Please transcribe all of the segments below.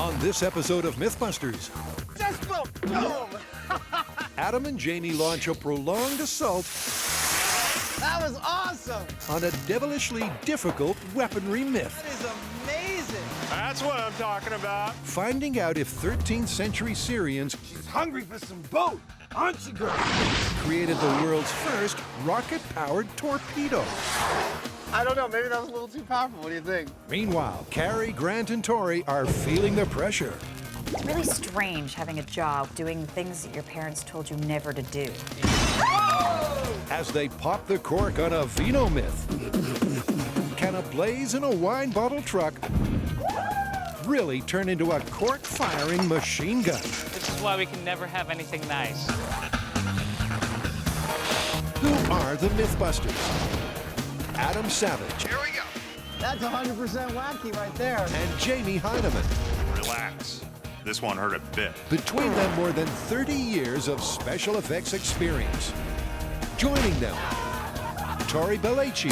On this episode of MythBusters, Just boom! Adam and Jamie launch a prolonged assault That was awesome! on a devilishly difficult weaponry myth, That is amazing! That's what I'm talking about. finding out if 13th century Syrians She's hungry for some boat, aren't you, girl? created the world's first rocket-powered torpedo. I don't know, maybe that was a little too powerful. What do you think? Meanwhile, Carrie, Grant, and Tori are feeling the pressure It's really strange having a job doing things that your parents told you never to do. as they pop the cork on a vino myth. Can a blaze in a wine bottle truck really turn into a cork-firing machine gun? This is why we can never have anything nice. Who are the MythBusters? Adam Savage Here we go. That's 100% wacky right there. and Jamie Heineman. Relax. This one hurt a bit. Between them, more than 30 years of special effects experience. Joining them, Tori Belleci,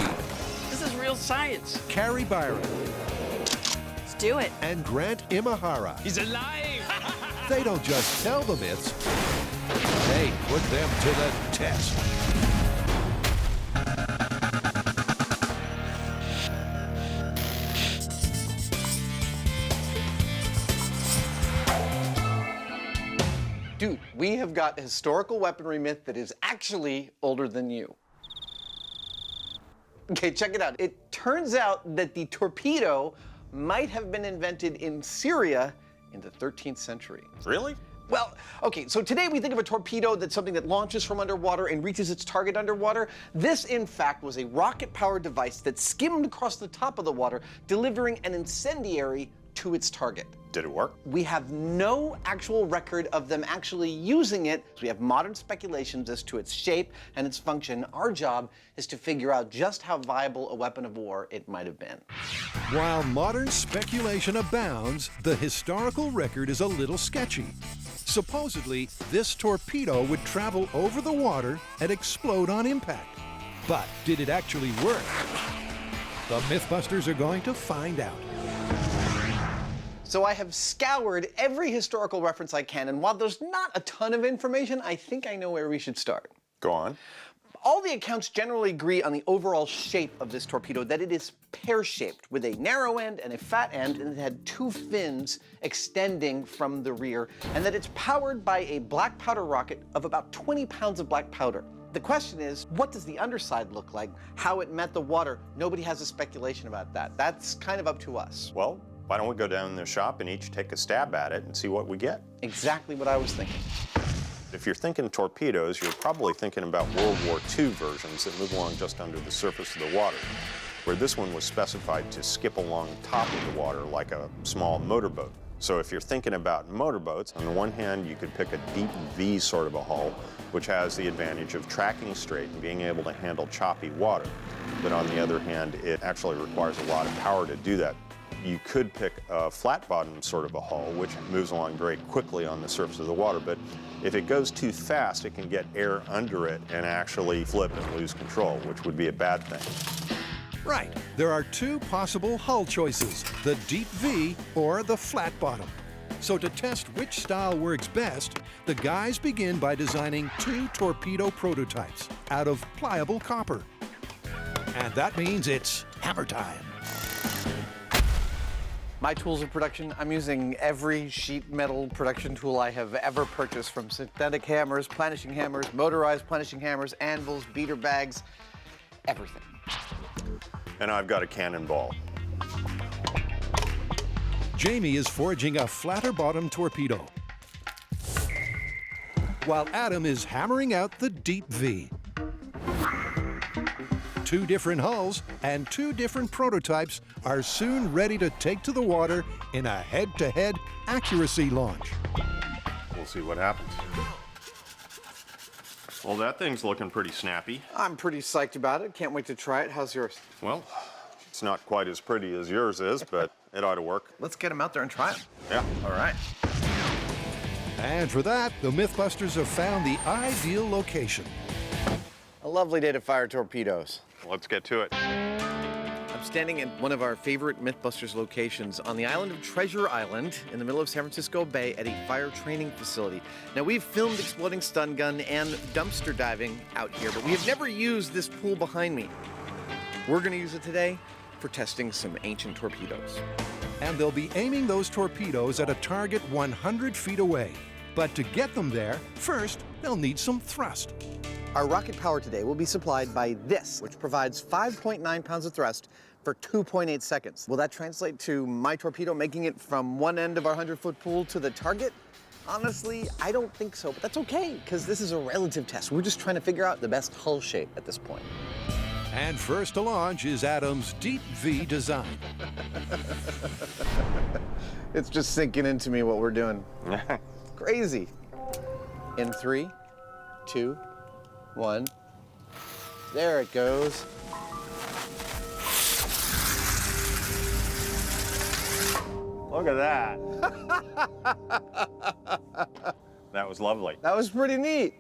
This is real science. Carrie Byron, Let's do it. and Grant Imahara. He's alive! They don't just tell the myths, they put them to the test. Dude, we have got a historical weaponry myth that is actually older than you. Okay, check it out. It turns out that the torpedo might have been invented in Syria in the 13th century. Really? Well, okay, so today we think of a torpedo that's something that launches from underwater and reaches its target underwater. This, in fact, was a rocket-powered device that skimmed across the top of the water, delivering an incendiary to its target. Did it work? We have no actual record of them actually using it. We have modern speculations as to its shape and its function. Our job is to figure out just how viable a weapon of war it might have been. While modern speculation abounds, the historical record is a little sketchy. Supposedly, this torpedo would travel over the water and explode on impact. But did it actually work? The MythBusters are going to find out. So I have scoured every historical reference I can, and while there's not a ton of information, I think I know where we should start. Go on. All the accounts generally agree on the overall shape of this torpedo, that it is pear-shaped with a narrow end and a fat end, and it had two fins extending from the rear, and that it's powered by a black powder rocket of about 20 pounds of black powder. The question is, what does the underside look like? How it met the water? Nobody has a speculation about that. That's kind of up to us. Well, why don't we go down in the shop and each take a stab at it and see what we get? Exactly what I was thinking. If you're thinking torpedoes, you're probably thinking about World War II versions that move along just under the surface of the water, where this one was specified to skip along top of the water like a small motorboat. So if you're thinking about motorboats, on the one hand, you could pick a deep V sort of a hull, which has the advantage of tracking straight and being able to handle choppy water. But on the other hand, it actually requires a lot of power to do that. You could pick a flat bottom sort of a hull, which moves along very quickly on the surface of the water, but if it goes too fast, it can get air under it and actually flip and lose control, which would be a bad thing. Right, there are two possible hull choices, the deep V or the flat bottom. So to test which style works best, the guys begin by designing two torpedo prototypes out of pliable copper. And that means it's hammer time. My tools of production, I'm using every sheet metal production tool I have ever purchased, from synthetic hammers, planishing hammers, motorized planishing hammers, anvils, beater bags, everything. And I've got a cannonball. Jamie is forging a flatter bottom torpedo, while Adam is hammering out the deep V. Two different hulls and two different prototypes are soon ready to take to the water in a head-to-head accuracy launch. We'll see what happens. Well, that thing's looking pretty snappy. I'm pretty psyched about it. Can't wait to try it. How's yours? Well, it's not quite as pretty as yours is, but it ought to work. Let's get them out there and try them. Yeah. All right. And for that, the MythBusters have found the ideal location. A lovely day to fire torpedoes. Let's get to it. I I'm standing in one of our favorite MythBusters locations on the island of Treasure Island in the middle of San Francisco Bay at a fire training facility. Now, we've filmed exploding stun gun and dumpster diving out here, but we have never used this pool behind me. We're going to use it today for testing some ancient torpedoes. And they'll be aiming those torpedoes at a target 100 feet away. But to get them there, first, they'll need some thrust. Our rocket power today will be supplied by this, which provides 5.9 pounds of thrust for 2.8 seconds. Will that translate to my torpedo making it from one end of our 100-foot pool to the target? Honestly, I don't think so, but that's okay, because this is a relative test. We're just trying to figure out the best hull shape at this point. And first to launch is Adam's Deep V design. It's just sinking into me what we're doing. Crazy. In 3, 2, 1. There it goes. Look at that. That was lovely. That was pretty neat.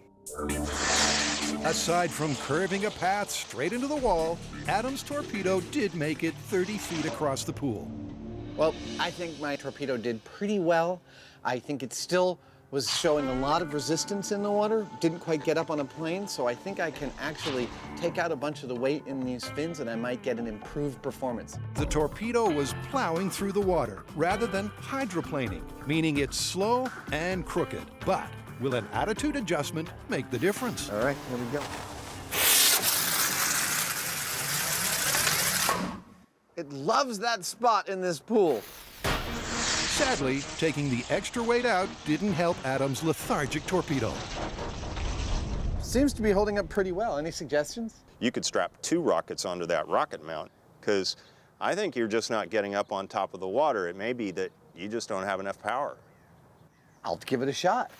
Aside from curving a path straight into the wall, Adam's torpedo did make it 30 feet across the pool. Well, I think my torpedo did pretty well. I think it still was showing a lot of resistance in the water, didn't quite get up on a plane, so I think I can actually take out a bunch of the weight in these fins and I might get an improved performance. The torpedo was plowing through the water rather than hydroplaning, meaning it's slow and crooked. But will an attitude adjustment make the difference? All right, here we go. It loves that spot in this pool. Sadly, taking the extra weight out didn't help Adam's lethargic torpedo. Seems to be holding up pretty well. Any suggestions? You could strap 2 rockets onto that rocket mount, because I think you're just not getting up on top of the water. It may be that you just don't have enough power. I'll give it a shot.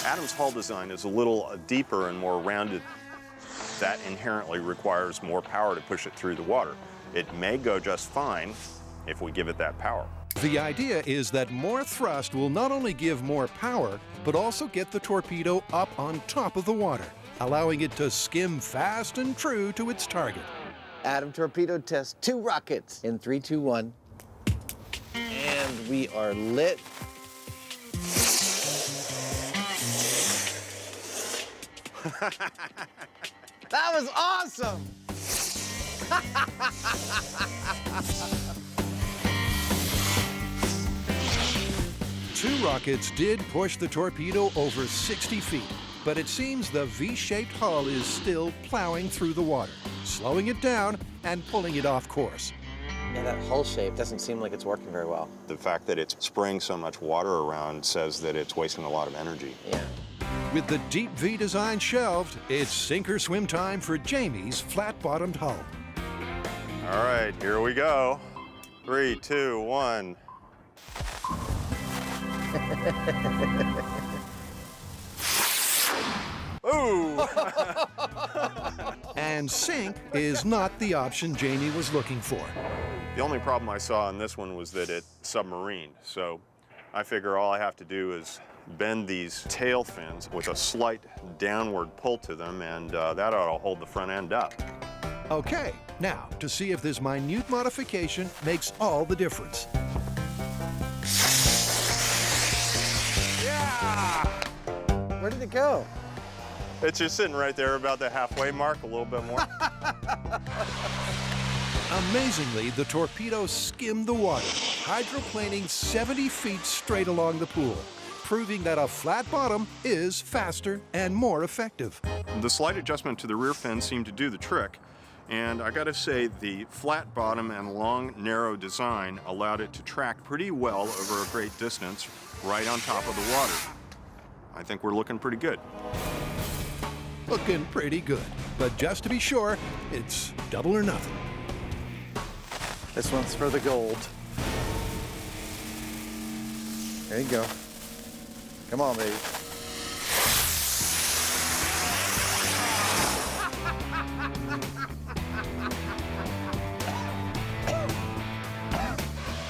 Adam's hull design is a little deeper and more rounded. That inherently requires more power to push it through the water. It may go just fine if we give it that power. The idea is that more thrust will not only give more power, but also get the torpedo up on top of the water, allowing it to skim fast and true to its target. Adam torpedo test 2 rockets in 3, 2, 1. And we are lit. That was awesome! 2 rockets did push the torpedo over 60 feet, but it seems the V-shaped hull is still plowing through the water, slowing it down and pulling it off course. Yeah, that hull shape doesn't seem like it's working very well. The fact that it's spraying so much water around says that it's wasting a lot of energy. Yeah. With the Deep V design shelved, it's sink or swim time for Jamie's flat-bottomed hull. All right, here we go. 3, 2, 1. Ooh! And sink is not the option Jamie was looking for. The only problem I saw on this one was that it submarined. So I figure all I have to do is bend these tail fins with a slight downward pull to them, and that ought to hold the front end up. Okay, now to see if this minute modification makes all the difference. Yeah! Where did it go? It's just sitting right there about the halfway mark, a little bit more. Amazingly, the torpedo skimmed the water, hydroplaning 70 feet straight along the pool, proving that a flat bottom is faster and more effective. The slight adjustment to the rear fin seemed to do the trick, and I gotta say the flat bottom and long, narrow design allowed it to track pretty well over a great distance right on top of the water. I think we're looking pretty good. Looking pretty good, but just to be sure, it's double or nothing. This one's for the gold. There you go. Come on, baby.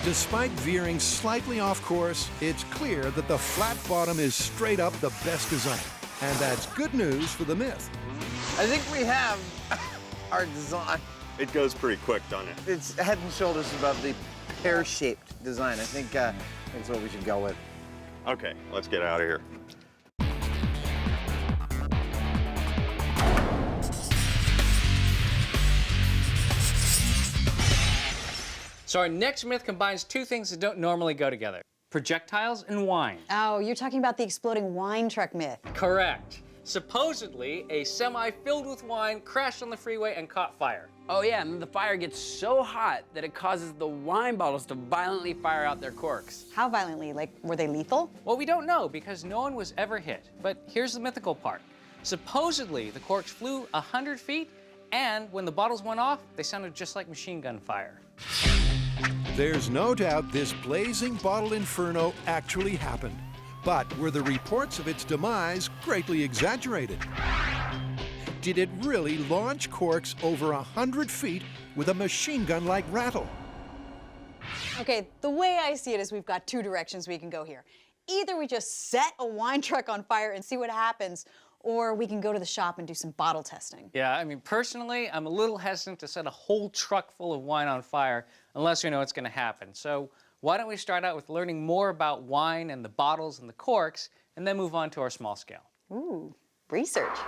Despite veering slightly off course, it's clear that the flat bottom is straight up the best design. And that's good news for the myth. I think we have our design. It goes pretty quick, doesn't it? It's head and shoulders above the pear-shaped design. I think that's what we should go with. Okay, let's get out of here. So our next myth combines two things that don't normally go together: projectiles and wine. Oh, you're talking about the exploding wine truck myth. Correct. Supposedly, a semi filled with wine crashed on the freeway and caught fire. Oh yeah, and the fire gets so hot that it causes the wine bottles to violently fire out their corks. How violently? Like, were they lethal? Well, we don't know because no one was ever hit. But here's the mythical part. Supposedly, the corks flew 100 feet, and when the bottles went off, they sounded just like machine gun fire. There's no doubt this blazing bottle inferno actually happened. But were the reports of its demise greatly exaggerated? Did it really launch corks over 100 feet with a machine gun-like rattle? Okay, the way I see it is we've got two directions we can go here. Either we just set a wine truck on fire and see what happens, or we can go to the shop and do some bottle testing. Yeah, I mean, personally, I'm a little hesitant to set a whole truck full of wine on fire unless we know what's going to happen. So why don't we start out with learning more about wine and the bottles and the corks, and then move on to our small scale. Ooh, research.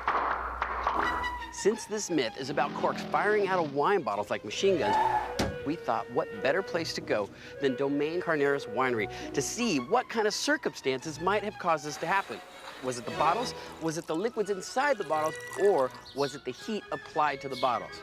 Since this myth is about corks firing out of wine bottles like machine guns, we thought what better place to go than Domaine Carneros Winery to see what kind of circumstances might have caused this to happen. Was it the bottles? Was it the liquids inside the bottles? Or was it the heat applied to the bottles?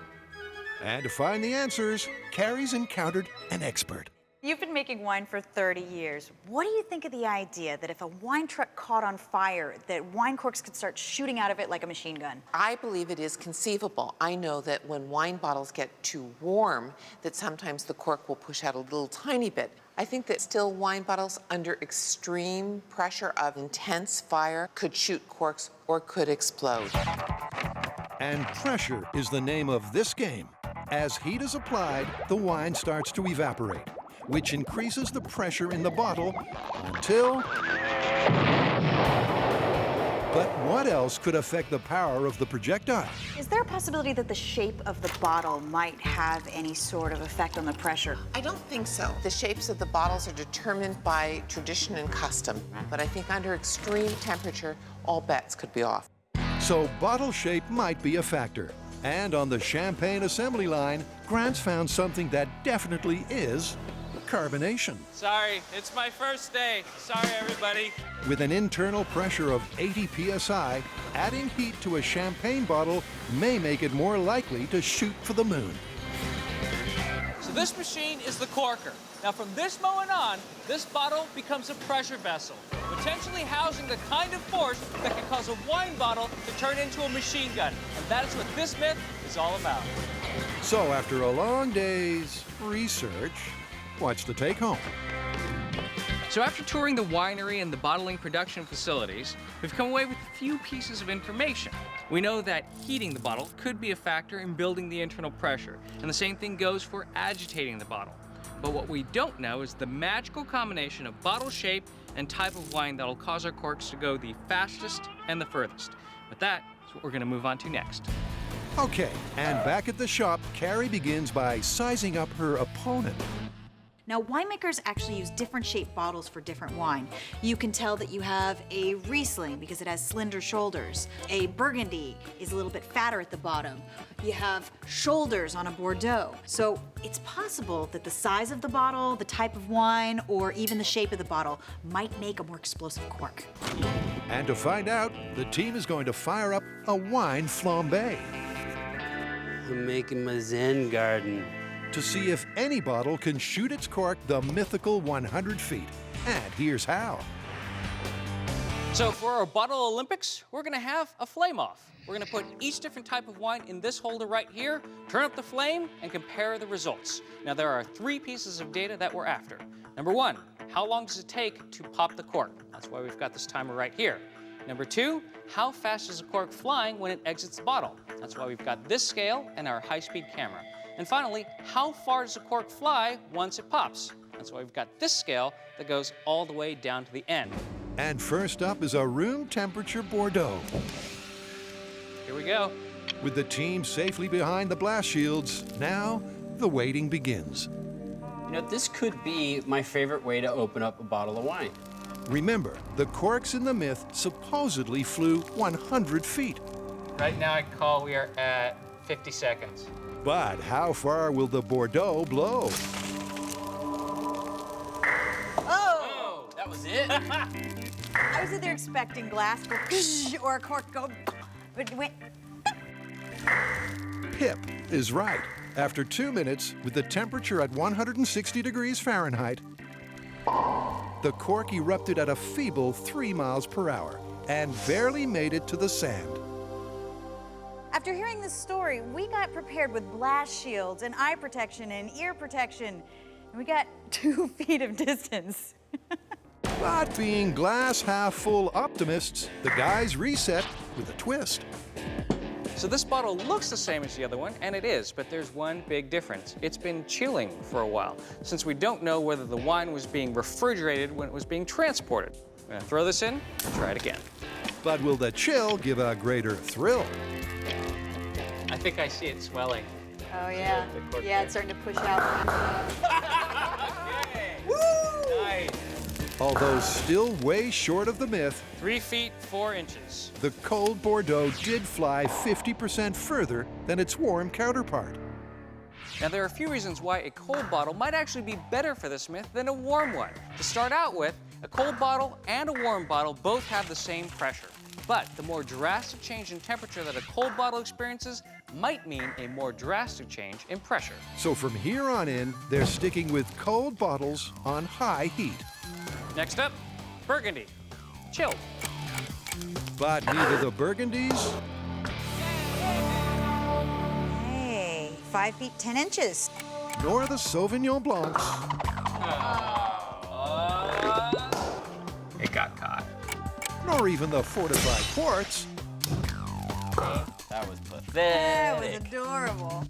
And to find the answers, Carrie's encountered an expert. You've been making wine for 30 years. What do you think of the idea that if a wine truck caught on fire, that wine corks could start shooting out of it like a machine gun? I believe it is conceivable. I know that when wine bottles get too warm, that sometimes the cork will push out a little tiny bit. I think that still wine bottles under extreme pressure of intense fire could shoot corks or could explode. And pressure is the name of this game. As heat is applied, the wine starts to evaporate, which increases the pressure in the bottle until... But what else could affect the power of the projectile? Is there a possibility that the shape of the bottle might have any sort of effect on the pressure? I don't think so. The shapes of the bottles are determined by tradition and custom, but I think under extreme temperature, all bets could be off. So bottle shape might be a factor. And on the champagne assembly line, Grant's found something that definitely is carbonation. Sorry, it's my first day. Sorry, everybody. With an internal pressure of 80 psi, adding heat to a champagne bottle may make it more likely to shoot for the moon. So this machine is the corker. Now from this moment on, this bottle becomes a pressure vessel, potentially housing the kind of force that can cause a wine bottle to turn into a machine gun. And that is what this myth is all about. So after a long day's research, what's the take home? So after touring the winery and the bottling production facilities, we've come away with a few pieces of information. We know that heating the bottle could be a factor in building the internal pressure, and the same thing goes for agitating the bottle. But what we don't know is the magical combination of bottle shape and type of wine that'll cause our corks to go the fastest and the furthest. But that is what we're going to move on to next. Okay, and back at the shop, Carrie begins by sizing up her opponent. Now, winemakers actually use different shaped bottles for different wine. You can tell that you have a Riesling because it has slender shoulders. A Burgundy is a little bit fatter at the bottom. You have shoulders on a Bordeaux. So it's possible that the size of the bottle, the type of wine, or even the shape of the bottle might make a more explosive cork. And to find out, the team is going to fire up a wine flambé I'm making my Zen garden. to see if any bottle can shoot its cork the mythical 100 feet. And here's how. So for our bottle Olympics, we're gonna have a flame off. We're gonna put each different type of wine in this holder right here, turn up the flame, and compare the results. Now there are 3 pieces of data that we're after. Number 1, how long does it take to pop the cork? That's why we've got this timer right here. Number 2, how fast is the cork flying when it exits the bottle? That's why we've got this scale and our high-speed camera. And finally, how far does the cork fly once it pops? That's why we've got this scale that goes all the way down to the end. And first up is a room temperature Bordeaux. Here we go. With the team safely behind the blast shields, now the waiting begins. You know, this could be my favorite way to open up a bottle of wine. Remember, the corks in the myth supposedly flew 100 feet. Right now I call we are at 50 seconds. But how far will the Bordeaux blow? Oh, that was it? I was either expecting glass go or a cork go, but it went. Pip is right. After 2 minutes, with the temperature at 160 degrees Fahrenheit, the cork erupted at a feeble 3 miles per hour and barely made it to the sand. After hearing this story, we got prepared with blast shields and eye protection and ear protection, and we got 2 feet of distance. But being glass half full optimists, the guys reset with a twist. So this bottle looks the same as the other one, and it is, but there's one big difference. It's been chilling for a while, since we don't know whether the wine was being refrigerated when it was being transported. I'm gonna throw this in and try it again. But will the chill give a greater thrill? I think I see it swelling. Oh, yeah. Yeah, it's starting to push out. Okay. Nice. Although still way short of the myth, 3 feet 4 inches. the cold Bordeaux did fly 50% further than its warm counterpart. Now, there are a few reasons why a cold bottle might actually be better for this myth than a warm one. To start out with, a cold bottle and a warm bottle both have the same pressure. But the more drastic change in temperature that a cold bottle experiences might mean a more drastic change in pressure. So from here on in, they're sticking with cold bottles on high heat. Next up, Burgundy. Chilled. But neither the Burgundies Hey, 5 feet 10 inches. nor the Sauvignon Blancs It got caught. nor even the fortified quartz That was pathetic. That was adorable.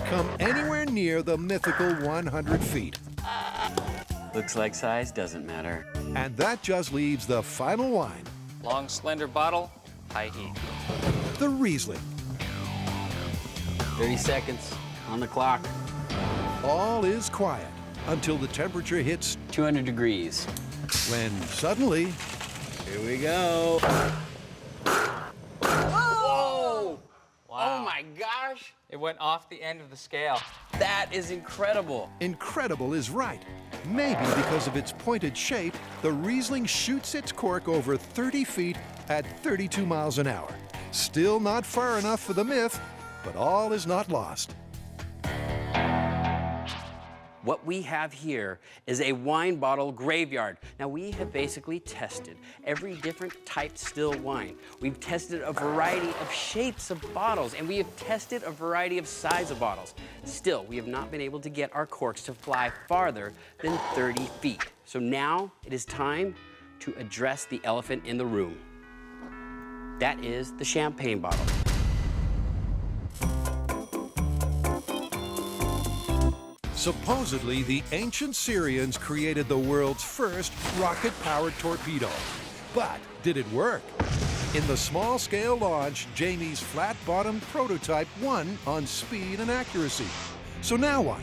come anywhere near the mythical 100 feet. Looks like size doesn't matter. And that just leaves the final wine, Long, slender bottle, high heat. the Riesling. 30 seconds on the clock. All is quiet until the temperature hits 200 degrees. when suddenly, Here we go. Whoa! Wow. Oh my gosh! It went off the end of the scale. That is incredible. incredible is right. Maybe because of its pointed shape, the Riesling shoots its cork over 30 feet at 32 miles an hour. Still not far enough for the myth, but all is not lost. What we have here is a wine bottle graveyard. Now, we have basically tested every different type still wine. We've tested a variety of shapes of bottles, and we have tested a variety of size of bottles. Still, we have not been able to get our corks to fly farther than 30 feet. So now it is time to address the elephant in the room. That is the champagne bottle. Supposedly, the ancient Syrians created the world's first rocket-powered torpedo. But did it work? In the small-scale launch, Jamie's flat-bottomed prototype won on speed and accuracy. So now what?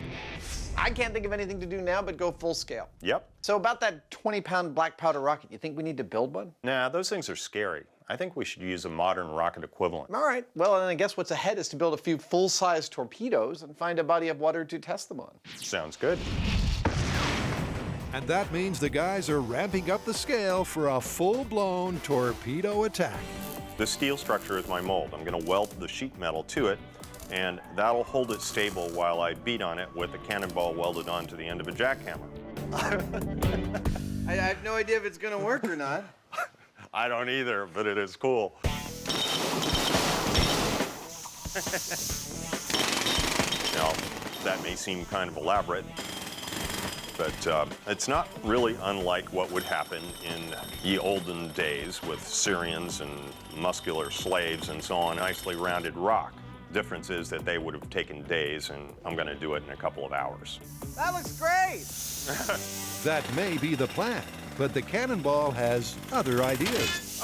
I can't think of anything to do now but go full scale. Yep. So about that 20-pound black powder rocket, you think we need to build one? Nah, those things are scary. I think we should use a modern rocket equivalent. All right. Well, then I guess what's ahead is to build a few full-size torpedoes and find a body of water to test them on. Sounds good. And that means the guys are ramping up the scale for a full-blown torpedo attack. This steel structure is my mold. I'm going to weld the sheet metal to it, and that'll hold it stable while I beat on it with a cannonball welded onto the end of a jackhammer. I have no idea if it's going to work or not. I don't either, but it is cool. Now, that may seem kind of elaborate, but it's not really unlike what would happen in ye olden days with Syrians and muscular slaves and so on, nicely rounded rock. Difference is that they would have taken days, and I'm going to do it in a couple of hours. That looks great. That may be the plan, but the cannonball has other ideas.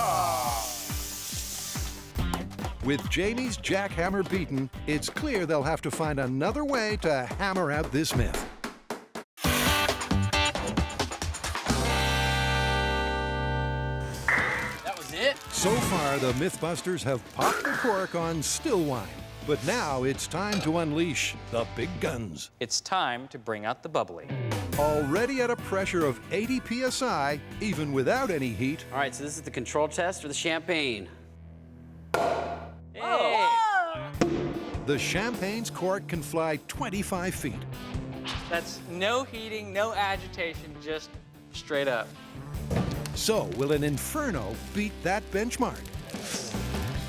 With Jamie's jackhammer beaten, it's clear they'll have to find another way to hammer out this myth. That was it? So far, the Mythbusters have popped the cork on still wine. But now it's time to unleash the big guns. It's time to bring out the bubbly. Already at a pressure of 80 psi, even without any heat, All right, so this is the control test for the champagne. the champagne's cork can fly 25 feet. That's no heating, no agitation, just straight up. So, will an Inferno beat that benchmark?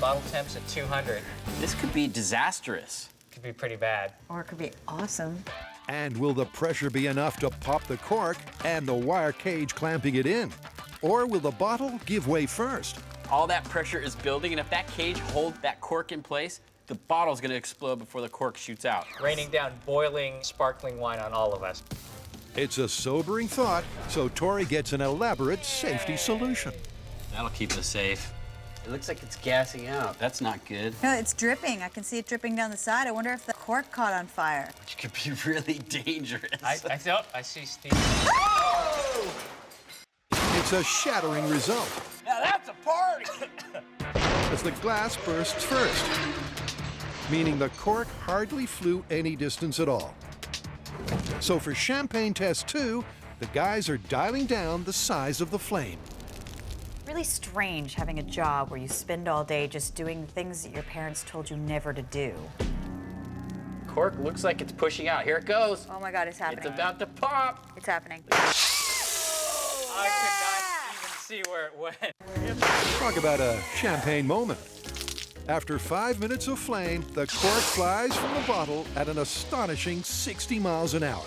Bottle temps at 200. This could be disastrous. Could be pretty bad. Or it could be awesome. And will the pressure be enough to pop the cork and the wire cage clamping it in? Or will the bottle give way first? All that pressure is building, and if that cage holds that cork in place, the bottle's gonna explode before the cork shoots out. Raining down boiling, sparkling wine on all of us. It's a sobering thought, so Tori gets an elaborate safety solution. That'll keep us safe. It looks like it's gassing out. That's not good. No, it's dripping. I can see it dripping down the side. I wonder if the cork caught on fire. Which could be really dangerous. I see steam. It's a shattering result, Now that's a party! as the glass bursts first, meaning the cork hardly flew any distance at all. So for Champagne Test 2, the guys are dialing down the size of the flame. Really strange having a job where you spend all day just doing things that your parents told you never to do. Cork looks like it's pushing out. Here it goes. Oh my God, it's happening. It's about to pop. It's happening. I could not even see where it went. Talk about a champagne moment. After 5 minutes of flame, the cork flies from the bottle at an astonishing 60 miles an hour.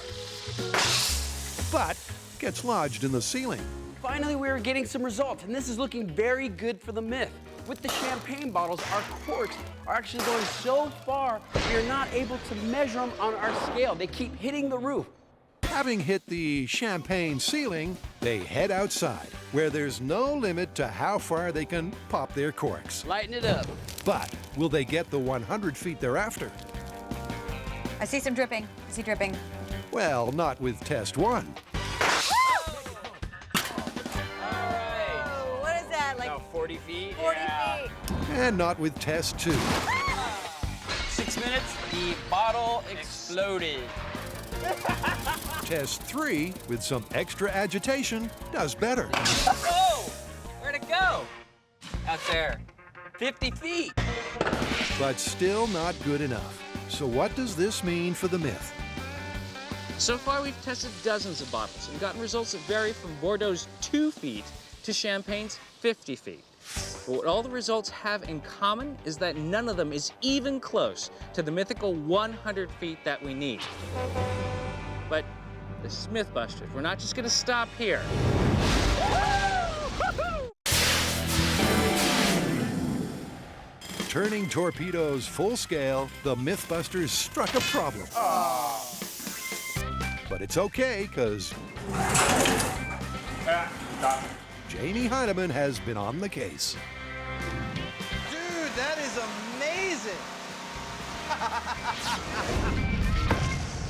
But gets lodged in the ceiling. Finally, we are getting some results, and this is looking very good for the myth. With the champagne bottles, our corks are actually going so far, we are not able to measure them on our scale. They keep hitting the roof. Having hit the champagne ceiling, they head outside, where there's no limit to how far they can pop their corks. Lighten it up. But will they get the 100 feet thereafter? I see some dripping. I see dripping. Well, not with Test 1. Oh, what is that? Like About 40 feet. 40 feet. And not with Test 2. 6 minutes, the bottle exploded. Test 3, with some extra agitation, does better. Oh! Where'd it go? Out there. 50 feet. But still not good enough. So what does this mean for the myth? So far, we've tested dozens of bottles and gotten results that vary from Bordeaux's 2 feet to Champagne's 50 feet. But what all the results have in common is that none of them is even close to the mythical 100 feet that we need. But this is MythBusters. We're not just gonna stop here. Turning torpedoes full scale, the MythBusters struck a problem. But it's okay, because Jamie Heineman has been on the case. Dude, that is amazing!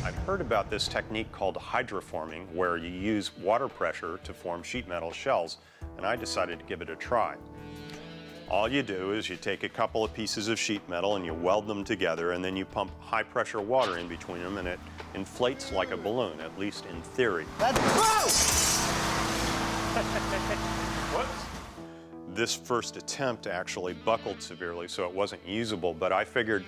I'd heard about this technique called hydroforming, where you use water pressure to form sheet metal shells, and I decided to give it a try. All you do is you take a couple of pieces of sheet metal and you weld them together, and then you pump high pressure water in between them, and it inflates like a balloon, at least in theory. That's gross! Whoops. This first attempt actually buckled severely, so it wasn't usable, but I figured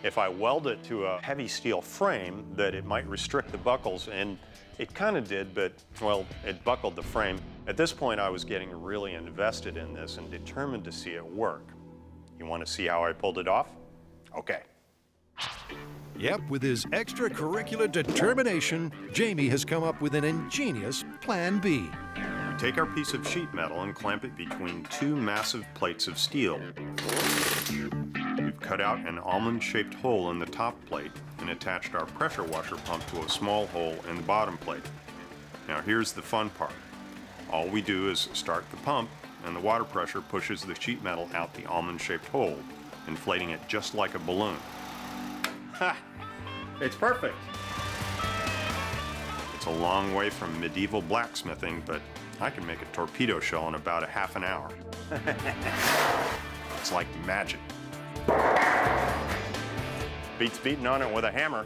if I weld it to a heavy steel frame that it might restrict the buckles, and it kind of did, but, well, it buckled the frame. At this point, I was getting really invested in this and determined to see it work. You want to see how I pulled it off? Okay. Yep, with his extracurricular determination, Jamie has come up with an ingenious Plan B. Take our piece of sheet metal and clamp it between two massive plates of steel. We've cut out an almond-shaped hole in the top plate and attached our pressure washer pump to a small hole in the bottom plate. Now here's the fun part. All we do is start the pump, and the water pressure pushes the sheet metal out the almond-shaped hole. inflating it just like a balloon. Ha! It's perfect. It's a long way from medieval blacksmithing, but I can make a torpedo shell in about a half an hour. It's like magic. Beats beating on it with a hammer.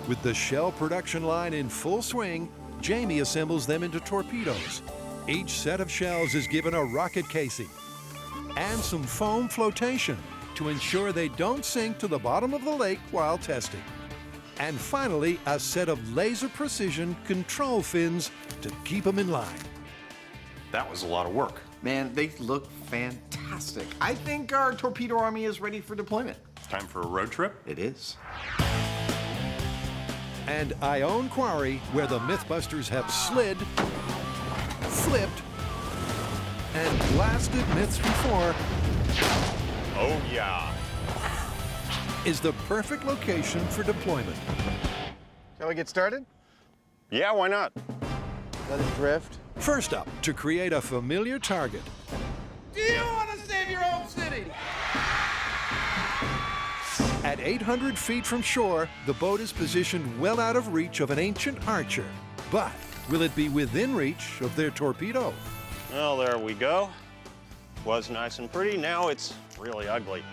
With the shell production line in full swing, Jamie assembles them into torpedoes. Each set of shells is given a rocket casing and some foam flotation to ensure they don't sink to the bottom of the lake while testing. And finally, a set of laser precision control fins to keep them in line. That was a lot of work. Man, they look fantastic. I think our torpedo army is ready for deployment. Time for a road trip? It is. And Ione Quarry, where the MythBusters have slid, flipped, and blasted myths before, Oh, yeah. is the perfect location for deployment. Shall we get started? Yeah, why not? Let it drift. First up, to create a familiar target, Do you want to save your own city? at 800 feet from shore, the boat is positioned well out of reach of an ancient archer. But will it be within reach of their torpedo? Well, there we go. Was nice and pretty, now it's really ugly.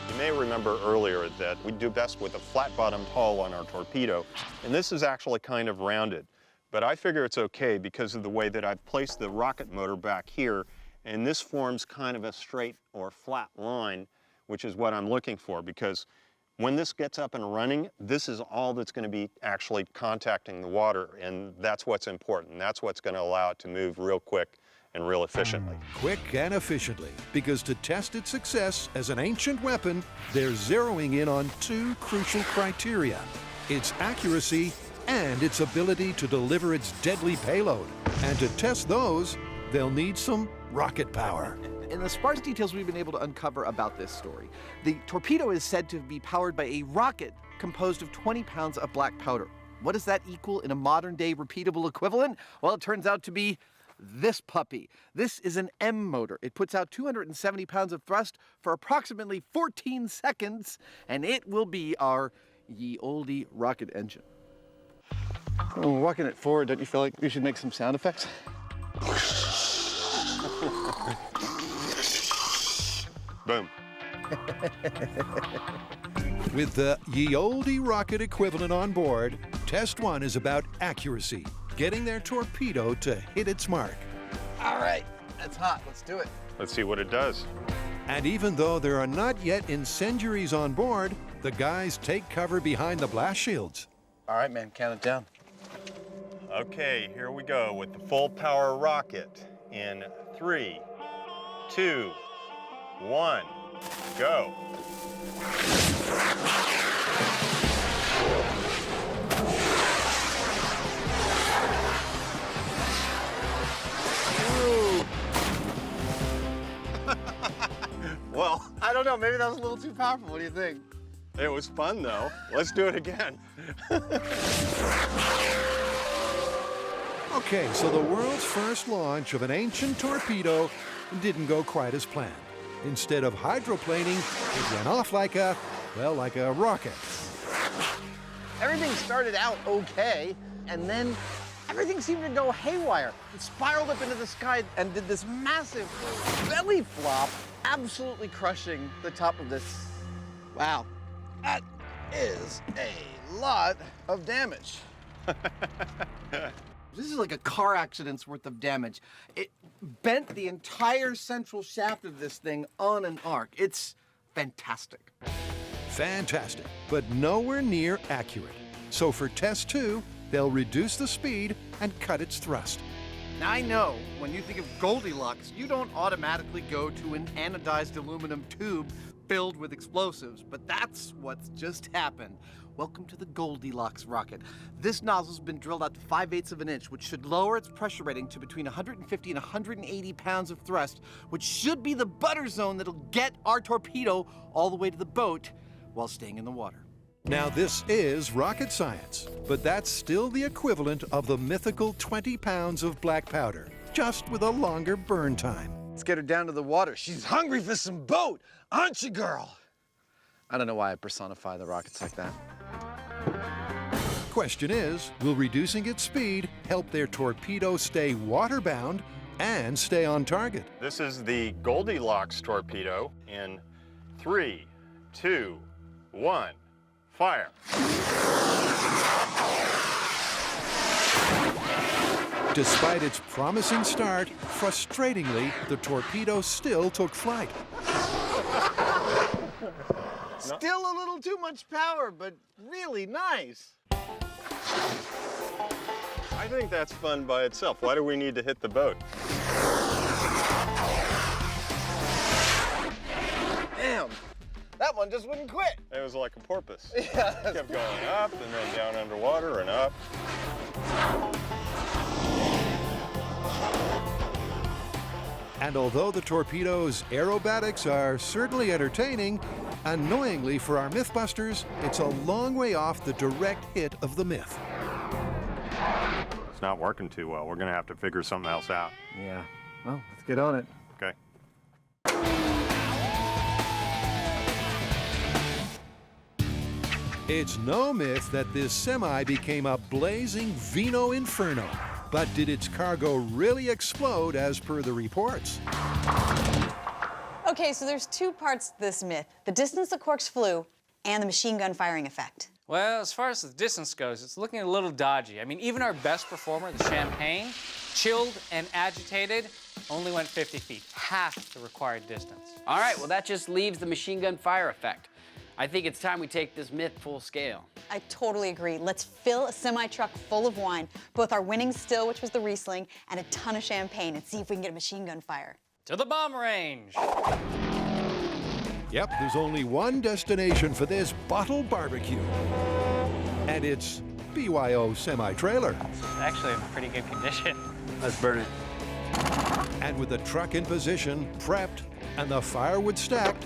You may remember earlier that we do best with a flat-bottomed hull on our torpedo, and this is actually kind of rounded. But I figure it's okay because of the way that I've placed the rocket motor back here, and this forms kind of a straight or flat line, which is what I'm looking for, because when this gets up and running, this is all that's going to be actually contacting the water, and that's what's important. That's what's going to allow it to move real quick and real efficiently. Quick and efficiently, because to test its success as an ancient weapon, they're zeroing in on two crucial criteria: its accuracy and its ability to deliver its deadly payload. And to test those, they'll need some rocket power. In the sparse details we've been able to uncover about this story, the torpedo is said to be powered by a rocket composed of 20 pounds of black powder. What does that equal in a modern-day repeatable equivalent? Well, it turns out to be this puppy. This is an M motor. It puts out 270 pounds of thrust for approximately 14 seconds, and it will be our ye olde rocket engine. When we're walking it forward, don't you feel like we should make some sound effects? Boom. With the ye olde rocket equivalent on board, test one is about accuracy, getting their torpedo to hit its mark. All right, that's hot. Let's do it. Let's see what it does. And even though there are not yet incendiaries on board, the guys take cover behind the blast shields. All right, man, count it down. Okay, here we go with the full power rocket in 3, 2, 1, go. Well, I don't know, maybe that was a little too powerful. What do you think? it was fun though. Let's do it again. Okay, so the world's first launch of an ancient torpedo didn't go quite as planned. Instead of hydroplaning, it went off like a rocket. Everything started out okay, and then everything seemed to go haywire. It spiraled up into the sky and did this massive belly flop, absolutely crushing the top of this. Wow, that is a lot of damage. This is like a car accident's worth of damage. It bent the entire central shaft of this thing on an arc. It's fantastic. Fantastic, but nowhere near accurate. So for test two, they'll reduce the speed and cut its thrust. Now I know when you think of Goldilocks, you don't automatically go to an anodized aluminum tube filled with explosives, but that's what's just happened. Welcome to the Goldilocks rocket. This nozzle's been drilled out to 5/8 of an inch, which should lower its pressure rating to between 150 and 180 pounds of thrust, which should be the butter zone that'll get our torpedo all the way to the boat while staying in the water. Now this is rocket science, but that's still the equivalent of the mythical 20 pounds of black powder, just with a longer burn time. Let's get her down to the water. She's hungry for some boat, aren't you, girl? I don't know why I personify the rockets like that. Question is, will reducing its speed help their torpedo stay waterbound and stay on target? This is the Goldilocks torpedo in 3, 2, 1, fire. Despite its promising start, frustratingly, the torpedo still took flight. Still a little too much power, but really nice. I think that's fun by itself. Why do we need to hit the boat? Damn, that one just wouldn't quit. It was like a porpoise. Yeah. It kept going up and then down underwater and up. And although the torpedo's aerobatics are certainly entertaining, annoyingly for our Mythbusters, it's a long way off the direct hit of the myth. It's not working too well. We're going to have to figure something else out. Yeah, well, let's get on it. Okay. It's no myth that this semi became a blazing Vino Inferno. But did its cargo really explode as per the reports? Okay, so there's two parts to this myth. The distance the corks flew and the machine gun firing effect. Well, as far as the distance goes, it's looking a little dodgy. I mean, even our best performer, the Champagne, chilled and agitated, only went 50 feet, half the required distance. All right, well, that just leaves the machine gun fire effect. I think it's time we take this myth full scale. I totally agree. Let's fill a semi-truck full of wine, both our winning still, which was the Riesling, and a ton of champagne, and see if we can get a machine gun fire. To the bomb range. Yep, there's only one destination for this bottle barbecue. And it's BYO semi-trailer. It's actually in pretty good condition. Let's burn it. And with the truck in position, prepped, and the firewood stacked,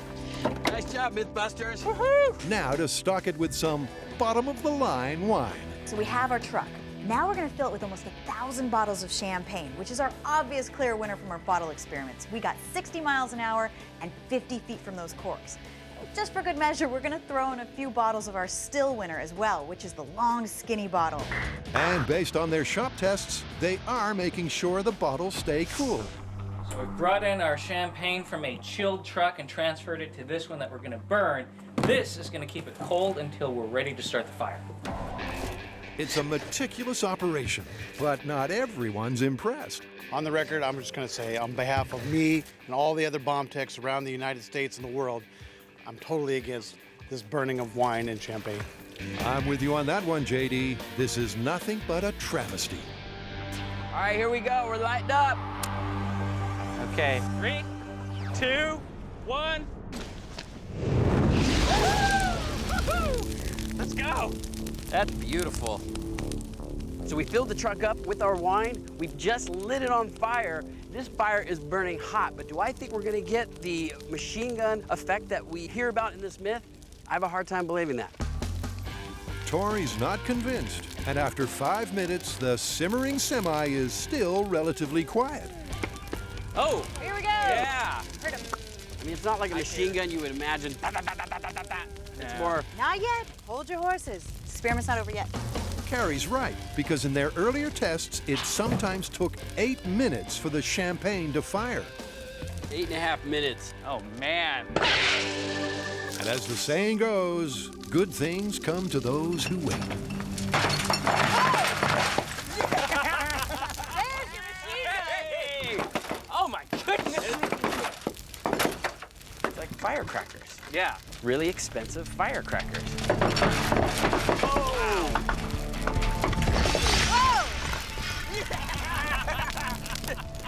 Nice job, Mythbusters. Woohoo! now to stock it with some bottom-of-the-line wine. So we have our truck. Now we're gonna fill it with almost 1,000 bottles of champagne, which is our obvious clear winner from our bottle experiments. We got 60 miles an hour and 50 feet from those corks. Just for good measure, we're gonna throw in a few bottles of our still winner as well, which is the long, skinny bottle. And based on their shop tests, they are making sure the bottles stay cool. So we brought in our champagne from a chilled truck and transferred it to this one that we're gonna burn. This is gonna keep it cold until we're ready to start the fire. It's a meticulous operation, but not everyone's impressed. On the record, I'm just going to say, on behalf of me and all the other bomb techs around the United States and the world, I'm totally against this burning of wine and champagne. I'm with you on that one, JD. This is nothing but a travesty. All right, here we go. We're lighting up. Okay, 3, 2, 1. Let's go. That's beautiful. So we filled the truck up with our wine. We've just lit it on fire. This fire is burning hot, but do I think we're gonna get the machine gun effect that we hear about in this myth? I have a hard time believing that. Tori's not convinced, and after 5 minutes, the simmering semi is still relatively quiet. Oh, Here we go! yeah. Heard him. I mean, it's not like a machine gun you would imagine. It's more, Not yet. Hold your horses. Experiment's not over yet. Carrie's right, because in their earlier tests, it sometimes took 8 minutes for the champagne to fire. 8.5 minutes. Oh, man. And as the saying goes, good things come to those who wait. Hey! Oh, my goodness. It's like firecrackers. Yeah. Really expensive firecrackers.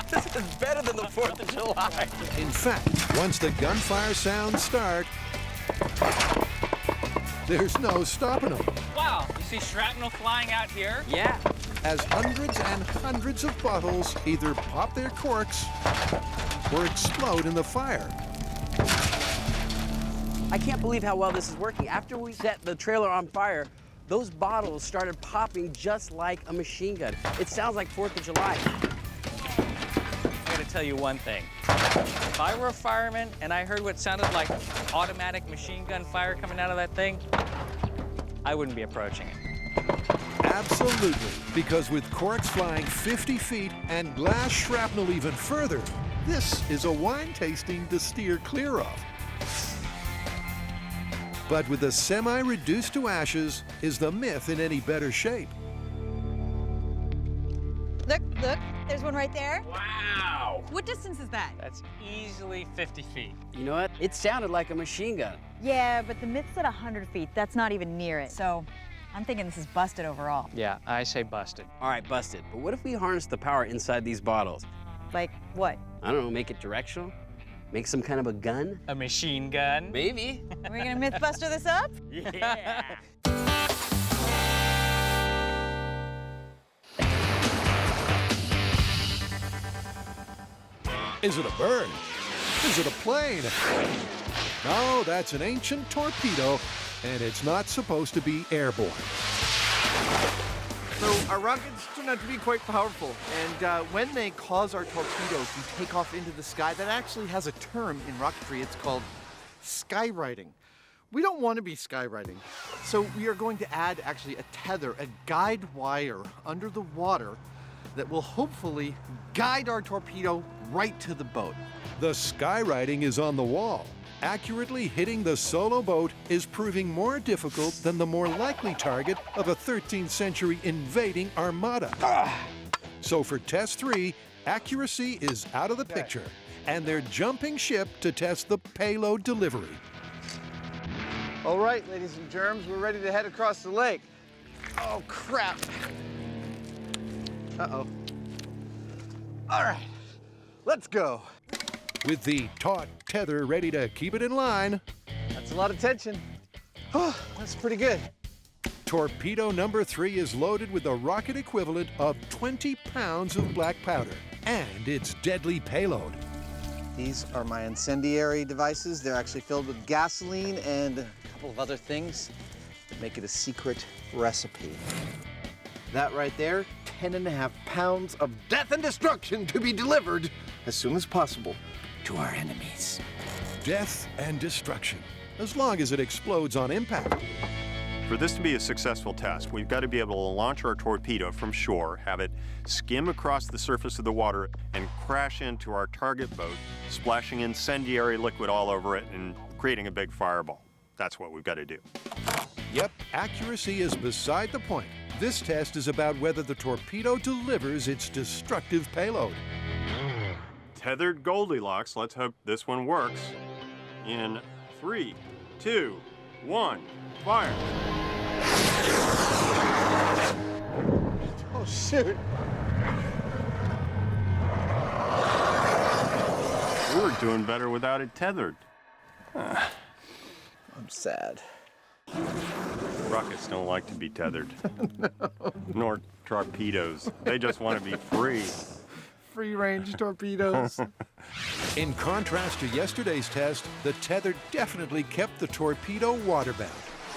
This is better than the 4th of July. In fact, once the gunfire sounds start, there's no stopping them. Wow, you see shrapnel flying out here? Yeah. As hundreds and hundreds of bottles either pop their corks or explode in the fire. I can't believe how well this is working. After we set the trailer on fire, those bottles started popping just like a machine gun. It sounds like 4th of July. I gotta tell you one thing. If I were a fireman and I heard what sounded like automatic machine gun fire coming out of that thing, I wouldn't be approaching it. Absolutely, because with corks flying 50 feet and glass shrapnel even further, this is a wine tasting to steer clear of. But with the semi reduced to ashes, is the myth in any better shape? Look, there's one right there. Wow! What distance is that? That's easily 50 feet. You know what? It sounded like a machine gun. Yeah, but the myth's at 100 feet. That's not even near it. So I'm thinking this is busted overall. Yeah, I say busted. All right, busted. But what if we harness the power inside these bottles? Like what? I don't know, make it directional? Make some kind of a gun? A machine gun? Maybe. Are we gonna MythBuster this up? Yeah. Is it a bird? Is it a plane? No, that's an ancient torpedo, and it's not supposed to be airborne. So our rockets turn out to be quite powerful, and when they cause our torpedo to take off into the sky, that actually has a term in rocketry. It's called skywriting. We don't want to be skywriting, so we are going to add actually a tether, a guide wire under the water that will hopefully guide our torpedo right to the boat. The skywriting is on the wall. Accurately hitting the solo boat is proving more difficult than the more likely target of a 13th century invading armada. So for test 3, accuracy is out of the picture, and they're jumping ship to test the payload delivery. All right, ladies and germs, we're ready to head across the lake. Oh, crap. Uh-oh. All right, let's go. With the taut tether ready to keep it in line, That's a lot of tension. Oh, that's pretty good. torpedo number 3 is loaded with the rocket equivalent of 20 pounds of black powder and its deadly payload. These are my incendiary devices. They're actually filled with gasoline and a couple of other things that make it a secret recipe. That right there, 10.5 pounds of death and destruction to be delivered as soon as possible to our enemies. Death and destruction, as long as it explodes on impact. For this to be a successful test, we've got to be able to launch our torpedo from shore, have it skim across the surface of the water, and crash into our target boat, splashing incendiary liquid all over it and creating a big fireball. That's what we've got to do. Yep, accuracy is beside the point. This test is about whether the torpedo delivers its destructive payload. Tethered Goldilocks, let's hope this one works. In 3, 2, 1, fire. Oh, shoot. We were doing better without it tethered. I'm sad. Rockets don't like to be tethered. No. Nor torpedoes. They just want to be free. Free-range torpedoes. In contrast to yesterday's test, the tether definitely kept the torpedo waterbound,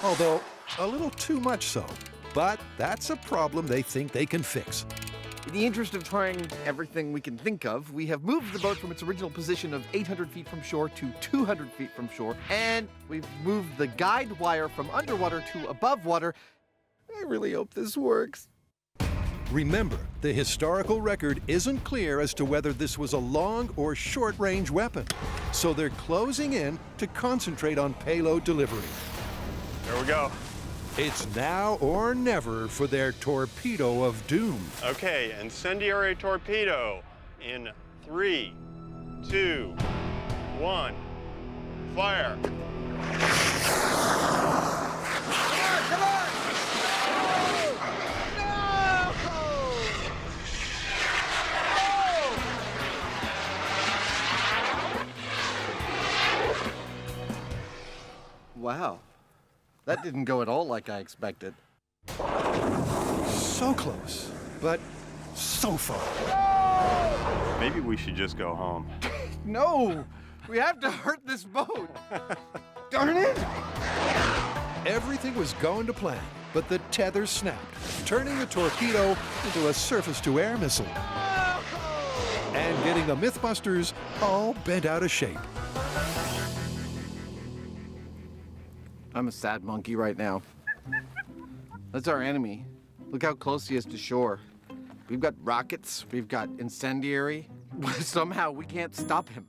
although a little too much so. But that's a problem they think they can fix. In the interest of trying everything we can think of, we have moved the boat from its original position of 800 feet from shore to 200 feet from shore, and we've moved the guide wire from underwater to above water. I really hope this works. Remember, the historical record isn't clear as to whether this was a long or short-range weapon, so they're closing in to concentrate on payload delivery. There we go. It's now or never for their torpedo of doom. Okay, incendiary torpedo in 3, 2, 1, fire. Come on! Wow. That didn't go at all like I expected. So close, but so far. Maybe we should just go home. No! We have to hurt this boat! Darn it! Everything was going to plan, but the tether snapped, turning the torpedo into a surface-to-air missile. and getting the MythBusters all bent out of shape. I'm a sad monkey right now. That's our enemy. Look how close he is to shore. We've got rockets, we've got incendiary. Somehow we can't stop him.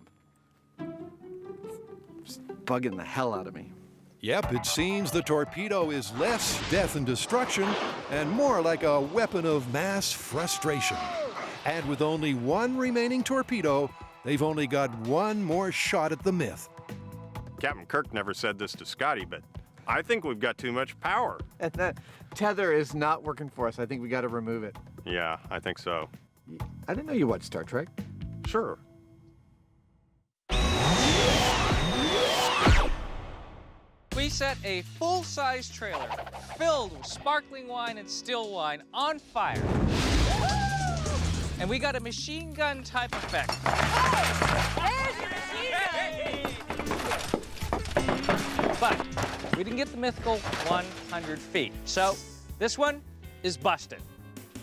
Just bugging the hell out of me. Yep, it seems the torpedo is less death and destruction and more like a weapon of mass frustration. And with only one remaining torpedo, they've only got one more shot at the myth. Captain Kirk never said this to Scotty, but I think we've got too much power. And that tether is not working for us. I think we got to remove it. Yeah, I think so. I didn't know you watched Star Trek. Sure. We set a full-size trailer filled with sparkling wine and still wine on fire. And we got a machine gun type effect. But we didn't get the mythical 100 feet. So this one is busted.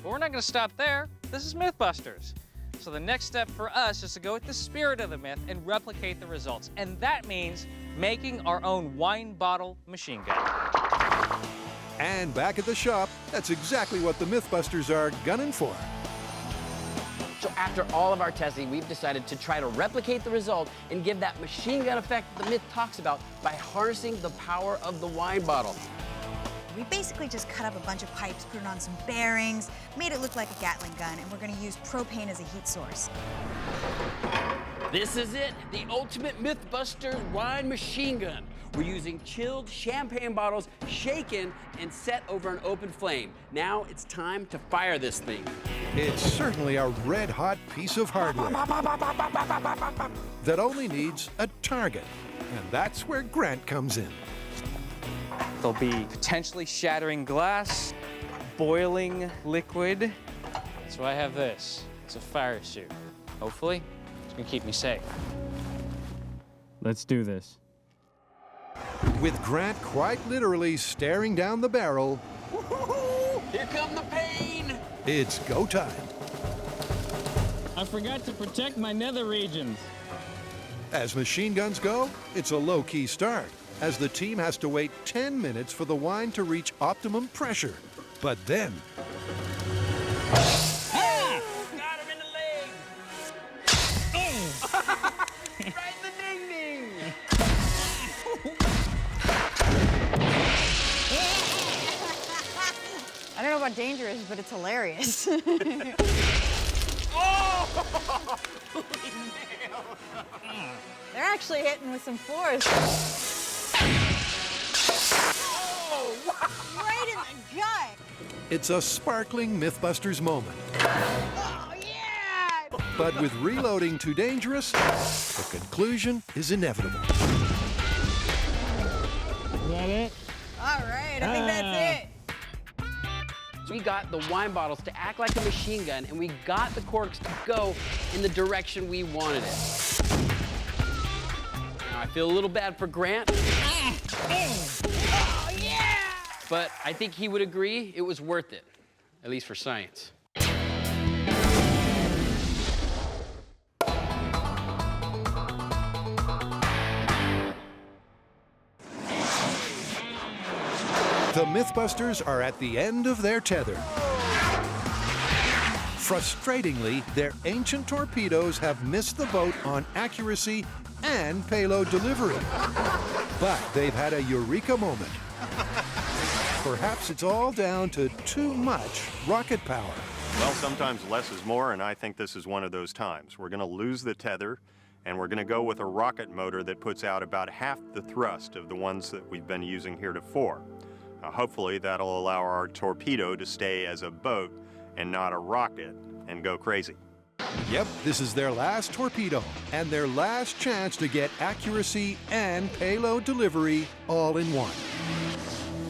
But we're not gonna stop there. This is MythBusters. So the next step for us is to go with the spirit of the myth and replicate the results. And that means making our own wine bottle machine gun. And back at the shop, that's exactly what the MythBusters are gunning for. So after all of our testing, we've decided to try to replicate the result and give that machine gun effect the myth talks about by harnessing the power of the wine bottle. We basically just cut up a bunch of pipes, put it on some bearings, made it look like a Gatling gun, and we're gonna use propane as a heat source. This is it, the ultimate MythBusters wine machine gun. We're using chilled champagne bottles, shaken and set over an open flame. Now it's time to fire this thing. It's certainly a red-hot piece of hardware that only needs a target. And that's where Grant comes in. There'll be potentially shattering glass, boiling liquid. So I have this. It's a fire suit. Hopefully, it's gonna keep me safe. Let's do this. With Grant quite literally staring down the barrel, Here come the pain! it's go time. I forgot to protect my nether regions. As machine guns go, it's a low-key start, as the team has to wait 10 minutes for the wine to reach optimum pressure. But then, Ah! Got him in the leg! Right in the ding-ding! I don't know about dangerous, but it's hilarious. Oh! They're actually hitting with some force. Right in the gut. it's a sparkling MythBusters moment. Oh, yeah! But with reloading too dangerous, the conclusion is inevitable. Is that it? All right, I think that's it. We got the wine bottles to act like a machine gun, and we got the corks to go in the direction we wanted it. Now, I feel a little bad for Grant. Oh, yeah! But I think he would agree it was worth it, at least for science. The MythBusters are at the end of their tether. Frustratingly, their ancient torpedoes have missed the boat on accuracy and payload delivery. But they've had a eureka moment. Perhaps it's all down to too much rocket power. Well, sometimes less is more, and I think this is one of those times. We're going to lose the tether, and we're going to go with a rocket motor that puts out about half the thrust of the ones that we've been using heretofore. Hopefully, that'll allow our torpedo to stay as a boat and not a rocket and go crazy. Yep, this is their last torpedo and their last chance to get accuracy and payload delivery all in one.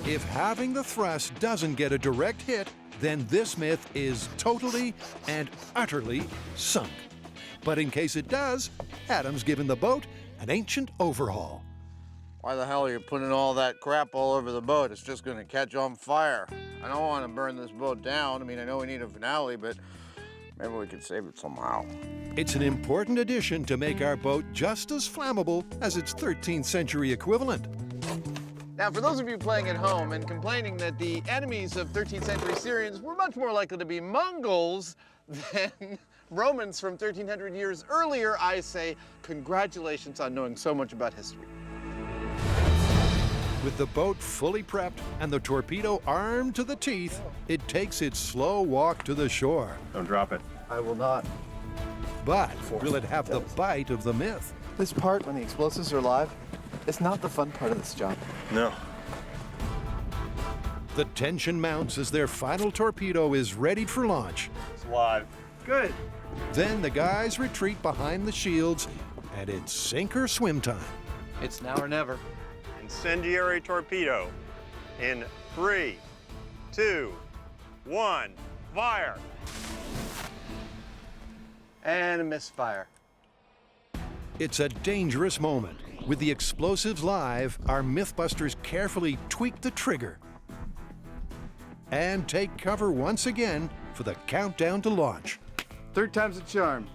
If having the thrust doesn't get a direct hit, then this myth is totally and utterly sunk. But in case it does, Adam's given the boat an ancient overhaul. Why the hell are you putting all that crap all over the boat? It's just gonna catch on fire. I don't want to burn this boat down. I mean, I know we need a finale, but Maybe we could save it somehow. It's an important addition to make our boat just as flammable as its 13th century equivalent. Now, for those of you playing at home and complaining that the enemies of 13th century Syrians were much more likely to be Mongols than Romans from 1300 years earlier, I say congratulations on knowing so much about history. With the boat fully prepped and the torpedo armed to the teeth, it takes its slow walk to the shore. Don't drop it. I will not. But will it have the bite of the myth? This part, when the explosives are live, is not the fun part of this job. No. The tension mounts as their final torpedo is ready for launch. It's live. Good. Then the guys retreat behind the shields, and it's sink or swim time. It's now or never. Incendiary torpedo in 3, 2, 1, fire. And a misfire. It's a dangerous moment. With the explosives live, our MythBusters carefully tweak the trigger and take cover once again for the countdown to launch. Third time's a charm.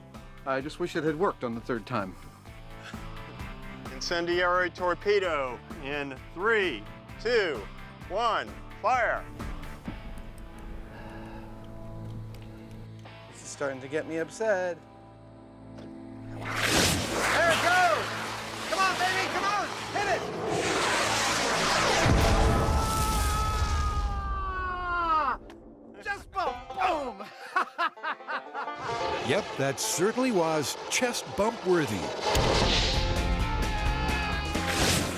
I just wish it had worked on the third time. Incendiary torpedo in 3, 2, 1, fire. This is starting to get me upset. There it goes! Come on, baby, come on! Hit it! Just boom! Yep, that certainly was chest bump worthy.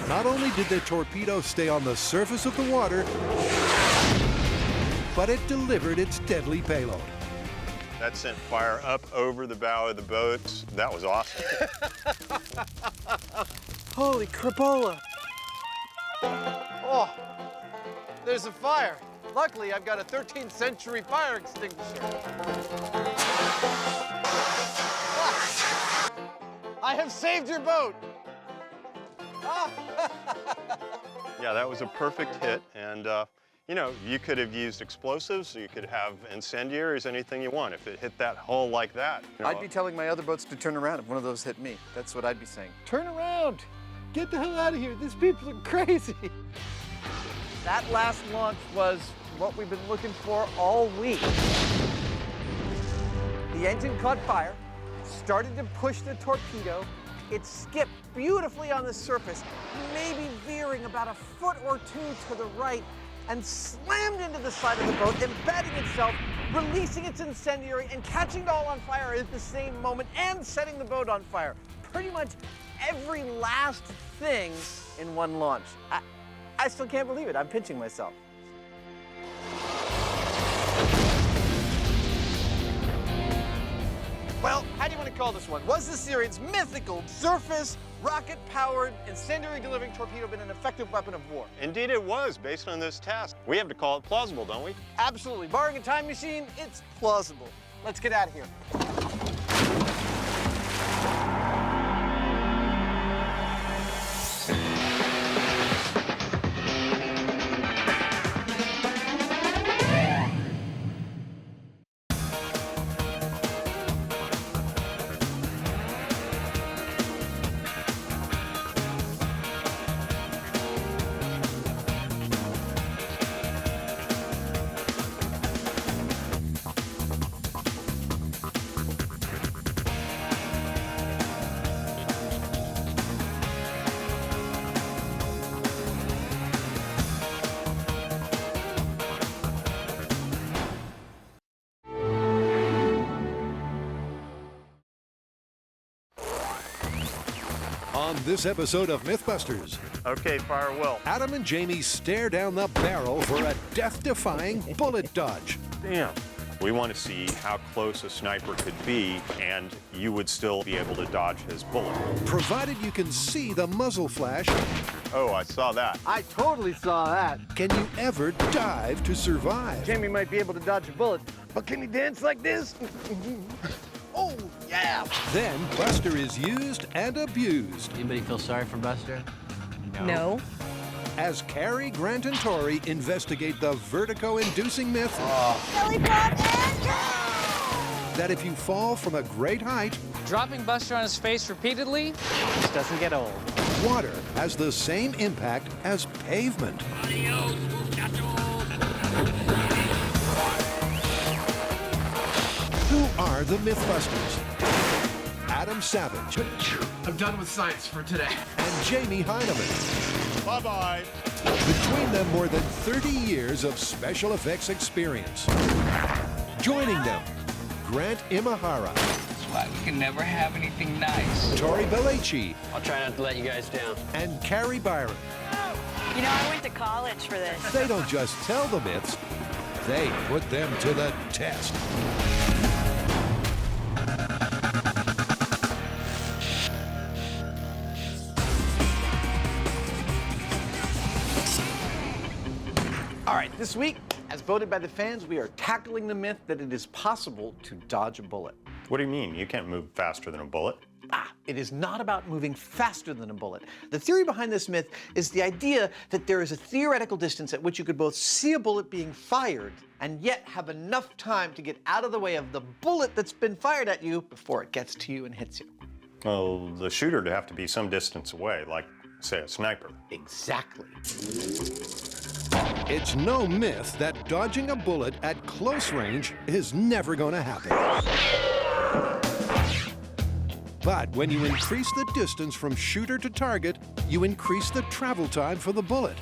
Not only did the torpedo stay on the surface of the water, but it delivered its deadly payload. That sent fire up over the bow of the boat. That was awesome. Holy crapola! Oh, there's a fire. Luckily, I've got a 13th century fire extinguisher. I have saved your boat. Yeah, that was a perfect hit. And, you know, you could have used explosives, you could have incendiaries, anything you want. If it hit that hull like that. You know, I'd be telling my other boats to turn around if one of those hit me. That's what I'd be saying. Turn around! Get the hell out of here. These people are crazy. That last launch was what we've been looking for all week. The engine caught fire, started to push the torpedo. It skipped beautifully on the surface, maybe veering about a foot or two to the right, and slammed into the side of the boat, embedding itself, releasing its incendiary, and catching it all on fire at the same moment, and setting the boat on fire. Pretty much every last thing in one launch. I still can't believe it. I'm pinching myself. Well, how do you want to call this one? Was the Syrians' mythical surface rocket-powered incendiary-delivering torpedo been an effective weapon of war? Indeed it was, based on this test. We have to call it plausible, don't we? Absolutely. Barring a time machine, it's plausible. Let's get out of here. On this episode of MythBusters, Okay, fire well. Adam and Jamie stare down the barrel for a death-defying bullet dodge. Damn. We want to see how close a sniper could be, and you would still be able to dodge his bullet. Provided you can see the muzzle flash, Oh, I saw that. I totally saw that. can you ever dive to survive? Jamie might be able to dodge a bullet, but can he dance like this? Oh, yeah! Then Buster is used and abused Anybody feel sorry for Buster? No. as Carrie, Grant, and Tori investigate the vertigo-inducing myth Belly flop and go! that if you fall from a great height, Dropping Buster on his face repeatedly just doesn't get old. water has the same impact as pavement. Who are the MythBusters? Adam Savage I'm done with science for today. and Jamie Heineman. Bye-bye. Between them, more than 30 years of special effects experience. Joining them, Grant Imahara, That's why we can never have anything nice. Tori Belleci, I'll try not to let you guys down. and Carrie Byron. You know, I went to college for this. They don't just tell the myths, they put them to the test. All right, this week, as voted by the fans, we are tackling the myth that it is possible to dodge a bullet. What do you mean? You can't move faster than a bullet. It is not about moving faster than a bullet. The theory behind this myth is the idea that there is a theoretical distance at which you could both see a bullet being fired and yet have enough time to get out of the way of the bullet that's been fired at you before it gets to you and hits you. Well, the shooter would have to be some distance away, like, say, a sniper. Exactly. It's no myth that dodging a bullet at close range is never going to happen. But when you increase the distance from shooter to target, you increase the travel time for the bullet.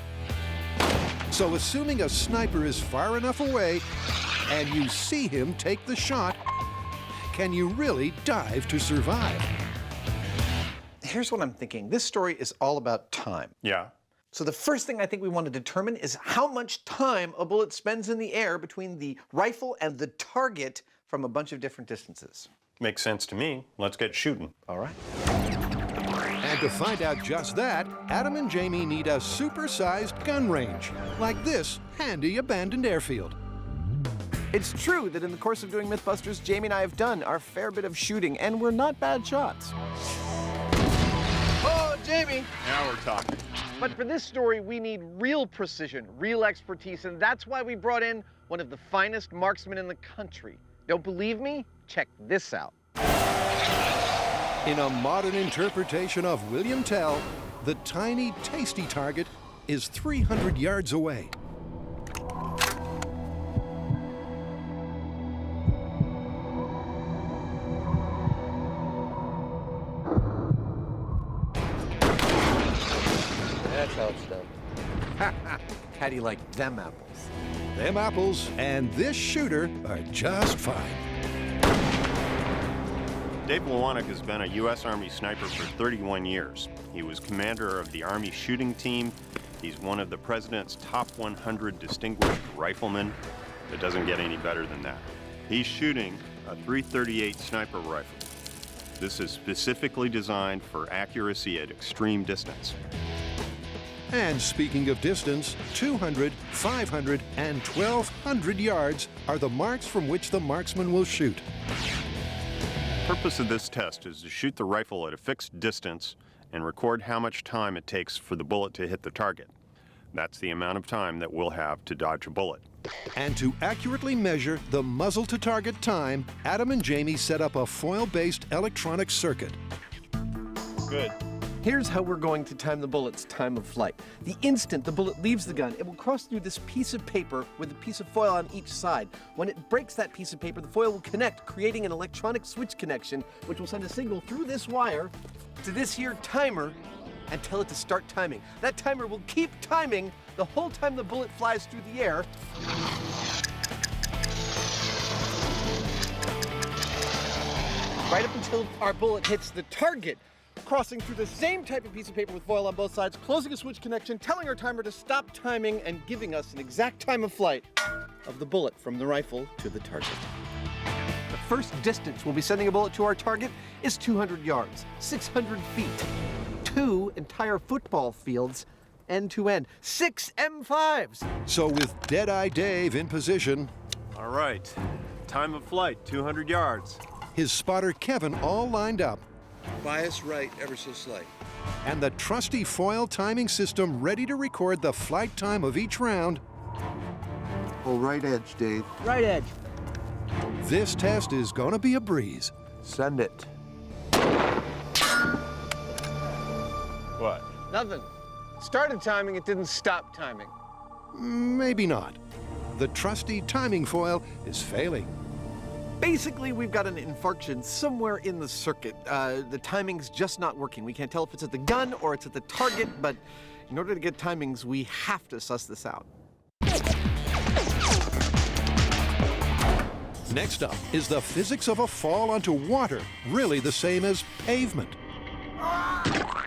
So assuming a sniper is far enough away and you see him take the shot, can you really dive to survive? Here's what I'm thinking. This story is all about time. Yeah. So the first thing I think we want to determine is how much time a bullet spends in the air between the rifle and the target from a bunch of different distances. Makes sense to me. Let's get shooting. All right. And to find out just that, Adam and Jamie need a super-sized gun range, like this handy abandoned airfield. It's true that in the course of doing MythBusters, Jamie and I have done our fair bit of shooting, and we're not bad shots. Oh, Jamie! Now we're talking. But for this story, we need real precision, real expertise, and that's why we brought in one of the finest marksmen in the country. Don't believe me? Check this out. In a modern interpretation of William Tell, the tiny, tasty target is 300 yards away. That's how it's done. How do you like them apples? Them apples and this shooter are just fine. Dave Lewanik has been a U.S. Army sniper for 31 years. He was commander of the Army shooting team. He's one of the President's top 100 distinguished riflemen. It doesn't get any better than that. He's shooting a .338 sniper rifle. This is specifically designed for accuracy at extreme distance. And speaking of distance, 200, 500, and 1,200 yards are the marks from which the marksman will shoot. The purpose of this test is to shoot the rifle at a fixed distance and record how much time it takes for the bullet to hit the target. That's the amount of time that we'll have to dodge a bullet. And to accurately measure the muzzle to target time, Adam and Jamie set up a foil-based electronic circuit. Good. Here's how we're going to time the bullet's time of flight. The instant the bullet leaves the gun, it will cross through this piece of paper with a piece of foil on each side. When it breaks that piece of paper, the foil will connect, creating an electronic switch connection, which will send a signal through this wire to this here timer and tell it to start timing. That timer will keep timing the whole time the bullet flies through the air. Right up until our bullet hits the target, crossing through the same type of piece of paper with foil on both sides, closing a switch connection, telling our timer to stop timing, and giving us an exact time of flight of the bullet from the rifle to the target. The first distance we'll be sending a bullet to our target is 200 yards, 600 feet, 2 entire football fields, end to end, 6 M5s. So with Deadeye Dave in position, All right. Time of flight, 200 yards. his spotter Kevin all lined up, Bias right ever so slight. and the trusty foil timing system ready to record the flight time of each round, Oh, right edge, Dave. Right edge. This test is gonna be a breeze. Send it. What? Nothing. Started timing, it didn't stop timing. Maybe not. The trusty timing foil is failing. Basically, we've got an infarction somewhere in the circuit. The timing's just not working. We can't tell if it's at the gun or it's at the target, but in order to get timings, we have to suss this out. Next up is the physics of a fall onto water, really the same as pavement.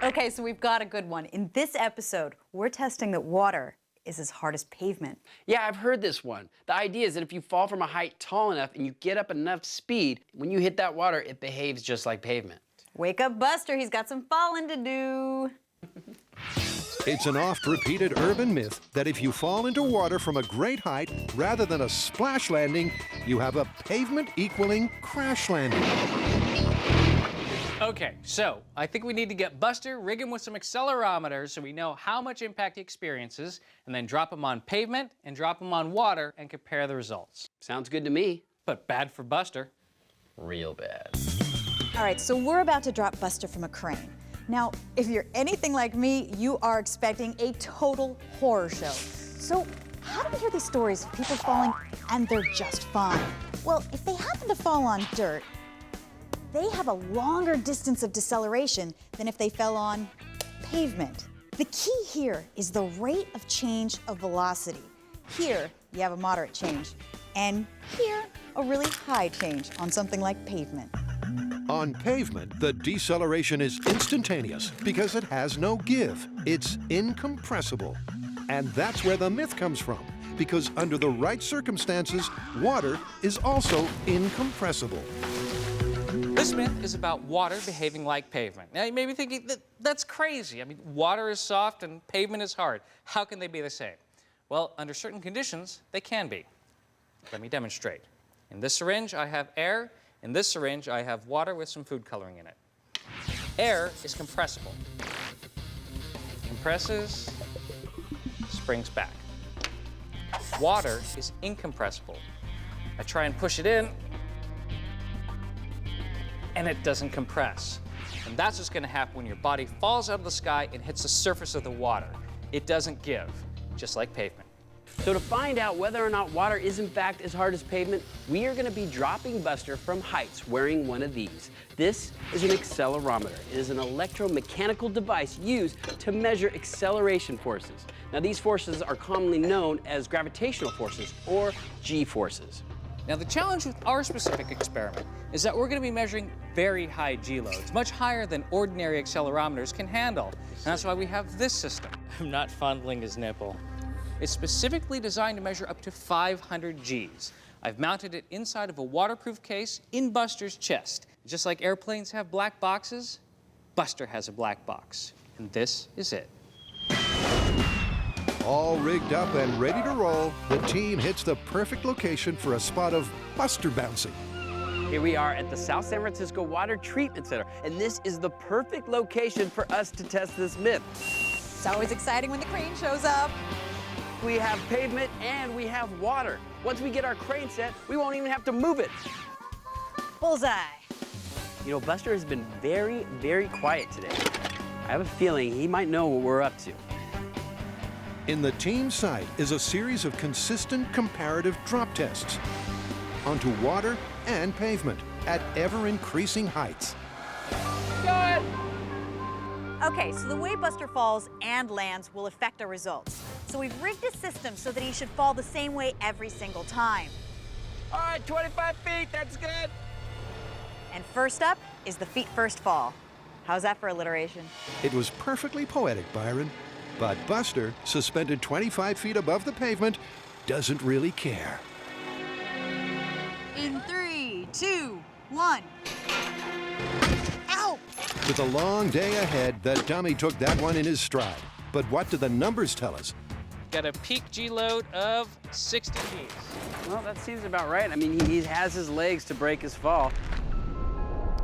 Okay, so we've got a good one. In this episode, we're testing that water is as hard as pavement. Yeah, I've heard this one. The idea is that if you fall from a height tall enough and you get up enough speed, when you hit that water, it behaves just like pavement. Wake up, Buster. He's got some falling to do. It's an oft-repeated urban myth that if you fall into water from a great height, rather than a splash landing, you have a pavement-equaling crash landing. Okay, so I think we need to get Buster, rig him with some accelerometers so we know how much impact he experiences, and then drop him on pavement and drop him on water and compare the results. Sounds good to me. But bad for Buster. Real bad. All right, so we're about to drop Buster from a crane. Now, if you're anything like me, you are expecting a total horror show. So how do we hear these stories of people falling and they're just fine? Well, if they happen to fall on dirt, they have a longer distance of deceleration than if they fell on pavement. The key here is the rate of change of velocity. Here, you have a moderate change, and here, a really high change on something like pavement. On pavement, the deceleration is instantaneous because it has no give. It's incompressible. And that's where the myth comes from, because under the right circumstances, water is also incompressible. This myth is about water behaving like pavement. Now, you may be thinking, that's crazy. I mean, water is soft and pavement is hard. How can they be the same? Well, under certain conditions, they can be. Let me demonstrate. In this syringe, I have air. In this syringe, I have water with some food coloring in it. Air is compressible. Compresses, springs back. Water is incompressible. I try and push it in, and it doesn't compress. And that's what's gonna happen when your body falls out of the sky and hits the surface of the water. It doesn't give, just like pavement. So to find out whether or not water is in fact as hard as pavement, we are going to be dropping Buster from heights wearing one of these. This is an accelerometer. It is an electromechanical device used to measure acceleration forces. Now these forces are commonly known as gravitational forces or G-forces. Now the challenge with our specific experiment is that we're going to be measuring very high G loads, much higher than ordinary accelerometers can handle. And that's why we have this system. I'm not fondling his nipple. It's specifically designed to measure up to 500 Gs. I've mounted it inside of a waterproof case in Buster's chest. Just like airplanes have black boxes, Buster has a black box. And this is it. All rigged up and ready to roll, the team hits the perfect location for a spot of Buster bouncing. Here we are at the South San Francisco Water Treatment Center, and this is the perfect location for us to test this myth. It's always exciting when the crane shows up. We have pavement and we have water. Once we get our crane set, we won't even have to move it. Bullseye. You know, Buster has been very, very quiet today. I have a feeling he might know what we're up to. In the team sight is a series of consistent comparative drop tests onto water and pavement at ever-increasing heights. Go! Okay, so the way Buster falls and lands will affect our results. So we've rigged a system so that he should fall the same way every single time. All right, 25 feet, that's good. And first up is the feet first fall. How's that for alliteration? It was perfectly poetic, Byron. But Buster, suspended 25 feet above the pavement, doesn't really care. In 3, 2, 1. Ow! With a long day ahead, the dummy took that one in his stride. But what do the numbers tell us? Got a peak G load of 60 Gs. Well, that seems about right. I mean, he has his legs to break his fall.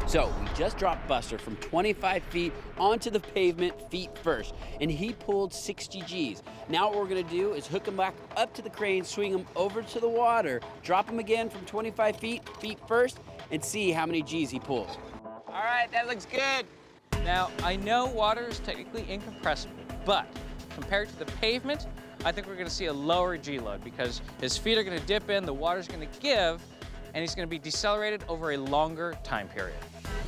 So we just dropped Buster from 25 feet onto the pavement feet first, and he pulled 60 Gs. Now what we're gonna do is hook him back up to the crane, swing him over to the water, drop him again from 25 feet first, and see how many Gs he pulls. All right, that looks good. Now, I know water is technically incompressible, but compared to the pavement, I think we're gonna see a lower G load because his feet are gonna dip in, the water's gonna give, and he's gonna be decelerated over a longer time period.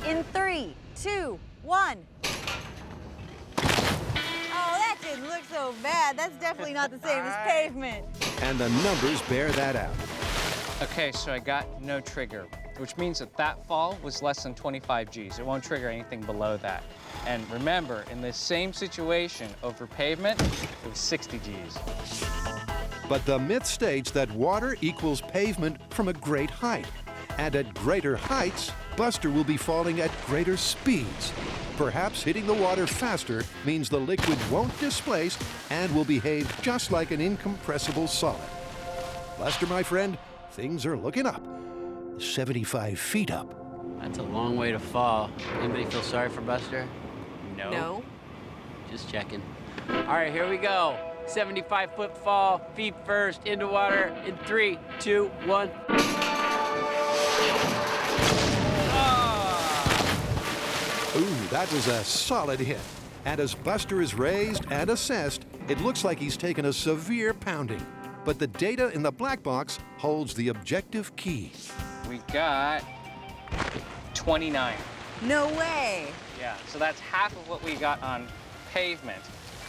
In 3, 2, 1. Oh, that didn't look so bad. That's definitely not the same as pavement. And the numbers bear that out. Okay, so I got no trigger, which means that that fall was less than 25 Gs. It won't trigger anything below that. And remember, in this same situation over pavement, it was 60 Gs. But the myth states that water equals pavement from a great height. And at greater heights, Buster will be falling at greater speeds. Perhaps hitting the water faster means the liquid won't displace and will behave just like an incompressible solid. Buster, my friend, things are looking up. 75 feet up. That's a long way to fall. Anybody feel sorry for Buster? No. Just checking. All right, here we go. 75-foot fall, feet first, into water, in 3, 2, 1. Ooh, that was a solid hit. And as Buster is raised and assessed, it looks like he's taken a severe pounding. But the data in the black box holds the objective key. We got 29. No way. Yeah, so that's half of what we got on pavement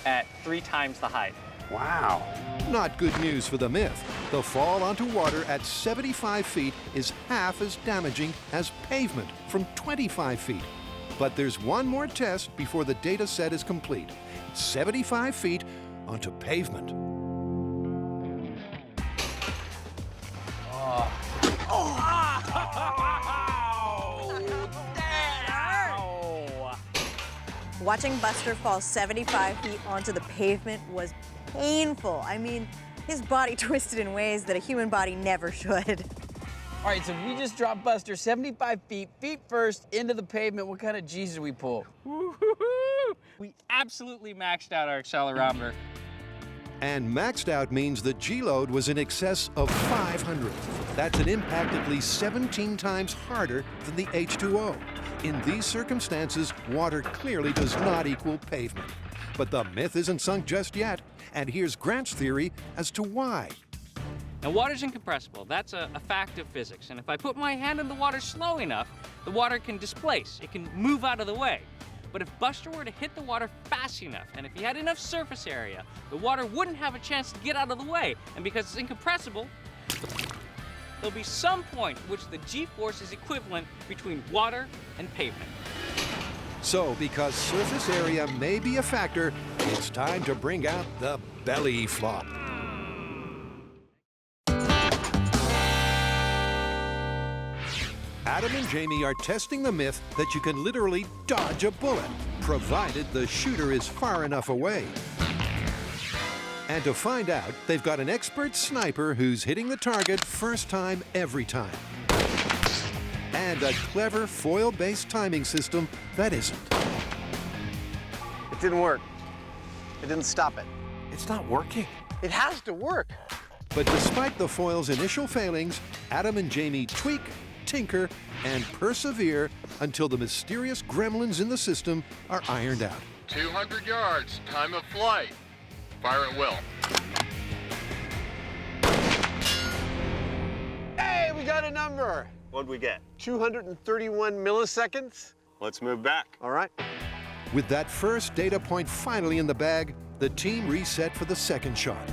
at 3 times the height. Wow. Not good news for the myth. The fall onto water at 75 feet is half as damaging as pavement from 25 feet. But there's one more test before the data set is complete. 75 feet onto pavement. Watching Buster fall 75 feet onto the pavement was painful. I mean, his body twisted in ways that a human body never should. All right, so we just dropped Buster 75 feet first, into the pavement. What kind of G's did we pull? We absolutely maxed out our accelerometer. And maxed out means the G-load was in excess of 500. That's an impact at least 17 times harder than the H2O. In these circumstances, water clearly does not equal pavement. But the myth isn't sunk just yet, and here's Grant's theory as to why. Now, water's incompressible. That's a fact of physics. And if I put my hand in the water slow enough, the water can displace. It can move out of the way. But if Buster were to hit the water fast enough, and if he had enough surface area, the water wouldn't have a chance to get out of the way. And because it's incompressible, there'll be some point in which the G-force is equivalent between water and pavement. So, because surface area may be a factor, it's time to bring out the belly flop. Adam and Jamie are testing the myth that you can literally dodge a bullet, provided the shooter is far enough away. And to find out, they've got an expert sniper who's hitting the target first time every time. And a clever foil-based timing system that isn't. It didn't work. It didn't stop it. It's not working. It has to work. But despite the foil's initial failings, Adam and Jamie tweak, tinker, and persevere until the mysterious gremlins in the system are ironed out. 200 yards, time of flight. Fire at will. Hey, we got a number. What'd we get? 231 milliseconds. Let's move back. All right. With that first data point finally in the bag, the team reset for the second shot.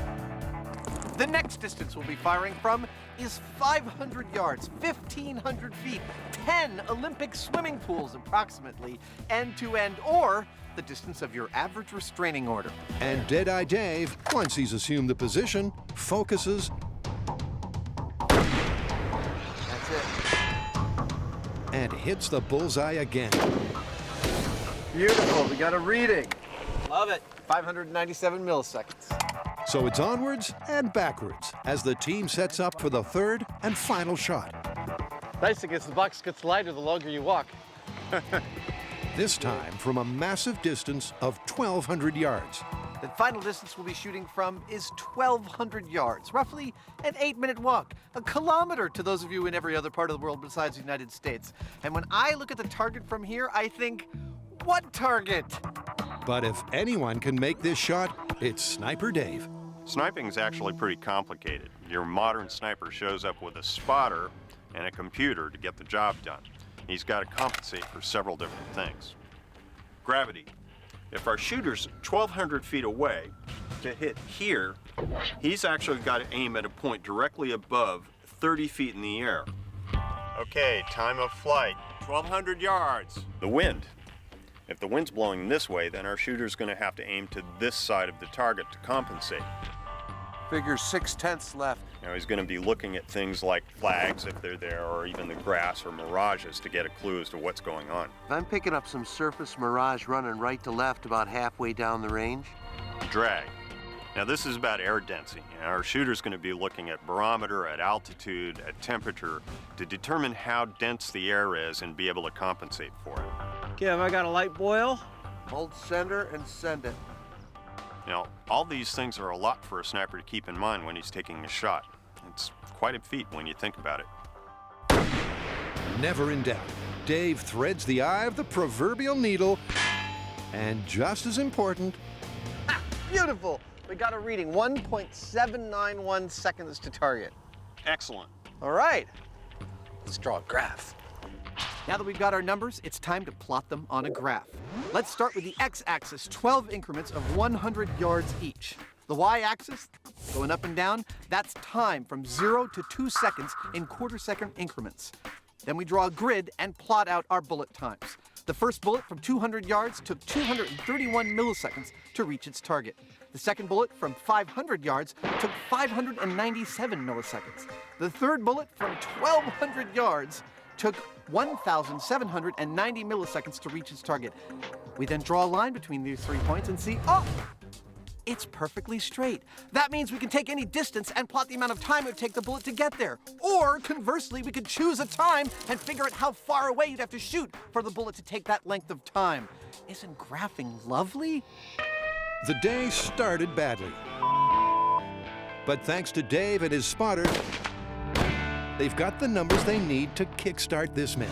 The next distance we'll be firing from is 500 yards, 1,500 feet, 10 Olympic swimming pools approximately, end to end, or the distance of your average restraining order. And Deadeye Dave, once he's assumed the position, focuses. That's it. And hits the bullseye again. Beautiful, we got a reading. Love it. 597 milliseconds. So it's onwards and backwards as the team sets up for the third and final shot. Nice thing is the box gets lighter the longer you walk. This time from a massive distance of 1,200 yards. The final distance we'll be shooting from is 1,200 yards, roughly an 8-minute walk, a kilometer to those of you in every other part of the world besides the United States. And when I look at the target from here, I think, what target? But if anyone can make this shot, it's Sniper Dave. Sniping is actually pretty complicated. Your modern sniper shows up with a spotter and a computer to get the job done. He's got to compensate for several different things. Gravity. If our shooter's 1,200 feet away, to hit here, he's actually got to aim at a point directly above 30 feet in the air. Okay, time of flight, 1,200 yards. The wind. If the wind's blowing this way, then our shooter's going to have to aim to this side of the target to compensate. Figure 6/10 left. Now he's going to be looking at things like flags, if they're there, or even the grass or mirages to get a clue as to what's going on. I'm picking up some surface mirage running right to left about halfway down the range. Drag. Now this is about air density. Our shooter's going to be looking at barometer, at altitude, at temperature to determine how dense the air is and be able to compensate for it. Okay, have I got a light boil? Hold sender and send it. Now, all these things are a lot for a sniper to keep in mind when he's taking a shot. It's quite a feat when you think about it. Never in doubt, Dave threads the eye of the proverbial needle, and just as important, Beautiful. We got a reading, 1.791 seconds to target. Excellent. All right, let's draw a graph. Now that we've got our numbers, it's time to plot them on a graph. Let's start with the x-axis, 12 increments of 100 yards each. The y-axis, going up and down, that's time from 0 to 2 seconds in quarter-second increments. Then we draw a grid and plot out our bullet times. The first bullet from 200 yards took 231 milliseconds to reach its target. The second bullet from 500 yards took 597 milliseconds. The third bullet from 1,200 yards took 1,790 milliseconds to reach its target. We then draw a line between these 3 points and see, oh, it's perfectly straight. That means we can take any distance and plot the amount of time it would take the bullet to get there. Or conversely, we could choose a time and figure out how far away you'd have to shoot for the bullet to take that length of time. Isn't graphing lovely? the day started badly. But thanks to Dave and his spotter, they've got the numbers they need to kickstart this myth.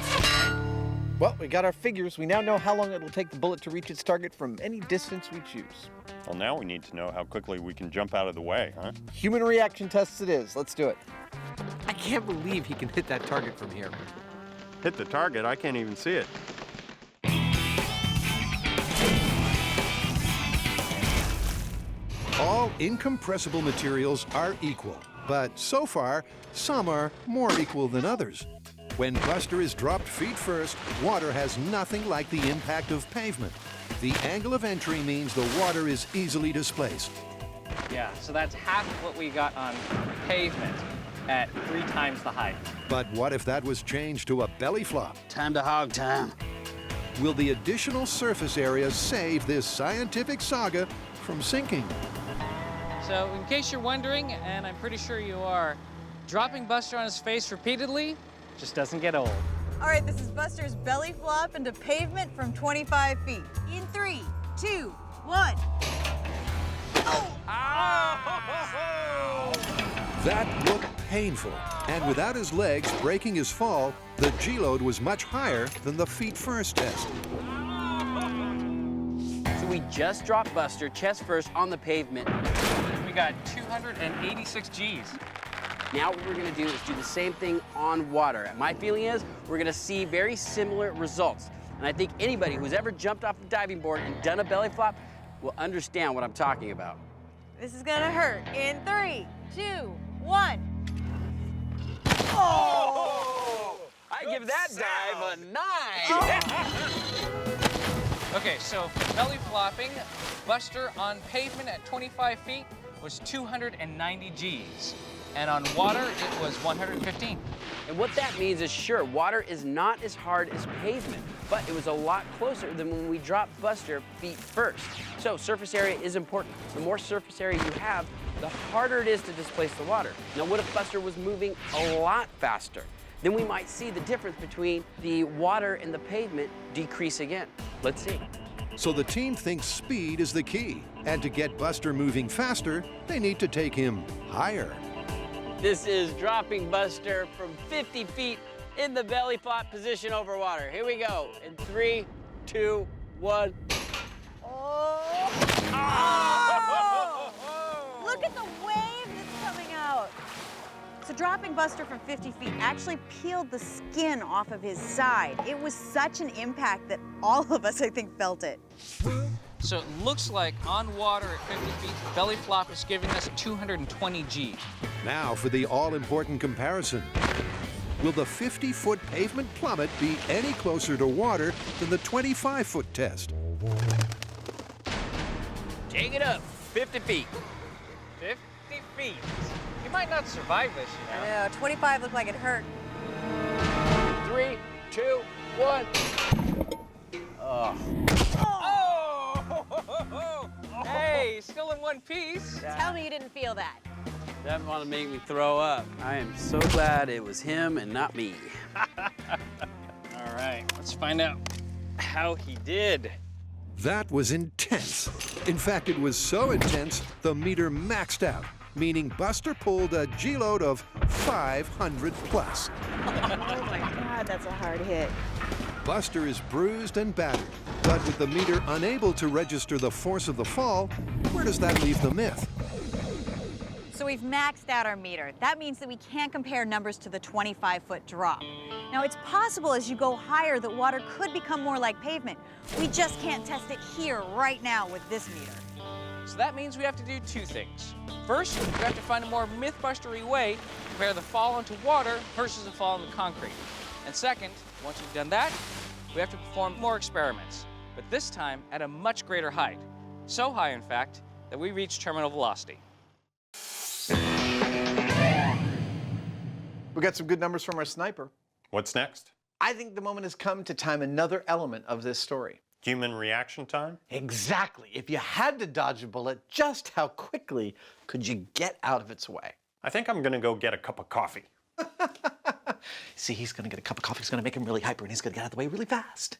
Well, we got our figures. We now know how long it will take the bullet to reach its target from any distance we choose. Well, now we need to know how quickly we can jump out of the way, huh? Human reaction tests it is. Let's do it. I can't believe he can hit that target from here. Hit the target? I can't even see it. All incompressible materials are equal, but so far, some are more equal than others. When Buster is dropped feet first, water has nothing like the impact of pavement. The angle of entry means the water is easily displaced. Yeah, so that's half of what we got on pavement at 3 times the height. But what if that was changed to a belly flop? Time to hog time. Will the additional surface area save this scientific saga from sinking? So in case you're wondering, and I'm pretty sure you are, dropping Buster on his face repeatedly just doesn't get old. All right, this is Buster's belly flop into pavement from 25 feet. In 3, 2, 1. That looked painful, and without his legs breaking his fall, the G-load was much higher than the feet first test. So we just dropped Buster chest first on the pavement. We got 286 Gs. Now what we're gonna do is do the same thing on water. And my feeling is we're gonna see very similar results. And I think anybody who's ever jumped off a diving board and done a belly flop will understand what I'm talking about. This is gonna hurt. In 3, 2, 1. Oh! I give that dive a 9. Okay, so for belly flopping, Buster on pavement at 25 feet was 290 Gs. And on water, it was 115. And what that means is, sure, water is not as hard as pavement, but it was a lot closer than when we dropped Buster feet first. So surface area is important. The more surface area you have, the harder it is to displace the water. Now, what if Buster was moving a lot faster? then we might see the difference between the water and the pavement decrease again. Let's see. So the team thinks speed is the key, and to get Buster moving faster, they need to take him higher. This is dropping Buster from 50 feet in the belly flop position over water. Here we go. In 3, 2, 1. Oh! Look at the wave that's coming out. So dropping Buster from 50 feet actually peeled the skin off of his side. It was such an impact that all of us, I think, felt it. So it looks like on water at 50 feet, the belly flop is giving us 220 G. Now for the all-important comparison. Will the 50-foot pavement plummet be any closer to water than the 25-foot test? Take it up. 50 feet. 50 feet. You might not survive this, you know. I know, 25 looked like it hurt. 3, 2, 1. Oh. Hey, still in one piece. Tell me you didn't feel that. That want to make me throw up. I am so glad it was him and not me. All right, let's find out how he did. That was intense. In fact, it was so intense, the meter maxed out, meaning Buster pulled a G-load of 500 plus. Oh my God, that's a hard hit. Buster is bruised and battered, but with the meter unable to register the force of the fall, where does that leave the myth? So we've maxed out our meter. That means that we can't compare numbers to the 25-foot drop. Now, it's possible as you go higher that water could become more like pavement. We just can't test it here right now with this meter. So that means we have to do two things. First, we have to find a more myth-bustery way to compare the fall into water versus the fall into concrete. And second, once we've done that, we have to perform more experiments, but this time at a much greater height. So high, in fact, that we reach terminal velocity. We got some good numbers from our sniper. What's next? I think the moment has come to time another element of this story. Human reaction time? Exactly. If you had to dodge a bullet, just how quickly could you get out of its way? I think I'm gonna go get a cup of coffee. See, he's gonna get a cup of coffee, it's gonna make him really hyper, and he's gonna get out of the way really fast.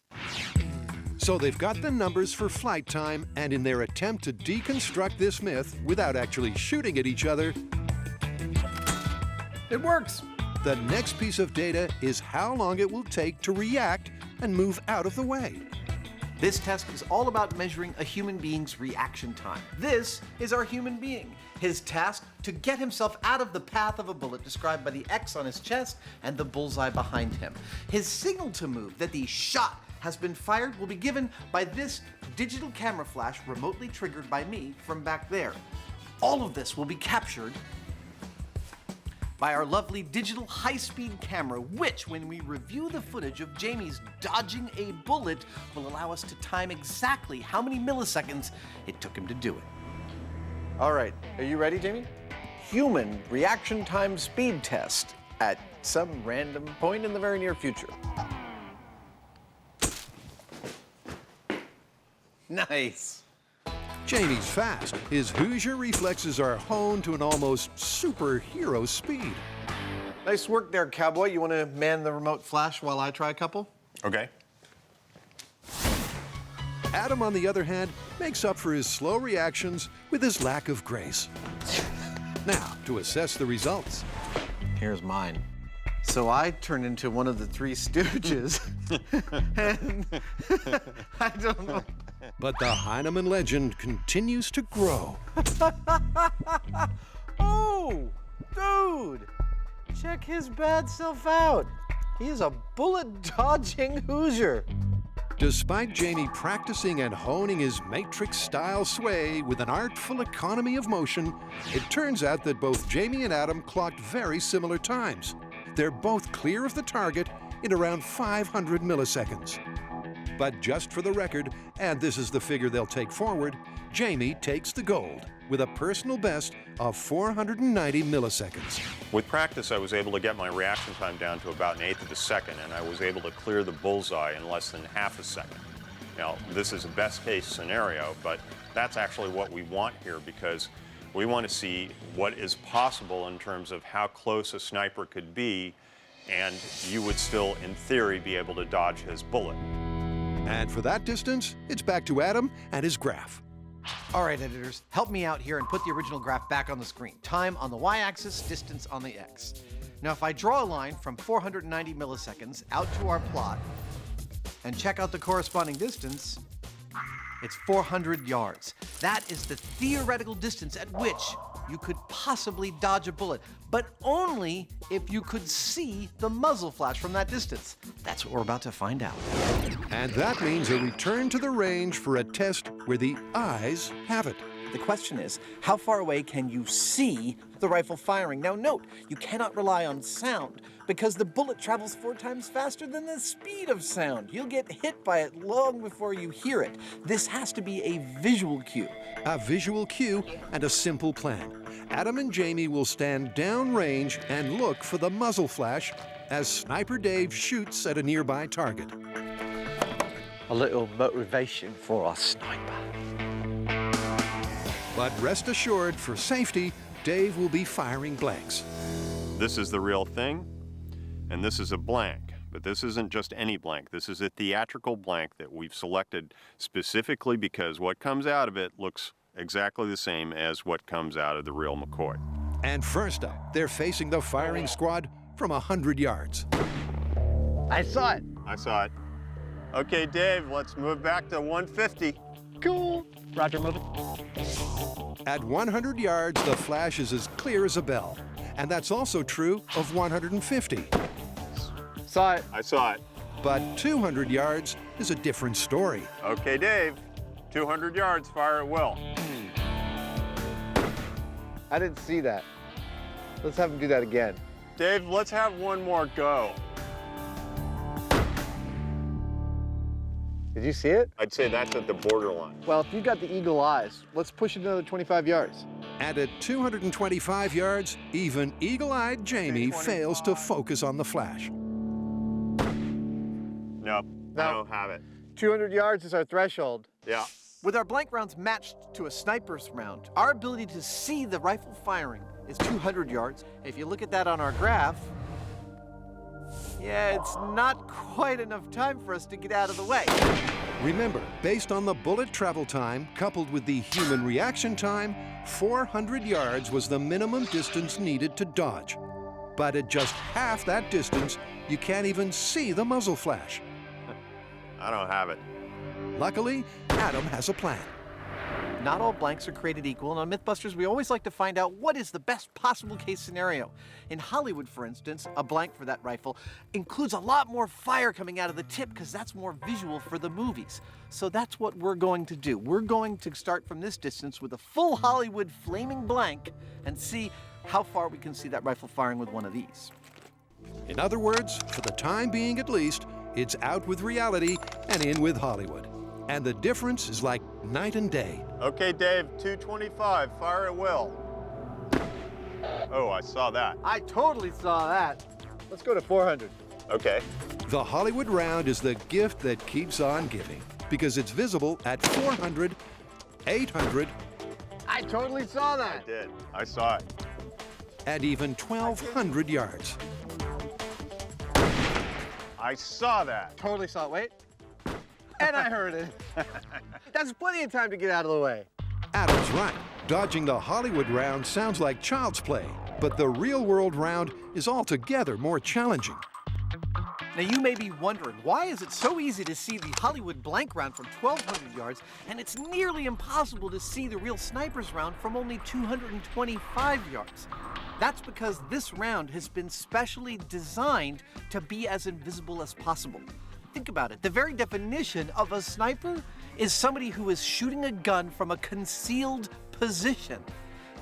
So they've got the numbers for flight time, and in their attempt to deconstruct this myth without actually shooting at each other, it works. The next piece of data is how long it will take to react and move out of the way. This test is all about measuring a human being's reaction time. This is our human being. His task to get himself out of the path of a bullet described by the X on his chest and the bullseye behind him. His signal to move that the shot has been fired will be given by this digital camera flash remotely triggered by me from back there. All of this will be captured by our lovely digital high-speed camera, which, when we review the footage of Jamie's dodging a bullet, will allow us to time exactly how many milliseconds it took him to do it. All right, are you ready, Jamie? Human reaction time speed test at some random point in the very near future. Nice. Jamie's fast. His Hoosier reflexes are honed to an almost superhero speed. Nice work there, cowboy. You want to man the remote flash while I try a couple? Okay. Adam, on the other hand, makes up for his slow reactions with his lack of grace. Now, to assess the results. Here's mine. So I turned into one of the Three Stooges, and I don't know. But the Heinemann legend continues to grow. Oh, dude, check his bad self out. He is a bullet-dodging Hoosier. Despite Jamie practicing and honing his Matrix-style sway with an artful economy of motion, it turns out that both Jamie and Adam clocked very similar times. They're both clear of the target in around 500 milliseconds. But just for the record, and this is the figure they'll take forward, Jamie takes the gold with a personal best of 490 milliseconds. With practice, I was able to get my reaction time down to about 1/8 of a second, and I was able to clear the bullseye in less than half a second. Now, this is a best-case scenario, but that's actually what we want here because we want to see what is possible in terms of how close a sniper could be and you would still, in theory, be able to dodge his bullet. And for that distance, it's back to Adam and his graph. All right, editors, help me out here and put the original graph back on the screen. Time on the y-axis, distance on the x. Now, if I draw a line from 490 milliseconds out to our plot and check out the corresponding distance, it's 400 yards. That is the theoretical distance at which you could possibly dodge a bullet, but only if you could see the muzzle flash from that distance. That's what we're about to find out. And that means a return to the range for a test where the eyes have it. The question is, how far away can you see the rifle firing? Now note, you cannot rely on sound because the bullet travels 4 times faster than the speed of sound. You'll get hit by it long before you hear it. This has to be a visual cue. A visual cue and a simple plan. Adam and Jamie will stand downrange and look for the muzzle flash as Sniper Dave shoots at a nearby target. A little motivation for our sniper. But rest assured, for safety, Dave will be firing blanks. This is the real thing, and this is a blank. But this isn't just any blank. This is a theatrical blank that we've selected specifically because what comes out of it looks exactly the same as what comes out of the real McCoy. And first up, they're facing the firing squad from 100 yards. I saw it. I saw it. Okay, Dave, let's move back to 150. Cool. Roger, moving. At 100 yards, the flash is as clear as a bell. And that's also true of 150. Saw it. I saw it. But 200 yards is a different story. Okay, Dave, 200 yards, fire at will. I didn't see that. Let's have him do that again. Dave, let's have one more go. Did you see it? I'd say that's at the borderline. Well, if you got the eagle eyes, let's push it another 25 yards. And at 225 yards, even eagle-eyed Jamie fails to focus on the flash. Nope, I don't have it. 200 yards is our threshold. Yeah. With our blank rounds matched to a sniper's round, our ability to see the rifle firing is 200 yards. If you look at that on our graph, yeah, it's not quite enough time for us to get out of the way. Remember, based on the bullet travel time coupled with the human reaction time, 400 yards was the minimum distance needed to dodge. But at just half that distance, you can't even see the muzzle flash. I don't have it. Luckily, Adam has a plan. Not all blanks are created equal, and on MythBusters, we always like to find out what is the best possible case scenario. In Hollywood, for instance, a blank for that rifle includes a lot more fire coming out of the tip because that's more visual for the movies. So that's what we're going to do. We're going to start from this distance with a full Hollywood flaming blank and see how far we can see that rifle firing with one of these. In other words, for the time being at least, it's out with reality and in with Hollywood. And the difference is like night and day. Okay, Dave, 225, fire at will. Oh, I saw that. I totally saw that. Let's go to 400. Okay. The Hollywood round is the gift that keeps on giving because it's visible at 400, 800, I totally saw I that. did. I saw it. and even 1,200 yards. I saw that. Totally saw it. Wait. And I heard it. That's plenty of time to get out of the way. Adam's right. Dodging the Hollywood round sounds like child's play, but the real-world round is altogether more challenging. Now you may be wondering, why is it so easy to see the Hollywood blank round from 1,200 yards, and it's nearly impossible to see the real sniper's round from only 225 yards? That's because this round has been specially designed to be as invisible as possible. Think about it. The very definition of a sniper is somebody who is shooting a gun from a concealed position.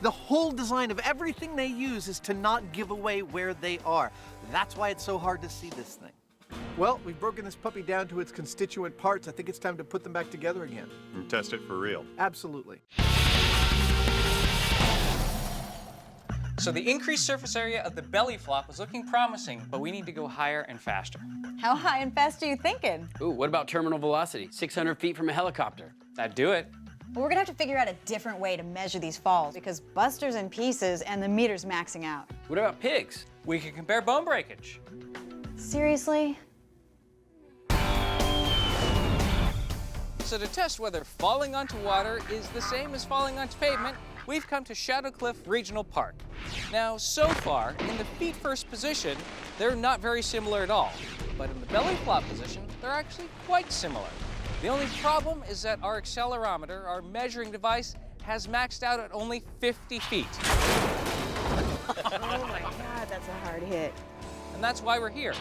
The whole design of everything they use is to not give away where they are. That's why it's so hard to see this thing. Well, we've broken this puppy down to its constituent parts. I think it's time to put them back together again. And test it for real. Absolutely. So the increased surface area of the belly flop is looking promising, but we need to go higher and faster. How high and fast are you thinking? Ooh, what about terminal velocity? 600 feet from a helicopter. That'd do it. Well, we're gonna have to figure out a different way to measure these falls because Buster's in pieces and the meter's maxing out. What about pigs? We can compare bone breakage. Seriously? So to test whether falling onto water is the same as falling onto pavement, we've come to Shadow Cliff Regional Park. Now, so far, in the feet first position, they're not very similar at all. But in the belly flop position, they're actually quite similar. The only problem is that our accelerometer, our measuring device, has maxed out at only 50 feet. Oh my God, that's a hard hit. And that's why we're here,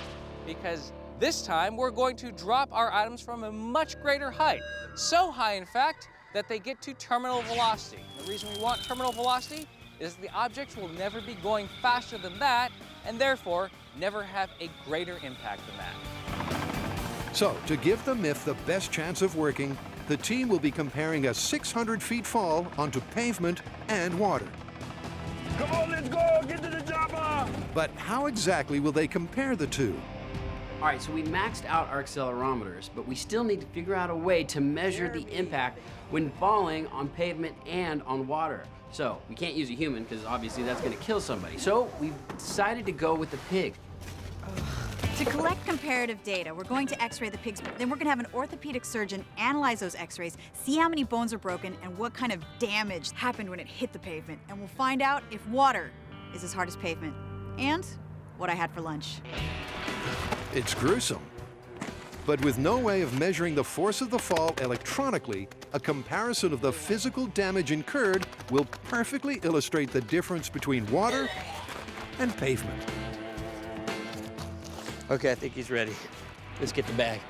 because this time we're going to drop our items from a much greater height. So high, in fact, that they get to terminal velocity. The reason we want terminal velocity is the objects will never be going faster than that, and therefore never have a greater impact than that. So, to give the myth the best chance of working, the team will be comparing a 600 feet fall onto pavement and water. Come on, let's go! Get to the chopper! But how exactly will they compare the two? All right, so we maxed out our accelerometers, but we still need to figure out a way to measure the impact when falling on pavement and on water. So we can't use a human because obviously that's going to kill somebody. So we've decided to go with the pig. To collect comparative data, we're going to x-ray the pigs, then we're going to have an orthopedic surgeon analyze those x-rays, see how many bones are broken and what kind of damage happened when it hit the pavement. And we'll find out if water is as hard as pavement. And what I had for lunch. It's gruesome. But with no way of measuring the force of the fall electronically, a comparison of the physical damage incurred will perfectly illustrate the difference between water and pavement. Okay, I think he's ready. Let's get the bag.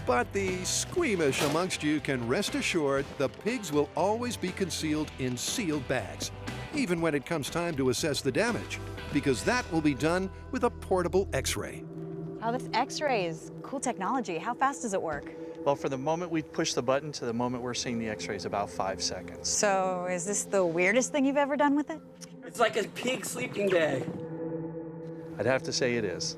But the squeamish amongst you can rest assured the pigs will always be concealed in sealed bags, even when it comes time to assess the damage, because that will be done with a portable X-ray. Oh, this X-ray is cool technology. How fast does it work? Well, for the moment we push the button to the moment we're seeing the X-rays, about 5 seconds. So, is this the weirdest thing you've ever done with it? It's like a pig sleeping bag. I'd have to say it is.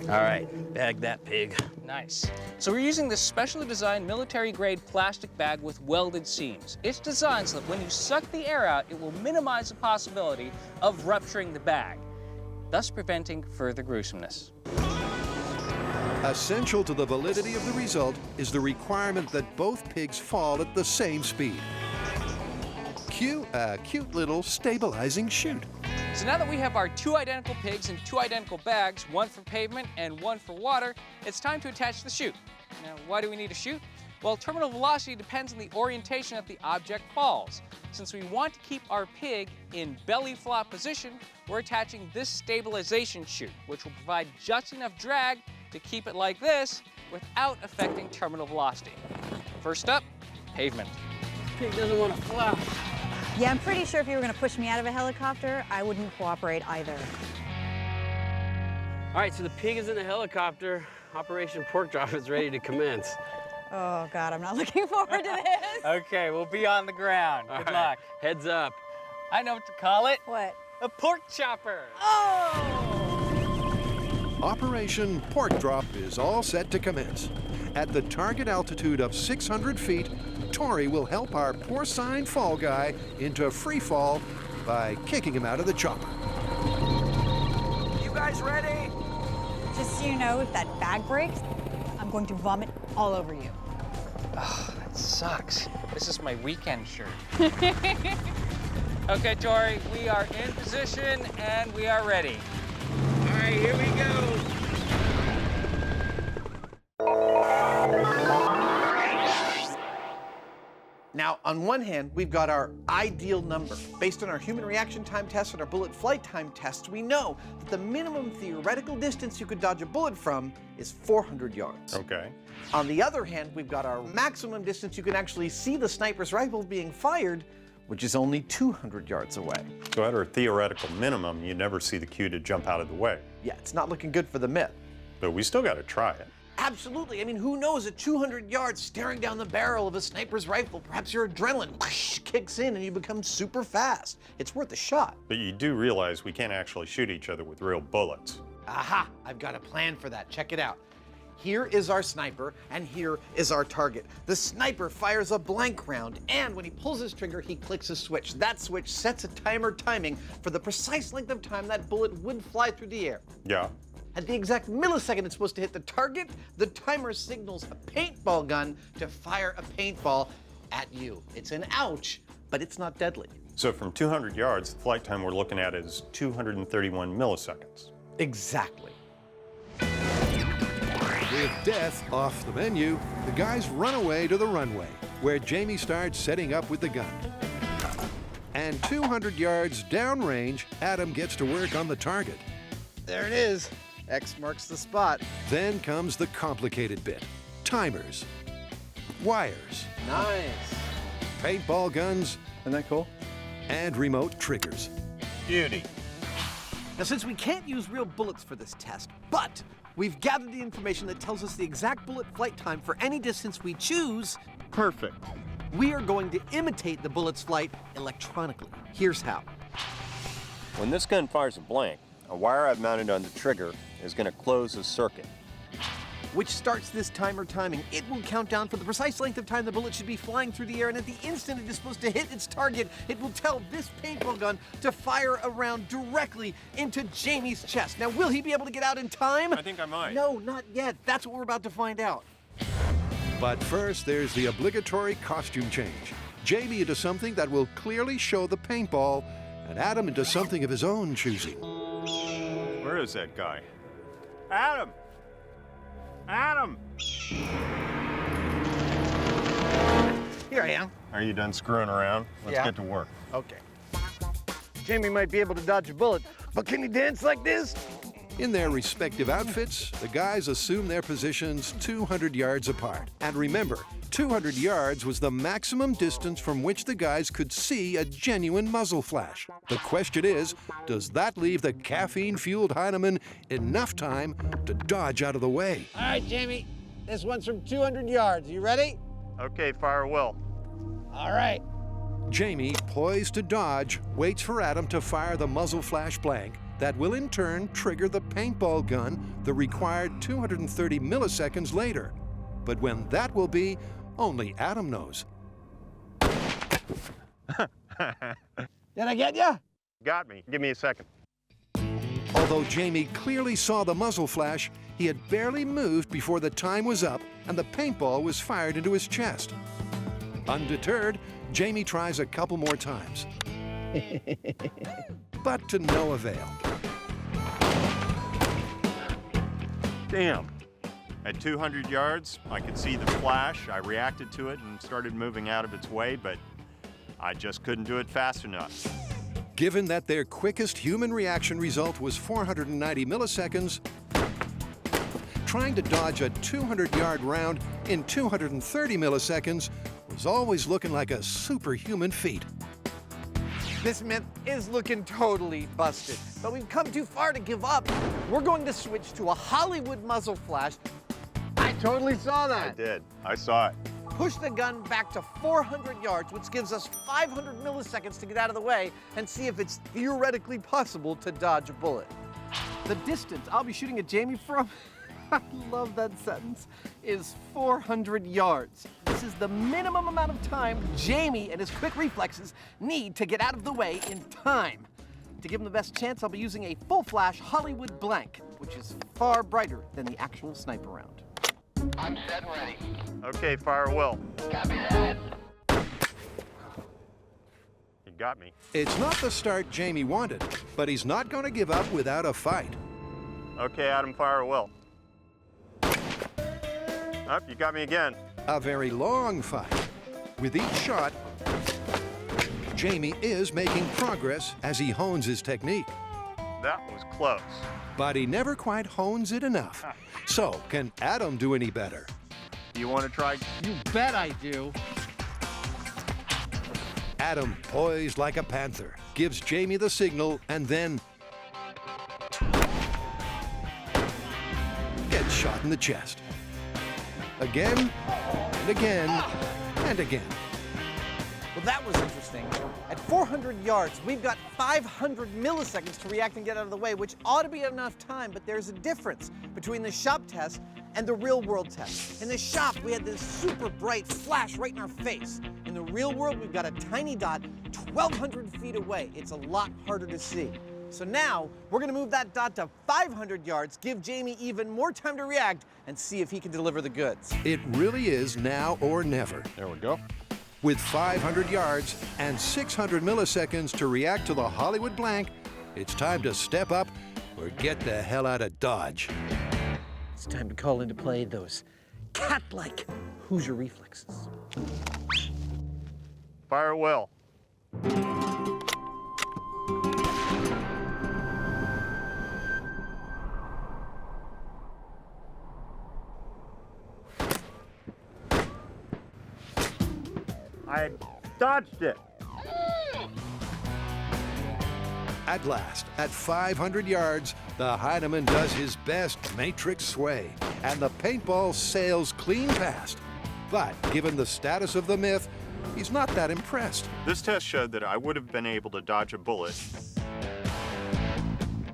All right, bag that pig. Nice. So we're using this specially designed military-grade plastic bag with welded seams. It's designed so that when you suck the air out, it will minimize the possibility of rupturing the bag, thus preventing further gruesomeness. Essential to the validity of the result is the requirement that both pigs fall at the same speed. Cue a cute little stabilizing chute. So now that we have our 2 identical pigs in 2 identical bags, one for pavement and one for water, it's time to attach the chute. Now, why do we need a chute? Well, terminal velocity depends on the orientation that the object falls. Since we want to keep our pig in belly flop position, we're attaching this stabilization chute, which will provide just enough drag to keep it like this without affecting terminal velocity. First up, pavement. Pig doesn't want to flop. Yeah, I'm pretty sure if you were going to push me out of a helicopter, I wouldn't cooperate either. All right, so the pig is in the helicopter. Operation Pork Drop is ready to commence. Oh, God, I'm not looking forward to this. Okay, we'll be on the ground. Good luck. Heads up. I know what to call it. What? A pork chopper. Oh! Operation Pork Drop is all set to commence. At the target altitude of 600 feet, Tori will help our porcine fall guy into free fall by kicking him out of the chopper. You guys ready? Just so you know, if that bag breaks, I'm going to vomit all over you. Oh, that sucks. This is my weekend shirt. Okay, Tori, we are in position and we are ready. All right, here we go. Now, on one hand, we've got our ideal number. Based on our human reaction time tests and our bullet flight time tests, we know that the minimum theoretical distance you could dodge a bullet from is 400 yards. Okay. On the other hand, we've got our maximum distance you can actually see the sniper's rifle being fired, which is only 200 yards away. So at our theoretical minimum, you never see the cue to jump out of the way. Yeah, it's not looking good for the myth. But we still got to try it. Absolutely. I mean, who knows, at 200 yards staring down the barrel of a sniper's rifle, perhaps your adrenaline whoosh, kicks in and you become super fast. It's worth a shot. But you do realize we can't actually shoot each other with real bullets. Aha, I've got a plan for that. Check it out. Here is our sniper, and here is our target. The sniper fires a blank round, and when he pulls his trigger, he clicks a switch. That switch sets a timer timing for the precise length of time that bullet would fly through the air. Yeah. At the exact millisecond it's supposed to hit the target, the timer signals a paintball gun to fire a paintball at you. It's an ouch, but it's not deadly. So from 200 yards, the flight time we're looking at is 231 milliseconds. Exactly. With death off the menu, the guys run away to the runway, where Jamie starts setting up with the gun. And 200 yards downrange, Adam gets to work on the target. There it is. X marks the spot. Then comes the complicated bit. Timers, wires, Nice. paintball guns, Isn't that cool? and remote triggers. Beauty. Now, since we can't use real bullets for this test, but we've gathered the information that tells us the exact bullet flight time for any distance we choose, Perfect. we are going to imitate the bullet's flight electronically. Here's how. When this gun fires a blank, a wire I've mounted on the trigger is going to close a circuit. Which starts this timer timing. It will count down for the precise length of time the bullet should be flying through the air, and at the instant it is supposed to hit its target, it will tell this paintball gun to fire a round directly into Jamie's chest. Now, will he be able to get out in time? I think I might. No, not yet. That's what we're about to find out. But first, there's the obligatory costume change. Jamie into something that will clearly show the paintball, and Adam into something of his own choosing. Where is that guy? Adam! Adam! Here I am. Are you done screwing around? Let's Yeah. get to work. Okay. Jamie might be able to dodge a bullet, but can he dance like this? In their respective outfits, the guys assume their positions 200 yards apart. And remember, 200 yards was the maximum distance from which the guys could see a genuine muzzle flash. The question is, does that leave the caffeine-fueled Heinemann enough time to dodge out of the way? All right, Jamie. This one's from 200 yards. You ready? Okay, fire will. All right. Jamie, poised to dodge, waits for Adam to fire the muzzle flash blank that will in turn trigger the paintball gun the required 230 milliseconds later. But when that will be, only Adam knows. Did I get you? Got me. Give me a second. Although Jamie clearly saw the muzzle flash, he had barely moved before the time was up and the paintball was fired into his chest. Undeterred, Jamie tries a couple more times. But to no avail. Damn. At 200 yards, I could see the flash. I reacted to it and started moving out of its way, but I just couldn't do it fast enough. Given that their quickest human reaction result was 490 milliseconds, trying to dodge a 200-yard round in 230 milliseconds was always looking like a superhuman feat. This myth is looking totally busted, but we've come too far to give up. We're going to switch to a Hollywood muzzle flash. I totally saw that. I did. I saw it. Push the gun back to 400 yards, which gives us 500 milliseconds to get out of the way, and see if it's theoretically possible to dodge a bullet. The distance I'll be shooting at Jamie from, I love that sentence, is 400 yards. This is the minimum amount of time Jamie and his quick reflexes need to get out of the way in time. To give him the best chance, I'll be using a full flash Hollywood blank, which is far brighter than the actual sniper round. I'm set and ready. Okay, fire will. Copy that. You got me. It's not the start Jamie wanted, but he's not going to give up without a fight. Okay, Adam, fire will. Up, you got me again. A very long fight. With each shot, Jamie is making progress as he hones his technique. That was close. But he never quite hones it enough. So, can Adam do any better? Do you want to try? You bet I do. Adam, poised like a panther, gives Jamie the signal and then gets shot in the chest. Again, and again, and again. Well, that was interesting. At 400 yards, we've got 500 milliseconds to react and get out of the way, which ought to be enough time, but there's a difference between the shop test and the real world test. In the shop, we had this super bright flash right in our face. In the real world, we've got a tiny dot 1,200 feet away. It's a lot harder to see. So now, we're gonna move that dot to 500 yards, give Jamie even more time to react, and see if he can deliver the goods. It really is now or never. There we go. With 500 yards and 600 milliseconds to react to the Hollywood blank, it's time to step up or get the hell out of Dodge. It's time to call into play those cat-like Hoosier reflexes. Fire well. I dodged it. At last, at 500 yards, the Heineman does his best matrix sway, and the paintball sails clean past. But given the status of the myth, he's not that impressed. This test showed that I would have been able to dodge a bullet.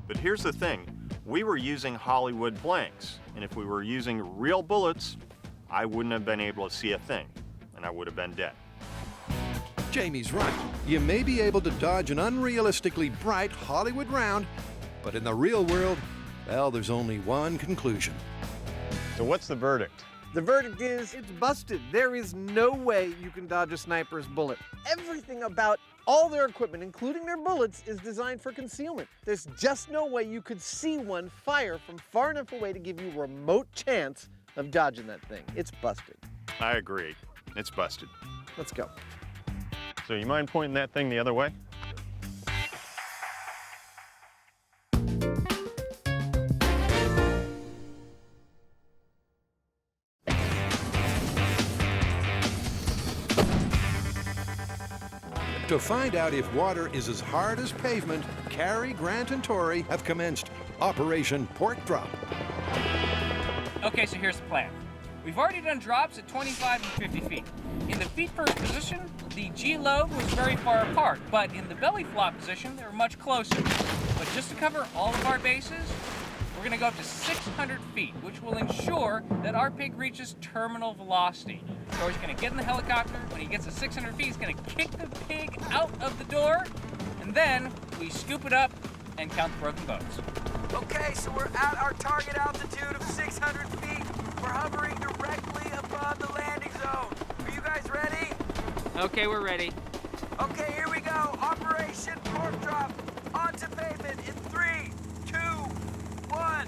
But here's the thing, we were using Hollywood blanks, and if we were using real bullets, I wouldn't have been able to see a thing, and I would have been dead. Jamie's right. You may be able to dodge an unrealistically bright Hollywood round, but in the real world, well, there's only one conclusion. So what's the verdict? The verdict is, it's busted. There is no way you can dodge a sniper's bullet. Everything about all their equipment, including their bullets, is designed for concealment. There's just no way you could see one fire from far enough away to give you a remote chance of dodging that thing. It's busted. I agree. It's busted. Let's go. So you mind pointing that thing the other way? To find out if water is as hard as pavement, Carrie, Grant, and Tori have commenced Operation Pork Drop. Okay, so here's the plan. We've already done drops at 25 and 50 feet. In the feet first position, the G-load was very far apart, but in the belly flop position, they were much closer. But just to cover all of our bases, we're gonna go up to 600 feet, which will ensure that our pig reaches terminal velocity. So he's gonna get in the helicopter. When he gets to 600 feet, he's gonna kick the pig out of the door, and then we scoop it up and count the broken bones. Okay, so we're at our target altitude of 600 feet. We're hovering directly above the landing zone. Are you guys ready? Okay, we're ready. Okay, here we go. Operation Pork Drop onto pavement in 3, 2, 1.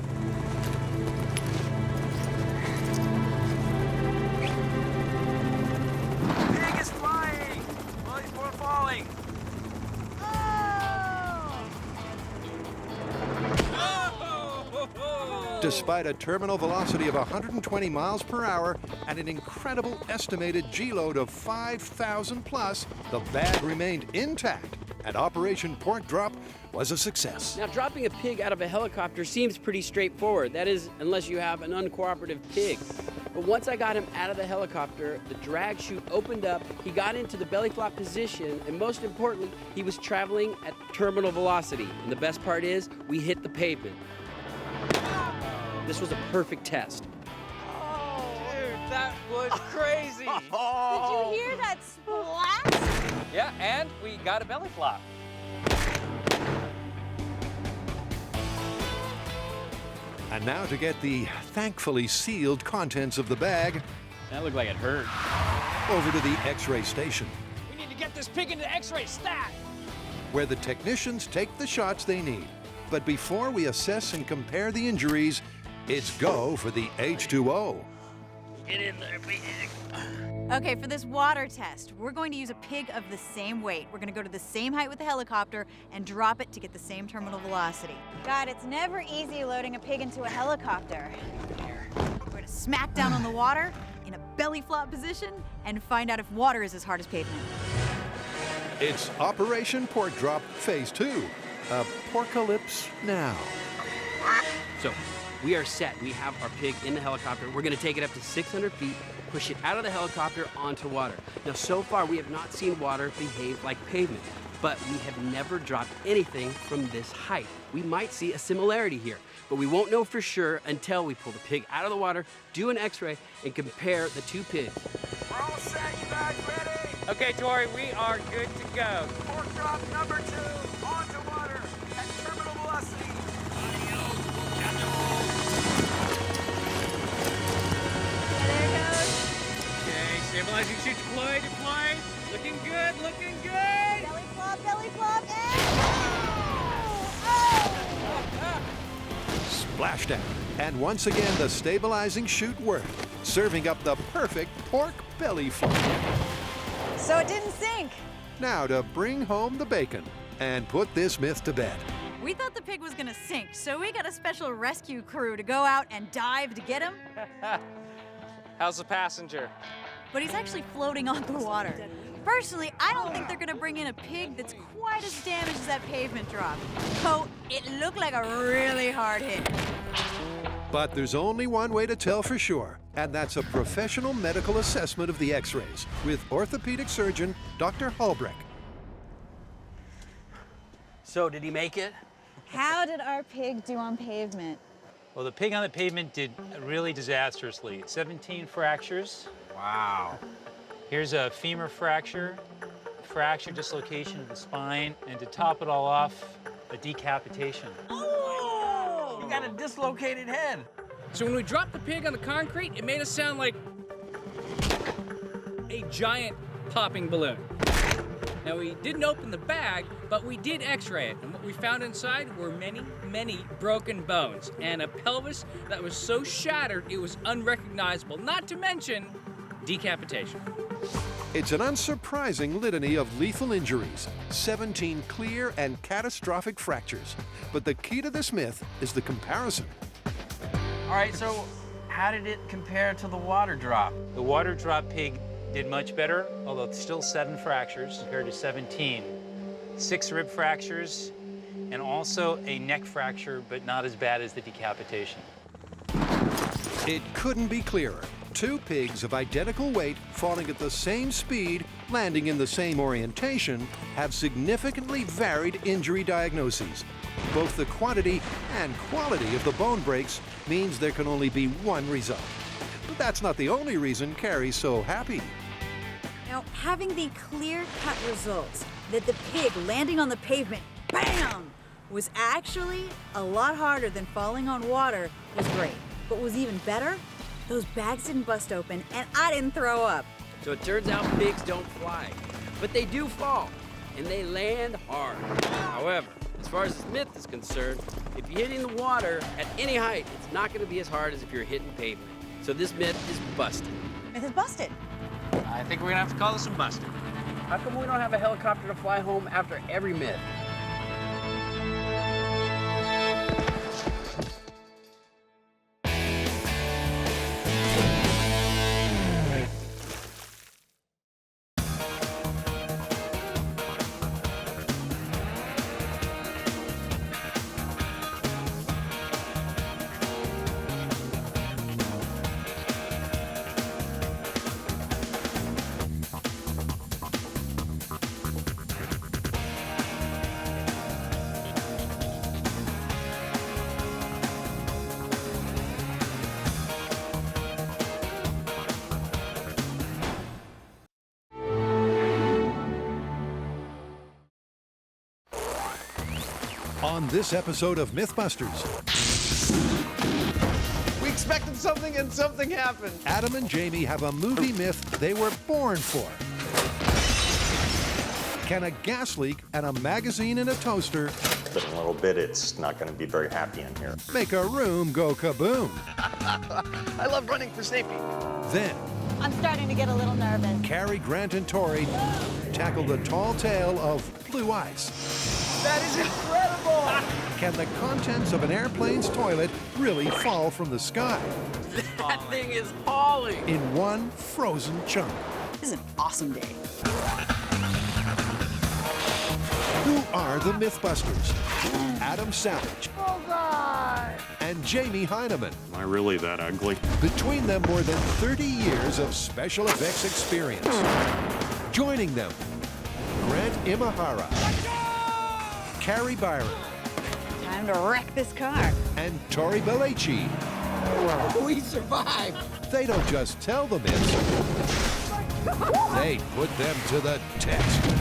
Pig is flying. Well, we're falling. Despite a terminal velocity of 120 miles per hour and an incredible estimated G-load of 5,000 plus, the bag remained intact, and Operation Pork Drop was a success. Now, dropping a pig out of a helicopter seems pretty straightforward. That is, unless you have an uncooperative pig. But once I got him out of the helicopter, the drag chute opened up, he got into the belly flop position, and most importantly, he was traveling at terminal velocity. And the best part is, we hit the pavement. This was a perfect test. Dude, that was crazy. Did you hear that splash? Yeah, and we got a belly flop. And now to get the thankfully sealed contents of the bag, That looked like it hurt. over to the X-ray station, We need to get this pig into X-ray stat. where the technicians take the shots they need. But before we assess and compare the injuries, it's go for the H2O. Get in there, pig. Okay, for this water test, we're going to use a pig of the same weight. We're going to go to the same height with the helicopter and drop it to get the same terminal velocity. God, it's never easy loading a pig into a helicopter. We're going to smack down on the water in a belly flop position and find out if water is as hard as pavement. It's Operation Pork Drop Phase 2. Porcalypse now. So, we are set. We have our pig in the helicopter. We're gonna take it up to 600 feet, push it out of the helicopter onto water. Now, so far, we have not seen water behave like pavement, but we have never dropped anything from this height. We might see a similarity here, but we won't know for sure until we pull the pig out of the water, do an X-ray, and compare the two pigs. We're all set. You guys ready? Okay, Tori, we are good to go. Pork drop number 2 onto water at terminal splashdown. And once again, the stabilizing chute worked, serving up the perfect pork belly flop. So it didn't sink. Now to bring home the bacon and put this myth to bed. We thought the pig was gonna sink, so we got a special rescue crew to go out and dive to get him. How's the passenger? But he's actually floating on the water. Personally, I don't think they're gonna bring in a pig that's quite as damaged as that pavement drop. So it looked like a really hard hit. But there's only one way to tell for sure, and that's a professional medical assessment of the x-rays with orthopedic surgeon Dr. Halbrecht. So, did he make it? How did our pig do on pavement? Well, the pig on the pavement did really disastrously. 17 fractures. Wow. Here's a femur fracture, fracture dislocation of the spine, and to top it all off, a decapitation. Oh! You got a dislocated head. So when we dropped the pig on the concrete, it made us sound like a giant popping balloon. Now, we didn't open the bag, but we did x-ray it, and what we found inside were many, many broken bones, and a pelvis that was so shattered it was unrecognizable, not to mention decapitation. It's an unsurprising litany of lethal injuries, 17 clear and catastrophic fractures. But the key to this myth is the comparison. All right, so how did it compare to the water drop? The water drop pig did much better, although still 7 fractures compared to 17. 6 rib fractures, and also a neck fracture, but not as bad as the decapitation. It couldn't be clearer. 2 pigs of identical weight falling at the same speed, landing in the same orientation, have significantly varied injury diagnoses. Both the quantity and quality of the bone breaks means there can only be one result. But that's not the only reason Carrie's so happy. Now, having the clear-cut results that the pig landing on the pavement, bam, was actually a lot harder than falling on water was great. But what was even better, those bags didn't bust open and I didn't throw up. So it turns out pigs don't fly, but they do fall, and they land hard. However, as far as this myth is concerned, if you're hitting the water at any height, it's not going to be as hard as if you're hitting pavement. So this myth is busted. Myth is busted. I think we're gonna have to call this one busted. How come we don't have a helicopter to fly home after every myth? On this episode of MythBusters, We expected something and something happened. Adam and Jamie have a movie myth they were born for. Can a gas leak and a magazine in a toaster But in a little bit, it's not going to be very happy in here. make a room go kaboom? I love running for safety. Then, I'm starting to get a little nervous. Cary, Grant, and Tori tackle the tall tale of blue ice. That is incredible! Can the contents of an airplane's toilet really fall from the sky That thing is hauling! in one frozen chunk? This is an awesome day. Who are the MythBusters? Adam Savage and Jamie Heineman. Am I really that ugly? Between them, more than 30 years of special effects experience. Joining them, Grant Imahara, Carrie Byron, Time to wreck this car. and Tori Belleci. We survived! They don't just tell the myths, they put them to the test.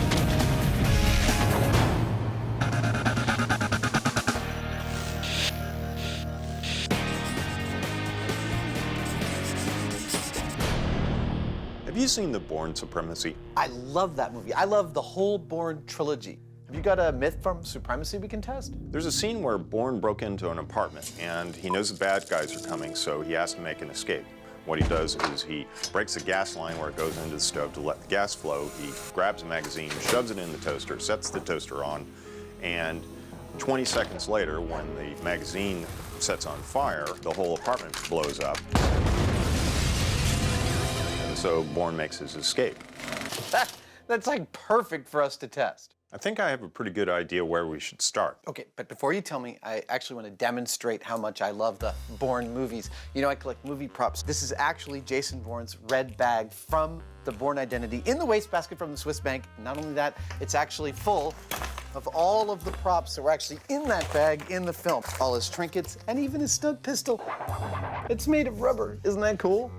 Have you seen The Bourne Supremacy? I love that movie. I love the whole Bourne trilogy. Have you got a myth from Supremacy we can test? There's a scene where Bourne broke into an apartment, and he knows the bad guys are coming, so he has to make an escape. What he does is he breaks the gas line where it goes into the stove to let the gas flow. He grabs a magazine, shoves it in the toaster, sets the toaster on, and 20 seconds later, when the magazine sets on fire, the whole apartment blows up. And so Bourne makes his escape. That's like perfect for us to test. I think I have a pretty good idea where we should start. Okay, but before you tell me, I actually want to demonstrate how much I love the Bourne movies. You know, I collect movie props. This is actually Jason Bourne's red bag from the Bourne Identity in the wastebasket from the Swiss bank. Not only that, it's actually full of all of the props that were actually in that bag in the film. All his trinkets and even his stud pistol. It's made of rubber. Isn't that cool?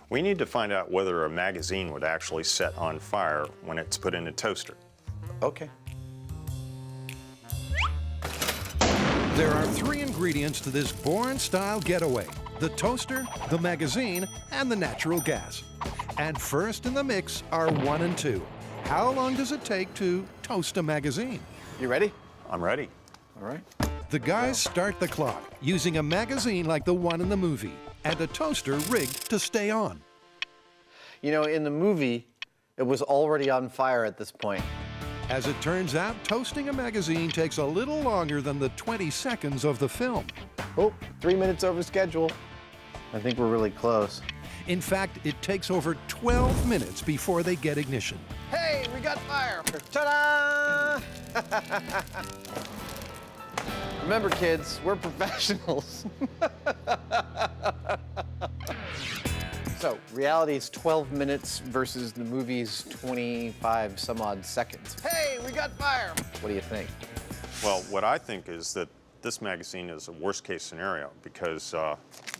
We need to find out whether a magazine would actually set on fire when it's put in a toaster. Okay. There are 3 ingredients to this Bourne-style getaway: the toaster, the magazine, and the natural gas. And first in the mix are 1 and 2. How long does it take to toast a magazine? You ready? I'm ready. All right. The guys start the clock using a magazine like the one in the movie and a toaster rigged to stay on. You know, in the movie, it was already on fire at this point. As it turns out, toasting a magazine takes a little longer than the 20 seconds of the film. Oh, 3 minutes over schedule. I think we're really close. In fact, it takes over 12 minutes before they get ignition. Hey, we got fire! Ta-da! Remember, kids, we're professionals. So, reality is 12 minutes versus the movie's 25 some odd seconds. Hey, we got fire! What do you think? Well, what I think is that this magazine is a worst case scenario because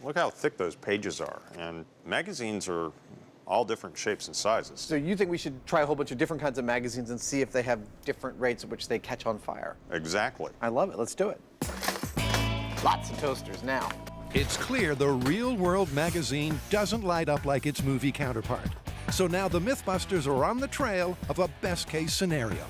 look how thick those pages are. And magazines are all different shapes and sizes. So you think we should try a whole bunch of different kinds of magazines and see if they have different rates at which they catch on fire? Exactly. I love it. Let's do it. Lots of toasters now. It's clear the real-world magazine doesn't light up like its movie counterpart. So now the MythBusters are on the trail of a best-case scenario.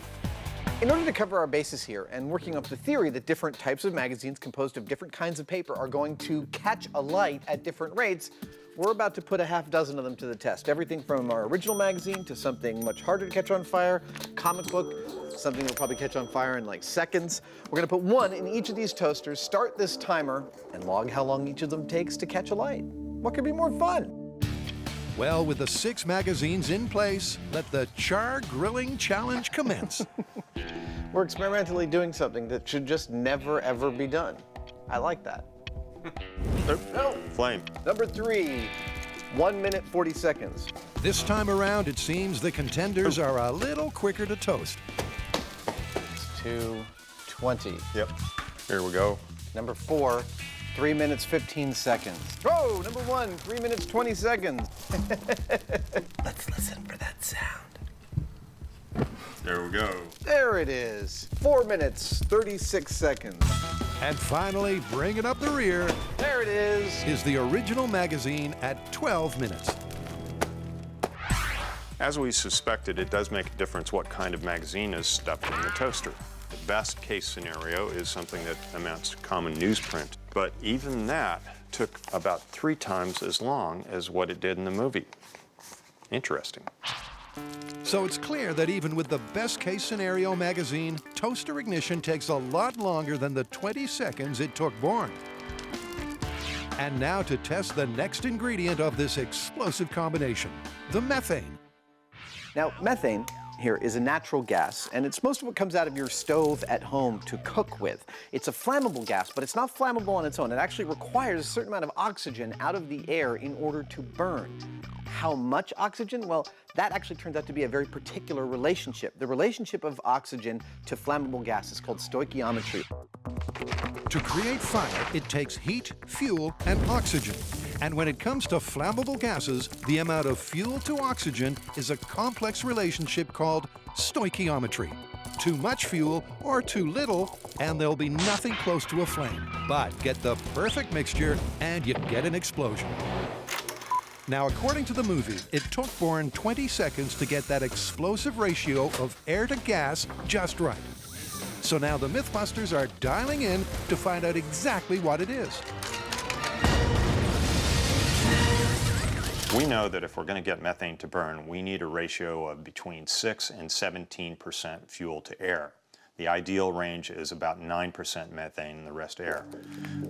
In order to cover our bases here and working up the theory that different types of magazines composed of different kinds of paper are going to catch a light at different rates, we're about to put a half dozen of them to the test. Everything from our original magazine to something much harder to catch on fire, comic book, something that'll probably catch on fire in like seconds. We're gonna put 1 in each of these toasters, start this timer, and log how long each of them takes to catch a light. What could be more fun? Well, with the 6 magazines in place, let the char grilling challenge commence. We're experimentally doing something that should just never, ever be done. I like that. No. Flame. Number 3, 1 minute, 40 seconds. This time around, it seems the contenders are a little quicker to toast. It's 2:20. Yep. Here we go. Number 4, 3 minutes, 15 seconds. Oh, number 1, 3 minutes, 20 seconds. Let's listen for that sound. There we go. There it is. 4 minutes, 36 seconds. And finally, bringing up the rear, there it is the original magazine at 12 minutes. As we suspected, it does make a difference what kind of magazine is stuffed in the toaster. The best case scenario is something that amounts to common newsprint, but even that took about 3 times as long as what it did in the movie. Interesting. So it's clear that even with the best case scenario magazine, toaster ignition takes a lot longer than the 20 seconds it took Bourne. And now to test the next ingredient of this explosive combination, the methane. Now, methane here is a natural gas, and it's most of what comes out of your stove at home to cook with. It's a flammable gas, but it's not flammable on its own. It actually requires a certain amount of oxygen out of the air in order to burn. How much oxygen? Well, that actually turns out to be a very particular relationship. The relationship of oxygen to flammable gas is called stoichiometry. To create fire, it takes heat, fuel, and oxygen. And when it comes to flammable gases, the amount of fuel to oxygen is a complex relationship called stoichiometry. Too much fuel or too little, and there'll be nothing close to a flame. But get the perfect mixture, and you get an explosion. Now, according to the movie, it took Bourne 20 seconds to get that explosive ratio of air to gas just right. So now the MythBusters are dialing in to find out exactly what it is. We know that if we're going to get methane to burn, we need a ratio of between 6 and 17% fuel to air. The ideal range is about 9% methane and the rest air.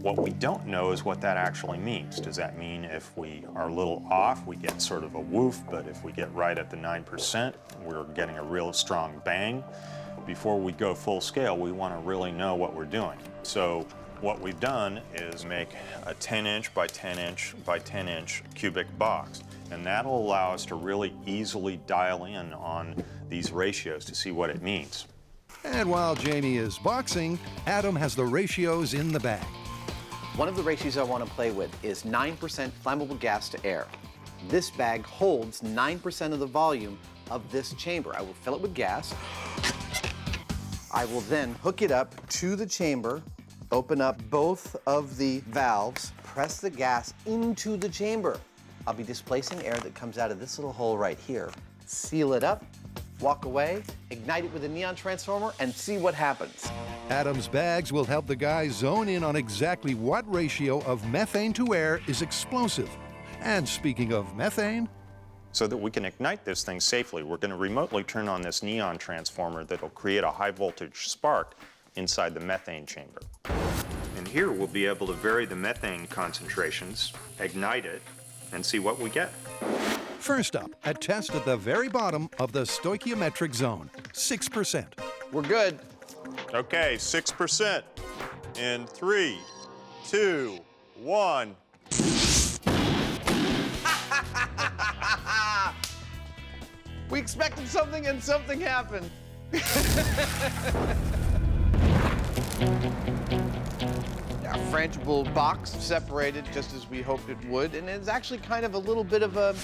What we don't know is what that actually means. Does that mean if we are a little off, we get sort of a woof, but if we get right at the 9%, we're getting a real strong bang? Before we go full scale, we want to really know what we're doing. So what we've done is make a 10-inch by 10-inch by 10-inch cubic box, and that'll allow us to really easily dial in on these ratios to see what it means. And while Jamie is boxing, Adam has the ratios in the bag. One of the ratios I want to play with is 9% flammable gas to air. This bag holds 9% of the volume of this chamber. I will fill it with gas. I will then hook it up to the chamber, open up both of the valves, press the gas into the chamber. I'll be displacing air that comes out of this little hole right here. Seal it up, walk away, ignite it with a neon transformer, and see what happens. Adam's bags will help the guys zone in on exactly what ratio of methane to air is explosive. And speaking of methane, so that we can ignite this thing safely, we're going to remotely turn on this neon transformer that will create a high voltage spark inside the methane chamber. And here we'll be able to vary the methane concentrations, ignite it, and see what we get. First up, a test at the very bottom of the stoichiometric zone, 6%. We're good. Okay, 6%. In 3, 2, 1. We expected something and something happened. Our frangible box separated just as we hoped it would, and it's actually kind of a little bit of a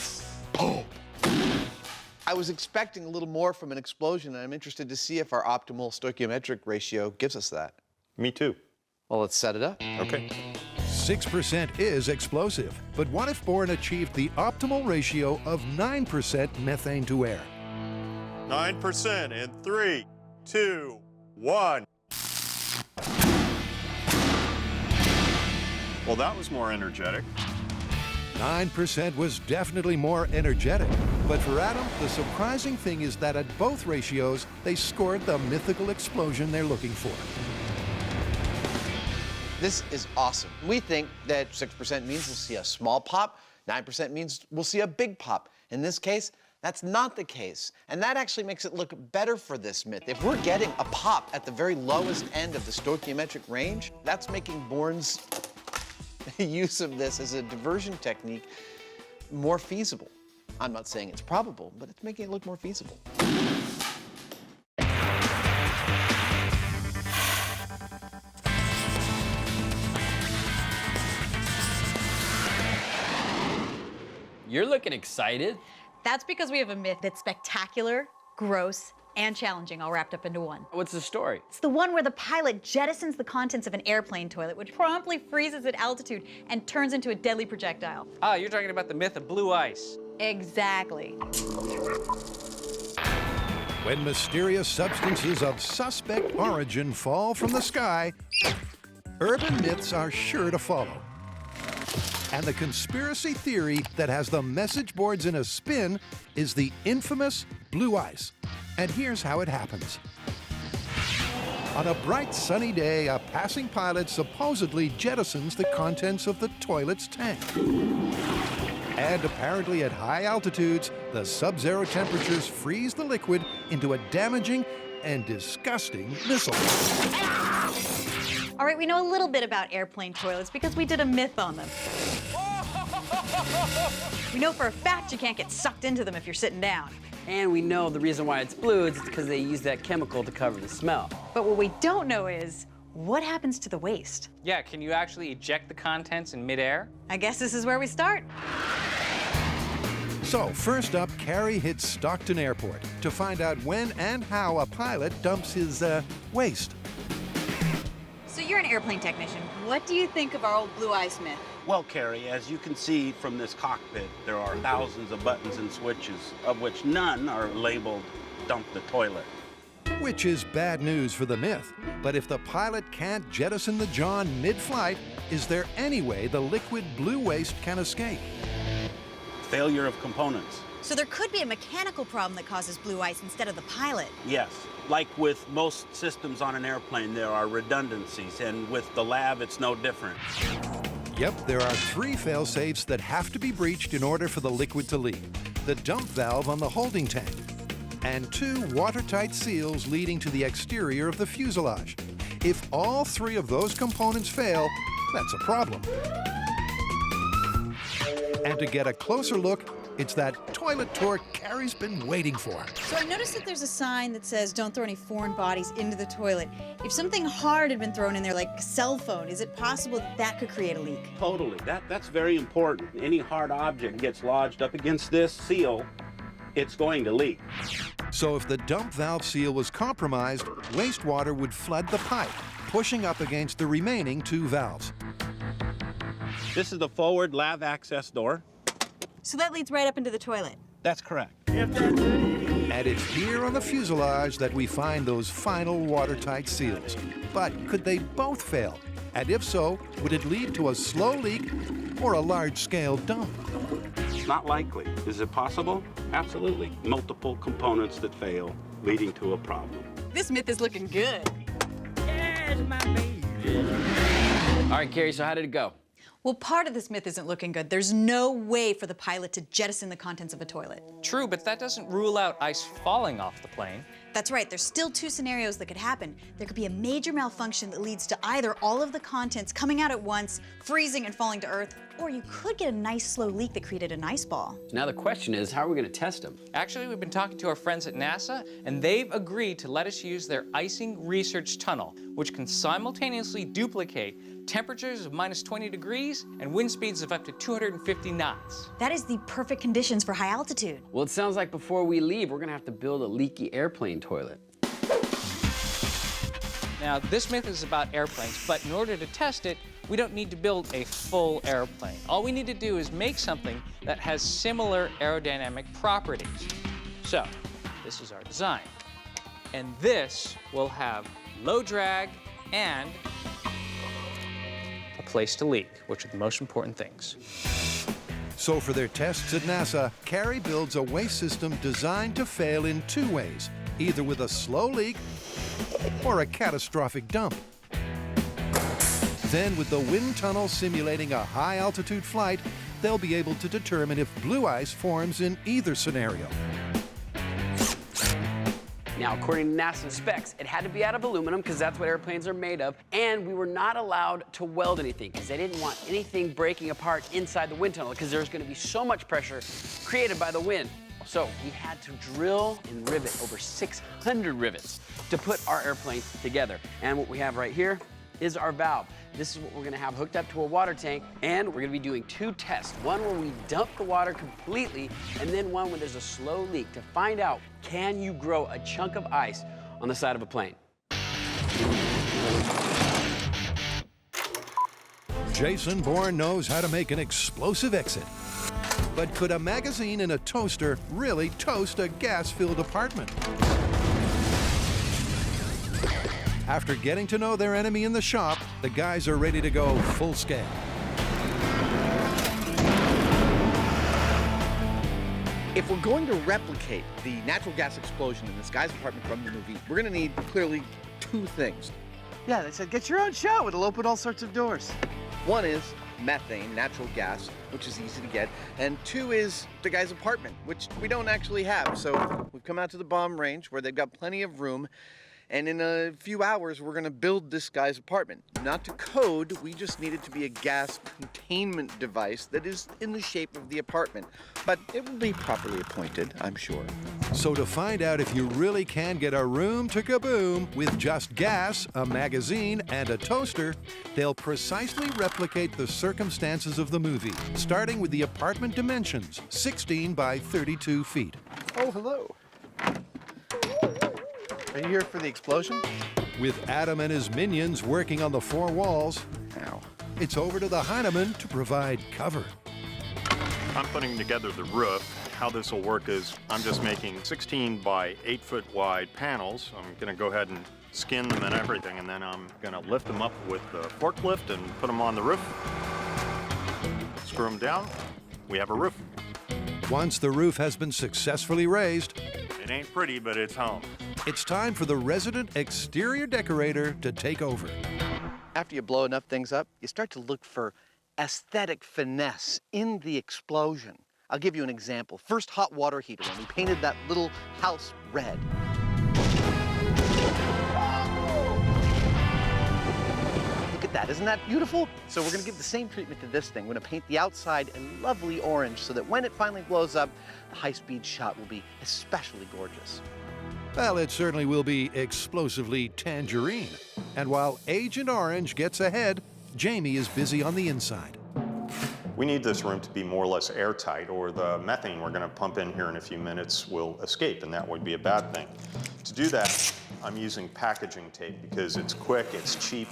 I was expecting a little more from an explosion, and I'm interested to see if our optimal stoichiometric ratio gives us that. Me too. Well, let's set it up. Okay. 6% is explosive, but what if Bourne achieved the optimal ratio of 9% methane to air? 9% in 3, 2, 1. Well, that was more energetic. 9% was definitely more energetic. But for Adam, the surprising thing is that at both ratios, they scored the mythical explosion they're looking for. This is awesome. We think that 6% means we'll see a small pop, 9% means we'll see a big pop. In this case, that's not the case. And that actually makes it look better for this myth. If we're getting a pop at the very lowest end of the stoichiometric range, that's making Bourne's use of this as a diversion technique more feasible. I'm not saying it's probable, but it's making it look more feasible. You're looking excited. That's because we have a myth that's spectacular, gross, and challenging all wrapped up into one. What's the story? It's the one where the pilot jettisons the contents of an airplane toilet, which promptly freezes at altitude and turns into a deadly projectile. Ah, you're talking about the myth of blue ice. Exactly. When mysterious substances of suspect origin fall from the sky, urban myths are sure to follow. And the conspiracy theory that has the message boards in a spin is the infamous blue ice. And here's how it happens. On a bright sunny day, a passing pilot supposedly jettisons the contents of the toilet's tank. And apparently at high altitudes, the sub-zero temperatures freeze the liquid into a damaging and disgusting missile. All right, we know a little bit about airplane toilets because we did a myth on them. We know for a fact you can't get sucked into them if you're sitting down. And we know the reason why it's blue is because they use that chemical to cover the smell. But what we don't know is what happens to the waste. Yeah, can you actually eject the contents in midair? I guess this is where we start. So first up, Carrie hits Stockton Airport to find out when and how a pilot dumps his waste. So you're an airplane technician. What do you think of our old blue ice myth? Well, Carrie, as you can see from this cockpit, there are thousands of buttons and switches, of which none are labeled dump the toilet. Which is bad news for the myth. But if the pilot can't jettison the John mid-flight, is there any way the liquid blue waste can escape? Failure of components. So there could be a mechanical problem that causes blue ice instead of the pilot. Yes, like with most systems on an airplane, there are redundancies, and with the lab, it's no different. Yep, there are 3 fail-safes that have to be breached in order for the liquid to leak. The dump valve on the holding tank, and 2 watertight seals leading to the exterior of the fuselage. If all 3 of those components fail, that's a problem. And to get a closer look, it's that toilet tour Carrie's been waiting for. So I noticed that there's a sign that says don't throw any foreign bodies into the toilet. If something hard had been thrown in there, like a cell phone, is it possible that that could create a leak? Totally. That's very important. Any hard object gets lodged up against this seal, it's going to leak. So if the dump valve seal was compromised, wastewater would flood the pipe, pushing up against the remaining 2 valves. This is the forward lav access door. So that leads right up into the toilet. That's correct. And it's here on the fuselage that we find those final watertight seals. But could they both fail? And if so, would it lead to a slow leak or a large-scale dump? Not likely. Is it possible? Absolutely. Multiple components that fail, leading to a problem. This myth is looking good. Yes, my baby. All right, Carrie, so how did it go? Well, part of this myth isn't looking good. There's no way for the pilot to jettison the contents of a toilet. True, but that doesn't rule out ice falling off the plane. That's right, there's still 2 scenarios that could happen. There could be a major malfunction that leads to either all of the contents coming out at once, freezing and falling to Earth, or you could get a nice slow leak that created a ice ball. Now the question is, how are we going to test them? Actually, we've been talking to our friends at NASA, and they've agreed to let us use their icing research tunnel, which can simultaneously duplicate temperatures of -20 degrees and wind speeds of up to 250 knots. That is the perfect conditions for high altitude. Well, it sounds like before we leave, we're going to have to build a leaky airplane toilet. Now, this myth is about airplanes, but in order to test it, we don't need to build a full airplane. All we need to do is make something that has similar aerodynamic properties. So, this is our design. And this will have low drag and a place to leak, which are the most important things. So for their tests at NASA, Carrie builds a waste system designed to fail in 2 ways, either with a slow leak or a catastrophic dump. Then with the wind tunnel simulating a high-altitude flight, they'll be able to determine if blue ice forms in either scenario. Now, according to NASA specs, it had to be out of aluminum because that's what airplanes are made of, and we were not allowed to weld anything because they didn't want anything breaking apart inside the wind tunnel because there's going to be so much pressure created by the wind. So we had to drill and rivet over 600 rivets to put our airplane together. And what we have right here is our valve. This is what we're gonna have hooked up to a water tank, and we're gonna be doing 2 tests. One where we dump the water completely, and then one where there's a slow leak to find out, can you grow a chunk of ice on the side of a plane? Jason Bourne knows how to make an explosive exit. But could a magazine in a toaster really toast a gas-filled apartment? After getting to know their enemy in the shop, the guys are ready to go full scale. If we're going to replicate the natural gas explosion in this guy's apartment from the movie, we're gonna need clearly 2 things. Yeah, they said, get your own show. It'll open all sorts of doors. One is methane, natural gas, which is easy to get. And 2 is the guy's apartment, which we don't actually have. So we've come out to the bomb range where they've got plenty of room. And in a few hours, we're gonna build this guy's apartment. Not to code, we just need it to be a gas containment device that is in the shape of the apartment. But it will be properly appointed, I'm sure. So to find out if you really can get a room to kaboom with just gas, a magazine, and a toaster, they'll precisely replicate the circumstances of the movie, starting with the apartment dimensions, 16 by 32 feet. Oh, hello. Are you here for the explosion? With Adam and his minions working on the four walls, it's over to the Heineman to provide cover. I'm putting together the roof. How this will work is I'm just making 16 by 8 foot wide panels. I'm going to go ahead and skin them and everything, and then I'm going to lift them up with the forklift and put them on the roof. Screw them down. We have a roof. Once the roof has been successfully raised, it ain't pretty, but it's home. It's time for the resident exterior decorator to take over. After you blow enough things up, you start to look for aesthetic finesse in the explosion. I'll give you an example. First hot water heater, when we painted that little house red. Look at that, isn't that beautiful? So we're gonna give the same treatment to this thing. We're gonna paint the outside a lovely orange so that when it finally blows up, the high-speed shot will be especially gorgeous. Well, it certainly will be explosively tangerine. And while Agent Orange gets ahead, Jamie is busy on the inside. We need this room to be more or less airtight, or the methane we're going to pump in here in a few minutes will escape, and that would be a bad thing. To do that, I'm using packaging tape because it's quick, it's cheap,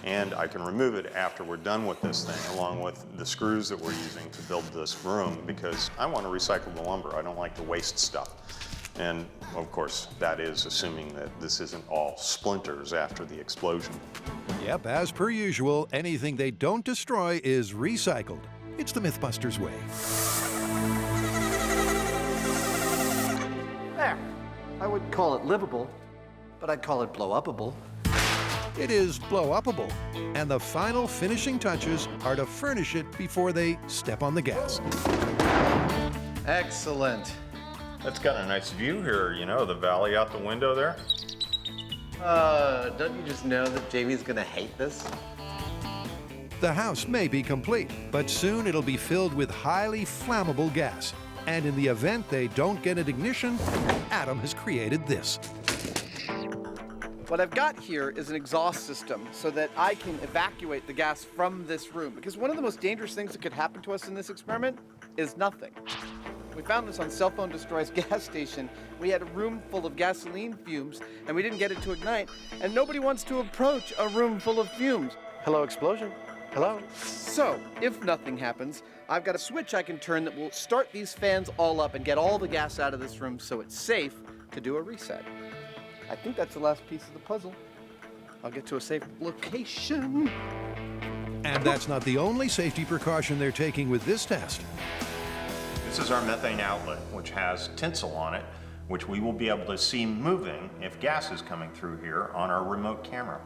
and I can remove it after we're done with this thing, along with the screws that we're using to build this room, because I want to recycle the lumber. I don't like to waste stuff. And of course, that is assuming that this isn't all splinters after the explosion. Yep, as per usual, anything they don't destroy is recycled. It's the MythBusters way. There. I wouldn't call it livable, but I'd call it blow-upable. It is blow-upable, and the final finishing touches are to furnish it before they step on the gas. Excellent. It's got a nice view here, you know, the valley out the window there. Don't you just know that Jamie's gonna hate this? The house may be complete, but soon it'll be filled with highly flammable gas. And in the event they don't get an ignition, Adam has created this. What I've got here is an exhaust system so that I can evacuate the gas from this room. Because one of the most dangerous things that could happen to us in this experiment is nothing. We found this on Cell Phone Destroy's gas station. We had a room full of gasoline fumes, and we didn't get it to ignite, and nobody wants to approach a room full of fumes. Hello, explosion. Hello. So, if nothing happens, I've got a switch I can turn that will start these fans all up and get all the gas out of this room so it's safe to do a reset. I think that's the last piece of the puzzle. I'll get to a safe location. And that's not the only safety precaution they're taking with this test. This is our methane outlet, which has tinsel on it, which we will be able to see moving if gas is coming through here on our remote camera.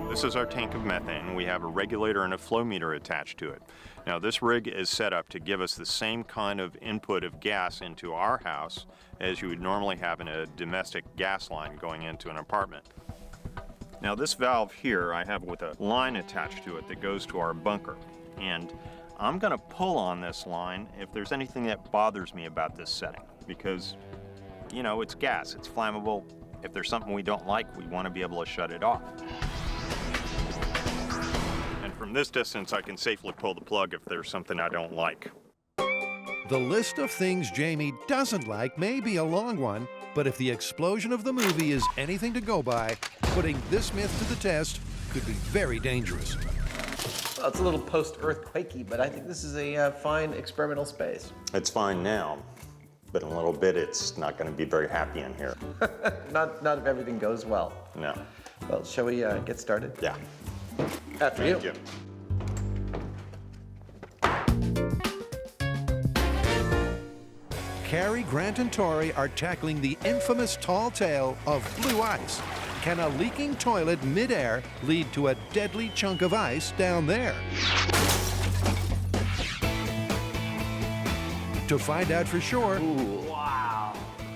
This is our tank of methane. We have a regulator and a flow meter attached to it. Now, this rig is set up to give us the same kind of input of gas into our house as you would normally have in a domestic gas line going into an apartment. Now, this valve here I have with a line attached to it that goes to our bunker. And I'm going to pull on this line if there's anything that bothers me about this setting, because, you know, it's gas, it's flammable. If there's something we don't like, we want to be able to shut it off. And from this distance, I can safely pull the plug if there's something I don't like. The list of things Jamie doesn't like may be a long one, but if the explosion of the movie is anything to go by, putting this myth to the test could be very dangerous. Well, it's a little post-earthquakey, but I think this is a fine experimental space. It's fine now, but in a little bit, it's not going to be very happy in here. Not if everything goes well. No. Well, shall we get started? Yeah. After you. Thank you. Carrie, Grant, and Tori are tackling the infamous tall tale of blue ice. Can a leaking toilet midair lead to a deadly chunk of ice down there? To find out for sure, wow.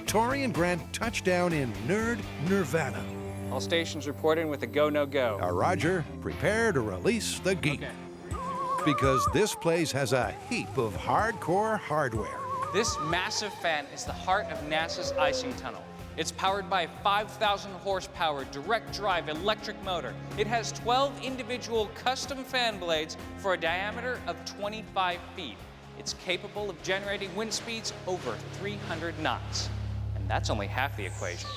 Tori and Grant touch down in Nerd Nirvana. All stations reporting with a go, no go. Now, Roger, prepare to release the geek. Okay. Because this place has a heap of hardcore hardware. This massive fan is the heart of NASA's icing tunnel. It's powered by a 5,000 horsepower direct drive electric motor. It has 12 individual custom fan blades for a diameter of 25 feet. It's capable of generating wind speeds over 300 knots. And that's only half the equation.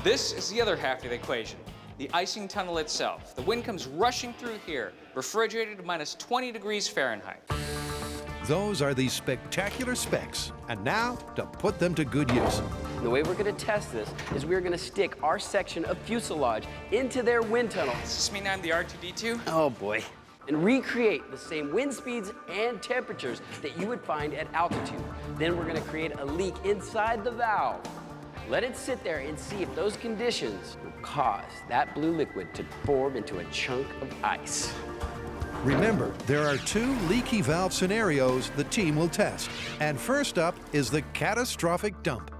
This is the other half of the equation, the icing tunnel itself. The wind comes rushing through here, refrigerated to minus 20 degrees Fahrenheit. Those are these spectacular specs, and now to put them to good use. And the way we're going to test this is we're going to stick our section of fuselage into their wind tunnel. Does this mean I'm the R2-D2? Oh boy. And recreate the same wind speeds and temperatures that you would find at altitude. Then we're going to create a leak inside the valve. Let it sit there and see if those conditions will cause that blue liquid to form into a chunk of ice. Remember, there are 2 leaky valve scenarios the team will test. And first up is the catastrophic dump.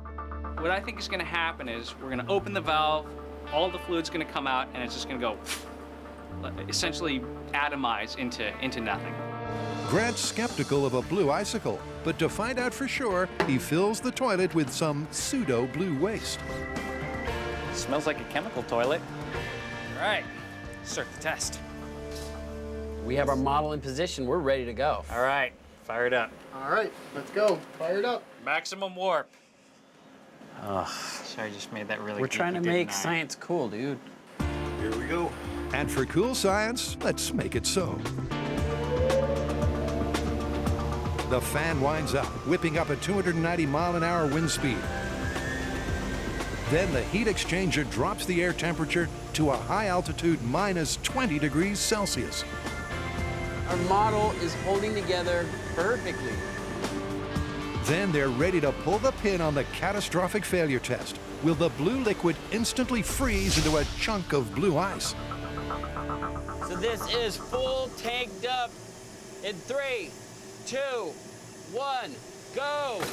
What I think is going to happen is we're going to open the valve, all the fluid's going to come out, and it's just going to go essentially atomize into nothing. Grant's skeptical of a blue icicle, but to find out for sure, he fills the toilet with some pseudo-blue waste. Smells like a chemical toilet. All right, start the test. We have our model in position. We're ready to go. All right, fire it up. All right, let's go. Fire it up. Maximum warp. Ugh, sorry, I just made that really We're geeky, trying to make didn't I? science cool, dude. Here we go. And for cool science, let's make it so. The fan winds up, whipping up a 290-mile-an-hour wind speed. Then the heat exchanger drops the air temperature to a high altitude minus 20 degrees Celsius. Our model is holding together perfectly. Then they're ready to pull the pin on the catastrophic failure test. Will the blue liquid instantly freeze into a chunk of blue ice? So this is full tanked up in 3, 2, 1, go! Oh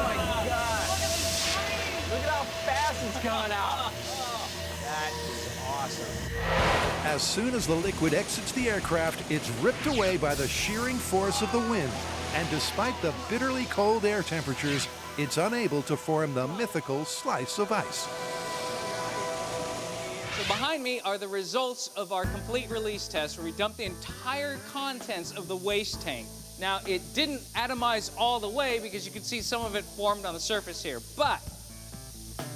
my God! Look at how fast it's coming out. That is awesome. As soon as the liquid exits the aircraft, it's ripped away by the shearing force of the wind. And despite the bitterly cold air temperatures, it's unable to form the mythical slice of ice. So behind me are the results of our complete release test where we dumped the entire contents of the waste tank. Now, it didn't atomize all the way because you can see some of it formed on the surface here, but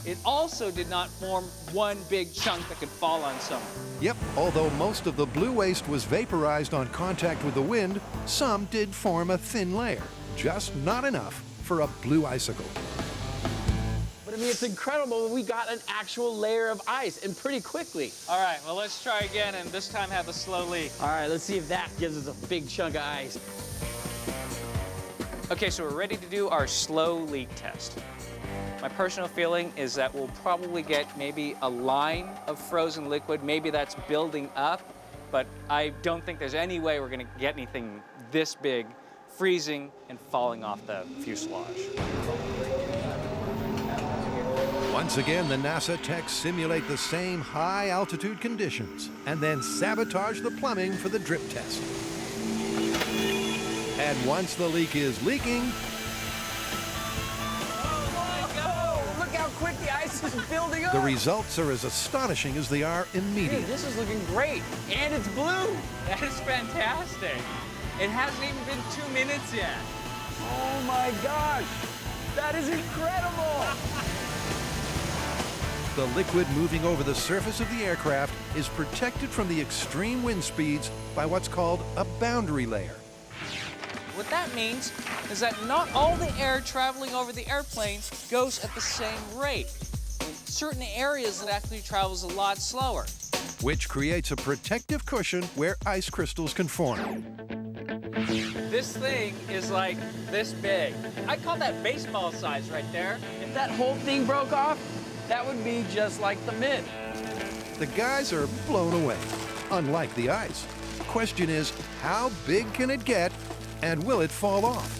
it also did not form one big chunk that could fall on someone. Yep, although most of the blue waste was vaporized on contact with the wind, some did form a thin layer, just not enough for a blue icicle. But I mean, it's incredible. We got an actual layer of ice, and pretty quickly. All right, well, let's try again, and this time have a slow leak. All right, let's see if that gives us a big chunk of ice. Okay, so we're ready to do our slow leak test. My personal feeling is that we'll probably get maybe a line of frozen liquid. Maybe that's building up, but I don't think there's any way we're gonna get anything this big freezing and falling off the fuselage. Once again, the NASA techs simulate the same high-altitude conditions and then sabotage the plumbing for the drip test. And once the leak is leaking, Look how quick the ice is building up. the results are as astonishing as they are immediate. Dude, this is looking great, and it's blue. That is fantastic. It hasn't even been 2 minutes yet. Oh my gosh, that is incredible. The liquid moving over the surface of the aircraft is protected from the extreme wind speeds by what's called a boundary layer. What that means is that not all the air traveling over the airplane goes at the same rate. In certain areas, it actually travels a lot slower. Which creates a protective cushion where ice crystals can form. This thing is like this big. I call that baseball size right there. If that whole thing broke off, that would be just like the myth. The guys are blown away, unlike the ice. The question is, how big can it get, and will it fall off?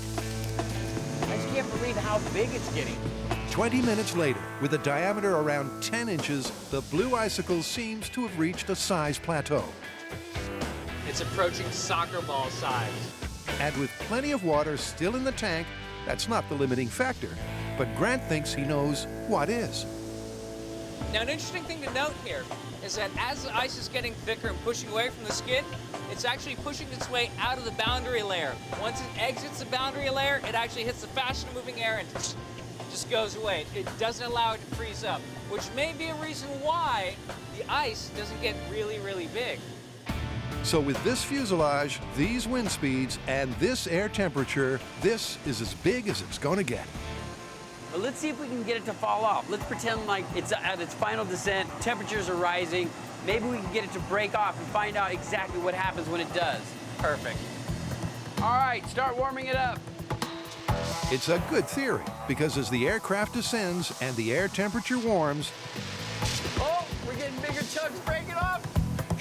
I just can't believe how big it's getting. 20 minutes later, with a diameter around 10 inches, the blue icicle seems to have reached a size plateau. It's approaching soccer ball size. And with plenty of water still in the tank, that's not the limiting factor. But Grant thinks he knows what is. Now, an interesting thing to note here is that as the ice is getting thicker and pushing away from the skid, it's actually pushing its way out of the boundary layer. Once it exits the boundary layer, it actually hits the faster moving air and just goes away. It doesn't allow it to freeze up, which may be a reason why the ice doesn't get really, really big. So with this fuselage, these wind speeds, and this air temperature, this is as big as it's going to get. But let's see if we can get it to fall off. Let's pretend like it's at its final descent, temperatures are rising. Maybe we can get it to break off and find out exactly what happens when it does. Perfect. All right, start warming it up. It's a good theory, because as the aircraft descends and the air temperature warms, Oh, we're getting bigger chunks breaking off.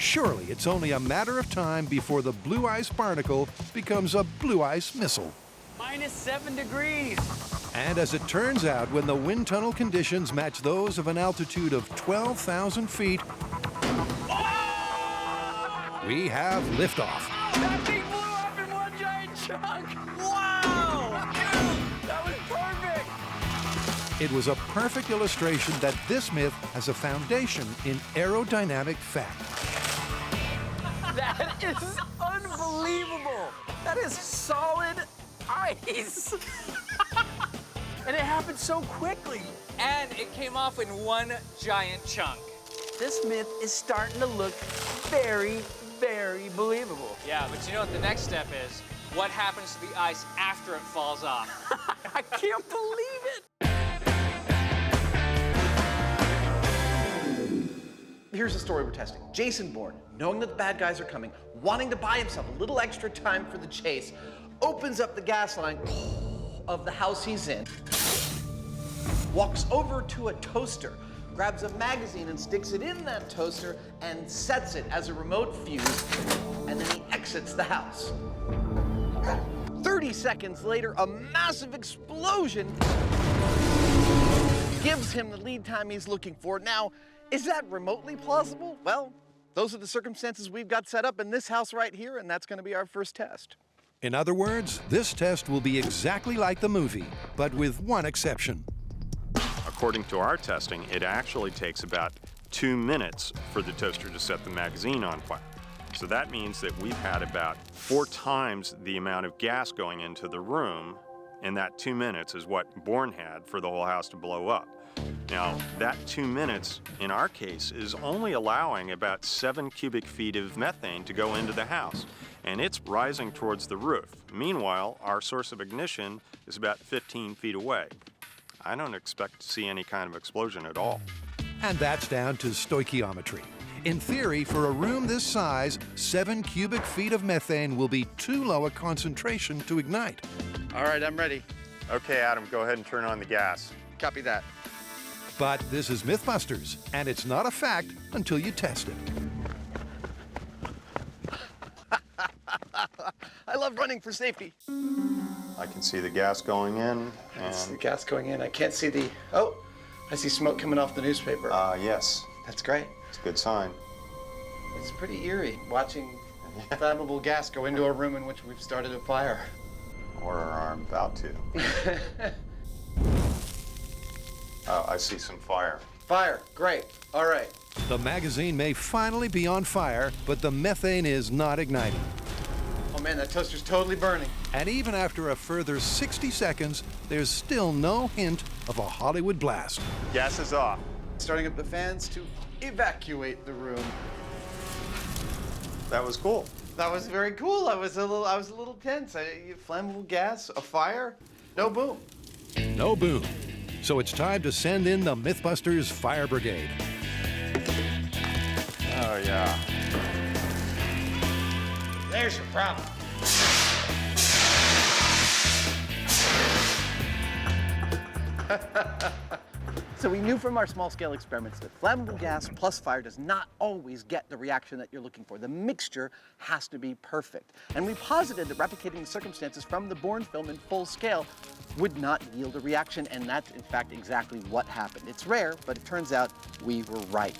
surely it's only a matter of time before the blue ice barnacle becomes a blue ice missile. -7 degrees. And as it turns out, when the wind tunnel conditions match those of an altitude of 12,000 feet, we have liftoff. That thing blew up in one giant chunk. Wow! Dude, that was perfect. It was a perfect illustration that this myth has a foundation in aerodynamic fact. That is unbelievable. That is solid ice. And it happened so quickly. And it came off in one giant chunk. This myth is starting to look very, very believable. Yeah, but you know what the next step is? What happens to the ice after it falls off? I can't believe it. Here's the story we're testing. Jason Bourne, knowing that the bad guys are coming, wanting to buy himself a little extra time for the chase, opens up the gas line of the house he's in, walks over to a toaster, grabs a magazine and sticks it in that toaster and sets it as a remote fuse, and then he exits the house. 30 seconds later, a massive explosion gives him the lead time he's looking for. Now, is that remotely plausible? Well, those are the circumstances we've got set up in this house right here, and that's going to be our first test. In other words, this test will be exactly like the movie, but with one exception. According to our testing, it actually takes about 2 minutes for the toaster to set the magazine on fire. So that means that we've had about 4 times the amount of gas going into the room, and that 2 minutes is what Bourne had for the whole house to blow up. Now, that 2 minutes, in our case, is only allowing about 7 cubic feet of methane to go into the house, and it's rising towards the roof. Meanwhile, our source of ignition is about 15 feet away. I don't expect to see any kind of explosion at all. And that's down to stoichiometry. In theory, for a room this size, 7 cubic feet of methane will be too low a concentration to ignite. All right, I'm ready. Okay, Adam, go ahead and turn on the gas. Copy that. But this is MythBusters, and it's not a fact until you test it. I love running for safety. I can see the gas going in. I see the gas going in. I can't see the... Oh, I see smoke coming off the newspaper. Yes. That's great. It's a good sign. It's pretty eerie watching flammable gas go into a room in which we've started a fire. Or are about to. Oh, I see some fire. Fire, great. All right. The magazine may finally be on fire, but the methane is not igniting. Oh man, that toaster's totally burning. And even after a further 60 seconds, there's still no hint of a Hollywood blast. Gas is off. Starting up the fans to evacuate the room. That was cool. That was very cool. I was a little tense. Flammable gas, a fire, no boom. No boom. So it's time to send in the MythBusters Fire Brigade. Oh, yeah. There's your problem. So we knew from our small-scale experiments that flammable gas plus fire does not always get the reaction that you're looking for. The mixture has to be perfect. And we posited that replicating the circumstances from the Bourne film in full scale would not yield a reaction, and that's in fact exactly what happened. It's rare, but it turns out we were right.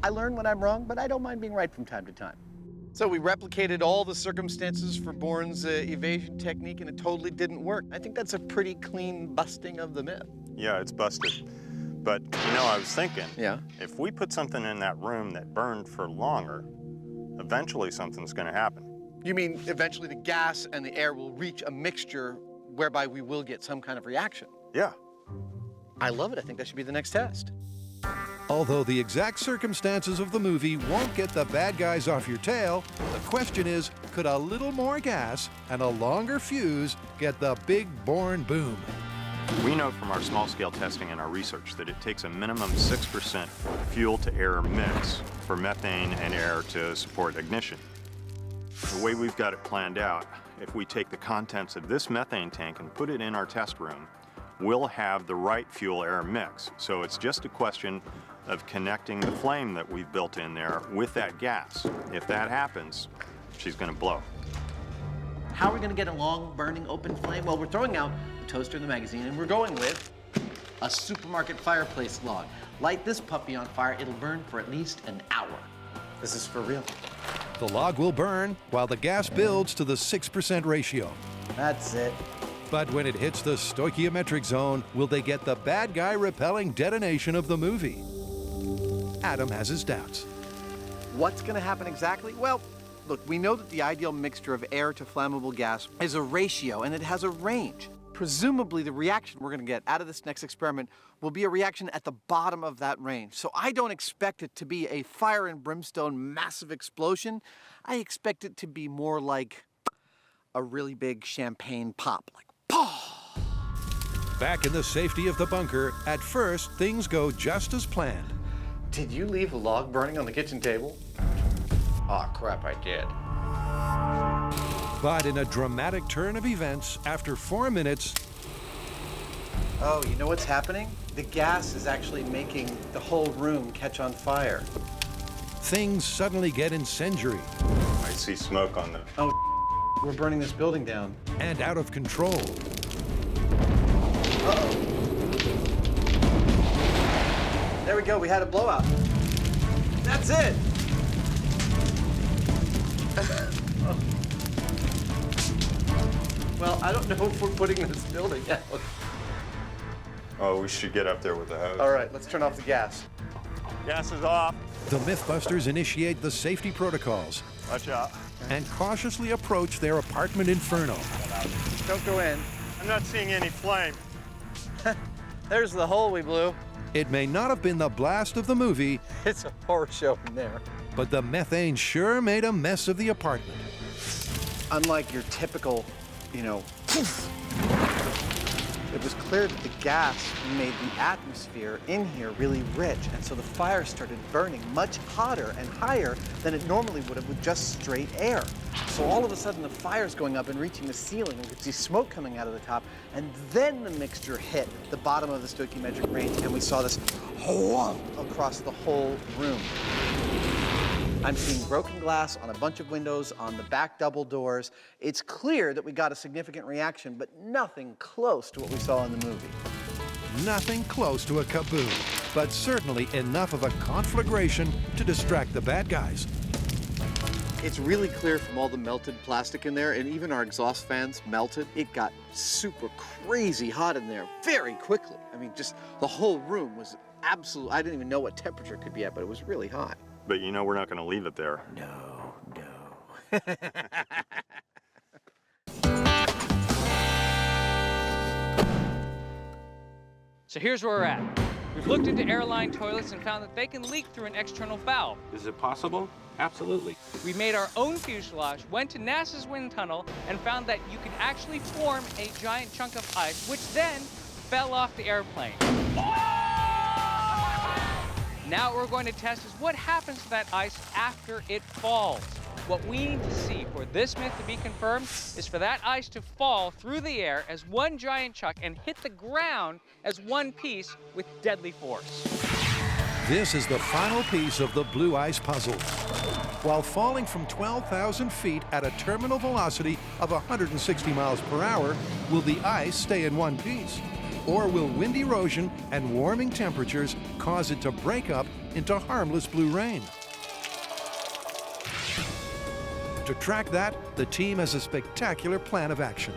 I learn when I'm wrong, but I don't mind being right from time to time. So we replicated all the circumstances for Bourne's evasion technique, and it totally didn't work. I think that's a pretty clean busting of the myth. Yeah, it's busted. But, you know, I was thinking, Yeah. if we put something in that room that burned for longer, eventually something's going to happen. You mean eventually the gas and the air will reach a mixture whereby we will get some kind of reaction? Yeah. I love it. I think that should be the next test. Although the exact circumstances of the movie won't get the bad guys off your tail, the question is, could a little more gas and a longer fuse get the big born boom? We know from our small-scale testing and our research that it takes a minimum 6% fuel-to-air mix for methane and air to support ignition. The way we've got it planned out, if we take the contents of this methane tank and put it in our test room, we'll have the right fuel-air mix. So it's just a question of connecting the flame that we've built in there with that gas. If that happens, she's going to blow. How are we going to get a long, burning, open flame? Well, we're throwing out the toaster and the magazine, and we're going with a supermarket fireplace log. Light this puppy on fire, it'll burn for at least an hour. This is for real. The log will burn while the gas builds to the 6% ratio. That's it. But when it hits the stoichiometric zone, will they get the bad guy repelling detonation of the movie? Adam has his doubts. What's going to happen exactly? Well, look, we know that the ideal mixture of air to flammable gas is a ratio, and it has a range. Presumably, the reaction we're going to get out of this next experiment will be a reaction at the bottom of that range. So I don't expect it to be a fire and brimstone massive explosion. I expect it to be more like a really big champagne pop, like pah! Back in the safety of the bunker, at first, things go just as planned. Did you leave a log burning on the kitchen table? Aw, crap, I did. But in a dramatic turn of events, after 4 minutes... Oh, you know what's happening? The gas is actually making the whole room catch on fire. Things suddenly get incendiary. I see smoke on the... Oh, we're burning this building down. And out of control. Uh-oh. There we go, we had a blowout. That's it! Well, I don't know if we're putting this building out. Oh, we should get up there with the hose. All right, let's turn off the gas. Gas is off. The MythBusters initiate the safety protocols. Watch out. And cautiously approach their apartment inferno. Don't go in. I'm not seeing any flame. There's the hole we blew. It may not have been the blast of the movie. It's a horror show in there. But the methane sure made a mess of the apartment. Unlike your typical, you know, it was clear that the gas made the atmosphere in here really rich, and so the fire started burning much hotter and higher than it normally would have with just straight air. So all of a sudden the fire's going up and reaching the ceiling, we could see smoke coming out of the top, and then the mixture hit the bottom of the stoichiometric range, and we saw this whomp across the whole room. I'm seeing broken glass on a bunch of windows, on the back double doors. It's clear that we got a significant reaction, but nothing close to what we saw in the movie. Nothing close to a kaboom, but certainly enough of a conflagration to distract the bad guys. It's really clear from all the melted plastic in there, and even our exhaust fans melted. It got super crazy hot in there very quickly. I mean, just the whole room was absolute. I didn't even know what temperature it could be at, but it was really hot. But you know we're not going to leave it there. No. So here's where we're at. We've looked into airline toilets and found that they can leak through an external valve. Is it possible? Absolutely. We made our own fuselage, went to NASA's wind tunnel, and found that you could actually form a giant chunk of ice, which then fell off the airplane. Now what we're going to test is what happens to that ice after it falls. What we need to see for this myth to be confirmed is for that ice to fall through the air as one giant chunk and hit the ground as one piece with deadly force. This is the final piece of the blue ice puzzle. While falling from 12,000 feet at a terminal velocity of 160 miles per hour, will the ice stay in one piece? Or will wind erosion and warming temperatures cause it to break up into harmless blue rain? To track that, the team has a spectacular plan of action.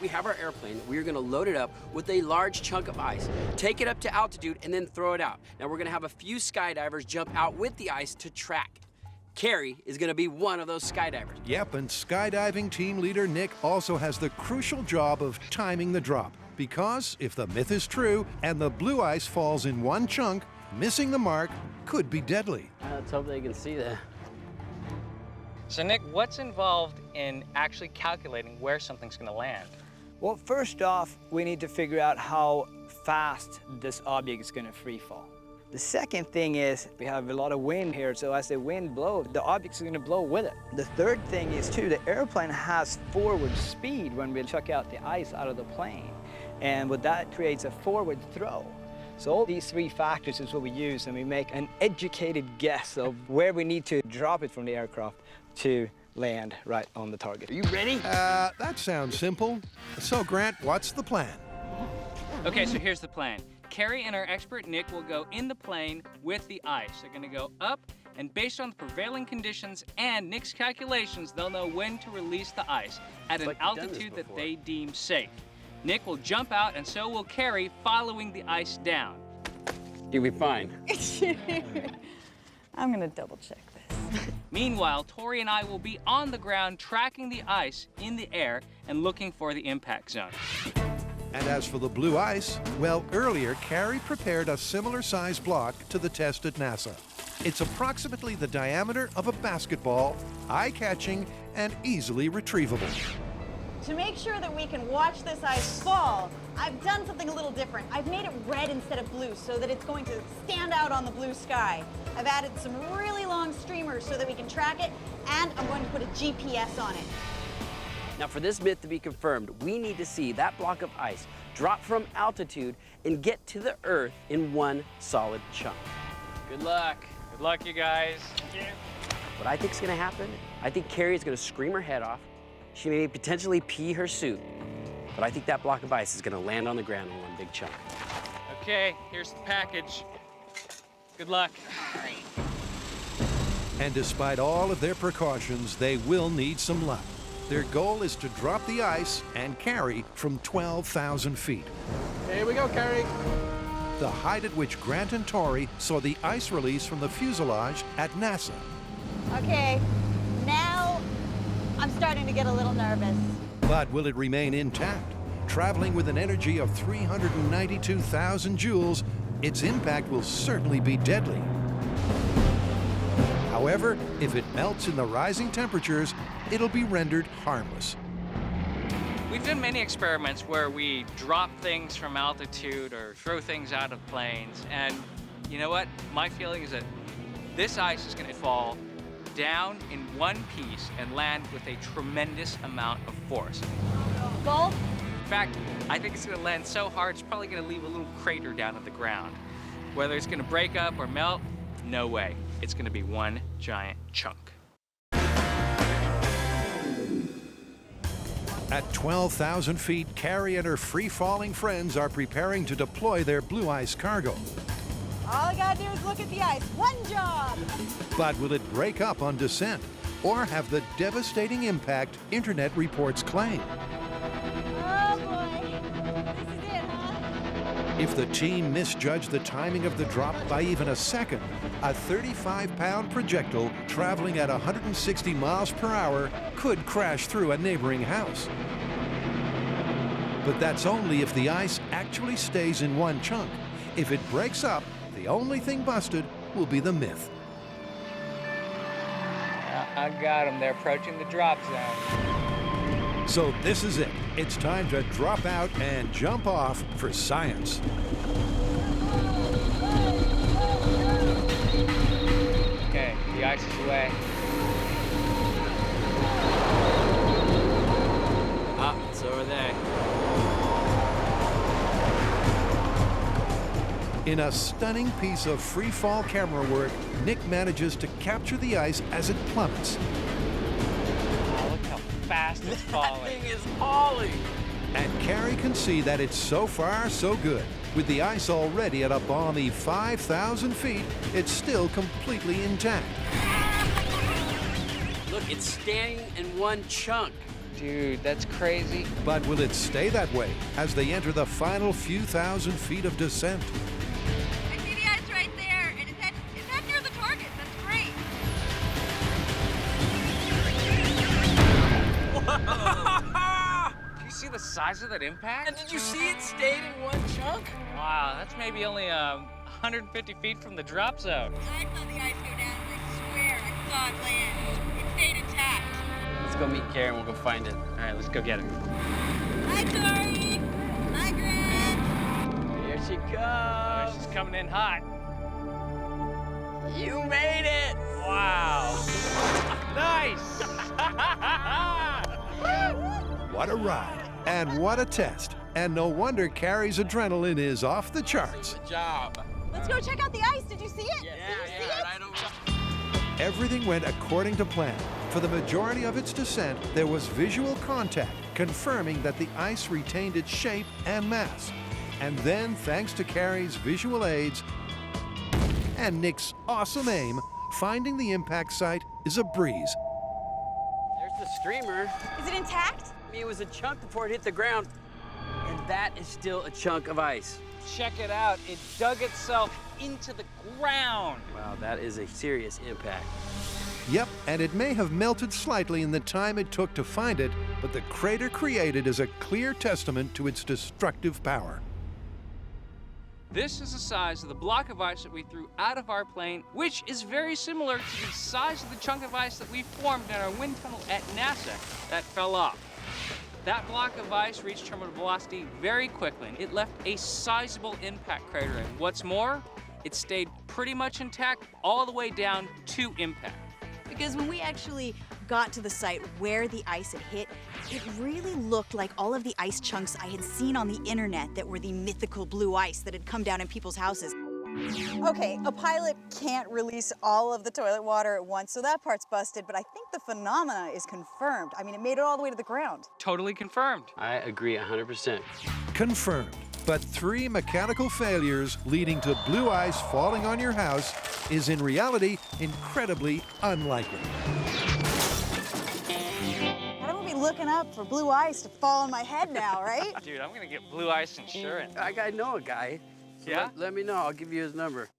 we have our airplane. We're gonna load it up with a large chunk of ice, take it up to altitude, and then throw it out. Now we're gonna have a few skydivers jump out with the ice to track. Carrie is gonna be one of those skydivers. Yep, and skydiving team leader Nick also has the crucial job of timing the drop. Because if the myth is true and the blue ice falls in one chunk, missing the mark could be deadly. Let's hope they can see that. So Nick, what's involved in actually calculating where something's gonna land? Well, first off, we need to figure out how fast this object is gonna free fall. The second thing is we have a lot of wind here, so as the wind blows, the object's gonna blow with it. The third thing is too, the airplane has forward speed when we chuck out the ice out of the plane. And what that creates a forward throw. So all these three factors is what we use, and we make an educated guess of where we need to drop it from the aircraft to land right on the target. Are you ready? That sounds simple. So Grant, what's the plan? Okay, so here's the plan. Carrie and our expert Nick will go in the plane with the ice. They're gonna go up, and based on the prevailing conditions and Nick's calculations, they'll know when to release the ice at an altitude that they deem safe. Nick will jump out, and so will Carrie, following the ice down. You'll be fine. I'm gonna double check this. Meanwhile, Tori and I will be on the ground tracking the ice in the air and looking for the impact zone. And as for the blue ice, well, earlier Carrie prepared a similar size block to the test at NASA. It's approximately the diameter of a basketball, eye-catching, and easily retrievable. To make sure that we can watch this ice fall, I've done something a little different. I've made it red instead of blue so that it's going to stand out on the blue sky. I've added some really long streamers so that we can track it, and I'm going to put a GPS on it. Now for this myth to be confirmed, we need to see that block of ice drop from altitude and get to the Earth in one solid chunk. Good luck. Good luck, you guys. Thank you. What I think is gonna happen, I think Carrie is gonna scream her head off. She may potentially pee her suit, but I think that block of ice is gonna land on the ground in one big chunk. Okay, here's the package. Good luck. All right. And despite all of their precautions, they will need some luck. Their goal is to drop the ice and Carrie from 12,000 feet. Here we go, Carrie. The height at which Grant and Tori saw the ice release from the fuselage at NASA. Okay, now I'm starting to get a little nervous. But will it remain intact? Traveling with an energy of 392,000 joules, its impact will certainly be deadly. However, if it melts in the rising temperatures, it'll be rendered harmless. We've done many experiments where we drop things from altitude or throw things out of planes, and you know what? My feeling is that this ice is going to fall down in one piece and land with a tremendous amount of force. Both? In fact, I think it's going to land so hard, it's probably going to leave a little crater down at the ground. Whether it's going to break up or melt, no way. It's going to be one giant chunk. At 12,000 feet, Carrie and her free-falling friends are preparing to deploy their blue ice cargo. All I gotta do is look at the ice. One job! But will it break up on descent or have the devastating impact internet reports claim? Oh boy, this is it, huh? If the team misjudged the timing of the drop by even a second, a 35-pound projectile traveling at 160 miles per hour could crash through a neighboring house. But that's only if the ice actually stays in one chunk. If it breaks up, the only thing busted will be the myth. I got them. They're approaching the drop zone. So this is it. It's time to drop out and jump off for science. Okay, the ice is away. So are they. In a stunning piece of free-fall camera work, Nick manages to capture the ice as it plummets. Oh, look how fast it's falling. That thing is falling. And Carrie can see that it's so far so good. With the ice already at a balmy 5,000 feet, it's still completely intact. Look, it's standing in one chunk. Dude, that's crazy. But will it stay that way as they enter the final few thousand feet of descent? I see the ice right there, and it's head near the target. That's great. Do you see the size of that impact? And did you see it stayed in one chunk? Wow, that's maybe only 150 feet from the drop zone. I saw the ice go down, and I swear I saw it land. It stayed intact. Let's go meet Karen. We'll go find it. All right, let's go get it. Hi, Tori. Hi, Grant. Here she Oh, comes. she's coming in hot. You made it. Wow. Nice. What a ride, and what a test. And no wonder Carrie's adrenaline is off the charts. Good job. Let's go check out the ice. Did you see it? Right over. Everything went according to plan. For the majority of its descent, there was visual contact, confirming that the ice retained its shape and mass. And then, thanks to Carrie's visual aids and Nick's awesome aim, finding the impact site is a breeze. There's the streamer. Is it intact? I mean, it was a chunk before it hit the ground. And that is still a chunk of ice. Check it out. It dug itself into the ground. Wow, that is a serious impact. Yep, and it may have melted slightly in the time it took to find it, but the crater created is a clear testament to its destructive power. This is the size of the block of ice that we threw out of our plane, which is very similar to the size of the chunk of ice that we formed in our wind tunnel at NASA that fell off. That block of ice reached terminal velocity very quickly, and it left a sizable impact crater. And what's more, it stayed pretty much intact all the way down to impact. Because when we actually got to the site where the ice had hit, it really looked like all of the ice chunks I had seen on the internet that were the mythical blue ice that had come down in people's houses. Okay, a pilot can't release all of the toilet water at once, so that part's busted, but I think the phenomena is confirmed. I mean, it made it all the way to the ground. Totally confirmed. I agree 100%. Confirmed. But 3 mechanical failures leading to blue ice falling on your house is in reality incredibly unlikely. I don't want to be looking up for blue ice to fall on my head now, right? Dude, I'm gonna get blue ice insurance. I know a guy. So Yeah? let me know. I'll give you his number.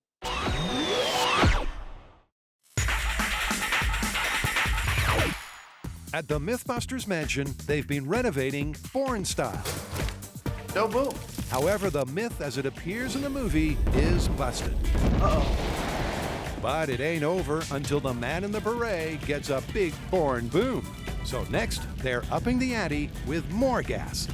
At the MythBusters mansion, they've been renovating Bourne style. No boom. However, the myth as it appears in the movie is busted. Uh-oh. But it ain't over until the man in the beret gets a big Bourne boom. So next, they're upping the ante with more gas.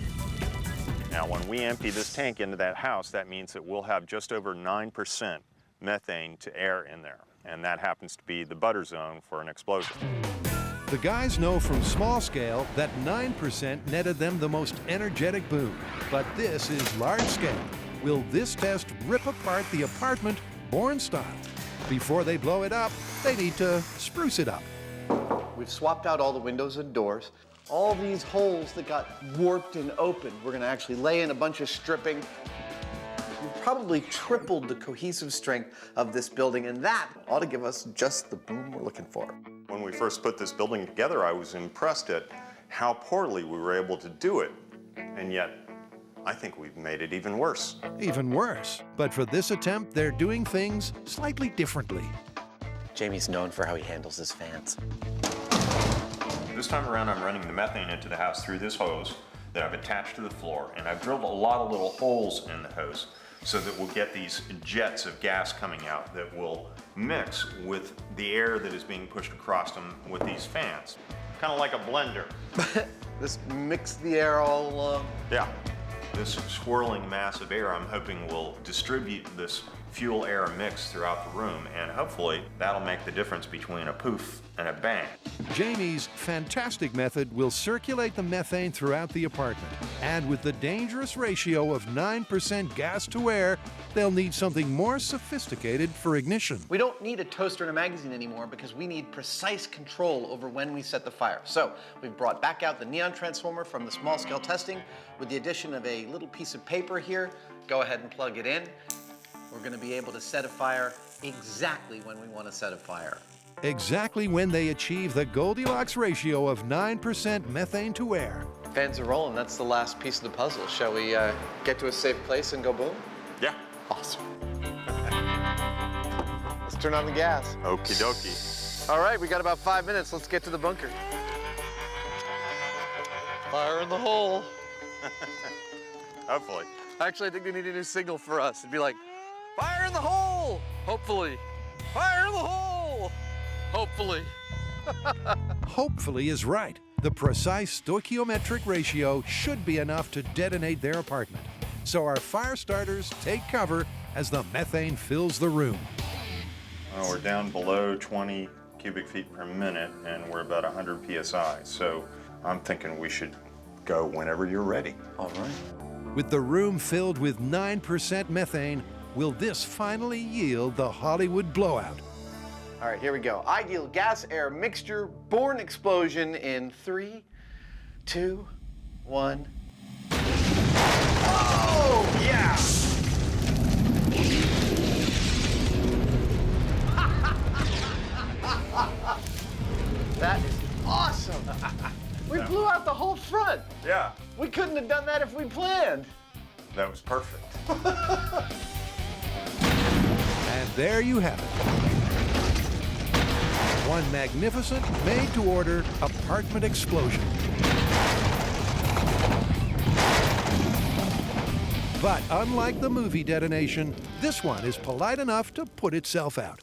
Now, when we empty this tank into that house, that means that we'll have just over 9% methane to air in there. And that happens to be the butter zone for an explosion. The guys know from small scale that 9% netted them the most energetic boom. But this is large scale. Will this test rip apart the apartment Bourne style? Before they blow it up, they need to spruce it up. We've swapped out all the windows and doors. All these holes that got warped and opened, we're gonna actually lay in a bunch of stripping. We've probably tripled the cohesive strength of this building, and that ought to give us just the boom we're looking for. When we first put this building together, I was impressed at how poorly we were able to do it. And yet, I think we've made it even worse. Even worse. But for this attempt, they're doing things slightly differently. Jamie's known for how he handles his fans. This time around, I'm running the methane into the house through this hose that I've attached to the floor, and I've drilled a lot of little holes in the hose so that we'll get these jets of gas coming out that will mix with the air that is being pushed across them with these fans. Kind of like a blender. Just mix the air all along. Yeah. This swirling mass of air, I'm hoping, will distribute this fuel-air mix throughout the room, and hopefully that'll make the difference between a poof and a bang. Jamie's fantastic method will circulate the methane throughout the apartment. And with the dangerous ratio of 9% gas to air, they'll need something more sophisticated for ignition. We don't need a toaster and a magazine anymore because we need precise control over when we set the fire. So we've brought back out the neon transformer from the small scale testing with the addition of a little piece of paper here. Go ahead and plug it in. We're going to be able to set a fire exactly when we want to set a fire. exactly when they achieve the Goldilocks ratio of 9% methane to air. Fans are rolling. That's the last piece of the puzzle. Shall we get to a safe place and go boom? Yeah. Awesome. Let's turn on the gas. Okie dokie. All right, we got about 5 minutes. Let's get to the bunker. Fire in the hole. Hopefully. Actually, I think they need a new signal for us. It'd be like, fire in the hole! Hopefully. Fire in the hole! Hopefully. Hopefully is right. The precise stoichiometric ratio should be enough to detonate their apartment. So our fire starters take cover as the methane fills the room. Well, we're down below 20 cubic feet per minute, and we're about 100 psi. So I'm thinking we should go whenever you're ready. All right. With the room filled with 9% methane, will this finally yield the Hollywood blowout? All right, here we go. Ideal gas-air mixture, born explosion in 3, 2, 1. Oh, yeah! That is awesome! We blew out the whole front. Yeah. We couldn't have done that if we planned. That was perfect. And there you have it. One magnificent, made-to-order apartment explosion. But unlike the movie detonation, this one is polite enough to put itself out.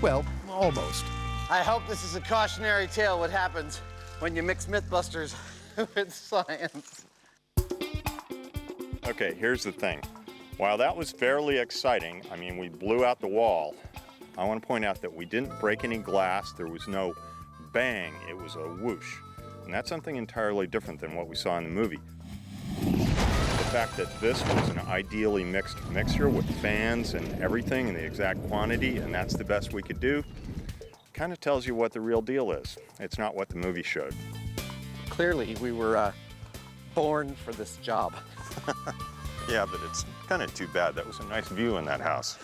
Well, almost. I hope this is a cautionary tale what happens when you mix MythBusters with science. Okay, here's the thing. While that was fairly exciting, I mean, we blew out the wall, I want to point out that we didn't break any glass. There was no bang. It was a whoosh. And that's something entirely different than what we saw in the movie. The fact that this was an ideally mixed mixture with fans and everything in the exact quantity, and that's the best we could do, kind of tells you what the real deal is. It's not what the movie showed. Clearly, we were born for this job. Yeah, but it's kind of too bad. That was a nice view in that house.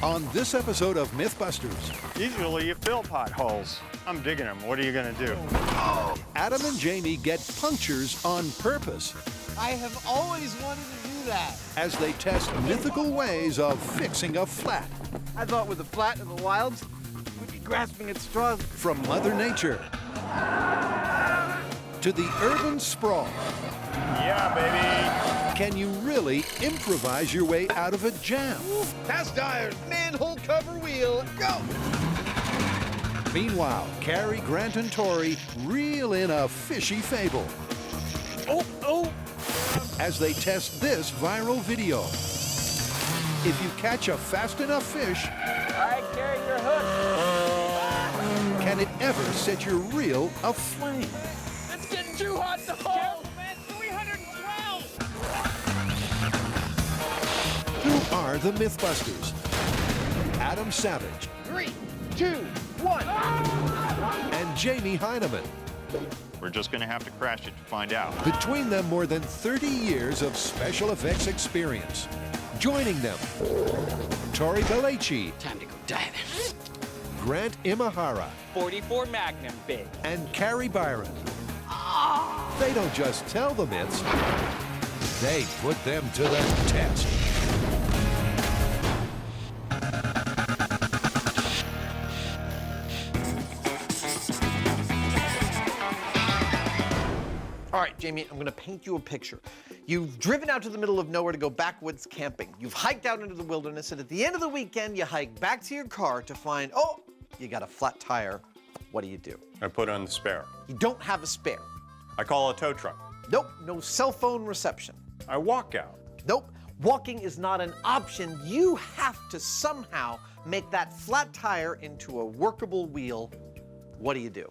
On this episode of MythBusters, usually you fill potholes. I'm digging them. What are you going to do? Adam and Jamie get punctures on purpose I have always wanted to do that. as they test mythical ways of fixing a flat. I thought with the flat in the wilds, we'd be grasping at straws. From Mother Nature to the urban sprawl. Yeah, baby. Can you really improvise your way out of a jam? Cast iron, manhole cover wheel, go! Meanwhile, Carrie, Grant, and Tori reel in a fishy fable as they test this viral video. If you catch a fast enough fish, All right, carry your hook. can it ever set your reel aflame? It's getting too hot to hold. Man, 312. Who are the MythBusters? Adam Savage 3, 2, 1. and Jamie Heineman. We're just going to have to crash it to find out. Between them, more than 30 years of special effects experience. Joining them, Tori Belleci. Time to go diving. Grant Imahara. 44 Magnum, big. And Carrie Byron. They don't just tell the myths, they put them to the test. All right, Jamie, I'm gonna paint you a picture. You've driven out to the middle of nowhere to go backwoods camping. You've hiked out into the wilderness, and at the end of the weekend, you hike back to your car to find, oh, you got a flat tire. What do you do? I put on the spare. You don't have a spare. I call a tow truck. Nope, no cell phone reception. I walk out. Nope, walking is not an option. You have to somehow make that flat tire into a workable wheel. What do you do?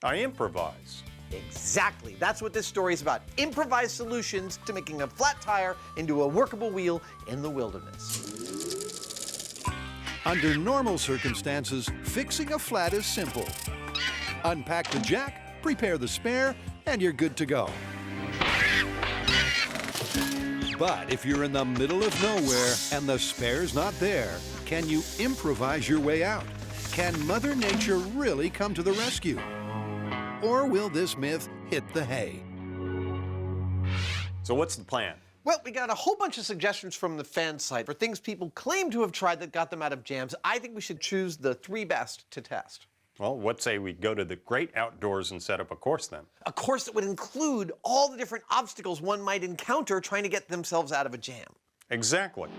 I improvise. Exactly. That's what this story is about. Improvised solutions to making a flat tire into a workable wheel in the wilderness. Under normal circumstances, fixing a flat is simple. Unpack the jack, prepare the spare, and you're good to go. But if you're in the middle of nowhere and the spare's not there, can you improvise your way out? Can Mother Nature really come to the rescue? Or will this myth hit the hay? So what's the plan? Well, we got a whole bunch of suggestions from the fan site for things people claim to have tried that got them out of jams. I think we should choose the 3 best to test. Well, what say we go to the great outdoors and set up a course then? A course that would include all the different obstacles one might encounter trying to get themselves out of a jam. Exactly.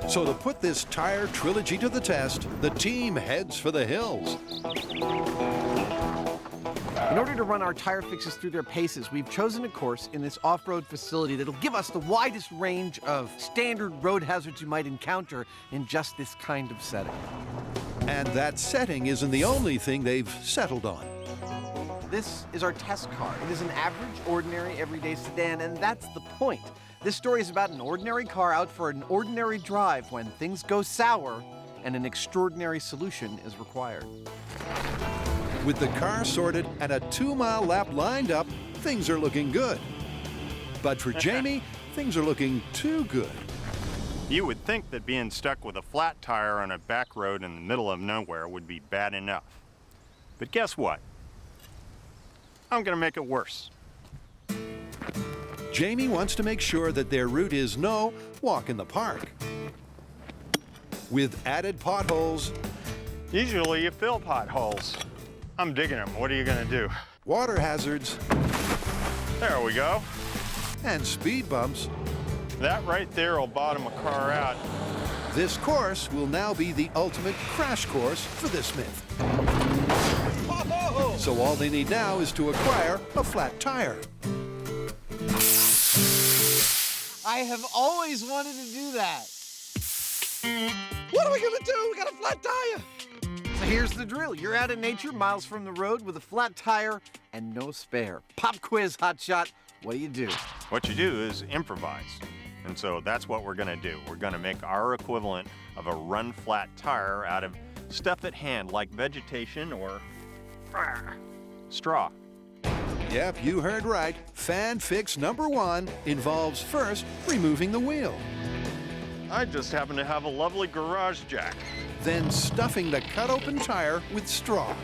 So to put this tire trilogy to the test, the team heads for the hills. In order to run our tire fixes through their paces, we've chosen a course in this off-road facility that'll give us the widest range of standard road hazards you might encounter in just this kind of setting. And that setting isn't the only thing they've settled on. This is our test car. It is an average, ordinary, everyday sedan, and that's the point. This story is about an ordinary car out for an ordinary drive when things go sour and an extraordinary solution is required. With the car sorted and a 2-mile lap lined up, things are looking good. But for Jamie, things are looking too good. You would think that being stuck with a flat tire on a back road in the middle of nowhere would be bad enough. But guess what? I'm gonna make it worse. Jamie wants to make sure that their route is no walk in the park. With added potholes. Usually you fill potholes. I'm digging them. What are you gonna do? Water hazards. There we go. And speed bumps. That right there will bottom a car out. This course will now be the ultimate crash course for this myth. Whoa! So all they need now is to acquire a flat tire. I have always wanted to do that. What are we gonna do? We got a flat tire. So here's the drill. You're out in nature, miles from the road, with a flat tire and no spare. Pop quiz, hotshot. What do you do? What you do is improvise. And so that's what we're gonna do. We're gonna make our equivalent of a run flat tire out of stuff at hand, like vegetation or straw. Yep, you heard right. Fan fix number 1 involves first removing the wheel. I just happen to have a lovely garage jack. Then stuffing the cut open tire with straw.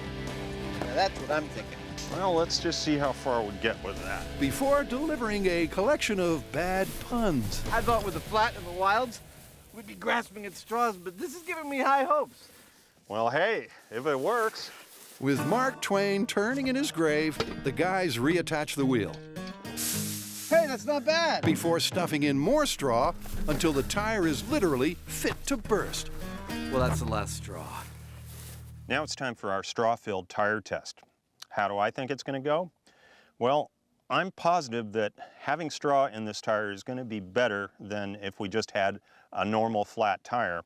Now that's what I'm thinking. Well, let's just see how far we get with that. Before delivering a collection of bad puns. I thought with the flat in the wilds, we'd be grasping at straws, but this is giving me high hopes. Well, hey, if it works. With Mark Twain turning in his grave, the guys reattach the wheel. Hey, that's not bad. Before stuffing in more straw until the tire is literally fit to burst. Well, that's the last straw. Now it's time for our straw-filled tire test. How do I think it's going to go? Well, I'm positive that having straw in this tire is going to be better than if we just had a normal flat tire.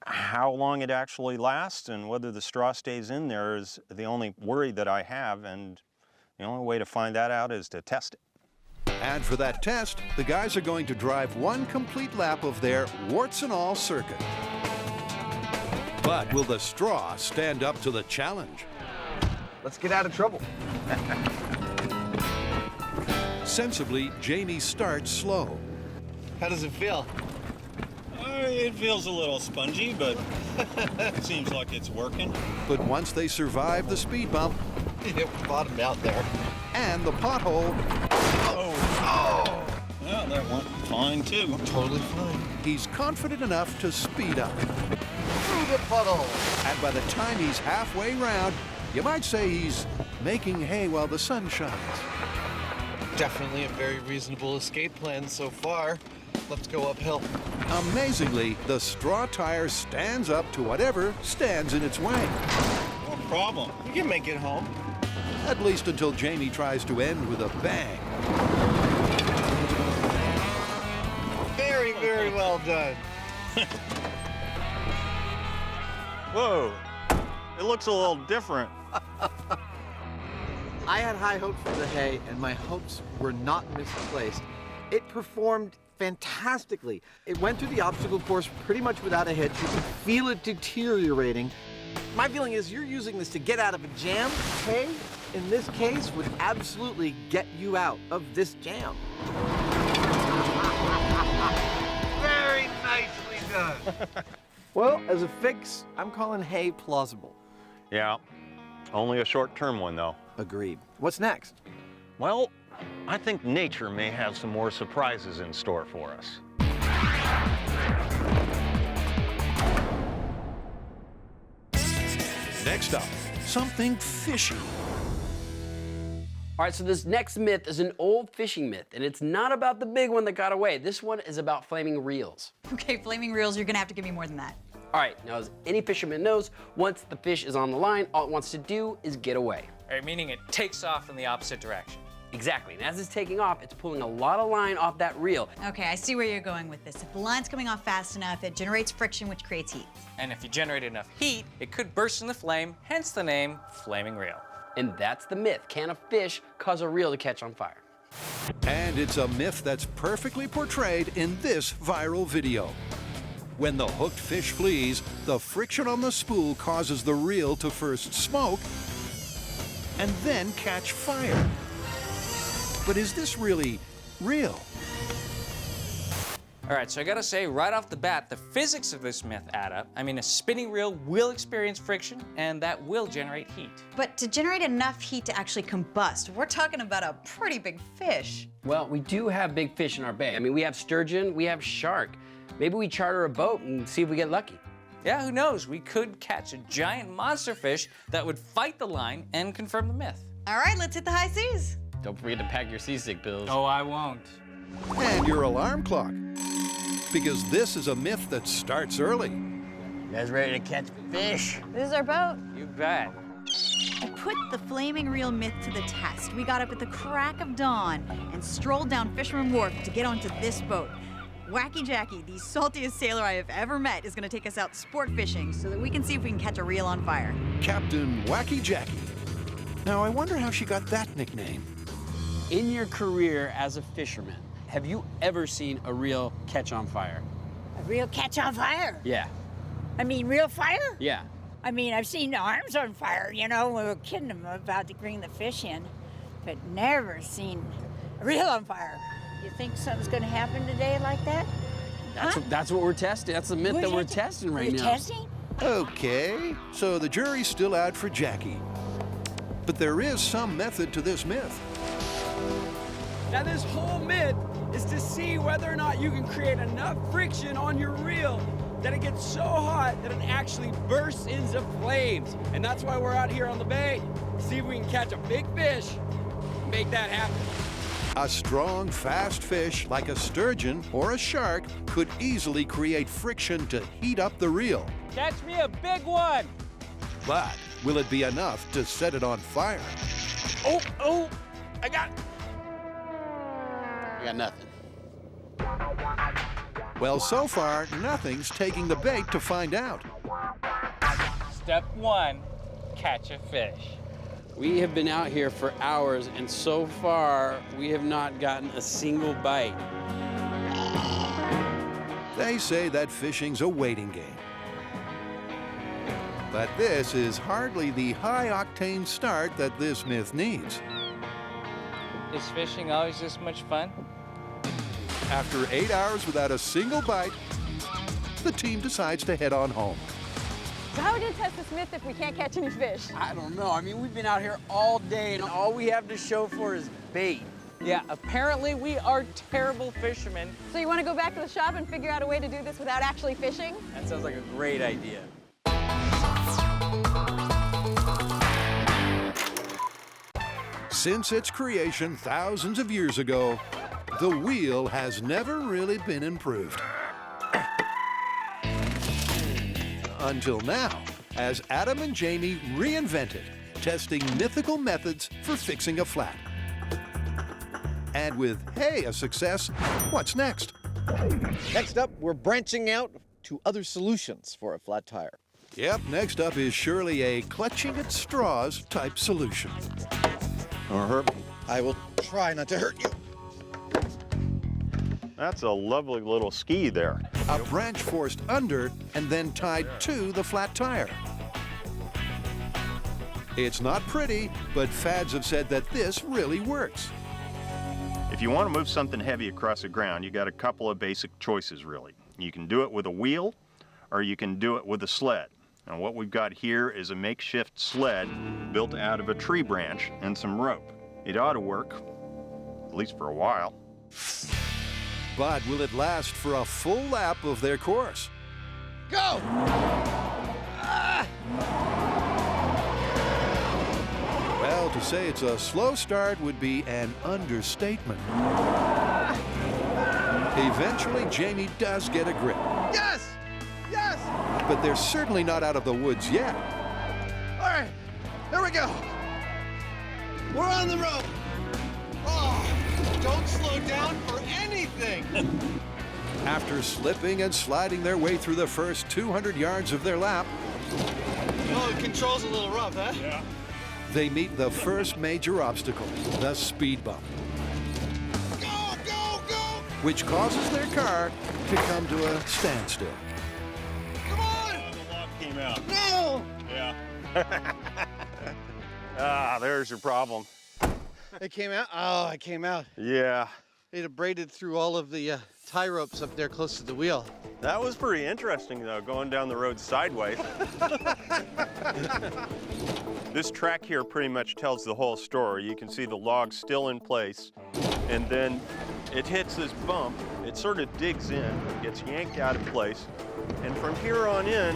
How long it actually lasts and whether the straw stays in there is the only worry that I have, and the only way to find that out is to test it. And for that test, the guys are going to drive 1 complete lap of their warts and all circuit. But will the straw stand up to the challenge? Let's get out of trouble. Sensibly, Jamie starts slow. How does it feel? It feels a little spongy, but it seems like it's working. But once they survive the speed bump, It bottomed out there. and the pothole, Yeah, that went fine too. Totally fine. he's confident enough to speed up. Through the puddle. And by the time he's halfway round, you might say he's making hay while the sun shines. Definitely a very reasonable escape plan so far. Let's go uphill. Amazingly, the straw tire stands up to whatever stands in its way. No problem. You can make it home. At least until Jamie tries to end with a bang. Very, very well done. Whoa, it looks a little different. I had high hopes for the hay, and my hopes were not misplaced. It performed fantastically. It went through the obstacle course pretty much without a hitch. You could feel it deteriorating. My feeling is you're using this to get out of a jam. Hay, in this case, would absolutely get you out of this jam. Very nicely done. Well, as a fix, I'm calling hay plausible. Yeah, only a short-term one, though. Agreed. What's next? Well, I think nature may have some more surprises in store for us. Next up, something fishy. All right, so this next myth is an old fishing myth, and it's not about the big one that got away. This one is about flaming reels. Okay, flaming reels, you're gonna have to give me more than that. All right, now as any fisherman knows, once the fish is on the line, all it wants to do is get away. All right, meaning it takes off in the opposite direction. Exactly, and as it's taking off, it's pulling a lot of line off that reel. Okay, I see where you're going with this. If the line's coming off fast enough, it generates friction, which creates heat. And if you generate enough heat, it could burst into flame, hence the name flaming reel. And that's the myth. Can a fish cause a reel to catch on fire? And it's a myth that's perfectly portrayed in this viral video. When the hooked fish flees, the friction on the spool causes the reel to first smoke and then catch fire. But is this really real? All right, so I gotta say right off the bat, the physics of this myth add up. I mean, a spinning reel will experience friction, and that will generate heat. But to generate enough heat to actually combust, we're talking about a pretty big fish. Well, we do have big fish in our bay. I mean, we have sturgeon, we have shark. Maybe we charter a boat and see if we get lucky. Yeah, who knows? We could catch a giant monster fish that would fight the line and confirm the myth. All right, let's hit the high seas. Don't forget to pack your seasick pills. Oh, I won't. And your alarm clock. Because this is a myth that starts early. You guys ready to catch fish? This is our boat. You bet. To put the flaming reel myth to the test, we got up at the crack of dawn and strolled down Fisherman Wharf to get onto this boat. Wacky Jackie, the saltiest sailor I have ever met, is gonna take us out sport fishing so that we can see if we can catch a reel on fire. Captain Wacky Jackie. Now, I wonder how she got that nickname. In your career as a fisherman, have you ever seen a reel catch on fire? A reel catch on fire? Yeah. I mean, real fire? Yeah. I mean, I've seen arms on fire, you know, when we were kidding them about to bring the fish in, but never seen a reel on fire. You think something's gonna happen today like that? That's what we're testing. That's the myth that we're testing right now. Testing? Okay, so the jury's still out for Jackie. But there is some method to this myth. Now this whole myth is to see whether or not you can create enough friction on your reel that it gets so hot that it actually bursts into flames. And that's why we're out here on the bay, to see if we can catch a big fish and make that happen. A strong, fast fish like a sturgeon or a shark could easily create friction to heat up the reel. Catch me a big one. But will it be enough to set it on fire? Oh, I got nothing. Well, so far, nothing's taking the bait to find out. Step one, catch a fish. We have been out here for hours, and so far, we have not gotten a single bite. They say that fishing's a waiting game. But this is hardly the high-octane start that this myth needs. Is fishing always this much fun? After 8 hours without a single bite, the team decides to head on home. So how are we gonna test this myth if we can't catch any fish? I don't know. I mean, we've been out here all day, and all we have to show for is bait. Yeah, apparently we are terrible fishermen. So you wanna go back to the shop and figure out a way to do this without actually fishing? That sounds like a great idea. Since its creation thousands of years ago, the wheel has never really been improved. Until now, as Adam and Jamie reinvent it, testing mythical methods for fixing a flat. And with hey, a success, what's next? Next up, we're branching out to other solutions for a flat tire. Yep, next up is surely a clutching at straws type solution. Or hurt me. I will try not to hurt you. That's a lovely little ski there. A branch forced under and then tied to the flat tire. It's not pretty, but fads have said that this really works. If you want to move something heavy across the ground, you got a couple of basic choices, really. You can do it with a wheel, or you can do it with a sled. And what we've got here is a makeshift sled built out of a tree branch and some rope. It ought to work, at least for a while. But will it last for a full lap of their course? Go! Well, to say it's a slow start would be an understatement. Eventually, Jamie does get a grip. Yes! Yes! But they're certainly not out of the woods yet. All right, here we go. We're on the rope. Oh, don't slow down for anything. After slipping and sliding their way through the first 200 yards of their lap, Oh, the control's a little rough, huh? Yeah. they meet the first major obstacle, the speed bump, Go, go, go! which causes their car to come to a standstill. Come on! The log came out. No! Yeah. There's your problem. It came out? Oh, it came out. Yeah, It abraded through all of the tie ropes up there close to the wheel. that was pretty interesting, though, going down the road sideways. This track here pretty much tells the whole story. You can see the log still in place, and then it hits this bump. It sort of digs in, gets yanked out of place, and from here on in,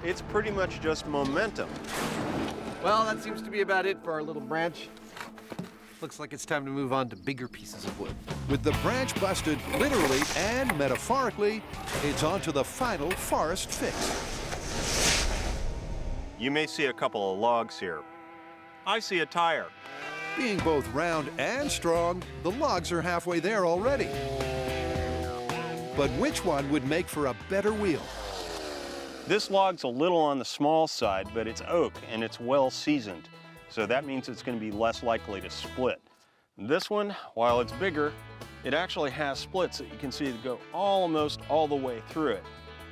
it's pretty much just momentum. Well, that seems to be about it for our little branch. Looks like it's time to move on to bigger pieces of wood. With the branch busted literally and metaphorically, it's on to the final forest fix. You may see a couple of logs here. I see a tire. Being both round and strong, the logs are halfway there already. But which one would make for a better wheel? This log's a little on the small side, but it's oak and it's well seasoned. So that means it's going to be less likely to split. This one, while it's bigger, it actually has splits that you can see that go almost all the way through it.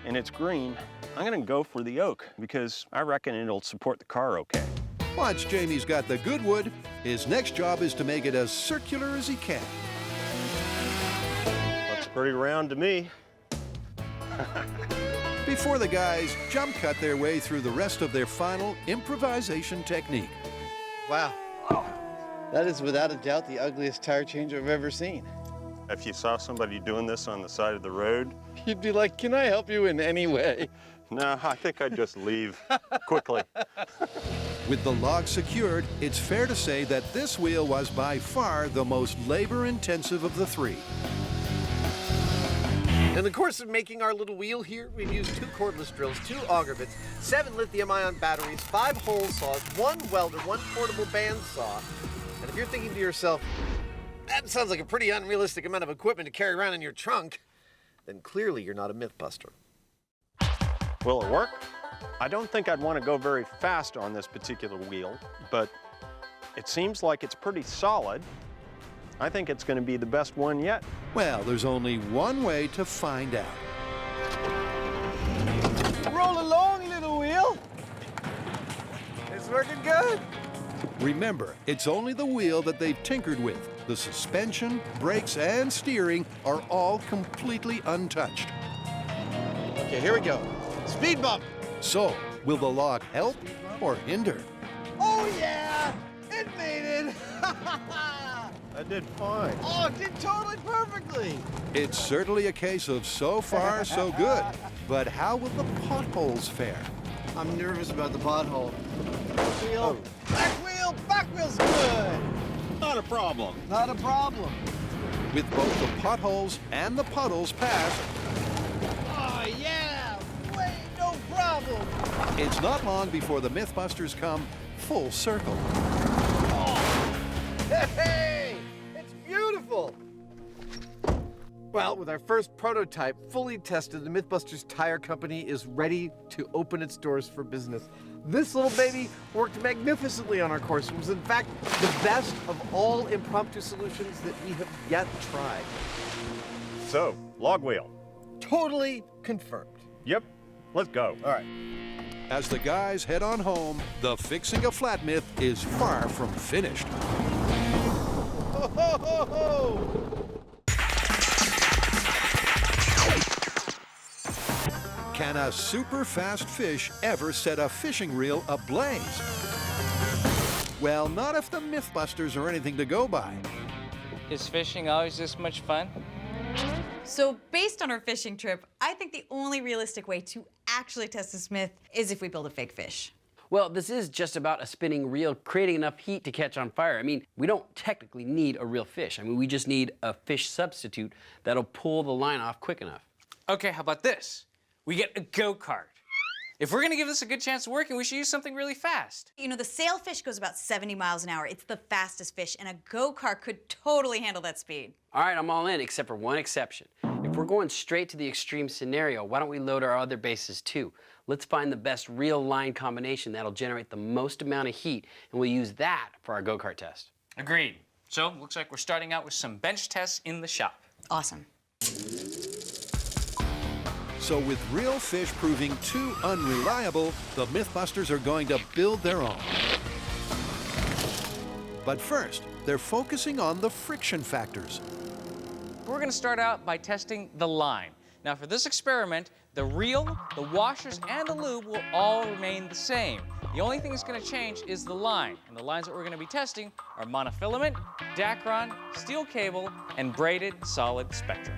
And it's green. I'm going to go for the oak because I reckon it'll support the car okay. Once Jamie's got the good wood, his next job is to make it as circular as he can. Looks pretty round to me. Before the guys jump cut their way through the rest of their final improvisation technique. Wow. That is without a doubt the ugliest tire change I've ever seen. If you saw somebody doing this on the side of the road, You'd be like, can I help you in any way? no, I think I'd just leave quickly. With the log secured, it's fair to say that this wheel was by far the most labor-intensive of the three. In the course of making our little wheel here, we've used 2 cordless drills, 2 auger bits, 7 lithium-ion batteries, 5 hole saws, 1 welder, 1 portable bandsaw. And if you're thinking to yourself, that sounds like a pretty unrealistic amount of equipment to carry around in your trunk, then clearly you're not a MythBuster. Will it work? I don't think I'd want to go very fast on this particular wheel, but it seems like it's pretty solid. I think it's going to be the best one yet. Well, there's only one way to find out. Roll along, little wheel. It's working good. Remember, it's only the wheel that they've tinkered with. The suspension, brakes, and steering are all completely untouched. Okay, here we go. Speed bump. So, will the log help or hinder? Oh, yeah! It made it! I did fine. Oh, it did totally perfectly! It's certainly a case of so far, so good. But how will the potholes fare? I'm nervous about the pothole. Wheel, back wheel's good! Not a problem. Not a problem. With both the potholes and the puddles passed, Oh, yeah! Wait, no problem! It's not long before the MythBusters come full circle. Hey! It's beautiful! Well, with our first prototype fully tested, the MythBusters Tire Company is ready to open its doors for business. This little baby worked magnificently on our course. It was, in fact, the best of all impromptu solutions that we have yet tried. So, log wheel. Totally confirmed. Yep, let's go. All right. As the guys head on home, the Fixing a Flat myth is far from finished. Ho, ho, ho, ho! Can a super fast fish ever set a fishing reel ablaze? Well, not if the MythBusters are anything to go by. Is fishing always this much fun? So based on our fishing trip, I think the only realistic way to actually test this myth is if we build a fake fish. Well, this is just about a spinning reel creating enough heat to catch on fire. I mean, we don't technically need a real fish. I mean, we just need a fish substitute that'll pull the line off quick enough. Okay, how about this? We get a go-kart. If we're gonna give this a good chance of working, we should use something really fast. You know, the sailfish goes about 70 miles an hour. It's the fastest fish, and a go-kart could totally handle that speed. All right, I'm all in, except for one exception. If we're going straight to the extreme scenario, why don't we load our other bases too? Let's find the best reel line combination that'll generate the most amount of heat, and we'll use that for our go-kart test. Agreed. So, looks like we're starting out with some bench tests in the shop. Awesome. So with real fish proving too unreliable, the MythBusters are going to build their own. But first, they're focusing on the friction factors. We're gonna start out by testing the line. Now for this experiment, the reel, the washers, and the lube will all remain the same. The only thing that's gonna change is the line. And the lines that we're gonna be testing are monofilament, Dacron, steel cable, and braided solid spectrum.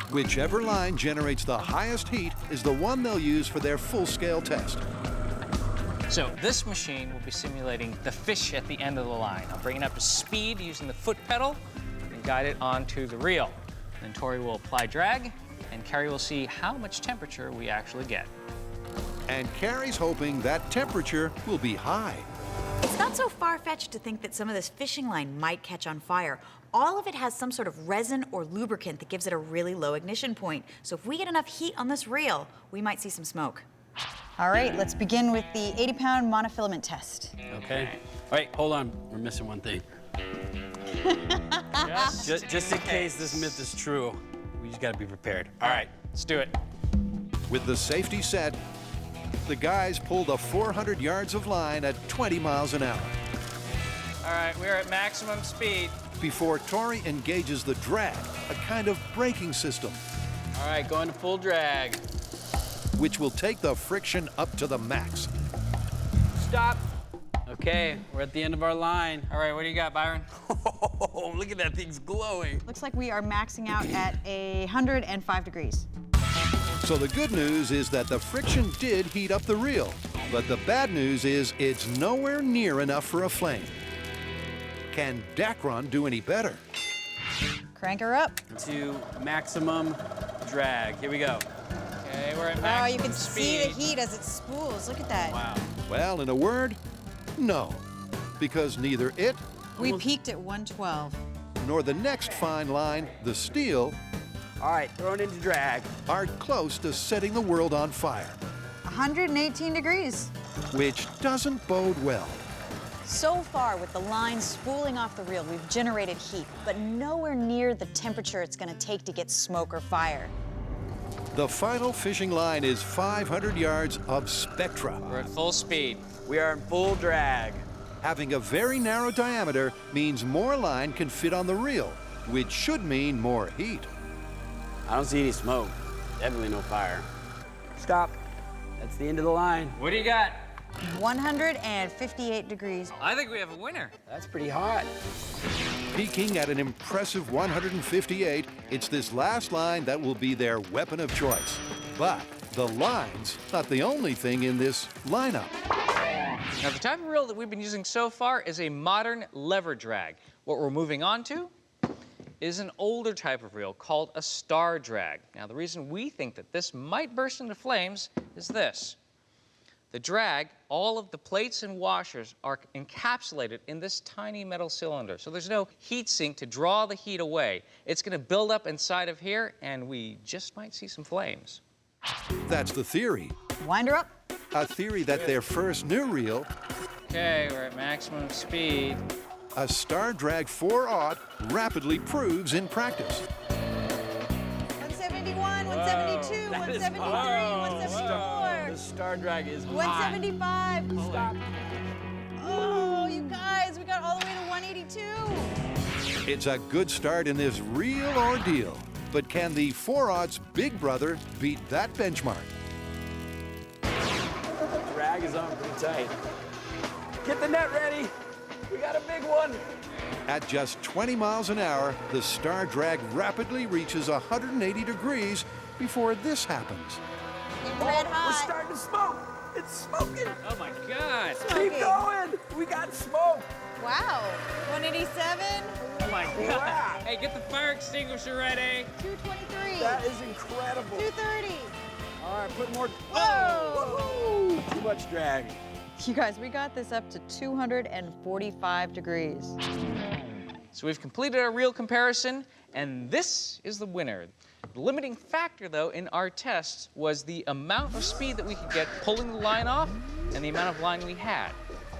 Whichever line generates the highest heat is the one they'll use for their full-scale test. So this machine will be simulating the fish at the end of the line. I'll bring it up to speed using the foot pedal and guide it onto the reel. Then Tori will apply drag, and Carrie will see how much temperature we actually get. And Carrie's hoping that temperature will be high. It's not so far-fetched to think that some of this fishing line might catch on fire. All of it has some sort of resin or lubricant that gives it a really low ignition point. So if we get enough heat on this reel, we might see some smoke. All right, let's begin with the 80-pound monofilament test. Okay. All right, hold on. We're missing one thing. just in case this myth is true, we just gotta be prepared. All right, let's do it. With the safety set, the guys pull the 400 yards of line at 20 miles an hour. All right, we're at maximum speed. Before Tori engages the drag, a kind of braking system. All right, going to full drag. Which will take the friction up to the max. Stop. Okay, we're at the end of our line. All right, what do you got, Byron? Oh, look at that, thing's glowing. Looks like we are maxing out at 105 degrees. So the good news is that the friction did heat up the reel, but the bad news is it's nowhere near enough for a flame. Can Dacron do any better? Crank her up. To maximum drag. Here we go. Okay, we're at maximum Oh, you can speed. see the heat as it spools. Look at that. Wow. Well, in a word, no. Because neither it We peaked at 112. nor the next fine line, the steel, All right, thrown into drag. are close to setting the world on fire, 118 degrees. which doesn't bode well. So far, with the line spooling off the reel, we've generated heat, but nowhere near the temperature it's going to take to get smoke or fire. The final fishing line is 500 yards of spectra. We're at full speed. We are in full drag. Having a very narrow diameter means more line can fit on the reel, which should mean more heat. I don't see any smoke. Definitely no fire. Stop. That's the end of the line. What do you got? 158 degrees. I think we have a winner. That's pretty hot. Peaking at an impressive 158, it's this last line that will be their weapon of choice. But the line's not the only thing in this lineup. Now, the type of reel that we've been using so far is a modern lever drag. What we're moving on to is an older type of reel called a star drag. Now, the reason we think that this might burst into flames is this. The drag, all of the plates and washers are encapsulated in this tiny metal cylinder. So there's no heat sink to draw the heat away. It's going to build up inside of here, and we just might see some flames. That's the theory. Wind her up. A theory that their first new reel, Okay, we're at maximum speed. a Star Drag 4-aught, rapidly proves in practice. 171, 172, 173, 174. The Star Drag is hot. 175. Stop. Oh, you guys, we got all the way to 182. It's a good start in this real ordeal. But can the 4-aughts big brother beat that benchmark? Drag is on pretty tight. Get the net ready. We got a big one. At just 20 miles an hour, the Star Drag rapidly reaches 180 degrees before this happens. Red hot. We're starting to smoke. It's smoking. Oh my God. Keep going. We got smoke. Wow. 187. Oh my God. Hey, get the fire extinguisher ready. 223. That is incredible. 230. All right, put more. Whoa. Too much drag. You guys, we got this up to 245 degrees. So we've completed our real comparison, and this is the winner. The limiting factor, though, in our tests was the amount of speed that we could get pulling the line off and the amount of line we had.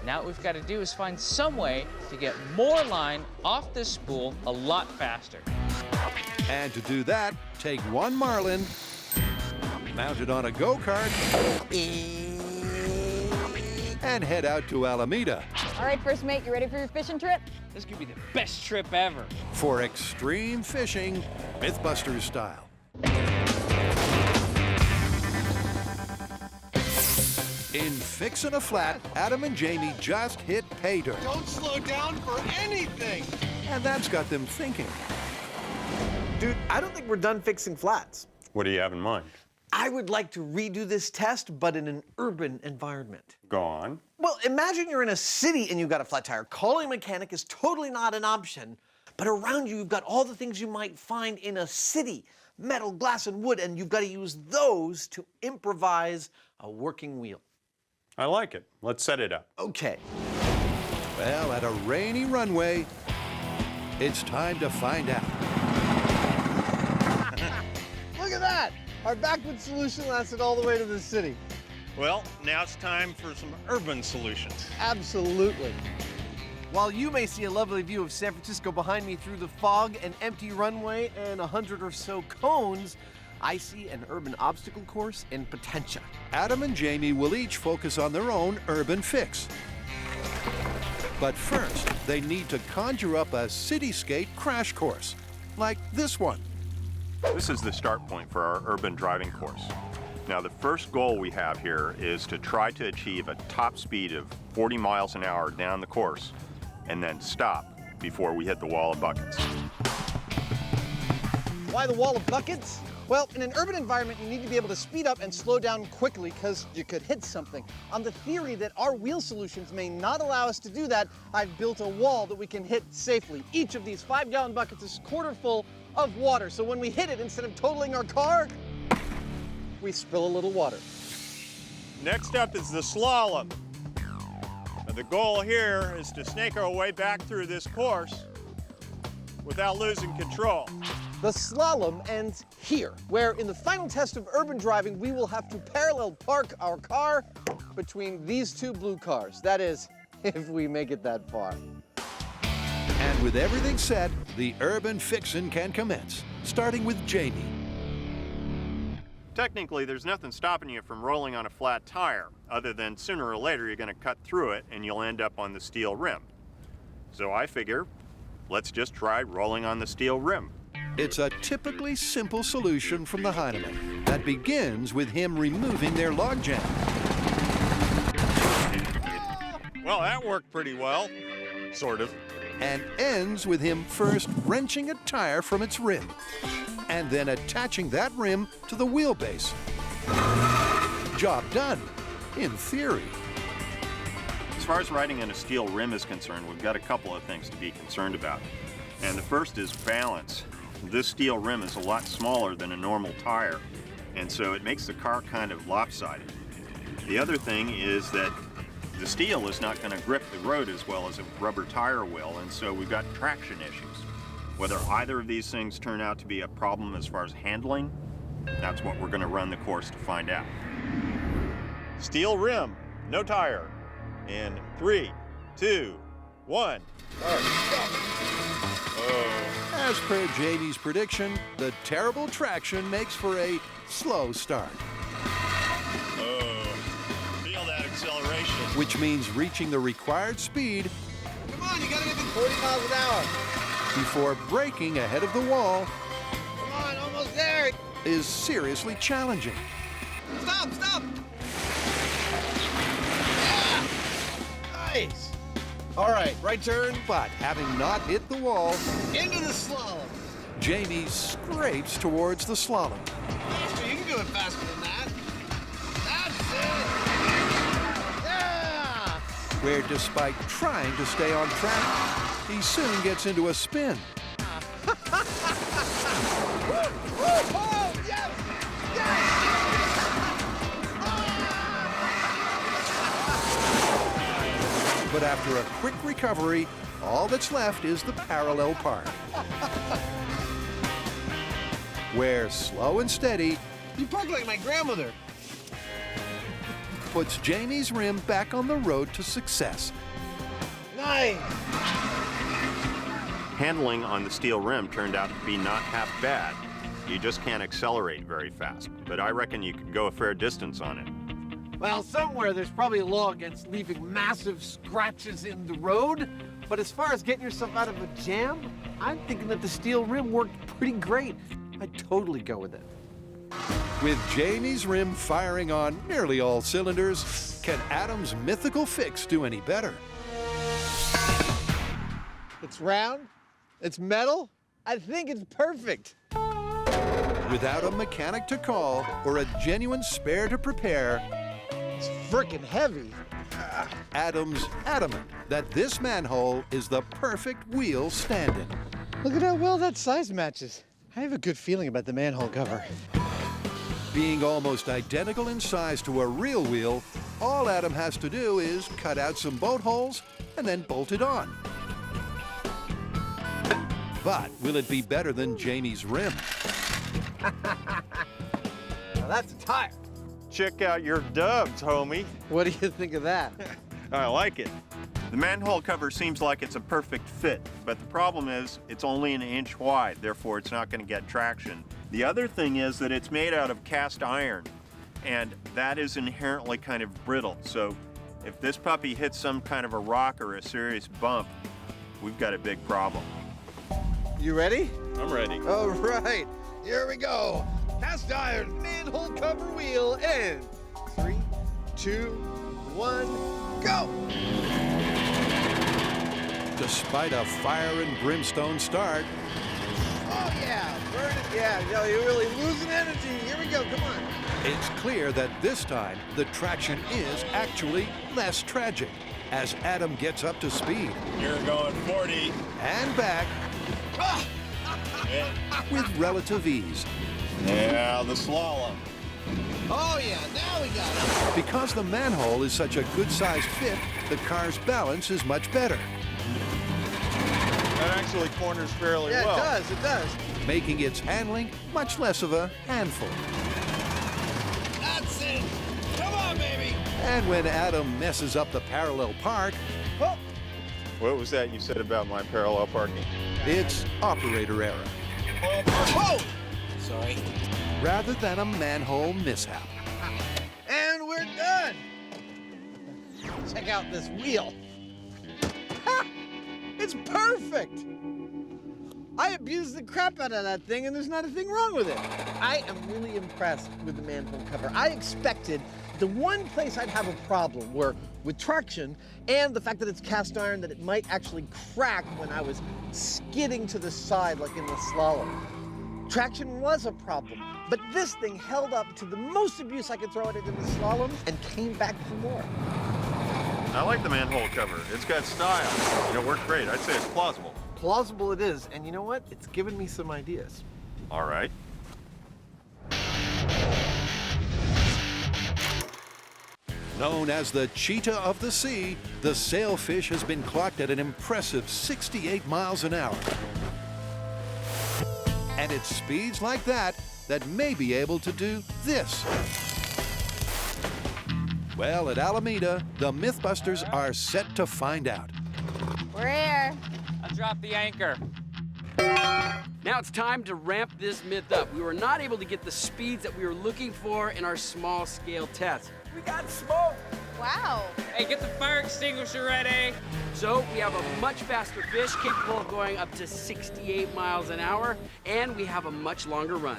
Now what we've got to do is find some way to get more line off this spool a lot faster. And to do that, take one marlin, mount it on a go-kart, and head out to Alameda All right, first mate, you ready for your fishing trip? This could be the best trip ever. for extreme fishing, MythBusters style. In Fixin' a Flat, Adam and Jamie just hit pay dirt. Don't slow down for anything. And that's got them thinking. Dude, I don't think we're done fixing flats. What do you have in mind? I would like to redo this test, but in an urban environment. Go on. Well, imagine you're in a city and you've got a flat tire. Calling a mechanic is totally not an option, but around you, you've got all the things you might find in a city. Metal, glass, and wood, and you've got to use those to improvise a working wheel. I like it. Let's set it up. Okay. Well, at a rainy runway, it's time to find out. Look at that! Our backward solution lasted all the way to the city. Well, now it's time for some urban solutions. Absolutely. While you may see a lovely view of San Francisco behind me through the fog, an empty runway, and 100 or so cones, I see an urban obstacle course in Potentia. Adam and Jamie will each focus on their own urban fix. But first, they need to conjure up a cityscape crash course, like this one. This is the start point for our urban driving course. Now, the first goal we have here is to try to achieve a top speed of 40 miles an hour down the course, and then stop before we hit the wall of buckets. Why the wall of buckets? Well, in an urban environment, you need to be able to speed up and slow down quickly because you could hit something. On the theory that our wheel solutions may not allow us to do that, I've built a wall that we can hit safely. Each of these 5-gallon buckets is quarter full of water, so when we hit it, instead of totaling our car, we spill a little water. Next up is the slalom. Now, the goal here is to snake our way back through this course without losing control. The slalom ends here, where in the final test of urban driving, we will have to parallel park our car between these two blue cars. That is, if we make it that far. And with everything set, the urban fixin' can commence, starting with Jamie. Technically, there's nothing stopping you from rolling on a flat tire, other than sooner or later you're going to cut through it and you'll end up on the steel rim. So I figure, let's just try rolling on the steel rim. It's a typically simple solution from the Heinemann that begins with him removing their logjam. Well, that worked pretty well, sort of. And ends with him first wrenching a tire from its rim, and then attaching that rim to the wheelbase. Job done, in theory. As far as riding on a steel rim is concerned, we've got a couple of things to be concerned about. And the first is balance. This steel rim is a lot smaller than a normal tire, and so it makes the car kind of lopsided. The other thing is that the steel is not going to grip the road as well as a rubber tire will, and so we've got traction issues. Whether either of these things turn out to be a problem as far as handling, that's what we're going to run the course to find out. Steel rim, no tire. In 3, 2, 1. As per Jamie's prediction, the terrible traction makes for a slow start. Feel that acceleration. Which means reaching the required speed Come on, you gotta get to 40 miles an hour. before braking ahead of the wall Come on, almost there. is seriously challenging. Stop, stop. Yeah. Nice. All right, right turn. But having not hit the wall, Into the slalom. Jamie scrapes towards the slalom, Faster, you can do it faster than that. That's it. Yeah. where despite trying to stay on track, he soon gets into a spin. Oh, yes. But after a quick recovery, all that's left is the parallel park, where slow and steady You park like my grandmother. puts Jamie's rim back on the road to success. Nice. Handling on the steel rim turned out to be not half bad. You just can't accelerate very fast, but I reckon you could go a fair distance on it. Well, somewhere there's probably a law against leaving massive scratches in the road. But as far as getting yourself out of a jam, I'm thinking that the steel rim worked pretty great. I'd totally go with it. With Jamie's rim firing on nearly all cylinders, can Adam's mythical fix do any better? It's round, it's metal. I think it's perfect. Without a mechanic to call or a genuine spare to prepare, it's frickin' heavy. Adam's adamant that this manhole is the perfect wheel stand-in. Look at how well that size matches. I have a good feeling about the manhole cover. Being almost identical in size to a real wheel, all Adam has to do is cut out some bolt holes and then bolt it on. But will it be better than Jamie's rim? Now that's a tire. Check out your dubs, homie. What do you think of that? I like it. The manhole cover seems like it's a perfect fit, but the problem is it's only an inch wide, therefore it's not going to get traction. The other thing is that it's made out of cast iron, and that is inherently kind of brittle. So if this puppy hits some kind of a rock or a serious bump, we've got a big problem. You ready? I'm ready. All right, here we go. Cast iron manhole cover wheel in 3, 2, 1, go! Despite a fire and brimstone start, Oh yeah, burn it. Yeah, yo, you're really losing energy. Here we go, come on. it's clear that this time the traction is actually less tragic as Adam gets up to speed You're going 40. and back with relative ease. Yeah, the slalom. Oh yeah, now we got it. Because the manhole is such a good-sized fit, the car's balance is much better, That actually corners fairly Yeah, well. it does. making its handling much less of a handful. That's it. Come on, baby. And when Adam messes up the parallel park, Oh, What was that you said about my parallel parking? it's operator error whoa. Sorry. rather than a manhole mishap. And we're done. Check out this wheel. Ha! It's perfect. I abused the crap out of that thing, and there's not a thing wrong with it. I am really impressed with the manhole cover. I expected the one place I'd have a problem were with traction and the fact that it's cast iron, that it might actually crack when I was skidding to the side like in the slalom. Traction was a problem, but this thing held up to the most abuse I could throw at it in the slalom and came back for more. I like the manhole cover. It's got style. And it worked great. I'd say it's plausible. Plausible it is, and you know what? It's given me some ideas. All right. Known as the cheetah of the sea, the sailfish has been clocked at an impressive 68 miles an hour. And it's speeds like that that may be able to do this. Well, at Alameda, the MythBusters are set to find out. We're here. I'll drop the anchor. Now it's time to ramp this myth up. We were not able to get the speeds that we were looking for in our small scale test. We got smoke. Wow. Hey, get the fire extinguisher ready. So we have a much faster fish capable of going up to 68 miles an hour, and we have a much longer run.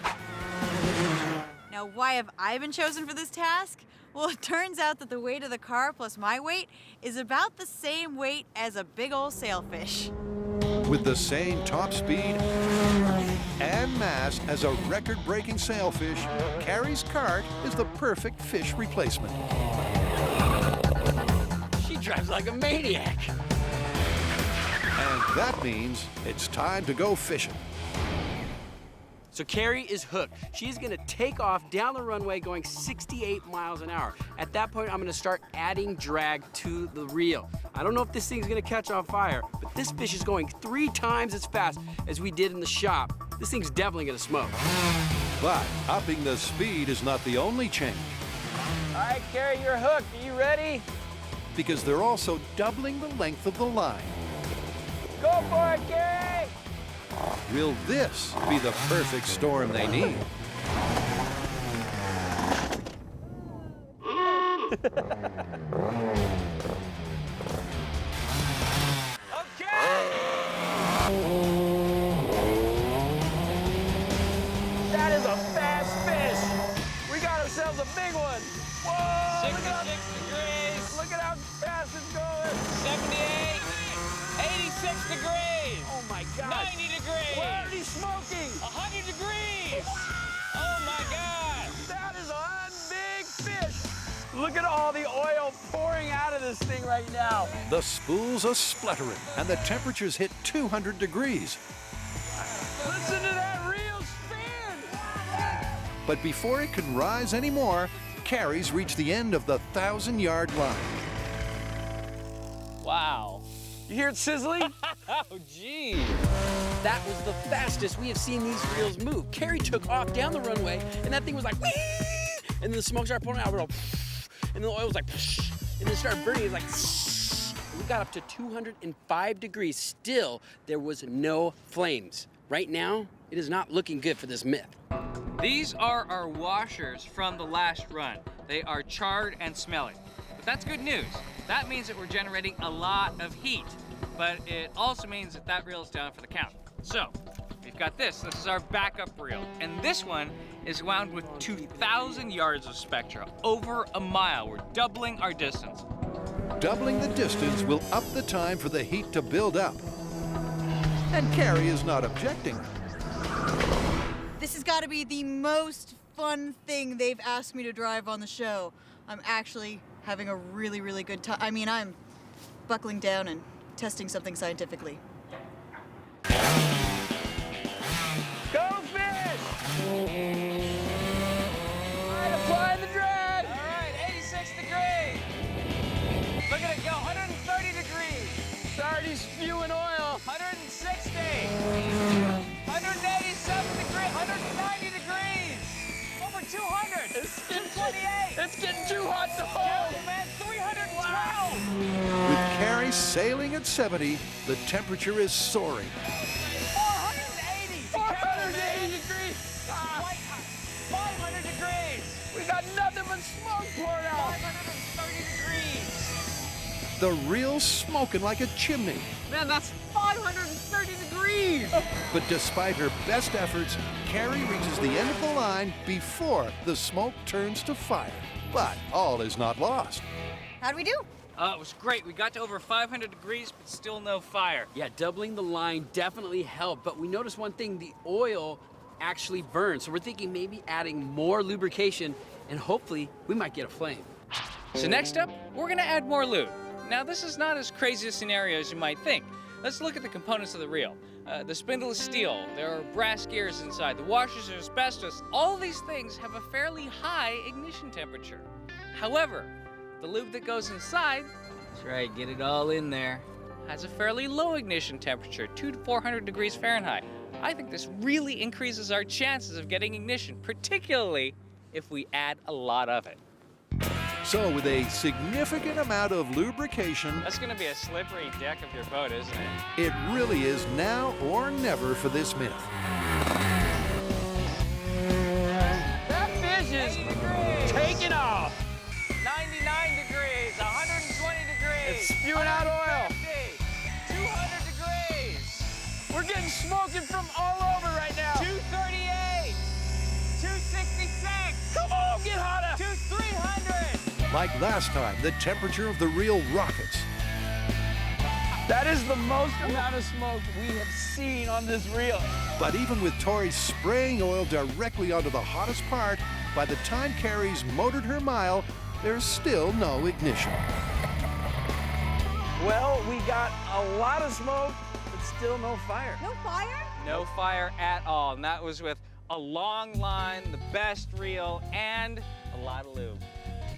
Now, why have I been chosen for this task? Well, it turns out that the weight of the car plus my weight is about the same weight as a big old sailfish. With the same top speed and mass as a record-breaking sailfish, Carrie's cart is the perfect fish replacement. She drives like a maniac. And that means it's time to go fishing. So Carrie is hooked. She's gonna take off down the runway going 68 miles an hour. At that point, I'm gonna start adding drag to the reel. I don't know if this thing's gonna catch on fire, but this fish is going 3 times as fast as we did in the shop. This thing's definitely gonna smoke. But upping the speed is not the only change, All right, Carrie, you're hooked. Are you ready? because they're also doubling the length of the line. Go for it, Carrie! Will this be the perfect storm they need? That is a fast fish. We got ourselves a big one. Whoa! 66 degrees. Look at how fast it's going. 78. 86 degrees. Oh my God. 90 degrees. We're already smoking. 100 degrees. Oh my God. That is a big fish. Look at all the oil pouring out of this thing right now. The spools are spluttering, and the temperatures hit 200 degrees. Listen to that reel spin. But before it can rise anymore, Carrie's reached the end of the 1,000-yard line. Wow. You hear it sizzling? Oh, gee. That was the fastest we have seen these reels move. Carrie took off down the runway, and that thing was like, whee! And then the smoke started pouring out, and then the oil was like, and then it started burning. It was like, we got up to 205 degrees. Still, there was no flames. Right now, it is not looking good for this myth. These are our washers from the last run. They are charred and smelly. But that's good news. That means that we're generating a lot of heat, but it also means that that reel is down for the count. So, we've got this. This is our backup reel, and this one is wound with 2,000 yards of spectra, over a mile. We're doubling our distance. Doubling the distance will up the time for the heat to build up. And Carrie is not objecting. This has got to be the most fun thing they've asked me to drive on the show. I'm actually having a really, really good time. I mean, I'm buckling down and testing something scientifically. Go fish! All right, apply the drag. All right, 86 degrees. Look at it go, 130 degrees. It's already spewing oil. 160. 187 degrees, 190 degrees. Over 200. 228. It's getting too hot to hold. Man, 312. With Carrie sailing at 70, the temperature is soaring. 480. 480 degrees. 500 degrees. We got nothing but smoke pouring out. 530 degrees. The reel's smoking like a chimney. Man, that's 530 degrees. But despite her best efforts, Carrie reaches the end of the line before the smoke turns to fire. But all is not lost. How'd we do? It was great. We got to over 500 degrees, but still no fire. Yeah, doubling the line definitely helped, but we noticed one thing, the oil actually burned. So we're thinking maybe adding more lubrication, and hopefully we might get a flame. So next up, we're gonna add more lube. Now this is not as crazy a scenario as you might think. Let's look at the components of the reel. The spindle is steel, there are brass gears inside, the washers are asbestos. All of these things have a fairly high ignition temperature. However, The lube that goes inside, that's right, get it all in there, has a fairly low ignition temperature, 200 to 400 degrees Fahrenheit. I think this really increases our chances of getting ignition, particularly if we add a lot of it. So with a significant amount of lubrication, That's gonna be a slippery deck of your boat, isn't it? it really is now or never for this myth. That fish is taking off. 99 degrees, 120 degrees. It's spewing out oil. 200 degrees. We're getting smoking from all over right now. 238. 266. Come on, get hotter. 300. Like last time, the temperature of the reel rockets. That is the most amount of smoke we have seen on this reel. But even with Tori spraying oil directly onto the hottest part, by the time Carrie's motored her mile, there's still no ignition. Well, we got a lot of smoke, but still no fire. No fire? No fire at all, and that was with a long line, the best reel, and a lot of lube.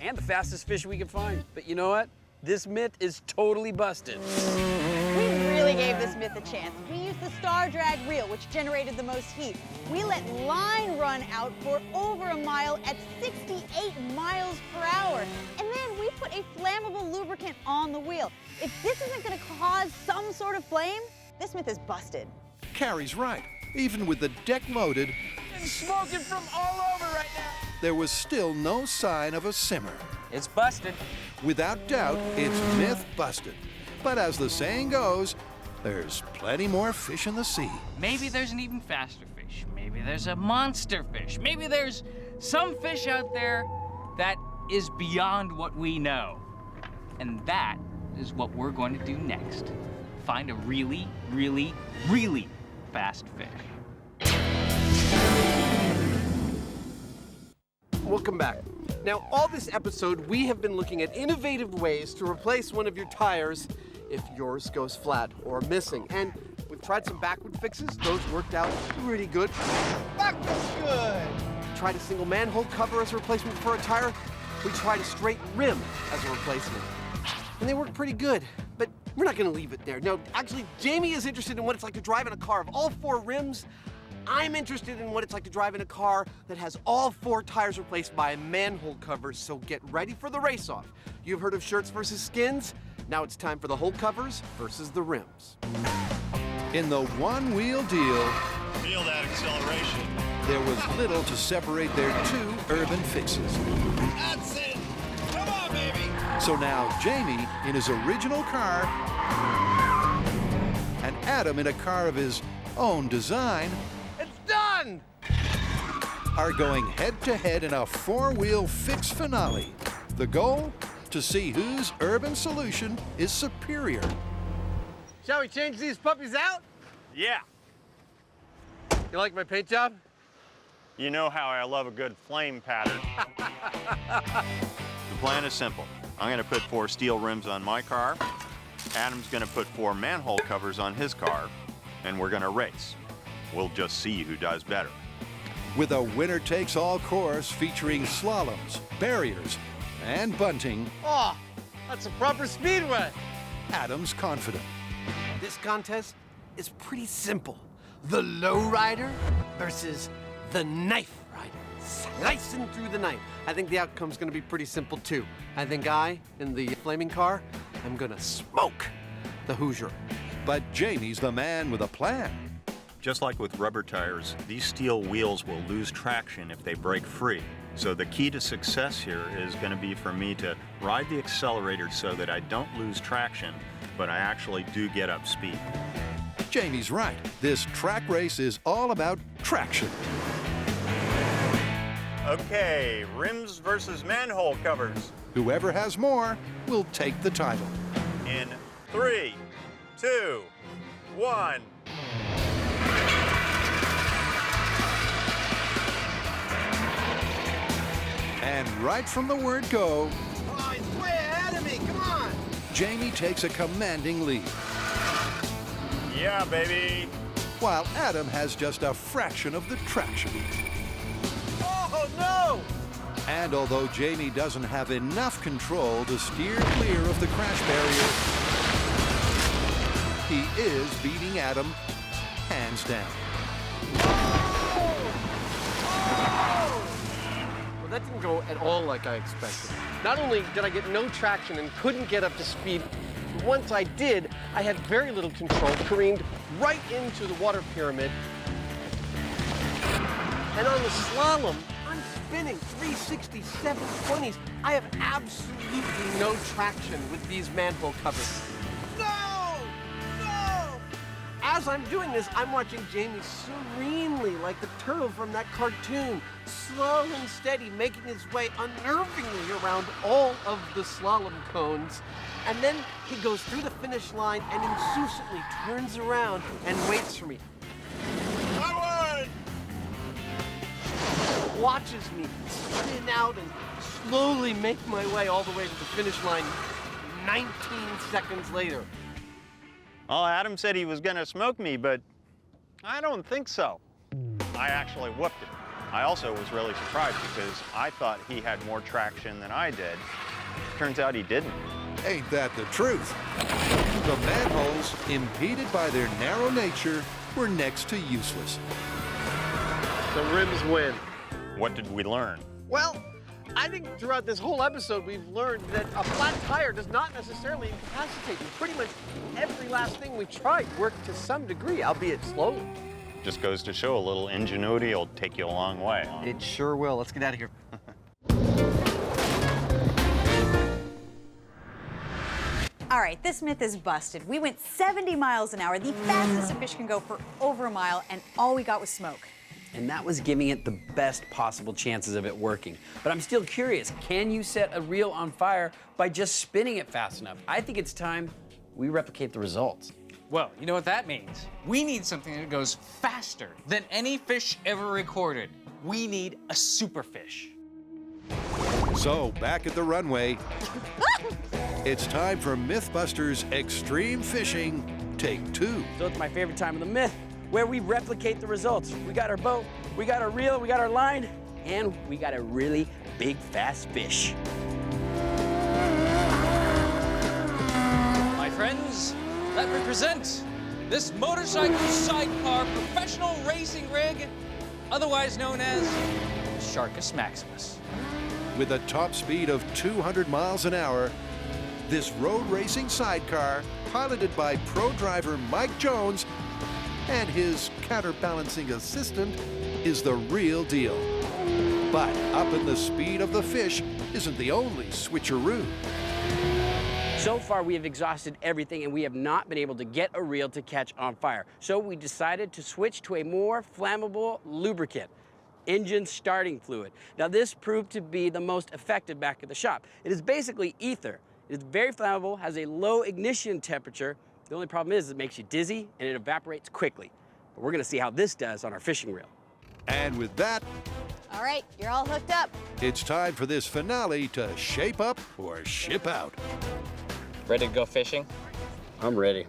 And the fastest fish we could find. But you know what? This myth is totally busted. We really gave this myth a chance. We used the star drag reel, which generated the most heat. We let line run out for over a mile at 68 miles per hour. And then we put a flammable lubricant on the wheel. If this isn't gonna cause some sort of flame, this myth is busted. Carrie's right. Even with the deck loaded, And smoking from all over right now. there was still no sign of a simmer. It's busted. Without doubt, it's myth busted. But as the saying goes, there's plenty more fish in the sea. Maybe there's an even faster fish. Maybe there's a monster fish. Maybe there's some fish out there that is beyond what we know. And that is what we're going to do next. Find a really, really, really fast fish. Welcome back. Now, all this episode, we have been looking at innovative ways to replace one of your tires if yours goes flat or missing. And we've tried some backward fixes. Those worked out pretty good. That was good. Tried a single manhole cover as a replacement for a tire. We tried a straight rim as a replacement. And they worked pretty good, but we're not gonna leave it there. No, actually, Jamie is interested in what it's like to drive in a car of all 4 rims. I'm interested in what it's like to drive in a car that has all 4 tires replaced by a manhole cover, so get ready for the race-off. You've heard of shirts versus skins? Now it's time for the hole covers versus the rims. In the one-wheel deal, Feel that acceleration. there was little to separate their 2 urban fixes. That's it. Come on, baby. So now Jamie, in his original car, and Adam, in a car of his own design, It's done! are going head-to-head in a 4-wheel fix finale. The goal? To see whose urban solution is superior. Shall we change these puppies out? Yeah. You like my paint job? You know how I love a good flame pattern. The plan is simple. I'm gonna put 4 steel rims on my car. Adam's gonna put 4 manhole covers on his car, and we're gonna race. We'll just see who does better. With a winner-takes-all course featuring slaloms, barriers, and bunting, Oh, that's a proper speedway. Adam's confident. This contest is pretty simple. The low rider versus the knife rider. Slicing through the night. I think the outcome's gonna be pretty simple too. I think I, in the flaming car, am gonna smoke the Hoosier. But Jamie's the man with a plan. Just like with rubber tires, these steel wheels will lose traction if they break free. So the key to success here is going to be for me to ride the accelerator so that I don't lose traction, but I actually do get up speed. Jamie's right. This track race is all about traction. Okay, rims versus manhole covers. Whoever has more will take the title. In 3, 2, 1. And right from the word go, Oh, he's way ahead of me. Come on. Jamie takes a commanding lead, Yeah, baby. while Adam has just a fraction of the traction. Oh, no. And although Jamie doesn't have enough control to steer clear of the crash barrier, he is beating Adam hands down. Well, that didn't go at all like I expected. Not only did I get no traction and couldn't get up to speed, once I did, I had very little control, careened right into the water pyramid. And on the slalom, I'm spinning 360, 720s. I have absolutely no traction with these manhole covers. No! No! As I'm doing this, I'm watching Jamie serenely, like the turtle from that cartoon, slow and steady, making his way unnervingly around all of the slalom cones. And then he goes through the finish line and insouciantly turns around and waits for me. Watches me spin out and slowly make my way all the way to the finish line 19 seconds later. Well, Adam said he was gonna smoke me, but I don't think so. I actually whooped him. I also was really surprised because I thought he had more traction than I did. Turns out he didn't. Ain't that the truth? The manholes, impeded by their narrow nature, were next to useless. The rims win. What did we learn? Well, I think throughout this whole episode, we've learned that a flat tire does not necessarily incapacitate you. Pretty much every last thing we tried worked to some degree, albeit slowly. Just goes to show a little ingenuity will take you a long way. Huh? It sure will. Let's get out of here. All right, this myth is busted. We went 70 miles an hour, the fastest a fish can go for over a mile, and all we got was smoke. And that was giving it the best possible chances of it working. But I'm still curious, can you set a reel on fire by just spinning it fast enough? I think it's time we replicate the results. Well, you know what that means? We need something that goes faster than any fish ever recorded. We need a superfish. So, back at the runway, it's time for MythBusters Extreme Fishing Take 2. So it's my favorite time of the myth, where we replicate the results. We got our boat, we got our reel, we got our line, and we got a really big, fast fish. My friends, let me present this motorcycle sidecar professional racing rig, otherwise known as Sharkus Maximus. With a top speed of 200 miles an hour, this road racing sidecar, piloted by pro driver Mike Jones and his counterbalancing assistant, is the real deal. But upping the speed of the fish isn't the only switcheroo. So far, we have exhausted everything, and we have not been able to get a reel to catch on fire. So we decided to switch to a more flammable lubricant, engine starting fluid. Now, this proved to be the most effective back at the shop. It is basically ether. It is very flammable, has a low ignition temperature. The only problem is it makes you dizzy and it evaporates quickly. But we're gonna see how this does on our fishing reel. And with that, All right, you're all hooked up. it's time for this finale to shape up or ship out. Ready to go fishing? I'm ready.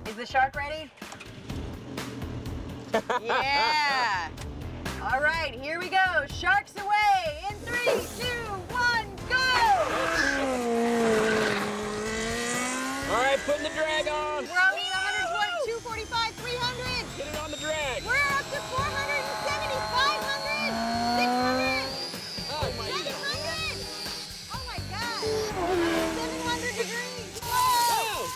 Is the shark ready? Yeah. All right, here we go. Sharks away in 3, 2, 1, go! All right, putting the drag on. We're on 120, 245, 300. Get it on the drag. We're up to 470, 500, 600, Oh my 700. Oh my God. 700 degrees. Whoa!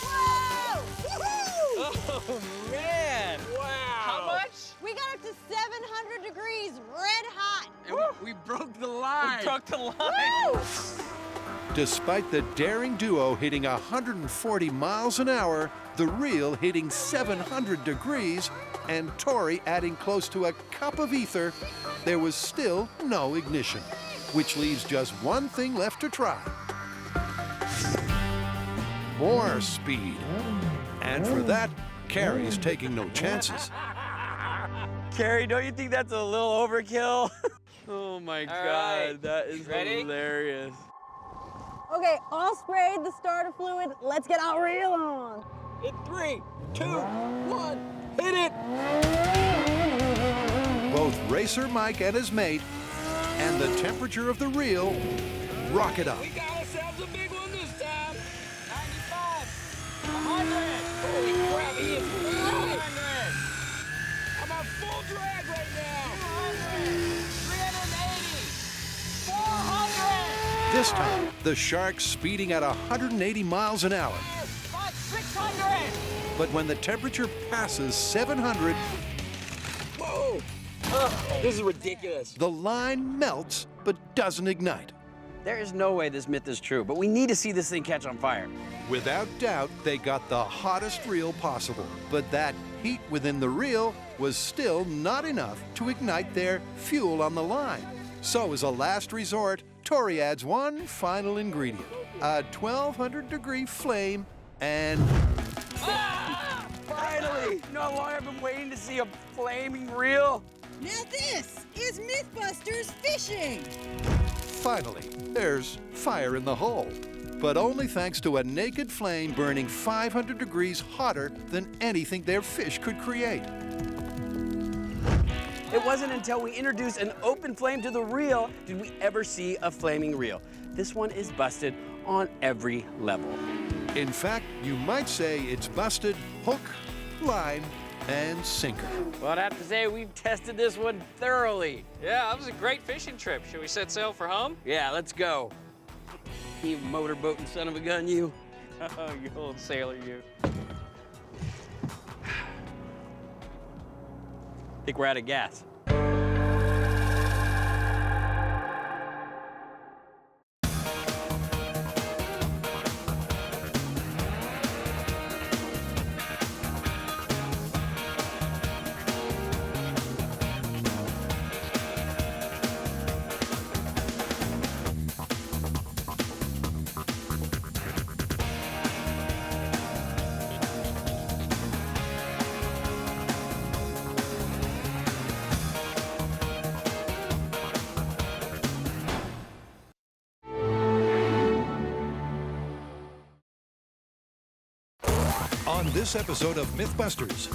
Whoa! Oh man! Wow! How much? We got up to 700 degrees, red hot. And we broke the line. We broke the line. Woo! Despite the daring duo hitting 140 miles an hour, the reel hitting 700 degrees, and Tori adding close to a cup of ether, there was still no ignition, which leaves just one thing left to try. More speed. And for that, Carrie's taking no chances. Carrie, don't you think that's a little overkill? Oh my God, right. that is Ready? hilarious. Okay, all sprayed, the starter fluid. Let's get our reel on. In 3, 2, 1, hit it! Both Racer Mike and his mate and the temperature of the reel rocket up. We got ourselves a big one this time. 95, 100. Holy crap, he is 400. I'm on full drag right now. 200, 380, 400. This time, the shark's speeding at 180 miles an hour. 600. But when the temperature passes 700, Whoa! Ugh, this is ridiculous. the line melts but doesn't ignite. There is no way this myth is true, but we need to see this thing catch on fire. Without doubt, they got the hottest reel possible. But that heat within the reel was still not enough to ignite their fuel on the line. So as a last resort, Tori adds one final ingredient, a 1200-degree flame and... Ah! Finally! You know how long I've been waiting to see a flaming reel? Now this is MythBusters Fishing! Finally, there's fire in the hole. But only thanks to a naked flame burning 500 degrees hotter than anything their fish could create. It wasn't until we introduced an open flame to the reel did we ever see a flaming reel. This one is busted on every level. In fact, you might say it's busted hook, line, and sinker. Well, I'd have to say we've tested this one thoroughly. Yeah, that was a great fishing trip. Should we set sail for home? Yeah, let's go. You motorboating son of a gun, you. Oh, you old sailor, you. Think we're out of gas. On this episode of MythBusters,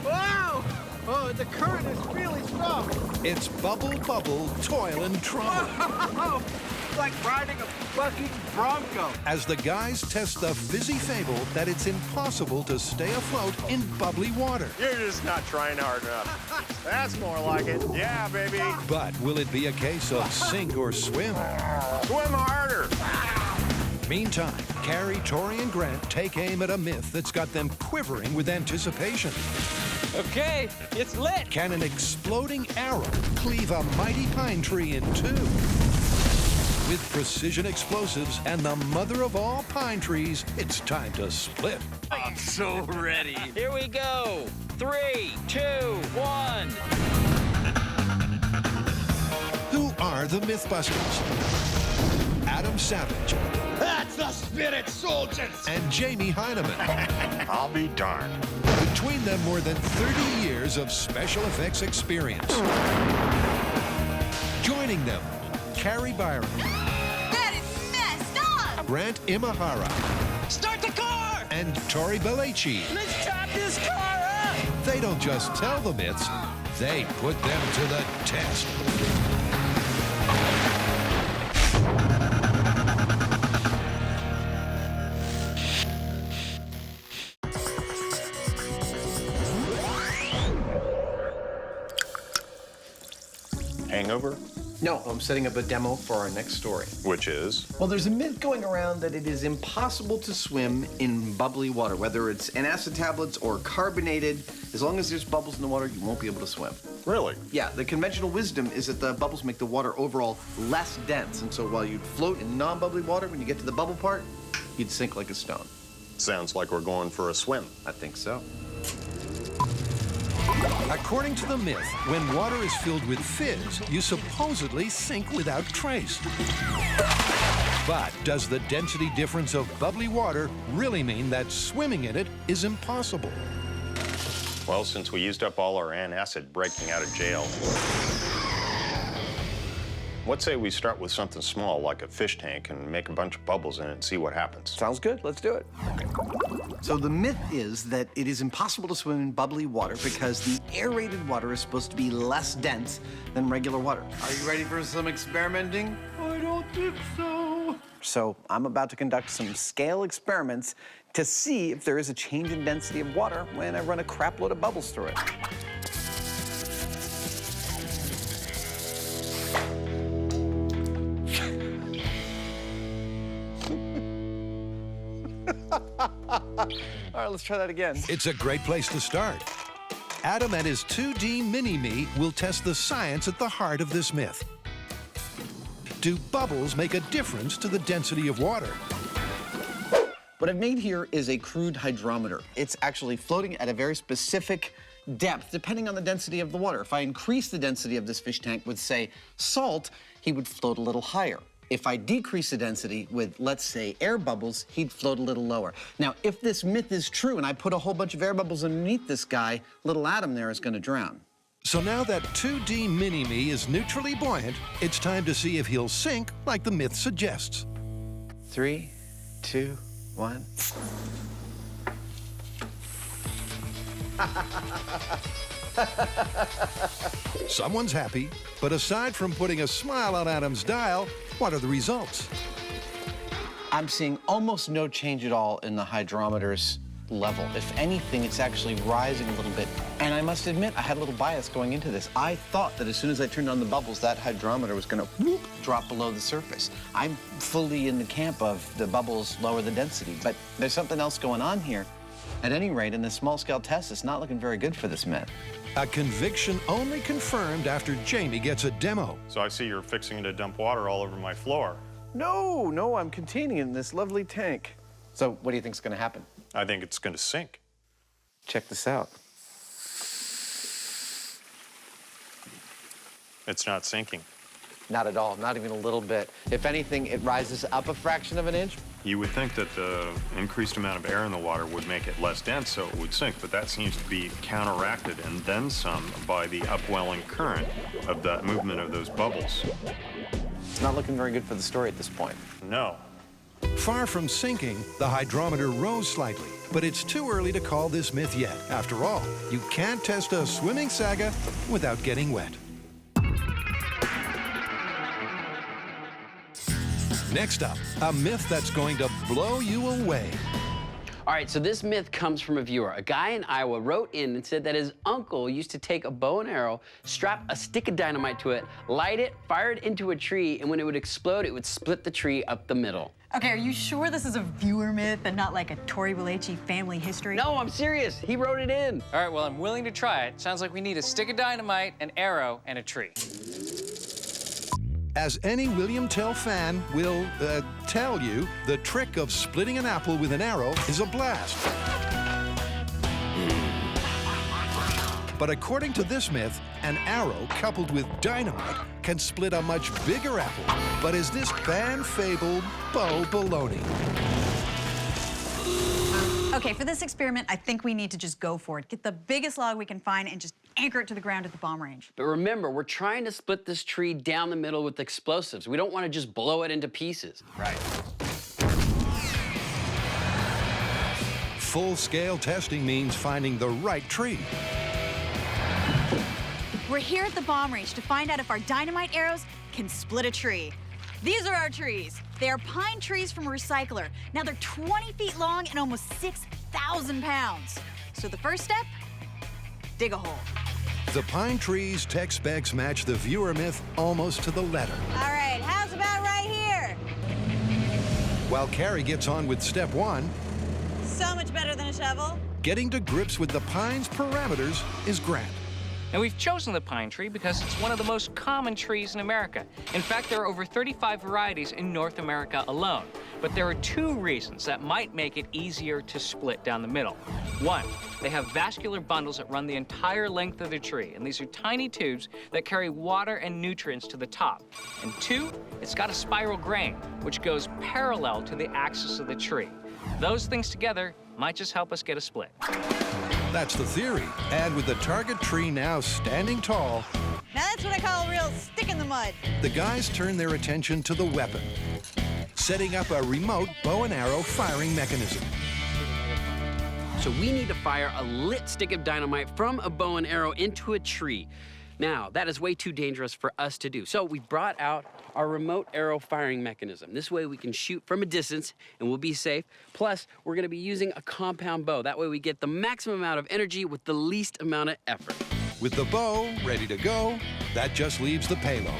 Wow! Oh, the current is really strong. it's bubble, bubble, toil, and trouble. Wow! It's like riding a fucking bronco. As the guys test the fizzy fable that it's impossible to stay afloat in bubbly water. You're just not trying hard enough. That's more like it. Yeah, baby. But will it be a case of sink or swim? Swim harder. Meantime, Carrie, Tori, and Grant take aim at a myth that's got them quivering with anticipation. Okay, it's lit. Can an exploding arrow cleave a mighty pine tree in two? With precision explosives and the mother of all pine trees, it's time to split. I'm so ready. Here we go. 3, 2, 1. Who are the MythBusters? Adam Savage. That's the spirit, soldiers! And Jamie Heineman. I'll be darned. Between them, more than 30 years of special effects experience. Joining them, Carrie Byron. That is messed up! Grant Imahara. Start the car! And Tori Belleci. Let's chop this car up! They don't just tell the myths, they put them to the test. Hangover? No, I'm setting up a demo for our next story. Which is? Well, there's a myth going around that it is impossible to swim in bubbly water, whether it's in acid tablets or carbonated. As long as there's bubbles in the water, you won't be able to swim. Really? Yeah, the conventional wisdom is that the bubbles make the water overall less dense, and so while you'd float in non-bubbly water, when you get to the bubble part, you'd sink like a stone. Sounds like we're going for a swim. I think so. According to the myth, when water is filled with fizz, you supposedly sink without trace. But does the density difference of bubbly water really mean that swimming in it is impossible? Well, since we used up all our antacid breaking out of jail, What say we start with something small, like a fish tank, and make a bunch of bubbles in it and see what happens? Sounds good. Let's do it. So the myth is that it is impossible to swim in bubbly water because the aerated water is supposed to be less dense than regular water. Are you ready for some experimenting? I don't think so. So I'm about to conduct some scale experiments to see if there is a change in density of water when I run a crap load of bubbles through it. All right, let's try that again. It's a great place to start. Adam and his 2D mini-me will test the science at the heart of this myth. Do bubbles make a difference to the density of water? What I've made here is a crude hydrometer. It's actually floating at a very specific depth, depending on the density of the water. If I increase the density of this fish tank with, say, salt, he would float a little higher. If I decrease the density with, let's say, air bubbles, he'd float a little lower. Now, if this myth is true and I put a whole bunch of air bubbles underneath this guy, little Adam there is going to drown. So now that 2D mini-me is neutrally buoyant, it's time to see if he'll sink like the myth suggests. 3, 2, 1. Someone's happy, but aside from putting a smile on Adam's dial, what are the results? I'm seeing almost no change at all in the hydrometer's level. If anything, it's actually rising a little bit. And I must admit, I had a little bias going into this. I thought that as soon as I turned on the bubbles, that hydrometer was going to drop below the surface. I'm fully in the camp of the bubbles lower the density, but there's something else going on here. At any rate, in this small-scale test, it's not looking very good for this myth. A conviction only confirmed after Jamie gets a demo. So I see you're fixing to dump water all over my floor. No, I'm containing it in this lovely tank. So what do you think's going to happen? I think it's going to sink. Check this out. It's not sinking. Not at all, not even a little bit. If anything, it rises up a fraction of an inch. You would think that the increased amount of air in the water would make it less dense, so it would sink, but that seems to be counteracted and then some by the upwelling current of that movement of those bubbles. It's not looking very good for the story at this point. No. Far from sinking, the hydrometer rose slightly, but it's too early to call this myth yet. After all, you can't test a swimming saga without getting wet. Next up, a myth that's going to blow you away. All right, so this myth comes from a viewer. A guy in Iowa wrote in and said that his uncle used to take a bow and arrow, strap a stick of dynamite to it, light it, fire it into a tree, and when it would explode, it would split the tree up the middle. Okay, are you sure this is a viewer myth and not like a Tori Belleci family history? No, I'm serious. He wrote it in. All right, well, I'm willing to try it. Sounds like we need a stick of dynamite, an arrow, and a tree. As any William Tell fan will tell you, the trick of splitting an apple with an arrow is a blast. But according to this myth, an arrow coupled with dynamite can split a much bigger apple. But is this fan-fabled bow baloney? Okay, for this experiment, I think we need to just go for it. Get the biggest log we can find and just anchor it to the ground at the bomb range. But remember, we're trying to split this tree down the middle with explosives. We don't want to just blow it into pieces. Right. Full-scale testing means finding the right tree. We're here at the bomb range to find out if our dynamite arrows can split a tree. These are our trees. They are pine trees from a recycler. Now they're 20 feet long and almost 6,000 pounds. So the first step, dig a hole. The pine trees tech specs match the viewer myth almost to the letter. All right, how's about right here? While Carrie gets on with step one, So much better than a shovel. getting to grips with the pine's parameters is Grant. And we've chosen the pine tree because it's one of the most common trees in America. In fact, there are over 35 varieties in North America alone. But there are two reasons that might make it easier to split down the middle. One, they have vascular bundles that run the entire length of the tree, and these are tiny tubes that carry water and nutrients to the top. And two, it's got a spiral grain, which goes parallel to the axis of the tree. Those things together might just help us get a split. That's the theory. And with the target tree now standing tall, Now that's That's what I call a real stick in the mud. The guys turn their attention to the weapon, setting up a remote bow and arrow firing mechanism. So we need to fire a lit stick of dynamite from a bow and arrow into a tree. Now, that is way too dangerous for us to do. So we brought out our remote arrow firing mechanism. This way we can shoot from a distance and we'll be safe. Plus, we're gonna be using a compound bow. That way we get the maximum amount of energy with the least amount of effort. With the bow ready to go, that just leaves the payload.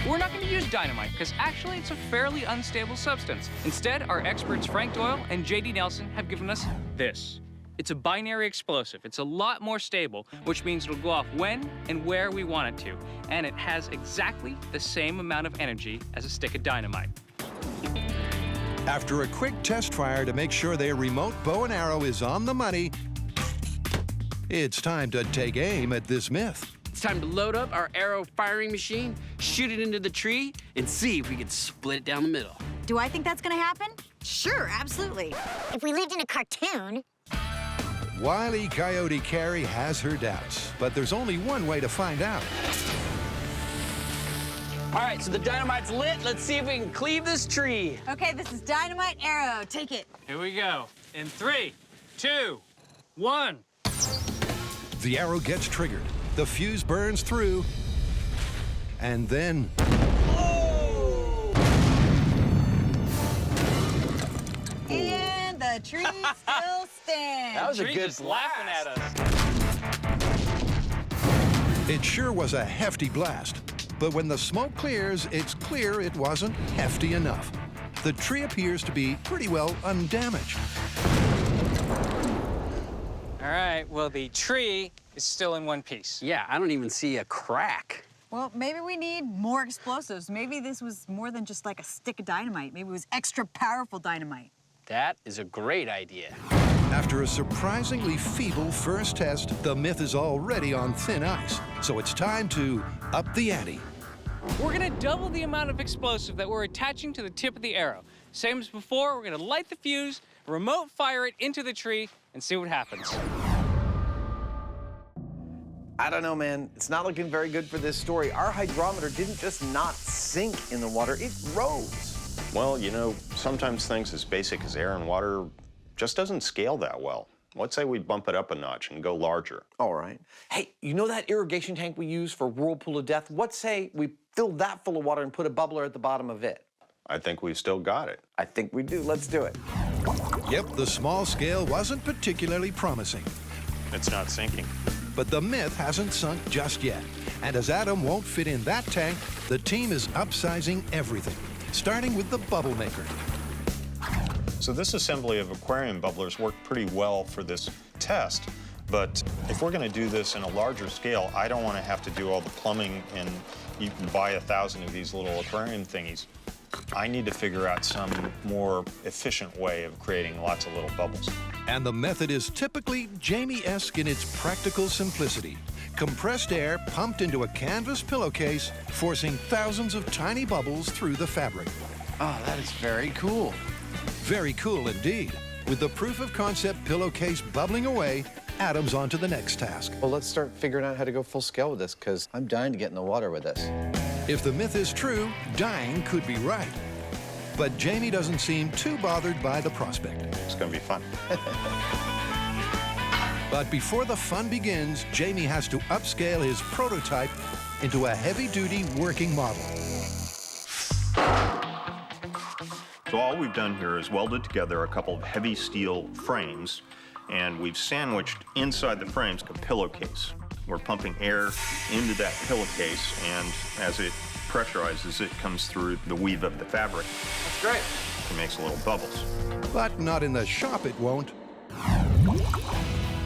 We're not going to use dynamite because actually it's a fairly unstable substance. Instead, our experts Frank Doyle and J.D. Nelson have given us this. It's a binary explosive. It's a lot more stable, which means it'll go off when and where we want it to. And it has exactly the same amount of energy as a stick of dynamite. After a quick test fire to make sure their remote bow and arrow is on the money, it's time to take aim at this myth. It's time to load up our arrow firing machine, shoot it into the tree, and see if we can split it down the middle. Do I think that's gonna happen? Sure, absolutely. If we lived in a cartoon. Wile E. Coyote Carrie has her doubts, but there's only one way to find out. All right, so the dynamite's lit. Let's see if we can cleave this tree. Okay, this is dynamite arrow. Take it. Here we go. In 3, 2, 1. The arrow gets triggered, the fuse burns through, and then... And the tree still stands. That was a Tree good just laughing at us. It sure was a hefty blast, but when the smoke clears, it's clear it wasn't hefty enough. The tree appears to be pretty well undamaged. All right, well, the tree is still in one piece. Yeah, I don't even see a crack. Well, maybe we need more explosives. Maybe this was more than just like a stick of dynamite. Maybe it was extra powerful dynamite. That is a great idea. After a surprisingly feeble first test, the myth is already on thin ice, so it's time to up the ante. We're gonna double the amount of explosive that we're attaching to the tip of the arrow. Same as before, we're gonna light the fuse, remote fire it into the tree, and see what happens. I don't know, man. It's not looking very good for this story. Our hydrometer didn't just not sink in the water, it rose. Well, you know, sometimes things as basic as air and water just doesn't scale that well. Let's say we bump it up a notch and go larger. All right. Hey, you know that irrigation tank we use for Whirlpool of Death? What say we fill that full of water and put a bubbler at the bottom of it? I think we've still got it. I think we do. Let's do it. Yep, the small scale wasn't particularly promising. It's not sinking. But the myth hasn't sunk just yet. And as Adam won't fit in that tank, the team is upsizing everything, starting with the bubble maker. So this assembly of aquarium bubblers worked pretty well for this test, but if we're going to do this in a larger scale, I don't want to have to do all the plumbing and you can buy 1,000 of these little aquarium thingies. I need to figure out some more efficient way of creating lots of little bubbles. And the method is typically Jamie-esque in its practical simplicity. Compressed air pumped into a canvas pillowcase, forcing thousands of tiny bubbles through the fabric. Oh, that is very cool. Very cool indeed. With the proof of concept pillowcase bubbling away, Adam's on to the next task. Well, let's start figuring out how to go full scale with this, because I'm dying to get in the water with this. If the myth is true, dying could be right. But Jamie doesn't seem too bothered by the prospect. It's going to be fun. But before the fun begins, Jamie has to upscale his prototype into a heavy-duty working model. So all we've done here is welded together a couple of heavy steel frames, and we've sandwiched inside the frames a pillowcase. We're pumping air into that pillowcase, and as it pressurizes, it comes through the weave of the fabric. That's great. It makes little bubbles. But not in the shop, it won't.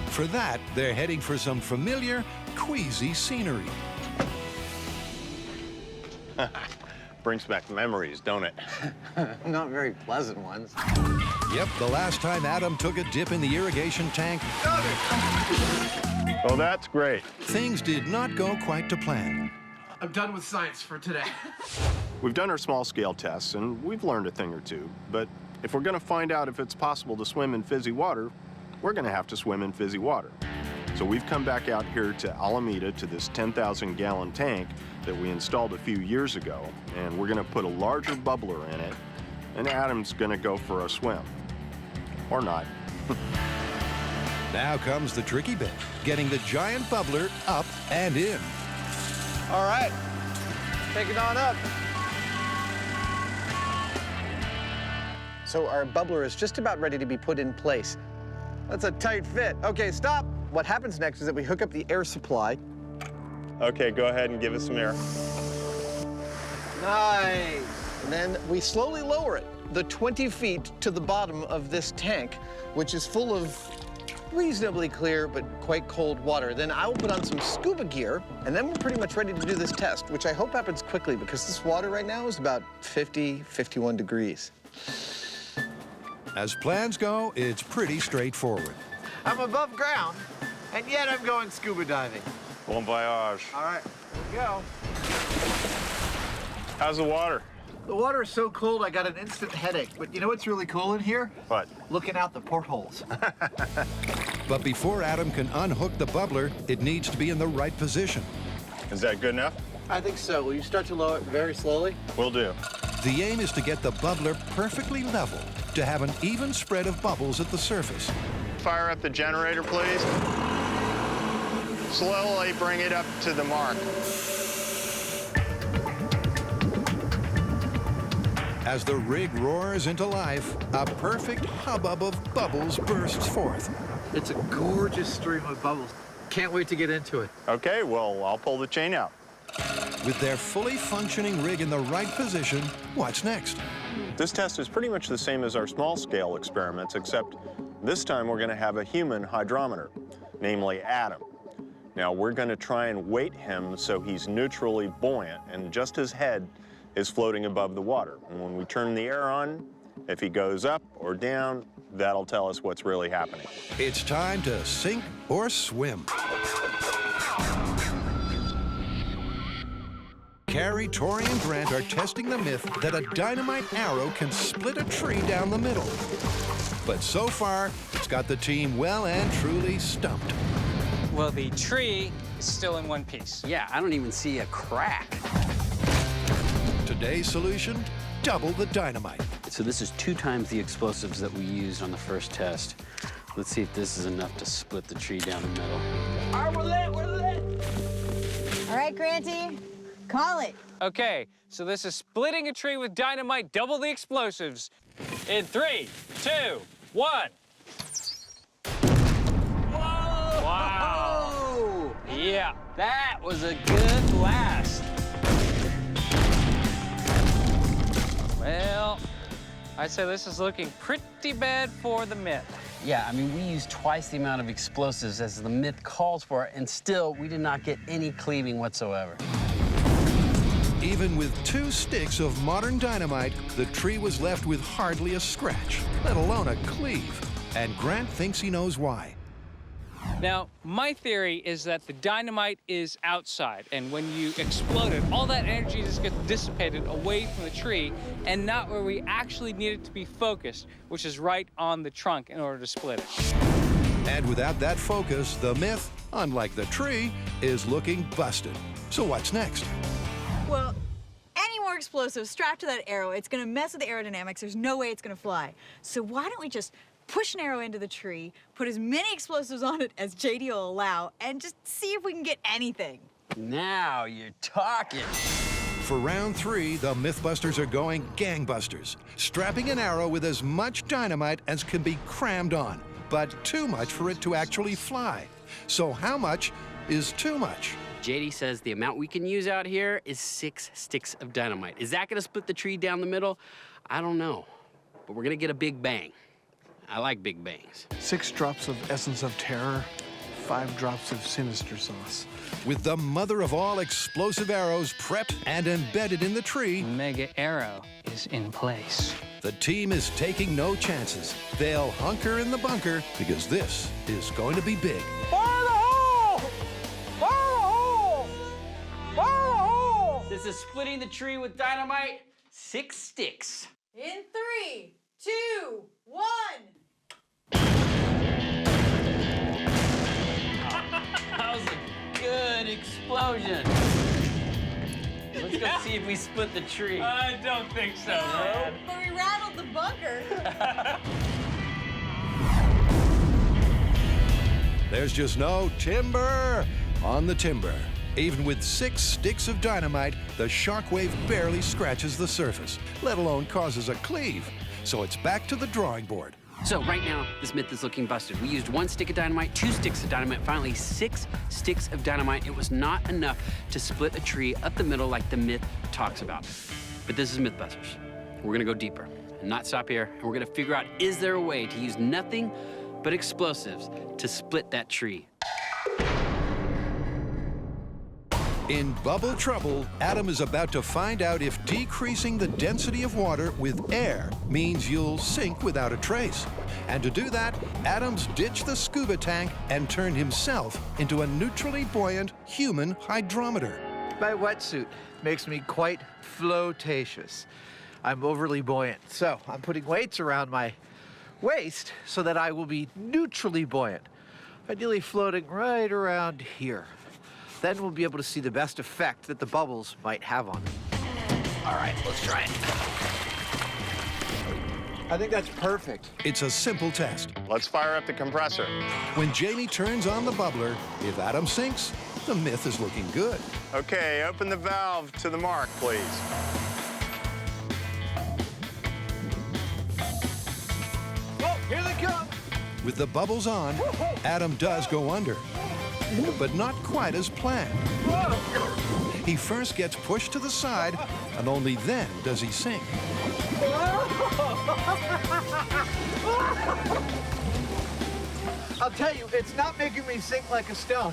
For that, they're heading for some familiar, queasy scenery. Brings back memories, don't it? Not very pleasant ones. Yep, the last time Adam took a dip in the irrigation tank... Oh, that's great. Things did not go quite to plan. I'm done with science for today. We've done our small-scale tests, and we've learned a thing or two. But if we're going to find out if it's possible to swim in fizzy water, we're going to have to swim in fizzy water. So we've come back out here to Alameda to this 10,000 gallon tank that we installed a few years ago, and we're gonna put a larger bubbler in it, and Adam's gonna go for a swim. Or not. Now comes the tricky bit, getting the giant bubbler up and in. All right, take it on up. So our bubbler is just about ready to be put in place. That's a tight fit. Okay, stop. What happens next is that we hook up the air supply. Okay, go ahead and give us some air. Nice. And then we slowly lower it the 20 feet to the bottom of this tank, which is full of reasonably clear but quite cold water. Then I will put on some scuba gear, and then we're pretty much ready to do this test, which I hope happens quickly because this water right now is about 50, 51 degrees. As plans go, it's pretty straightforward. I'm above ground, and yet I'm going scuba diving. Bon voyage. All right, here we go. How's the water? The water is so cold, I got an instant headache. But you know what's really cool in here? What? Looking out the portholes. But before Adam can unhook the bubbler, it needs to be in the right position. Is that good enough? I think so. Will you start to lower it very slowly? Will do. The aim is to get the bubbler perfectly level, to have an even spread of bubbles at the surface. Fire up the generator, please. Slowly bring it up to the mark. As the rig roars into life, a perfect hubbub of bubbles bursts forth. It's a gorgeous stream of bubbles. Can't wait to get into it. Okay, well, I'll pull the chain out. With their fully functioning rig in the right position, what's next? This test is pretty much the same as our small-scale experiments, except this time we're going to have a human hydrometer, namely Adam. Now, we're going to try and weight him so he's neutrally buoyant, and just his head is floating above the water. And when we turn the air on, if he goes up or down, that'll tell us what's really happening. It's time to sink or swim. Carrie, Tori, and Grant are testing the myth that a dynamite arrow can split a tree down the middle. But so far, it's got the team well and truly stumped. Well, the tree is still in one piece. Yeah, I don't even see a crack. Today's solution, double the dynamite. So this is 2 times the explosives that we used on the first test. Let's see if this is enough to split the tree down the middle. All right, we're lit. All right, Granty, call it. Okay, so this is splitting a tree with dynamite, double the explosives. In 3, 2, 1. Whoa! Wow. Yeah. That was a good blast. Well, I'd say this is looking pretty bad for the myth. Yeah, I mean, we used twice the amount of explosives as the myth calls for, and still, we did not get any cleaving whatsoever. Even with 2 sticks of modern dynamite, the tree was left with hardly a scratch, let alone a cleave. And Grant thinks he knows why. Now, my theory is that the dynamite is outside, and when you explode it, all that energy just gets dissipated away from the tree and not where we actually need it to be focused, which is right on the trunk in order to split it. And without that focus, the myth, unlike the tree, is looking busted. So what's next? Well, any more explosives strapped to that arrow, it's gonna mess with the aerodynamics. There's no way it's gonna fly. So why don't we just push an arrow into the tree, put as many explosives on it as JD will allow, and just see if we can get anything. Now you're talking. For round 3, the MythBusters are going gangbusters, strapping an arrow with as much dynamite as can be crammed on, but too much for it to actually fly. So how much is too much? JD says the amount we can use out here is 6 sticks of dynamite. Is that gonna split the tree down the middle? I don't know, but we're gonna get a big bang. I like big bangs. 6 drops of essence of terror, 5 drops of sinister sauce. With the mother of all explosive arrows prepped and embedded in the tree, Mega arrow is in place. the team is taking no chances. They'll hunker in the bunker because this is going to be big. Fire the hole! Fire the hole! Fire the hole! This is splitting the tree with dynamite, 6 sticks. In 3, 2, 1. explosion. Let's go see if we split the tree. I don't think so, man. But we rattled the bunker. There's just no timber on the timber. Even with 6 sticks of dynamite, the shockwave barely scratches the surface, let alone causes a cleave. So it's back to the drawing board. So right now, this myth is looking busted. We used 1 stick of dynamite, 2 sticks of dynamite, finally 6 sticks of dynamite. It was not enough to split a tree up the middle like the myth talks about. But this is MythBusters. We're gonna go deeper and not stop here, and we're gonna figure out, is there a way to use nothing but explosives to split that tree? In bubble trouble, Adam is about to find out if decreasing the density of water with air means you'll sink without a trace. And to do that, Adam's ditched the scuba tank and turned himself into a neutrally buoyant human hydrometer. My wetsuit makes me quite flotacious. I'm overly buoyant, so I'm putting weights around my waist so that I will be neutrally buoyant, ideally floating right around here. Then we'll be able to see the best effect that the bubbles might have on me. All right, let's try it. I think that's perfect. It's a simple test. Let's fire up the compressor. When Jamie turns on the bubbler, if Adam sinks, the myth is looking good. Okay, open the valve to the mark, please. Oh, here they come. With the bubbles on, Adam does go under, but not quite as planned. He first gets pushed to the side, and only then does he sink. I'll tell you, it's not making me sink like a stone,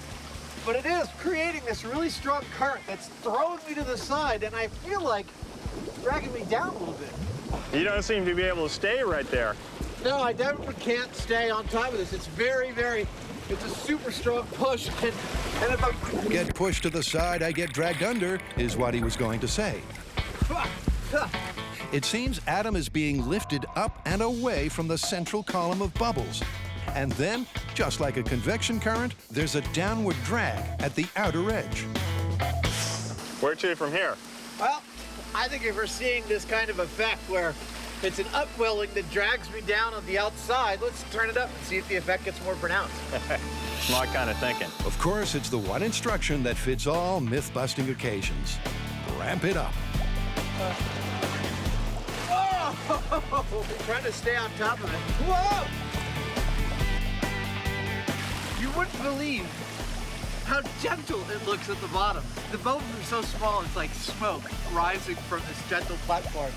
but it is creating this really strong current that's throwing me to the side, and I feel like dragging me down a little bit. You don't seem to be able to stay right there. No, I definitely can't stay on top of this. It's it's a super strong push, and if I... Get pushed to the side, I get dragged under, is what he was going to say. It seems Adam is being lifted up and away from the central column of bubbles. And then, just like a convection current, there's a downward drag at the outer edge. Where to from here? Well, I think if we're seeing this kind of effect where it's an upwelling that drags me down on the outside, let's turn it up and see if the effect gets more pronounced. My kind of thinking. Of course, it's the one instruction that fits all myth-busting occasions. Ramp it up. Whoa! Trying to stay on top of it. Whoa! You wouldn't believe how gentle it looks at the bottom. The bubbles are so small, it's like smoke rising from this gentle platform.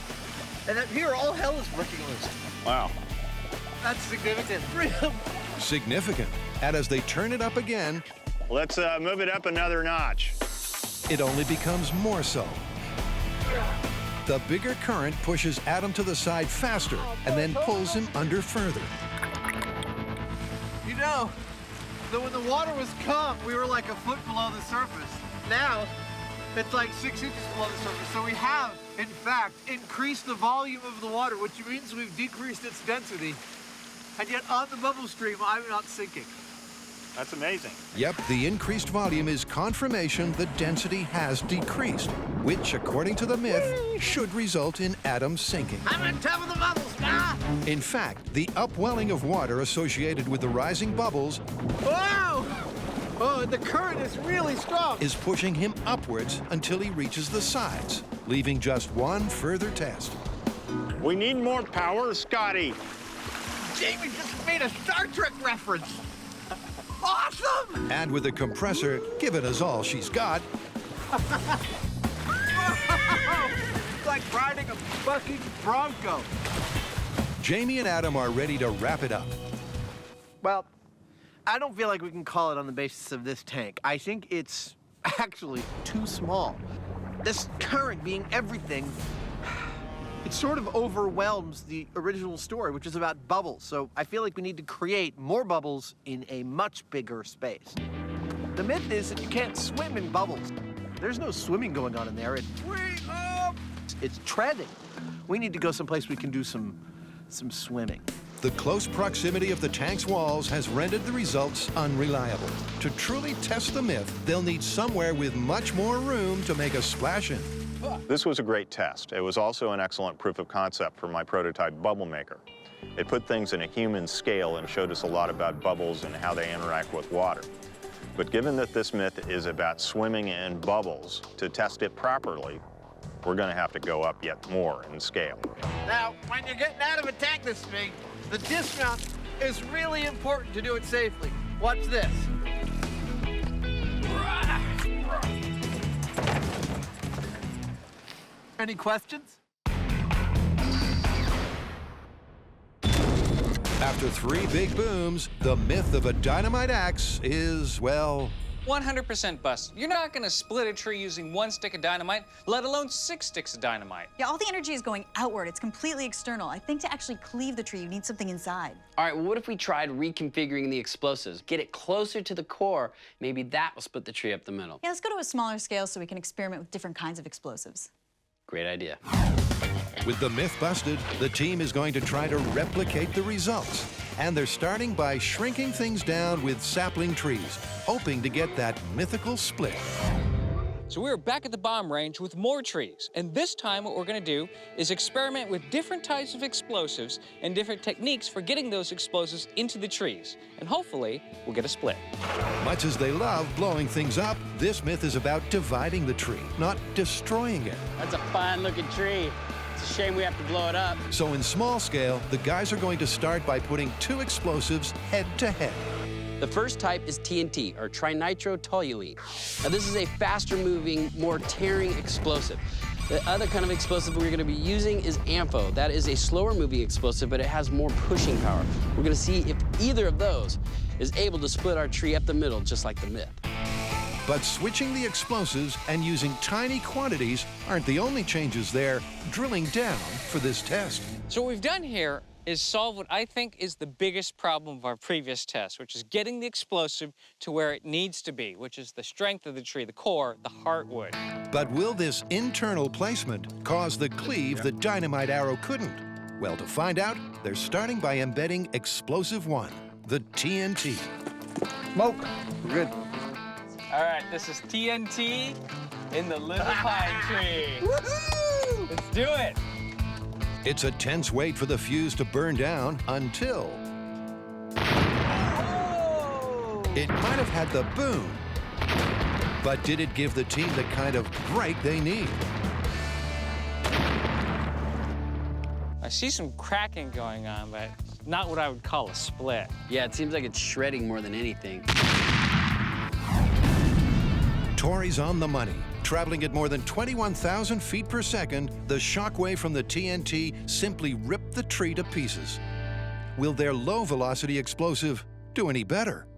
And up here, all hell is breaking loose. Wow. That's significant. Significant. And as they turn it up again, let's move it up another notch. It only becomes more so. The bigger current pushes Adam to the side faster and then pulls him under further. You know, that when the water was calm, we were like a foot below the surface. Now, it's like 6 inches below the surface. So we have, in fact, increased the volume of the water, which means we've decreased its density. And yet on the bubble stream, I'm not sinking. That's amazing. Yep, the increased volume is confirmation the density has decreased, which, according to the myth, should result in Adam sinking. I'm on top of the bubbles now! In fact, the upwelling of water associated with the rising bubbles Whoa! Oh, the current is really strong. Is pushing him upwards until he reaches the sides, leaving just one further test. We need more power, Scotty. Jamie just made a Star Trek reference. Awesome! And with the compressor giving us all she's got, it's like riding a fucking Bronco. Jamie and Adam are ready to wrap it up. Well, I don't feel like we can call it on the basis of this tank. I think it's actually too small. This current being everything, it sort of overwhelms the original story, which is about bubbles. So I feel like we need to create more bubbles in a much bigger space. The myth is that you can't swim in bubbles. There's no swimming going on in there. It's treading. We need to go someplace we can do some swimming. The close proximity of the tank's walls has rendered the results unreliable. To truly test the myth, they'll need somewhere with much more room to make a splash in. This was a great test. It was also an excellent proof of concept for my prototype bubble maker. It put things in a human scale and showed us a lot about bubbles and how they interact with water. But given that this myth is about swimming in bubbles, to test it properly, we're going to have to go up yet more in scale. Now, when you're getting out of a tank this big, the dismount is really important to do it safely. Watch this. Any questions? After 3 big booms, the myth of a dynamite axe is, well... 100% bust. You're not gonna split a tree using 1 stick of dynamite, let alone 6 sticks of dynamite. Yeah, all the energy is going outward. It's completely external. I think to actually cleave the tree, you need something inside. All right, well, what if we tried reconfiguring the explosives? Get it closer to the core. Maybe that will split the tree up the middle. Yeah, let's go to a smaller scale so we can experiment with different kinds of explosives. Great idea. With the myth busted, the team is going to try to replicate the results. And they're starting by shrinking things down with sapling trees, hoping to get that mythical split. So we're back at the bomb range with more trees. And this time what we're gonna do is experiment with different types of explosives and different techniques for getting those explosives into the trees. And hopefully, we'll get a split. Much as they love blowing things up, this myth is about dividing the tree, not destroying it. That's a fine-looking tree. It's a shame we have to blow it up. So in small scale, the guys are going to start by putting 2 explosives head to head. The first type is TNT, or trinitrotoluene. Now, this is a faster-moving, more tearing explosive. The other kind of explosive we're going to be using is AMPHO. That is a slower-moving explosive, but it has more pushing power. We're going to see if either of those is able to split our tree up the middle, just like the myth. But switching the explosives and using tiny quantities aren't the only changes they're drilling down for this test. So what we've done here is solve what I think is the biggest problem of our previous test, which is getting the explosive to where it needs to be, which is the strength of the tree, the core, the heartwood. But will this internal placement cause the cleave the dynamite arrow couldn't? Well, to find out, they're starting by embedding explosive 1, the TNT. Smoke. We're good. All right, this is TNT in the little pine tree. Woohoo! Let's do it. It's a tense wait for the fuse to burn down until... It might have had the boom, but did it give the team the kind of break they need? I see some cracking going on, but not what I would call a split. Yeah, it seems like it's shredding more than anything. Tori's on the money. Traveling at more than 21,000 feet per second, the shockwave from the TNT simply ripped the tree to pieces. Will their low-velocity explosive do any better?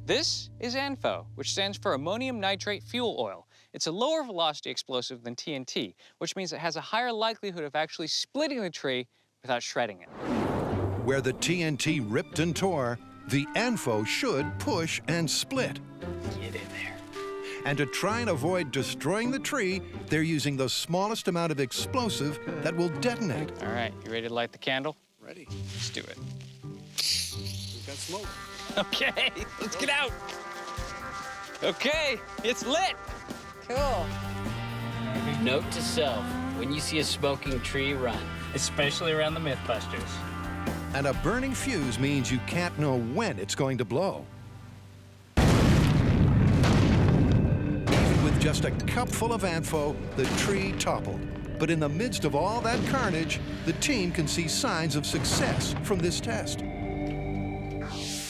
This is ANFO, which stands for ammonium nitrate fuel oil. It's a lower velocity explosive than TNT, which means it has a higher likelihood of actually splitting the tree without shredding it. Where the TNT ripped and tore, the ANFO should push and split. Get in there. And to try and avoid destroying the tree, they're using the smallest amount of explosive that will detonate. All right, you ready to light the candle? Ready. Let's do it. We've got smoke. Okay, let's get out. Okay, it's lit. Cool. Note to self, when you see a smoking tree, run. Especially around the MythBusters. And a burning fuse means you can't know when it's going to blow. Even with just a cup full of ANFO, the tree toppled. But in the midst of all that carnage, the team can see signs of success from this test.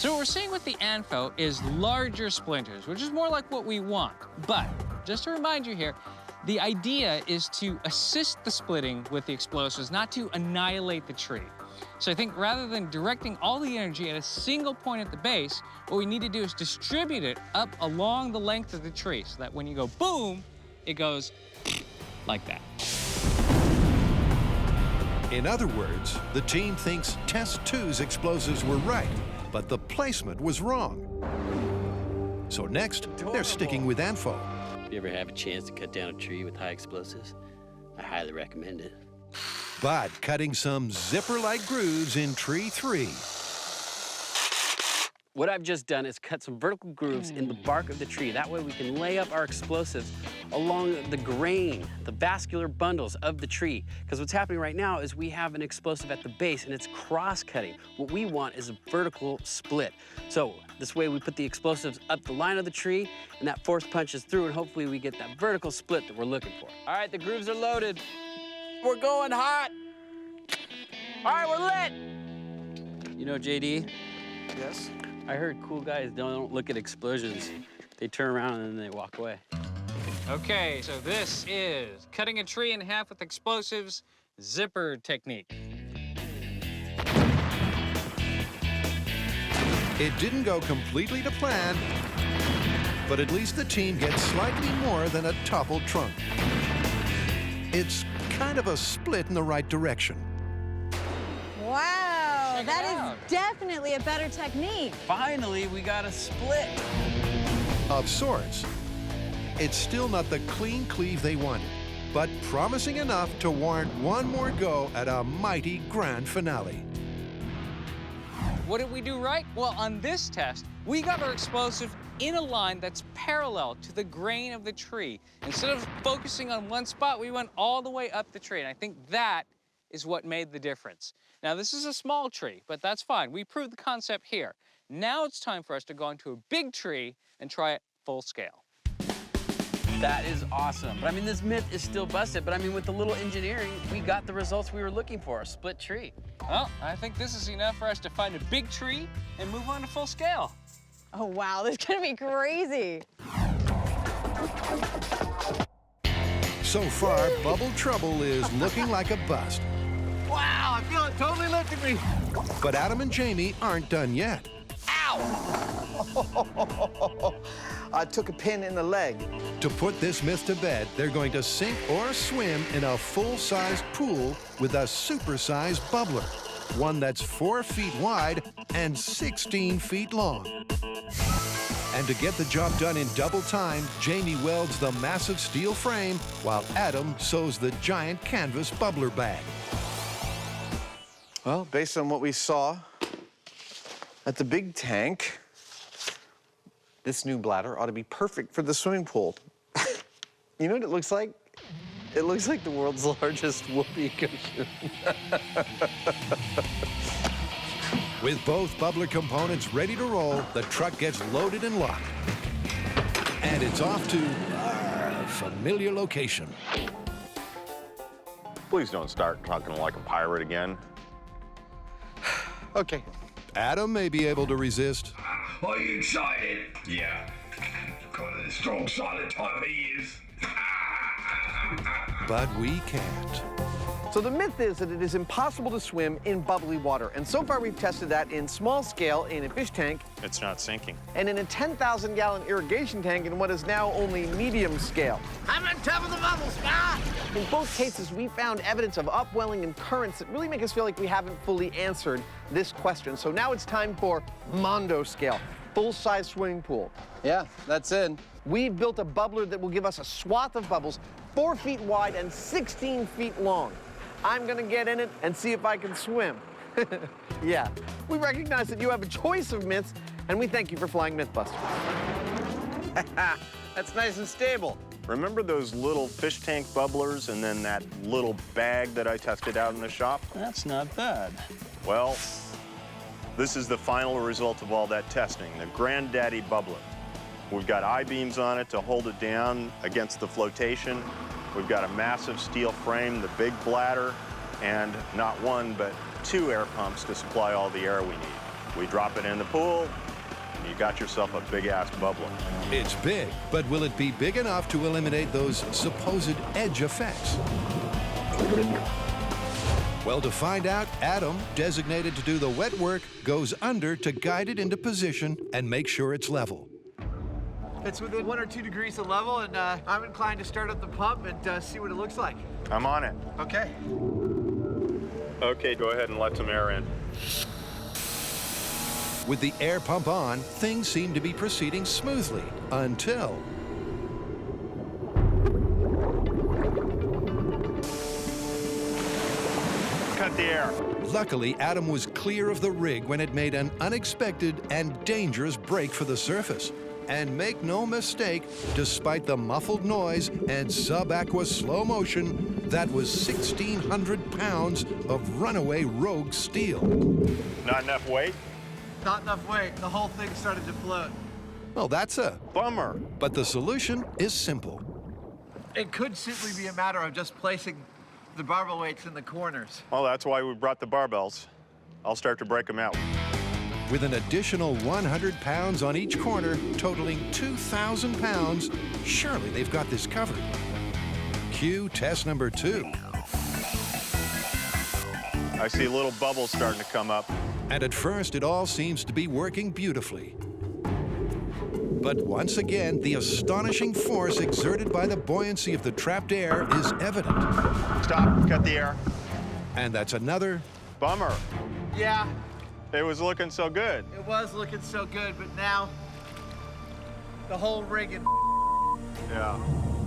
So what we're seeing with the ANFO is larger splinters, which is more like what we want. But just to remind you here, the idea is to assist the splitting with the explosives, not to annihilate the tree. So I think rather than directing all the energy at a single point at the base, what we need to do is distribute it up along the length of the tree so that when you go boom, it goes like that. In other words, the team thinks Test 2's explosives were right, but the placement was wrong. So next, they're sticking with ANFO. If you ever have a chance to cut down a tree with high explosives, I highly recommend it. but cutting some zipper-like grooves in tree 3. What I've just done is cut some vertical grooves in the bark of the tree. That way we can lay up our explosives along the grain, the vascular bundles of the tree. Because what's happening right now is we have an explosive at the base and it's cross-cutting. What we want is a vertical split. So this way we put the explosives up the line of the tree and that force punches through and hopefully we get that vertical split that we're looking for. All right, the grooves are loaded. We're going hot. All right, we're lit. You know, JD? Yes? I heard cool guys don't look at explosions. They turn around and then they walk away. Okay, so this is cutting a tree in half with explosives, zipper technique. It didn't go completely to plan, but at least the team gets slightly more than a toppled trunk. It's kind of a split in the right direction. Wow, that is definitely a better technique. Finally, we got a split. Of sorts. It's still not the clean cleave they wanted, but promising enough to warrant one more go at a mighty grand finale. What did we do right? Well, on this test, we got our explosive in a line that's parallel to the grain of the tree. Instead of focusing on one spot, we went all the way up the tree, and I think that is what made the difference. Now, this is a small tree, but that's fine. We proved the concept here. Now it's time for us to go into a big tree and try it full scale. That is awesome. But I mean, this myth is still busted, but I mean, with a little engineering, we got the results we were looking for, a split tree. Well, I think this is enough for us to find a big tree and move on to full scale. Oh, wow, this is gonna be crazy. So far, Bubble Trouble is looking like a bust. Wow, I feel it totally lifting me. But Adam and Jamie aren't done yet. Ow! I took a pin in the leg. To put this myth to bed, they're going to sink or swim in a full-sized pool with a super-sized bubbler, one that's 4 feet wide and 16 feet long. And to get the job done in double time, Jamie welds the massive steel frame while Adam sews the giant canvas bubbler bag. Well, based on what we saw at the big tank, this new bladder ought to be perfect for the swimming pool. You know what it looks like? It looks like the world's largest whoopee cushion. With both bubbler components ready to roll, the truck gets loaded and locked. And it's off to our familiar location. Please don't start talking like a pirate again. Okay. Adam may be able to resist. Are you excited? Yeah. Got a strong silent type he is. But we can't. So the myth is that it is impossible to swim in bubbly water. And so far we've tested that in small scale in a fish tank. It's not sinking. And in a 10,000-gallon irrigation tank in what is now only medium scale. I'm on top of the bubble, Scott! In both cases, we found evidence of upwelling and currents that really make us feel like we haven't fully answered this question. So now it's time for Mondo scale, full-size swimming pool. Yeah, that's it. We've built a bubbler that will give us a swath of bubbles 4 feet wide and 16 feet long. I'm gonna get in it and see if I can swim. Yeah, we recognize that you have a choice of myths, and we thank you for flying MythBusters. That's nice and stable. Remember those little fish tank bubblers and then that little bag that I tested out in the shop? That's not bad. Well, this is the final result of all that testing, the granddaddy bubbler. We've got I-beams on it to hold it down against the flotation. We've got a massive steel frame, the big bladder, and not one, but 2 air pumps to supply all the air we need. We drop it in the pool, and you got yourself a big-ass bubbler. It's big, but will it be big enough to eliminate those supposed edge effects? Well, to find out, Adam, designated to do the wet work, goes under to guide it into position and make sure it's level. It's within 1 or 2 degrees of level, and I'm inclined to start up the pump and see what it looks like. I'm on it. Okay. Okay, go ahead and let some air in. With the air pump on, things seem to be proceeding smoothly until... air. Luckily, Adam was clear of the rig when it made an unexpected and dangerous break for the surface. And make no mistake, despite the muffled noise and sub-aqua slow motion, that was 1,600 pounds of runaway rogue steel. Not enough weight? Not enough weight. The whole thing started to float. Well, that's a bummer. But the solution is simple. It could simply be a matter of just placing the barbell weights in the corners. Well, that's why we brought the barbells. I'll start to break them out. With an additional 100 pounds on each corner, totaling 2,000 pounds, surely they've got this covered. Cue test number 2. I see little bubbles starting to come up. And at first, it all seems to be working beautifully. But once again, the astonishing force exerted by the buoyancy of the trapped air is evident. Stop, cut the air. And that's another bummer. Yeah. It was looking so good. It was looking so good, but now the whole rig and yeah.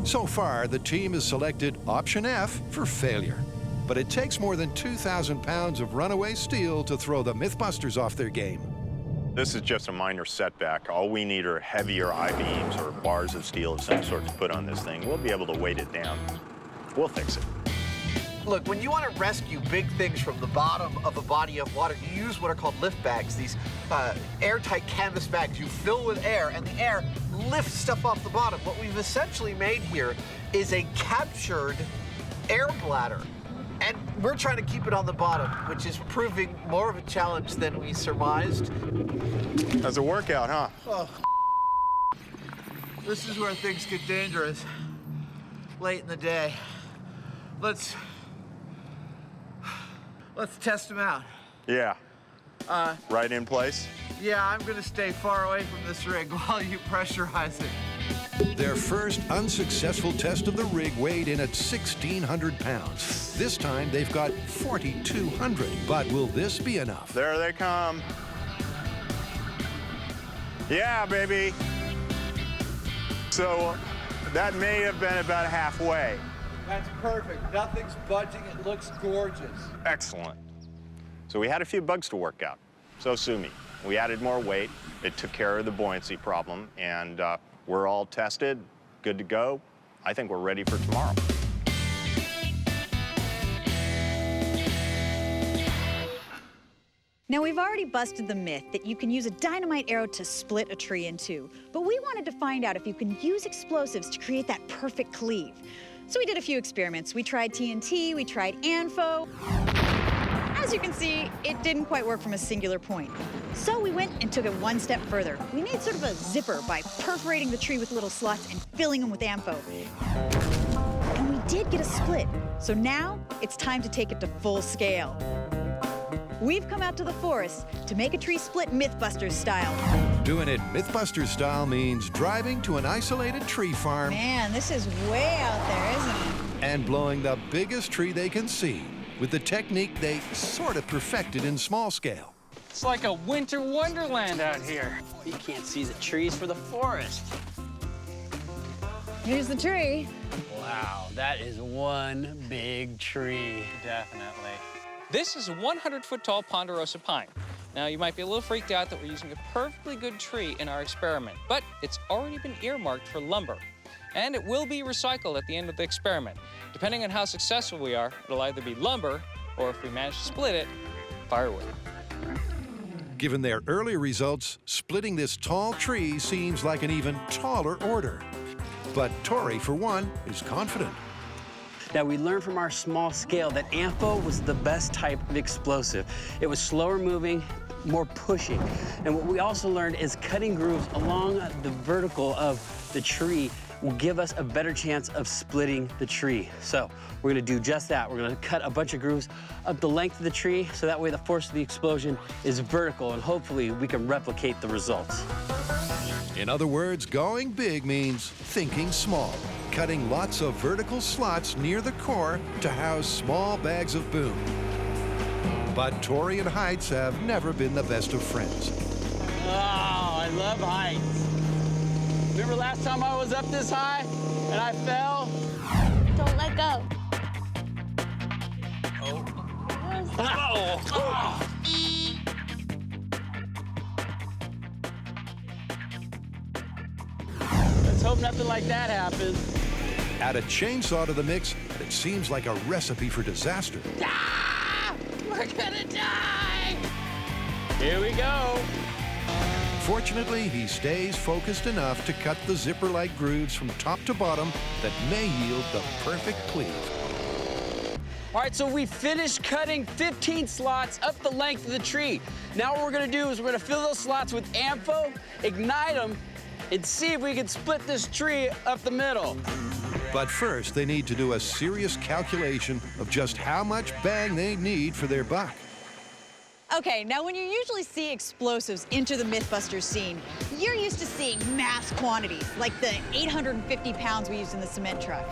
So far, the team has selected option F for failure. But it takes more than 2,000 pounds of runaway steel to throw the MythBusters off their game. This is just a minor setback. All we need are heavier I-beams or bars of steel of some sort to put on this thing. We'll be able to weight it down. We'll fix it. Look, when you want to rescue big things from the bottom of a body of water, you use what are called lift bags, these airtight canvas bags. You fill with air, and the air lifts stuff off the bottom. What we've essentially made here is a captured air bladder. And we're trying to keep it on the bottom, which is proving more of a challenge than we surmised. That's a workout, huh? Oh, this is where things get dangerous late in the day. Let's test them out. Yeah. Right in place? Yeah, I'm gonna stay far away from this rig while you pressurize it. Their first unsuccessful test of the rig weighed in at 1,600 pounds. This time, they've got 4,200. But will this be enough? There they come. Yeah, baby. So that may have been about halfway. That's perfect. Nothing's budging. It looks gorgeous. Excellent. So we had a few bugs to work out. So sue me. We added more weight. It took care of the buoyancy problem, and we're all tested, good to go. I think we're ready for tomorrow. Now, we've already busted the myth that you can use a dynamite arrow to split a tree in two, but we wanted to find out if you can use explosives to create that perfect cleave. So we did a few experiments. We tried TNT, we tried ANFO. As you can see, it didn't quite work from a singular point. So we went and took it one step further. We made sort of a zipper by perforating the tree with little slots and filling them with ANFO. And we did get a split. So now it's time to take it to full scale. We've come out to the forest to make a tree split MythBusters style. Doing it MythBusters style means driving to an isolated tree farm. Man, this is way out there, isn't it? And blowing the biggest tree they can see with the technique they sort of perfected in small scale. It's like a winter wonderland out here. You can't see the trees for the forest. Here's the tree. Wow, that is one big tree. Definitely. This is a 100-foot-tall ponderosa pine. Now, you might be a little freaked out that we're using a perfectly good tree in our experiment, but it's already been earmarked for lumber. And it will be recycled at the end of the experiment. Depending on how successful we are, it'll either be lumber, or if we manage to split it, firewood. Given their earlier results, splitting this tall tree seems like an even taller order. But Tori, for one, is confident. Now, we learned from our small scale that ANFO was the best type of explosive. It was slower moving, more pushing. And what we also learned is cutting grooves along the vertical of the tree will give us a better chance of splitting the tree. So we're gonna do just that. We're gonna cut a bunch of grooves up the length of the tree, so that way the force of the explosion is vertical, and hopefully we can replicate the results. In other words, going big means thinking small, cutting lots of vertical slots near the core to house small bags of boom. But Tori and heights have never been the best of friends. Oh, I love heights. Remember last time I was up this high and I fell? Don't let go. Oh. That was Let's hope nothing like that happens. Add a chainsaw to the mix, and it seems like a recipe for disaster. Ah! We're gonna die! Here we go. Fortunately, he stays focused enough to cut the zipper-like grooves from top to bottom that may yield the perfect cleave. All right, so we finished cutting 15 slots up the length of the tree. Now what we're gonna do is we're gonna fill those slots with AMFO, ignite them, and see if we can split this tree up the middle. But first, they need to do a serious calculation of just how much bang they need for their buck. Okay, now when you usually see explosives enter the MythBusters scene, you're used to seeing mass quantities, like the 850 pounds we used in the cement truck.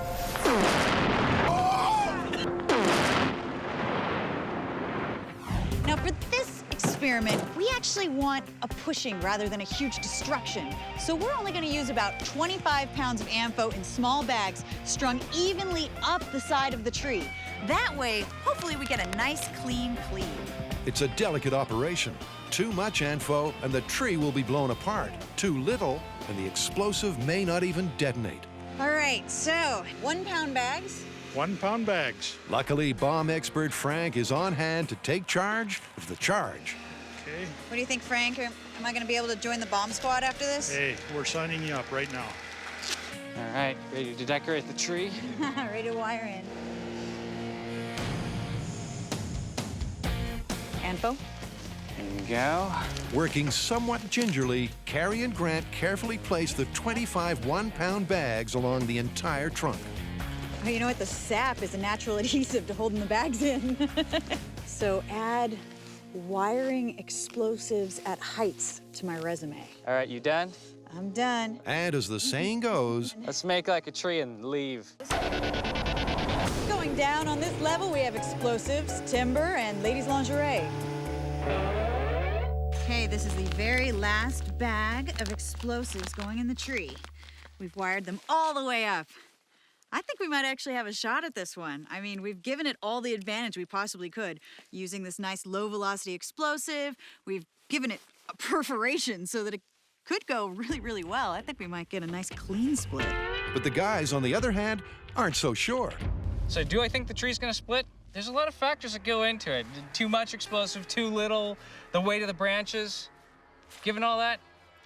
Now for this experiment, we actually want a pushing rather than a huge destruction. So we're only gonna use about 25 pounds of AMFO in small bags strung evenly up the side of the tree. That way, hopefully we get a nice clean cleave. It's a delicate operation. Too much AMFO and the tree will be blown apart. Too little and the explosive may not even detonate. All right, so 1 pound bags. 1 pound bags. Luckily, bomb expert Frank is on hand to take charge of the charge. Okay. What do you think, Frank? Am I gonna be able to join the bomb squad after this? Hey, we're signing you up right now. All right, ready to decorate the tree? Ready to wire in. AMFO. There you go. Working somewhat gingerly, Carrie and Grant carefully place the 25 1-pound bags along the entire trunk. Oh, you know what? The sap is a natural adhesive to holding the bags in. So add wiring explosives at heights to my resume. All right, you done? I'm done. And as the saying goes, let's make like a tree and leave. Going down on this level, we have explosives, timber, and ladies' lingerie. Okay, this is the very last bag of explosives going in the tree. We've wired them all the way up. I think we might actually have a shot at this one. I mean, we've given it all the advantage we possibly could. Using this nice low-velocity explosive, we've given it a perforation so that it could go really, really well. I think we might get a nice clean split. but the guys, on the other hand, aren't so sure. So do I think the tree's gonna split? There's a lot of factors that go into it. Too much explosive, too little, the weight of the branches. Given all that,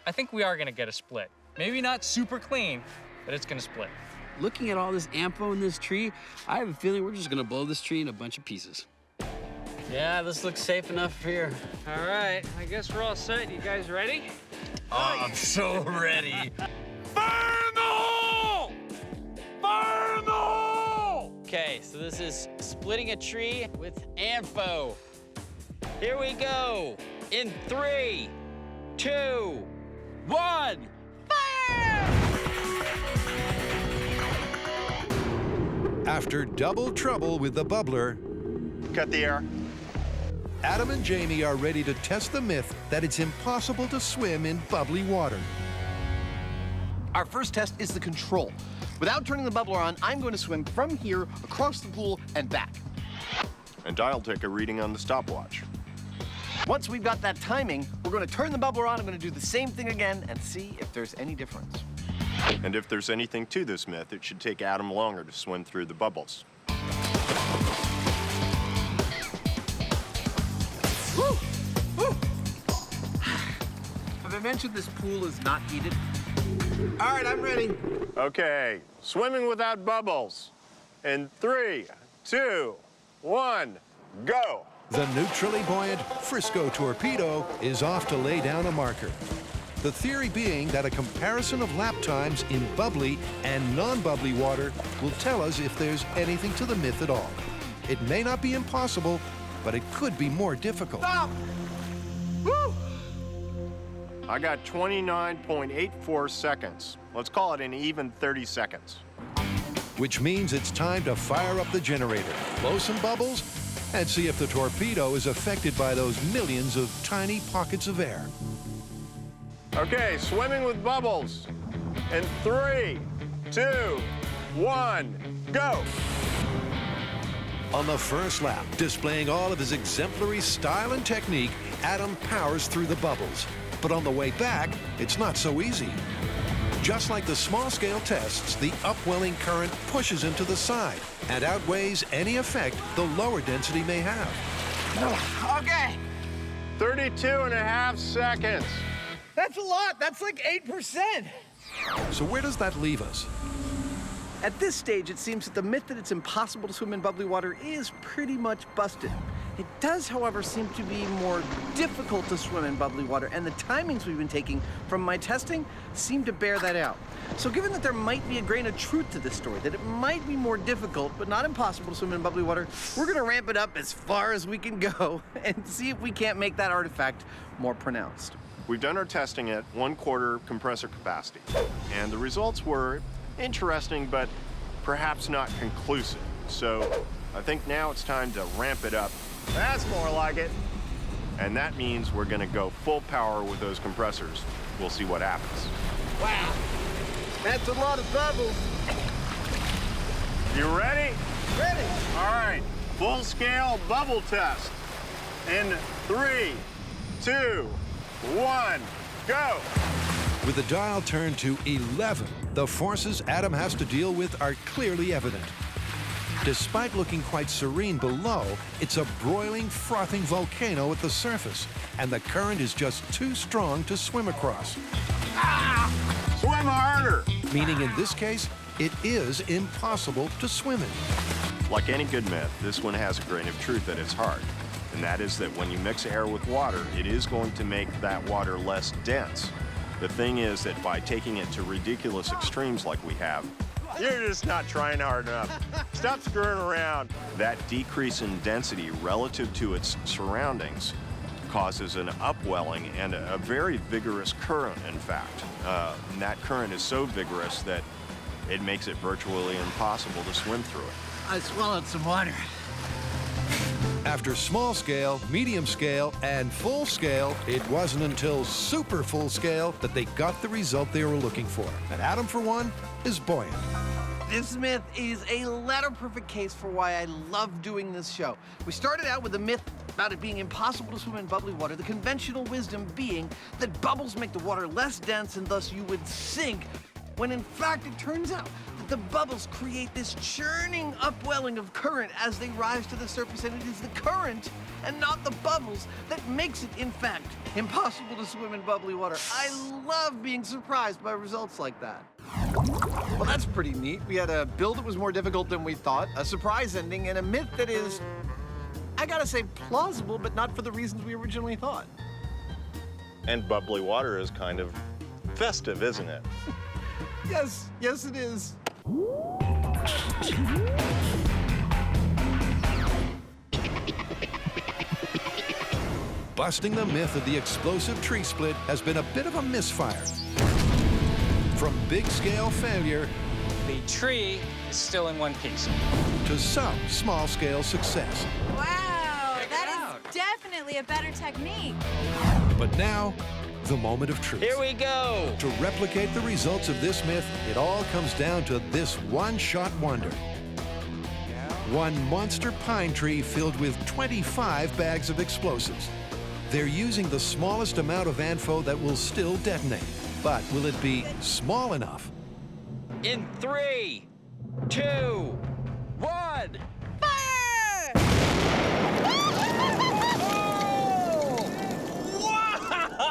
I think we are gonna get a split. Maybe not super clean, but it's gonna split. Looking at all this AMFO in this tree, I have a feeling we're just gonna blow this tree in a bunch of pieces. Yeah, this looks safe enough here. All right, I guess we're all set. You guys ready? Oh, I'm so ready. Fire in the hole! Fire in the hole! Okay, so this is splitting a tree with AMFO. Here we go. In 3, 2, 1, fire! After double trouble with the bubbler, cut the air. Adam and Jamie are ready to test the myth that it's impossible to swim in bubbly water. Our first test is the control. Without turning the bubbler on, I'm going to swim from here across the pool and back. And I'll take a reading on the stopwatch. Once we've got that timing, we're going to turn the bubbler on. I'm going to do the same thing again and see if there's any difference. And if there's anything to this myth, it should take Adam longer to swim through the bubbles. Woo! Woo! Have I mentioned this pool is not heated? All right, I'm ready. Okay, swimming without bubbles. In 3, 2, 1, go. The neutrally buoyant Frisco torpedo is off to lay down a marker. The theory being that a comparison of lap times in bubbly and non-bubbly water will tell us if there's anything to the myth at all. It may not be impossible, but it could be more difficult. Stop! Woo! I got 29.84 seconds. Let's call it an even 30 seconds. Which means it's time to fire up the generator, blow some bubbles, and see if the torpedo is affected by those millions of tiny pockets of air. Okay, swimming with bubbles. In 3, 2, 1, go. On the first lap, displaying all of his exemplary style and technique, Adam powers through the bubbles. But on the way back, it's not so easy. Just like the small-scale tests, the upwelling current pushes him to the side and outweighs any effect the lower density may have. Okay. 32.5 seconds. That's a lot. That's like 8%. So where does that leave us? At this stage, it seems that the myth that it's impossible to swim in bubbly water is pretty much busted. It does, however, seem to be more difficult to swim in bubbly water, and the timings we've been taking from my testing seem to bear that out. So given that there might be a grain of truth to this story, that it might be more difficult but not impossible to swim in bubbly water, we're gonna ramp it up as far as we can go and see if we can't make that artifact more pronounced. We've done our testing at 1/4 compressor capacity, and the results were interesting, but perhaps not conclusive. So I think now it's time to ramp it up. That's more like it. And that means we're gonna go full power with those compressors. We'll see what happens. Wow, that's a lot of bubbles. You ready? Ready. All right, full scale bubble test. In 3, 2, 1, go. With the dial turned to 11, the forces Adam has to deal with are clearly evident. Despite looking quite serene below, it's a broiling, frothing volcano at the surface, and the current is just too strong to swim across. Swim harder! Meaning in this case, it is impossible to swim in. Like any good myth, this one has a grain of truth at its heart. And that is that when you mix air with water, it is going to make that water less dense. The thing is that by taking it to ridiculous extremes like we have, you're just not trying hard enough. Stop screwing around. That decrease in density relative to its surroundings causes an upwelling and a very vigorous current, in fact. And that current is so vigorous that it makes it virtually impossible to swim through it. I swallowed some water. After small scale, medium scale, and full scale, it wasn't until super full scale that they got the result they were looking for. And Adam, for one, is buoyant. This myth is a letter-perfect case for why I love doing this show. We started out with a myth about it being impossible to swim in bubbly water, the conventional wisdom being that bubbles make the water less dense and thus you would sink, when in fact it turns out that the bubbles create this churning upwelling of current as they rise to the surface, and it is the current and not the bubbles that makes it, in fact, impossible to swim in bubbly water. I love being surprised by results like that. Well, that's pretty neat. We had a build that was more difficult than we thought, a surprise ending, and a myth that is, I gotta say, plausible, but not for the reasons we originally thought. And bubbly water is kind of festive, isn't it? Yes, yes it is. Busting the myth of the explosive tree split has been a bit of a misfire. From big-scale failure The tree is still in one piece. to some small-scale success. Wow, that is definitely a better technique. But now, the moment of truth. Here we go. To replicate the results of this myth, it all comes down to this one-shot wonder. One monster pine tree filled with 25 bags of explosives. They're using the smallest amount of ANFO that will still detonate. But will it be small enough? In 3, 2, 1.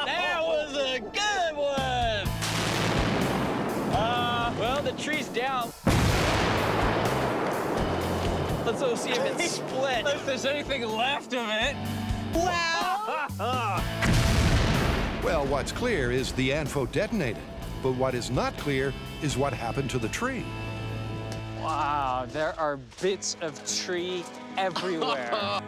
That was a good one! Well, the tree's down. Let's go see if it's split. If there's anything left of it. Wow! Well, what's clear is the ANFO detonated. But what is not clear is what happened to the tree. Wow, there are bits of tree everywhere.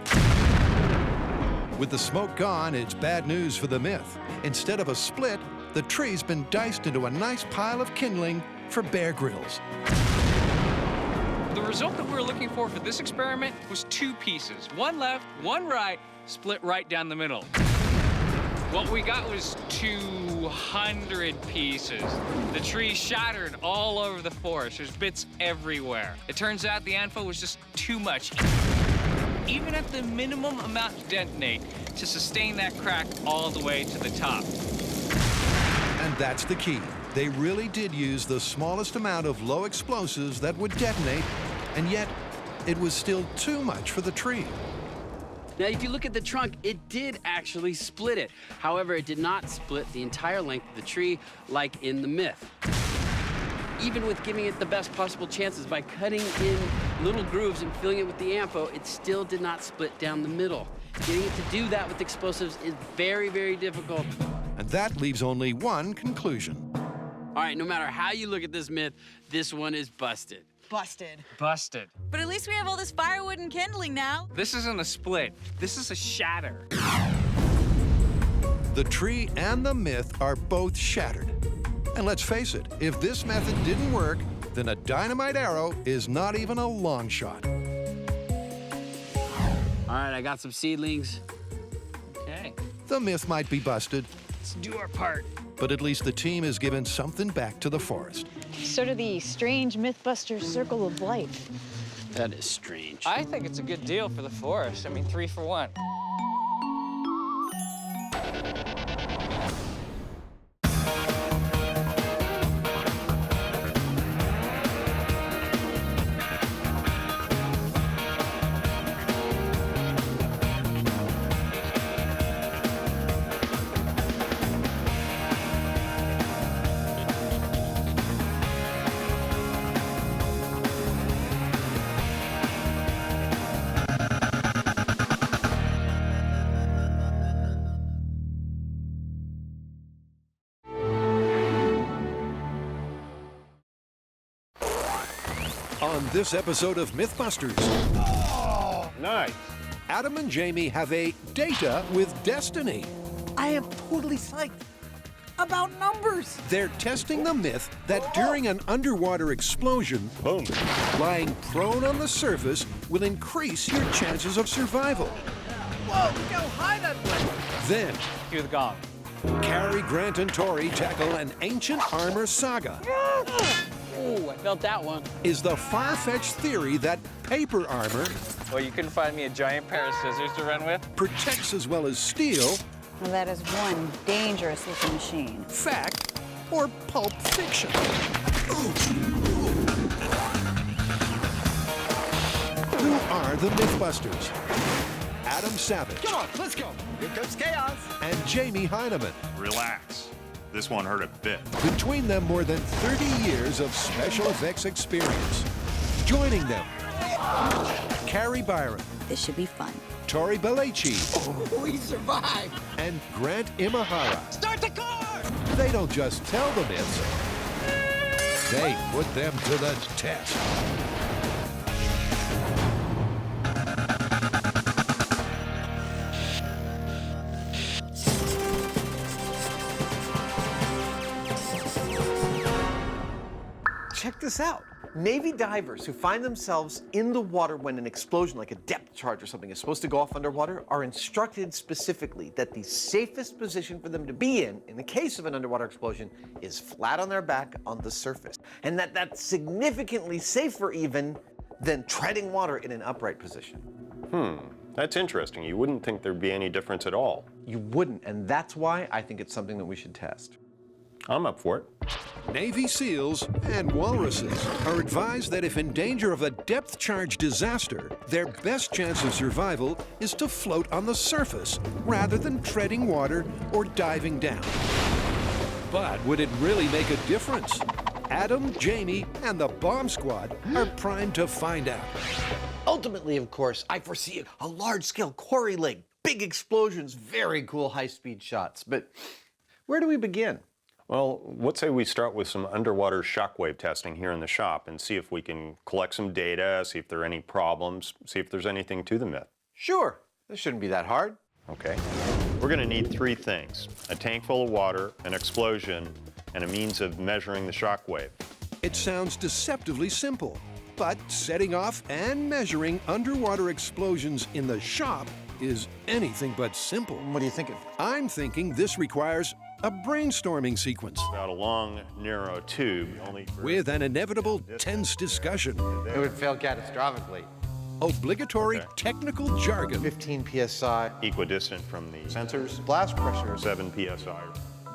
With the smoke gone, it's bad news for the myth. Instead of a split, the tree's been diced into a nice pile of kindling for Bear Grylls. The result that we were looking for this experiment was 2 pieces. One left, one right, split right down the middle. What we got was 200 pieces. The tree shattered all over the forest. There's bits everywhere. It turns out the ANFO was just too much. even at the minimum amount to detonate, to sustain that crack all the way to the top. And that's the key. They really did use the smallest amount of low explosives that would detonate, and yet it was still too much for the tree. Now, if you look at the trunk, it did actually split it. However, it did not split the entire length of the tree like in the myth. Even with giving it the best possible chances by cutting in little grooves and filling it with the AMFO, it still did not split down the middle. Getting it to do that with explosives is very, very difficult. And that leaves only one conclusion. All right, no matter how you look at this myth, this one is busted. Busted. Busted. But at least we have all this firewood and kindling now. This isn't a split. This is a shatter. The tree and the myth are both shattered. And let's face it, if this method didn't work, then a dynamite arrow is not even a long shot. All right, I got some seedlings. Okay. The myth might be busted, Let's do our part. but at least the team has given something back to the forest. Sort of the strange MythBusters circle of life. That is strange. I think it's a good deal for the forest. I mean, 3 for 1. On this episode of MythBusters, Oh, nice. Adam and Jamie have a data with destiny. I am totally psyched about numbers. They're testing the myth that during an underwater explosion, Boom. lying prone on the surface will increase your chances of survival. Whoa, look how high that went. Then, Cue the gong. Carrie, Grant, and Tori tackle an ancient armor saga. Ooh, I felt that one. Is the far-fetched theory that paper armor Well, you couldn't find me a giant pair of scissors to run with? protects as well as steel, Well, that is one dangerous looking machine. fact, or pulp fiction? Who are the MythBusters? Adam Savage Come on, let's go. Here comes chaos. and Jamie Heineman. Relax. This one hurt a bit. Between them, more than 30 years of special effects experience. Joining them, Carrie Byron, This should be fun. Tori Belleci, Oh, we survived. and Grant Imahara. Start the car. They don't just tell the myths, they put them to the test. Check this out. Navy divers who find themselves in the water when an explosion, like a depth charge or something, is supposed to go off underwater, are instructed specifically that the safest position for them to be in the case of an underwater explosion, is flat on their back on the surface. And that's significantly safer even than treading water in an upright position. That's interesting. You wouldn't think there'd be any difference at all. You wouldn't, and that's why I think it's something that we should test. I'm up for it. Navy SEALs and walruses are advised that if in danger of a depth charge disaster, their best chance of survival is to float on the surface rather than treading water or diving down. But would it really make a difference? Adam, Jamie, and the bomb squad are primed to find out. Ultimately, of course, I foresee a large-scale quarry lake, big explosions, very cool high-speed shots. But where do we begin? Well, let's say we start with some underwater shockwave testing here in the shop and see if we can collect some data, see if there are any problems, see if there's anything to the myth. Sure, this shouldn't be that hard. Okay. We're going to need 3 things: a tank full of water, an explosion, and a means of measuring the shockwave. It sounds deceptively simple, but setting off and measuring underwater explosions in the shop is anything but simple. What are you thinking? I'm thinking this requires a brainstorming sequence About a long, narrow tube, with an inevitable tense discussion. It would fail catastrophically. obligatory technical jargon. 15 psi. Equidistant from the sensors. Blast pressure. 7 psi.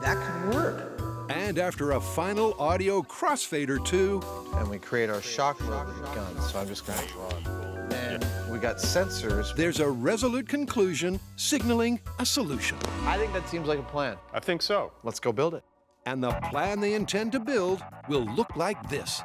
That could work. And after a final audio crossfade or two, and we create our shock movement gun. So I'm just going to draw it. And we got sensors. There's a resolute conclusion signaling a solution. I think that seems like a plan. I think so. Let's go build it. And the plan they intend to build will look like this.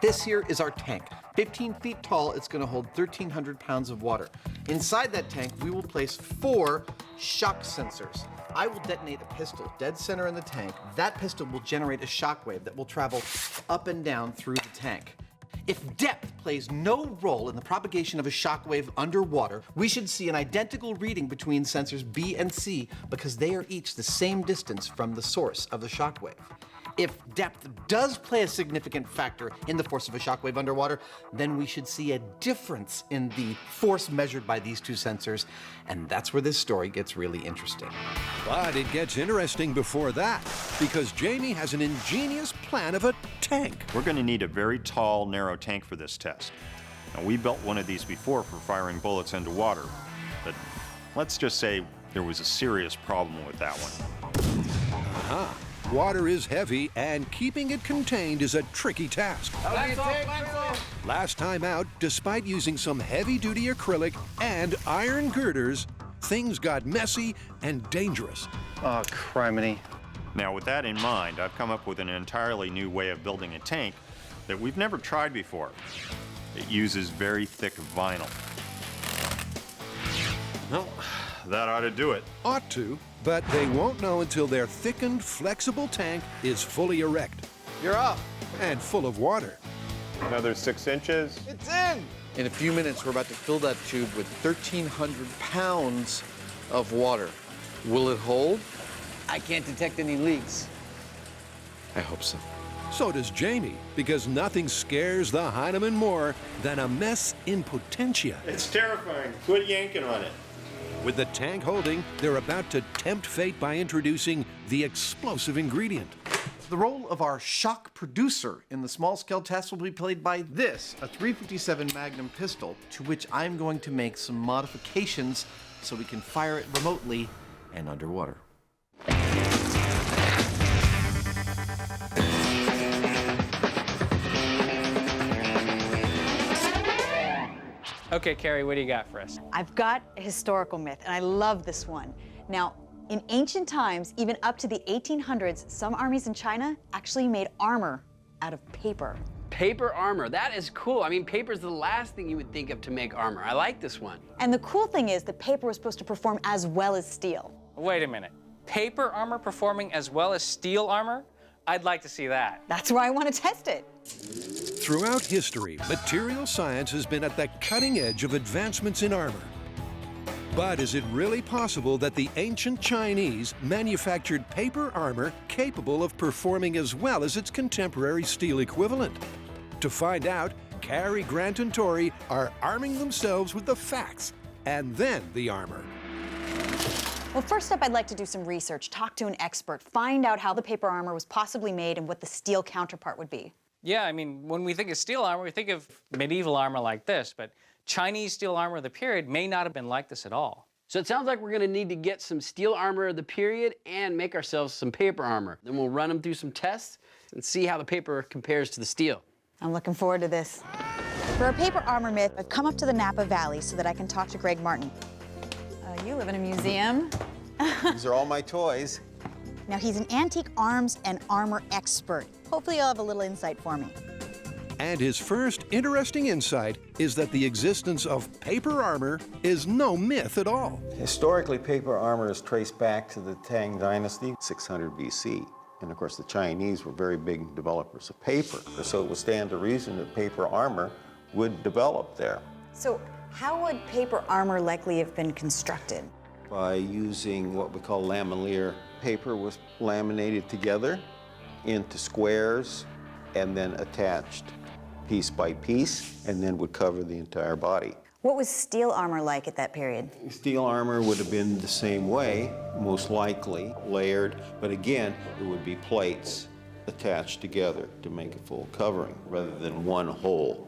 This here is our tank. 15 feet tall, it's gonna hold 1,300 pounds of water. Inside that tank, we will place 4 shock sensors. I will detonate a pistol dead center in the tank. That pistol will generate a shock wave that will travel up and down through the tank. If depth plays no role in the propagation of a shock wave underwater, we should see an identical reading between sensors B and C because they are each the same distance from the source of the shock wave. If depth does play a significant factor in the force of a shock wave underwater, then we should see a difference in the force measured by these 2 sensors, and that's where this story gets really interesting. But it gets interesting before that, because Jamie has an ingenious plan of a tank. We're going to need a very tall, narrow tank for this test. Now, we built one of these before for firing bullets into water, but let's just say there was a serious problem with that one. Water is heavy, and keeping it contained is a tricky task. Last time out, despite using some heavy-duty acrylic and iron girders, things got messy and dangerous. Oh, criminy. Now, with that in mind, I've come up with an entirely new way of building a tank that we've never tried before. It uses very thick vinyl. Well, that ought to do it. Ought to, but they won't know until their thickened, flexible tank is fully erect. You're up. And full of water. Another 6 inches. It's in. In a few minutes, we're about to fill that tube with 1,300 pounds of water. Will it hold? I can't detect any leaks. I hope so. So does Jamie, because nothing scares the Heinemann more than a mess in potentia. It's terrifying. Quit yanking on it. With the tank holding, they're about to tempt fate by introducing the explosive ingredient. The role of our shock producer in the small-scale test will be played by this, a .357 Magnum pistol, to which I'm going to make some modifications so we can fire it remotely and underwater. Okay, Carrie, what do you got for us? I've got a historical myth, and I love this one. Now, in ancient times, even up to the 1800s, some armies in China actually made armor out of paper. Paper armor, that is cool. I mean, paper's the last thing you would think of to make armor. I like this one. And the cool thing is that paper was supposed to perform as well as steel. Wait a minute. Paper armor performing as well as steel armor? I'd like to see that. That's why I want to test it. Throughout history, material science has been at the cutting edge of advancements in armor. But is it really possible that the ancient Chinese manufactured paper armor capable of performing as well as its contemporary steel equivalent? To find out, Carrie, Grant, and Tori are arming themselves with the facts and then the armor. Well, first up, I'd like to do some research, talk to an expert, find out how the paper armor was possibly made and what the steel counterpart would be. Yeah, I mean, when we think of steel armor, we think of medieval armor like this, but Chinese steel armor of the period may not have been like this at all. So it sounds like we're gonna need to get some steel armor of the period and make ourselves some paper armor. Then we'll run them through some tests and see how the paper compares to the steel. I'm looking forward to this. For a paper armor myth, I've come up to the Napa Valley so that I can talk to Greg Martin. You live in a museum. These are all my toys. Now, he's an antique arms and armor expert. Hopefully you'll have a little insight for me. And his first interesting insight is that the existence of paper armor is no myth at all. Historically, paper armor is traced back to the Tang Dynasty, 600 BC. And of course, the Chinese were very big developers of paper. So it would stand to reason that paper armor would develop there. So how would paper armor likely have been constructed? By using what we call lamellibranche. Paper was laminated together into squares and then attached piece by piece, and then would cover the entire body. What was steel armor like at that period? Steel armor would have been the same way, most likely, layered, but again, it would be plates attached together to make a full covering rather than one whole.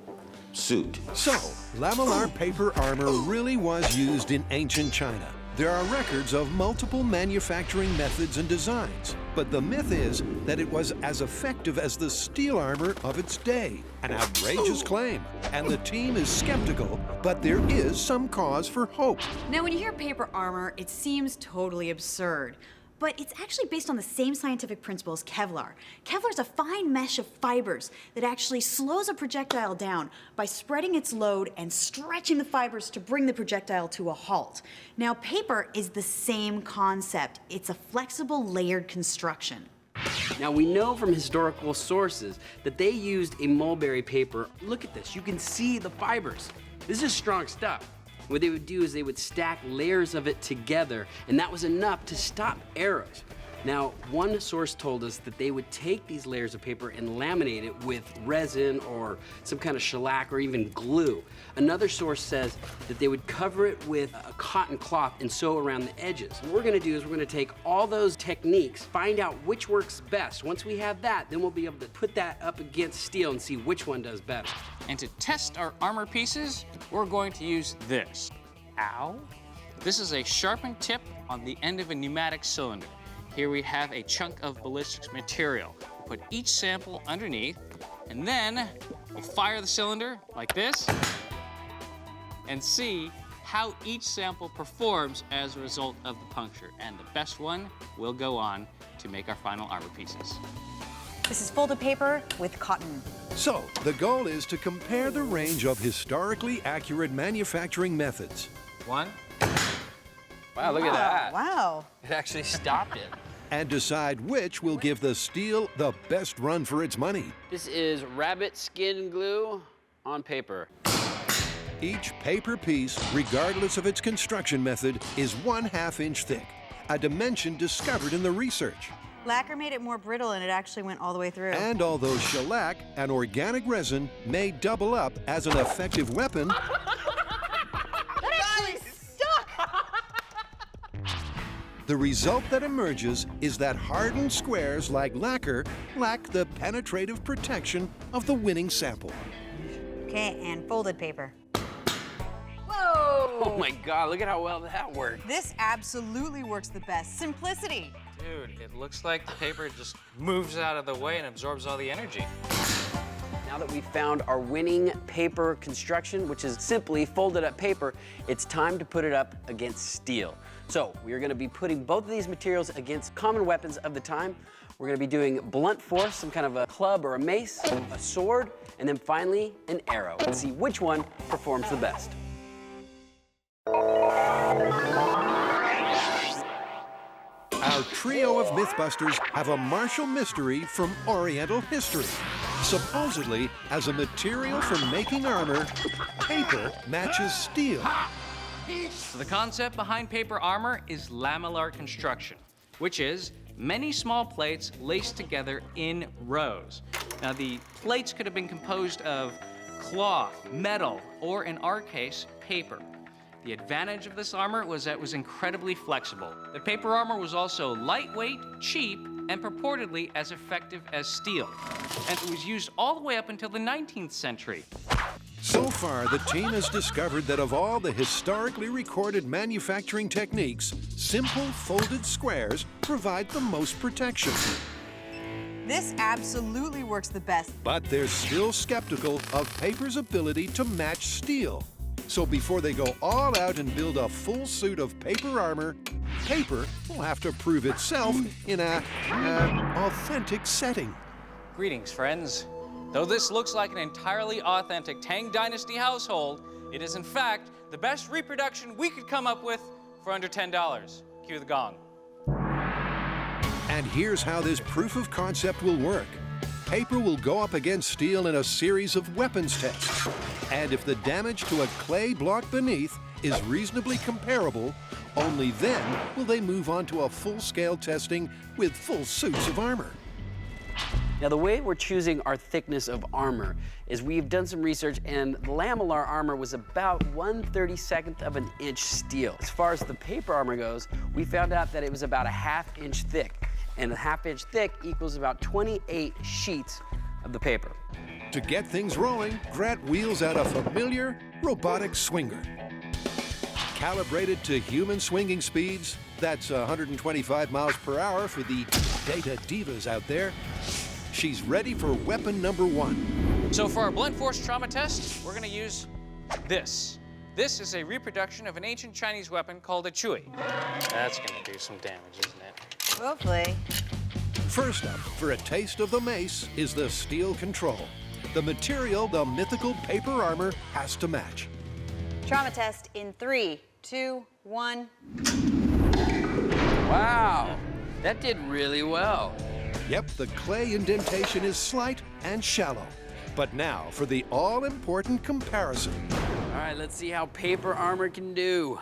suit. So, lamellar paper armor really was used in ancient China. There are records of multiple manufacturing methods and designs, but the myth is that it was as effective as the steel armor of its day. An outrageous claim, and the team is skeptical, but there is some cause for hope. Now, when you hear paper armor, it seems totally absurd. But it's actually based on the same scientific principle as Kevlar. Kevlar is a fine mesh of fibers that actually slows a projectile down by spreading its load and stretching the fibers to bring the projectile to a halt. Now, paper is the same concept. It's a flexible, layered construction. Now, we know from historical sources that they used a mulberry paper. Look at this, you can see the fibers. This is strong stuff. What they would do is they would stack layers of it together, and that was enough to stop arrows. Now, one source told us that they would take these layers of paper and laminate it with resin or some kind of shellac or even glue. Another source says that they would cover it with a cotton cloth and sew around the edges. What we're gonna do is we're gonna take all those techniques, find out which works best. Once we have that, then we'll be able to put that up against steel and see which one does better. And to test our armor pieces, we're going to use this. Ow. This is a sharpened tip on the end of a pneumatic cylinder. Here we have a chunk of ballistics material. We'll put each sample underneath, and then we'll fire the cylinder like this and see how each sample performs as a result of the puncture. And the best one will go on to make our final armor pieces. This is folded paper with cotton. So, the goal is to compare the range of historically accurate manufacturing methods. One. Wow, look at that. Wow. It actually stopped it. And decide which will give the steel the best run for its money. This is rabbit skin glue on paper. Each paper piece, regardless of its construction method, is 1/2 inch thick, a dimension discovered in the research. Lacquer made it more brittle and it actually went all the way through. And although shellac, an organic resin, may double up as an effective weapon, the result that emerges is that hardened squares like lacquer lack the penetrative protection of the winning sample. Okay, and folded paper. Oh my God, look at how well that worked. This absolutely works the best. Simplicity. Dude, it looks like the paper just moves out of the way and absorbs all the energy. Now that we've found our winning paper construction, which is simply folded up paper, it's time to put it up against steel. So we are gonna be putting both of these materials against common weapons of the time. We're gonna be doing blunt force, some kind of a club or a mace, a sword, and then finally an arrow. Let's see which one performs the best. Our trio of Mythbusters have a martial mystery from Oriental history. Supposedly, as a material for making armor, paper matches steel. So the concept behind paper armor is lamellar construction, which is many small plates laced together in rows. Now, the plates could have been composed of cloth, metal, or in our case, paper. The advantage of this armor was that it was incredibly flexible. The paper armor was also lightweight, cheap, and purportedly as effective as steel. And it was used all the way up until the 19th century. So far, the team has discovered that of all the historically recorded manufacturing techniques, simple folded squares provide the most protection. This absolutely works the best. But they're still skeptical of paper's ability to match steel. So before they go all out and build a full suit of paper armor, paper will have to prove itself in a authentic setting. Greetings, friends. Though this looks like an entirely authentic Tang Dynasty household, it is in fact the best reproduction we could come up with for under $10. Cue the gong. And here's how this proof of concept will work. Paper will go up against steel in a series of weapons tests. And if the damage to a clay block beneath is reasonably comparable, only then will they move on to a full-scale testing with full suits of armor. Now, the way we're choosing our thickness of armor is we've done some research, and the lamellar armor was about 1/32 of an inch steel. As far as the paper armor goes, we found out that it was about a 1/2 inch thick, and a 1/2 inch thick equals about 28 sheets of the paper. To get things rolling, Grant wheels out a familiar robotic swinger. Calibrated to human swinging speeds, that's 125 miles per hour for the data divas out there. She's ready for weapon number 1. So for our blunt force trauma test, we're gonna use this. This is a reproduction of an ancient Chinese weapon called a chui. That's gonna do some damage, isn't it? Hopefully. First up, for a taste of the mace, is the steel control. The material the mythical paper armor has to match. Trauma test in 3, 2, 1. Wow, that did really well. Yep, the clay indentation is slight and shallow. But now for the all-important comparison. All right, let's see how paper armor can do.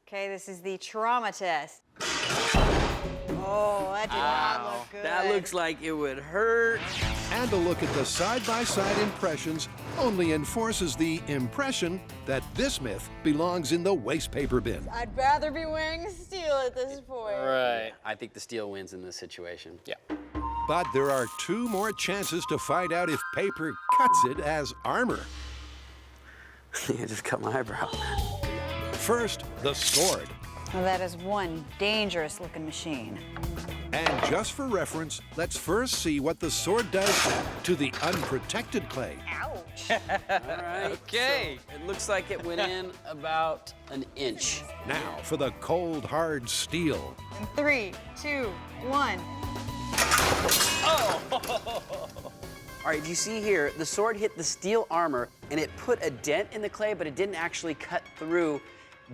Okay, this is the trauma test. Oh, that did not look good. That looks like it would hurt. And a look at the side-by-side impressions only enforces the impression that this myth belongs in the waste paper bin. I'd rather be wearing steel at this point. Right. I think the steel wins in this situation. Yeah. But there are 2 more chances to find out if paper cuts it as armor. I just cut my eyebrow. First, the sword. Well, that is one dangerous-looking machine. And just for reference, let's first see what the sword does to the unprotected clay. Ouch. All right. Okay. So it looks like it went in about an inch. Now for the cold, hard steel. In 3, 2, 1. Oh! All right, you see here, the sword hit the steel armor and it put a dent in the clay, but it didn't actually cut through,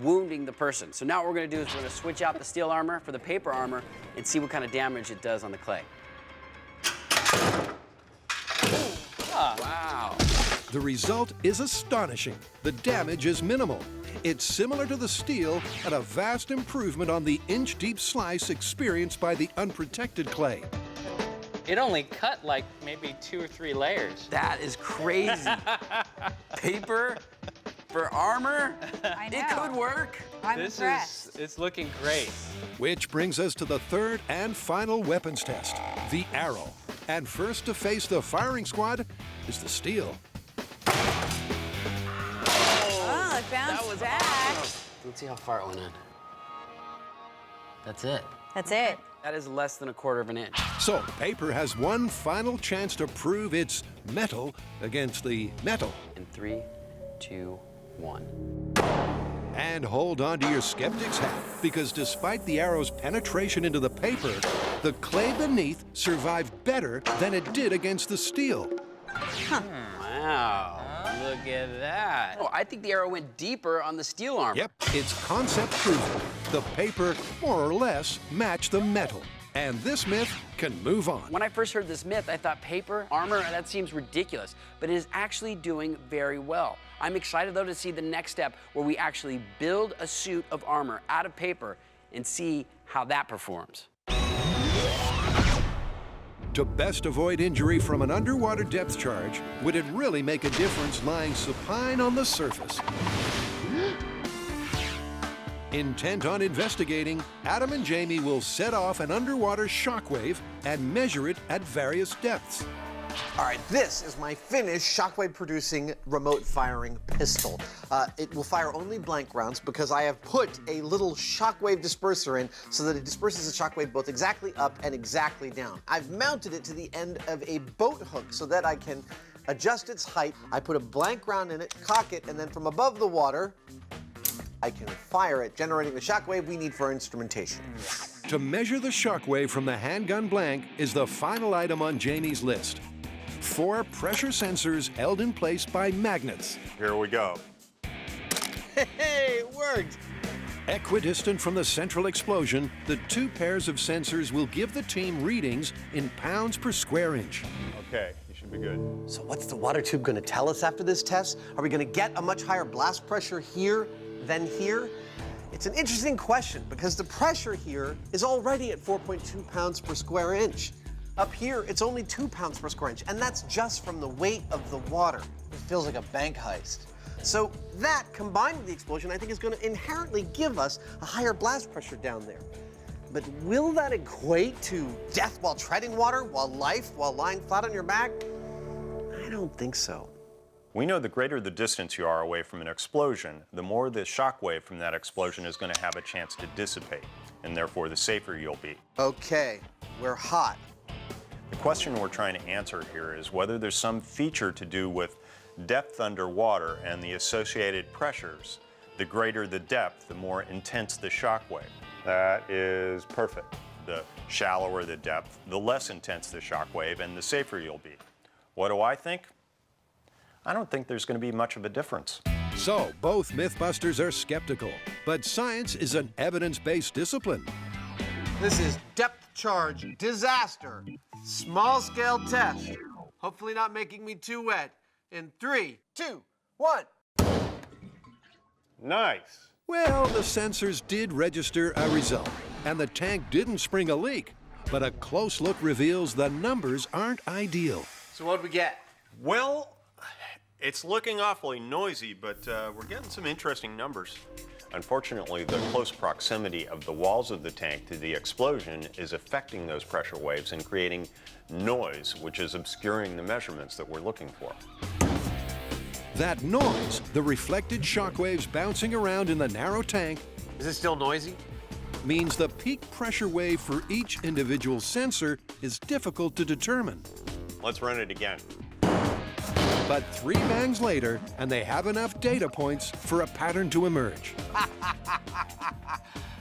wounding the person. So now what we're gonna do is we're gonna switch out the steel armor for the paper armor and see what kind of damage it does on the clay. Wow. The result is astonishing. The damage is minimal. It's similar to the steel and a vast improvement on the inch-deep slice experienced by the unprotected clay. It only cut like maybe 2 or 3 layers. That is crazy. Paper for armor? I know. It could work. I'm impressed. It's looking great. Which brings us to the third and final weapons test, the arrow. And first to face the firing squad is the steel. Oh, it bounced back. Awesome. Let's see how far it went in. That's it. That's it. That is less than 1/4 of an inch. So paper has one final chance to prove its metal against the metal. In 3, 2, 1. And hold on to your skeptic's hat, because despite the arrow's penetration into the paper, the clay beneath survived better than it did against the steel. Wow, look at that. Oh, I think the arrow went deeper on the steel armor. Yep, it's concept proven. The paper more or less matched the metal. And this myth can move on. When I first heard this myth, I thought paper armor, that seems ridiculous, but it is actually doing very well. I'm excited though to see the next step where we actually build a suit of armor out of paper and see how that performs. To best avoid injury from an underwater depth charge, would it really make a difference lying supine on the surface? Intent on investigating, Adam and Jamie will set off an underwater shockwave and measure it at various depths. All right, this is my finished shockwave-producing remote-firing pistol. It will fire only blank rounds because I have put a little shockwave disperser in so that it disperses the shockwave both exactly up and exactly down. I've mounted it to the end of a boat hook so that I can adjust its height. I put a blank round in it, cock it, and then from above the water, I can fire it, generating the shockwave we need for our instrumentation. To measure the shockwave from the handgun blank is the final item on Jamie's list. 4 pressure sensors held in place by magnets. Here we go. Hey, it worked! Equidistant from the central explosion, the 2 pairs of sensors will give the team readings in pounds per square inch. Okay, you should be good. So what's the water tube going to tell us after this test? Are we going to get a much higher blast pressure here than here? It's an interesting question because the pressure here is already at 4.2 pounds per square inch. Up here, it's only 2 pounds per square inch, and that's just from the weight of the water. It feels like a bank heist. So that, combined with the explosion, I think is going to inherently give us a higher blast pressure down there. But will that equate to death while treading water, while life, while lying flat on your back? I don't think so. We know the greater the distance you are away from an explosion, the more the shock wave from that explosion is going to have a chance to dissipate, and therefore the safer you'll be. Okay, we're hot. The question we're trying to answer here is whether there's some feature to do with depth underwater and the associated pressures. The greater the depth, the more intense the shock wave. That is perfect. The shallower the depth, the less intense the shock wave, and the safer you'll be. What do I think? I don't think there's going to be much of a difference. So, both Mythbusters are skeptical, but science is an evidence-based discipline. This is depth charge disaster. Small scale test. Hopefully not making me too wet. In 3, 2, 1. Nice. Well, the sensors did register a result, and the tank didn't spring a leak, but a close look reveals the numbers aren't ideal. So what'd we get? Well, it's looking awfully noisy, but we're getting some interesting numbers. Unfortunately, the close proximity of the walls of the tank to the explosion is affecting those pressure waves and creating noise, which is obscuring the measurements that we're looking for. That noise, the reflected shock waves bouncing around in the narrow tank, is it still noisy? Means the peak pressure wave for each individual sensor is difficult to determine. Let's run it again. But 3 bangs later, and they have enough data points for a pattern to emerge.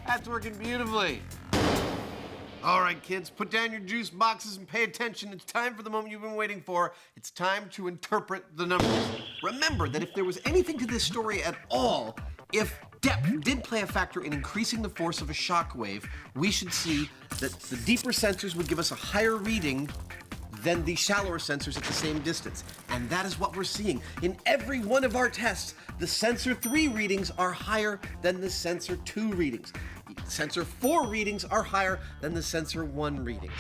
That's working beautifully. All right, kids, put down your juice boxes and pay attention. It's time for the moment you've been waiting for. It's time to interpret the numbers. Remember that if there was anything to this story at all, if depth did play a factor in increasing the force of a shock wave, we should see that the deeper sensors would give us a higher reading than the shallower sensors at the same distance. And that is what we're seeing. In every one of our tests, the sensor 3 readings are higher than the sensor 2 readings. The sensor 4 readings are higher than the sensor 1 readings.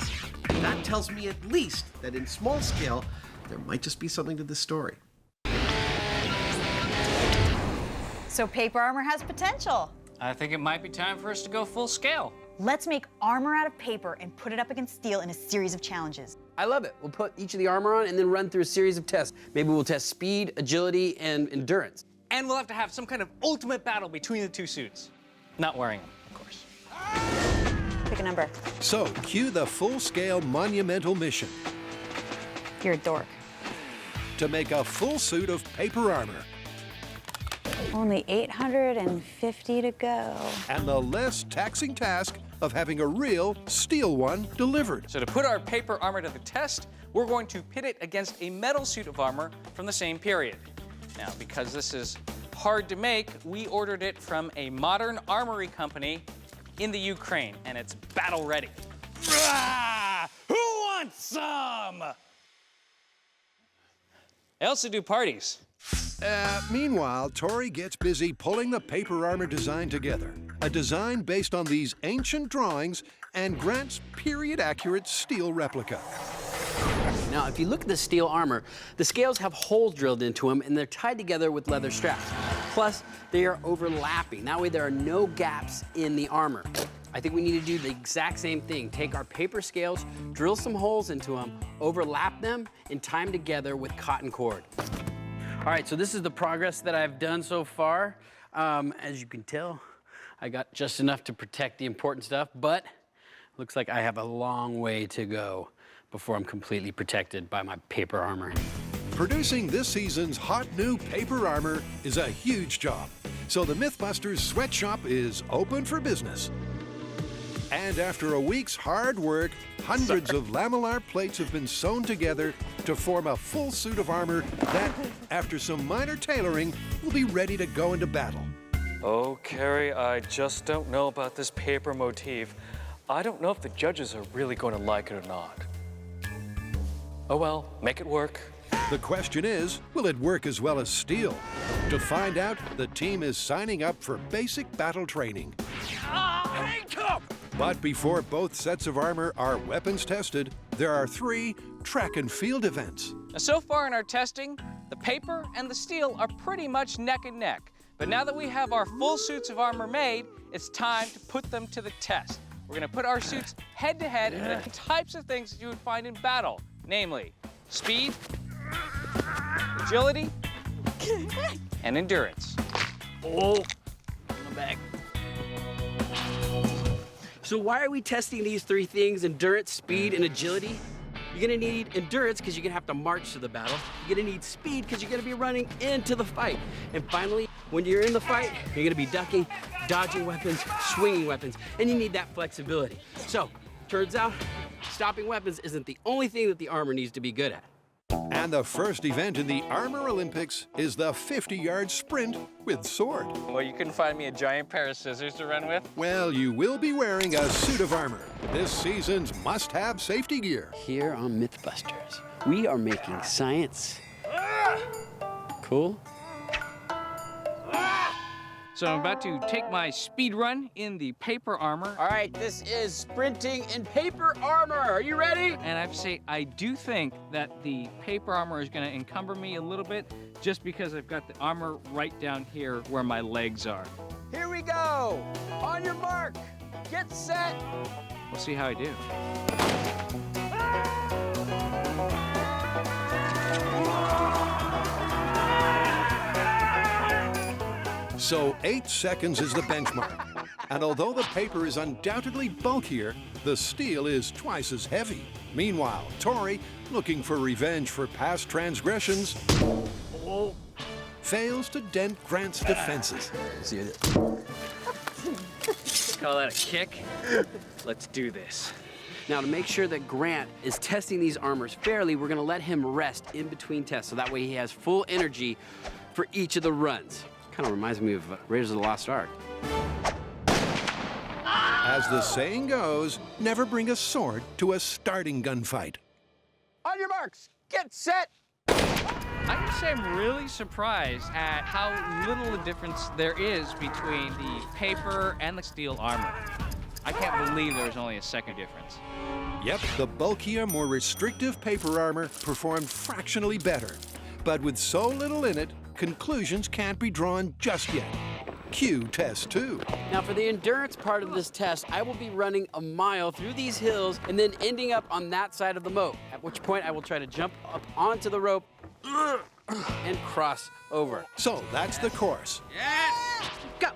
That tells me at least that in small scale, there might just be something to this story. So paper armor has potential. I think it might be time for us to go full scale. Let's make armor out of paper and put it up against steel in a series of challenges. I love it. We'll put each of the armor on and then run through a series of tests. Maybe we'll test speed, agility, and endurance. And we'll have to have some kind of ultimate battle between the 2 suits. Not wearing them, of course. Pick a number. So, cue the full-scale monumental mission. You're a dork. To make a full suit of paper armor. Only 850 to go. And the less taxing task of having a real steel one delivered. So to put our paper armor to the test, we're going to pit it against a metal suit of armor from the same period. Now, because this is hard to make, we ordered it from a modern armory company in the Ukraine, and it's battle ready. Who wants some? I also do parties. Meanwhile, Tori gets busy pulling the paper armor design together. A design based on these ancient drawings and Grant's period-accurate steel replica. Now, if you look at the steel armor, the scales have holes drilled into them, and they're tied together with leather straps. Plus, they are overlapping. That way, there are no gaps in the armor. I think we need to do the exact same thing. Take our paper scales, drill some holes into them, overlap them, and tie them together with cotton cord. All right, so this is the progress that I've done so far. As you can tell, I got just enough to protect the important stuff, but looks like I have a long way to go before I'm completely protected by my paper armor. Producing this season's hot new paper armor is a huge job. So the MythBusters sweatshop is open for business. And after a week's hard work, hundreds of lamellar plates have been sewn together to form a full suit of armor that, after some minor tailoring, will be ready to go into battle. Oh, Carrie, I just don't know about this paper motif. I don't know if the judges are really going to like it or not. Oh well, make it work. The question is, will it work as well as steel? To find out, the team is signing up for basic battle training. Handcuff! But before both sets of armor are weapons tested, there are 3 track and field events. Now, so far in our testing, the paper and the steel are pretty much neck and neck. But now that we have our full suits of armor made, it's time to put them to the test. We're going to put our suits head to head in the types of things that you would find in battle, namely speed, agility, and endurance. Oh, I'm back. So why are we testing these three things, endurance, speed, and agility? You're gonna need endurance because you're gonna have to march to the battle. You're gonna need speed because you're gonna be running into the fight. And finally, when you're in the fight, you're gonna be ducking, dodging weapons, swinging weapons, and you need that flexibility. So, turns out, stopping weapons isn't the only thing that the armor needs to be good at. And the first event in the Armor Olympics is the 50-yard sprint with sword. Well, you couldn't find me a giant pair of scissors to run with? Well, you will be wearing a suit of armor, this season's must-have safety gear. Here on MythBusters, we are making science cool. So I'm about to take my speed run in the paper armor. All right, this is sprinting in paper armor. Are you ready? And I have to say, I do think that the paper armor is gonna encumber me a little bit just because I've got the armor right down here where my legs are. Here we go. On your mark, get set. We'll see how I do. So 8 seconds is the benchmark. And although the paper is undoubtedly bulkier, the steel is twice as heavy. Meanwhile, Tori, looking for revenge for past transgressions, fails to dent Grant's defenses. Call that a kick? Let's do this. Now, to make sure that Grant is testing these armors fairly, we're gonna let him rest in between tests, so that way he has full energy for each of the runs. Kind of reminds me of Raiders of the Lost Ark. As the saying goes, never bring a sword to a starting gunfight. On your marks, get set. I can say I'm really surprised at how little a difference there is between the paper and the steel armor. I can't believe there was only a second difference. Yep, the bulkier, more restrictive paper armor performed fractionally better. But with so little in it, conclusions can't be drawn just yet. Cue test 2. Now, for the endurance part of this test, I will be running a mile through these hills and then ending up on that side of the moat, at which point I will try to jump up onto the rope and cross over. So that's the course. Yes! Go!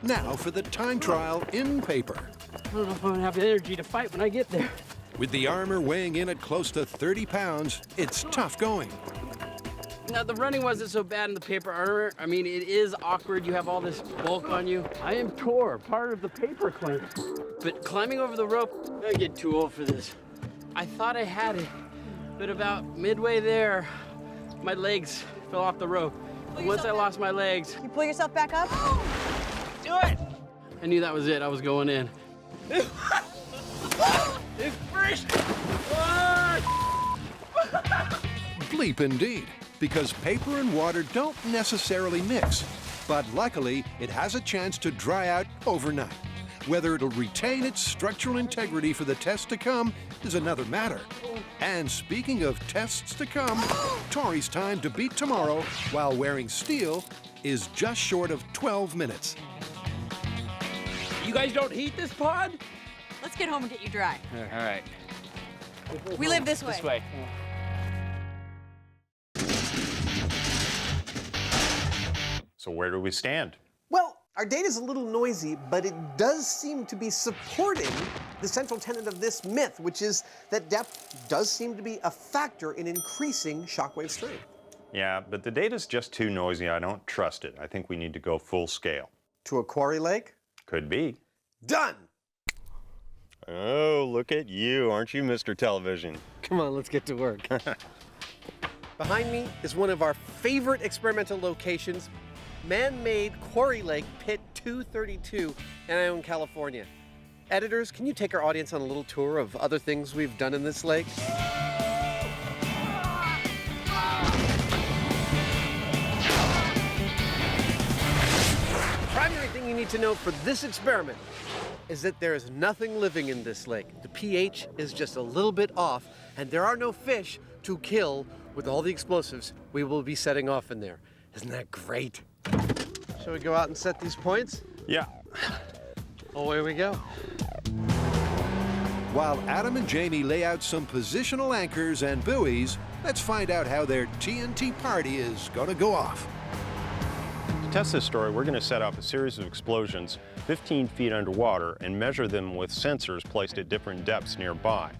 Now for the time trial in paper. I don't know if I'm gonna have the energy to fight when I get there. With the armor weighing in at close to 30 pounds, it's tough going. Now, the running wasn't so bad in the paper armor. I mean, it is awkward. You have all this bulk on you. I am Tor, part of the paper clan. But climbing over the rope, I get too old for this. I thought I had it, but about midway there, my legs fell off the rope. Once I lost my legs... You pull yourself back up? Do it! I knew that was it. I was going in. It's first. Bleep indeed, because paper and water don't necessarily mix. But luckily, it has a chance to dry out overnight. Whether it'll retain its structural integrity for the test to come is another matter. And speaking of tests to come, Tori's time to beat tomorrow while wearing steel is just short of 12 minutes. You guys don't heat this pod? Let's get home and get you dry. All right. We live this way. This way. So where do we stand? Well, our data's a little noisy, but it does seem to be supporting the central tenet of this myth, which is that depth does seem to be a factor in increasing shockwave strength. Yeah, but the data's just too noisy. I don't trust it. I think we need to go full scale. To a quarry lake? Could be. Done! Oh, look at you. Aren't you Mr. Television? Come on, let's get to work. Behind me is one of our favorite experimental locations, man-made Quarry Lake Pit 232 in Ione, California. Editors, can you take our audience on a little tour of other things we've done in this lake? The primary thing you need to know for this experiment is that there is nothing living in this lake. The pH is just a little bit off, and there are no fish to kill with all the explosives we will be setting off in there. Isn't that great? Shall we go out and set these points? Yeah. Away we go. While Adam and Jamie lay out some positional anchors and buoys, let's find out how their TNT party is gonna go off. To test this story, we're going to set up a series of explosions 15 feet underwater and measure them with sensors placed at different depths nearby.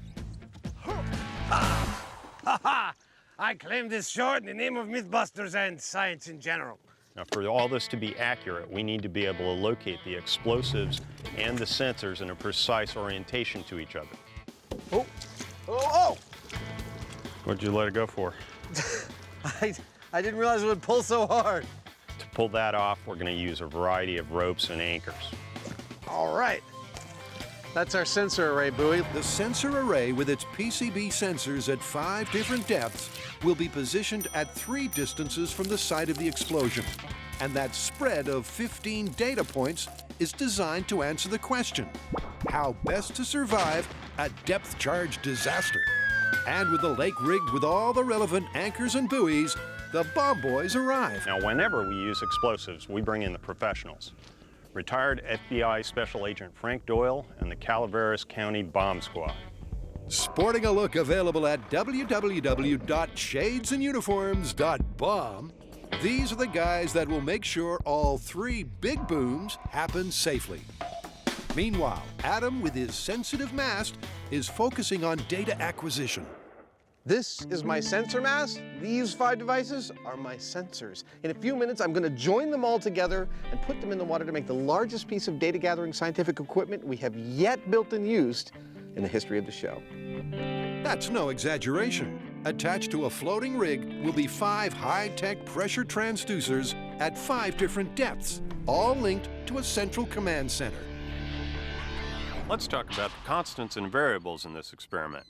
I claim this shore in the name of MythBusters and science in general. Now, for all this to be accurate, we need to be able to locate the explosives and the sensors in a precise orientation to each other. Oh! Oh! What'd you let it go for? I didn't realize it would pull so hard. To pull that off, we're going to use a variety of ropes and anchors. All right. That's our sensor array buoy. The sensor array with its PCB sensors at 5 different depths will be positioned at 3 distances from the site of the explosion. And that spread of 15 data points is designed to answer the question, how best to survive a depth charge disaster. And with the lake rigged with all the relevant anchors and buoys, the bomb boys arrive. Now, whenever we use explosives, we bring in the professionals. Retired FBI Special Agent Frank Doyle and the Calaveras County Bomb Squad. Sporting a look available at www.shadesanduniforms.bomb, these are the guys that will make sure all 3 big booms happen safely. Meanwhile, Adam, with his sensitive mast, is focusing on data acquisition. This is my sensor mast. These 5 devices are my sensors. In a few minutes, I'm going to join them all together and put them in the water to make the largest piece of data gathering scientific equipment we have yet built and used in the history of the show. That's no exaggeration. Attached to a floating rig will be 5 high-tech pressure transducers at 5 different depths, all linked to a central command center. Let's talk about the constants and variables in this experiment.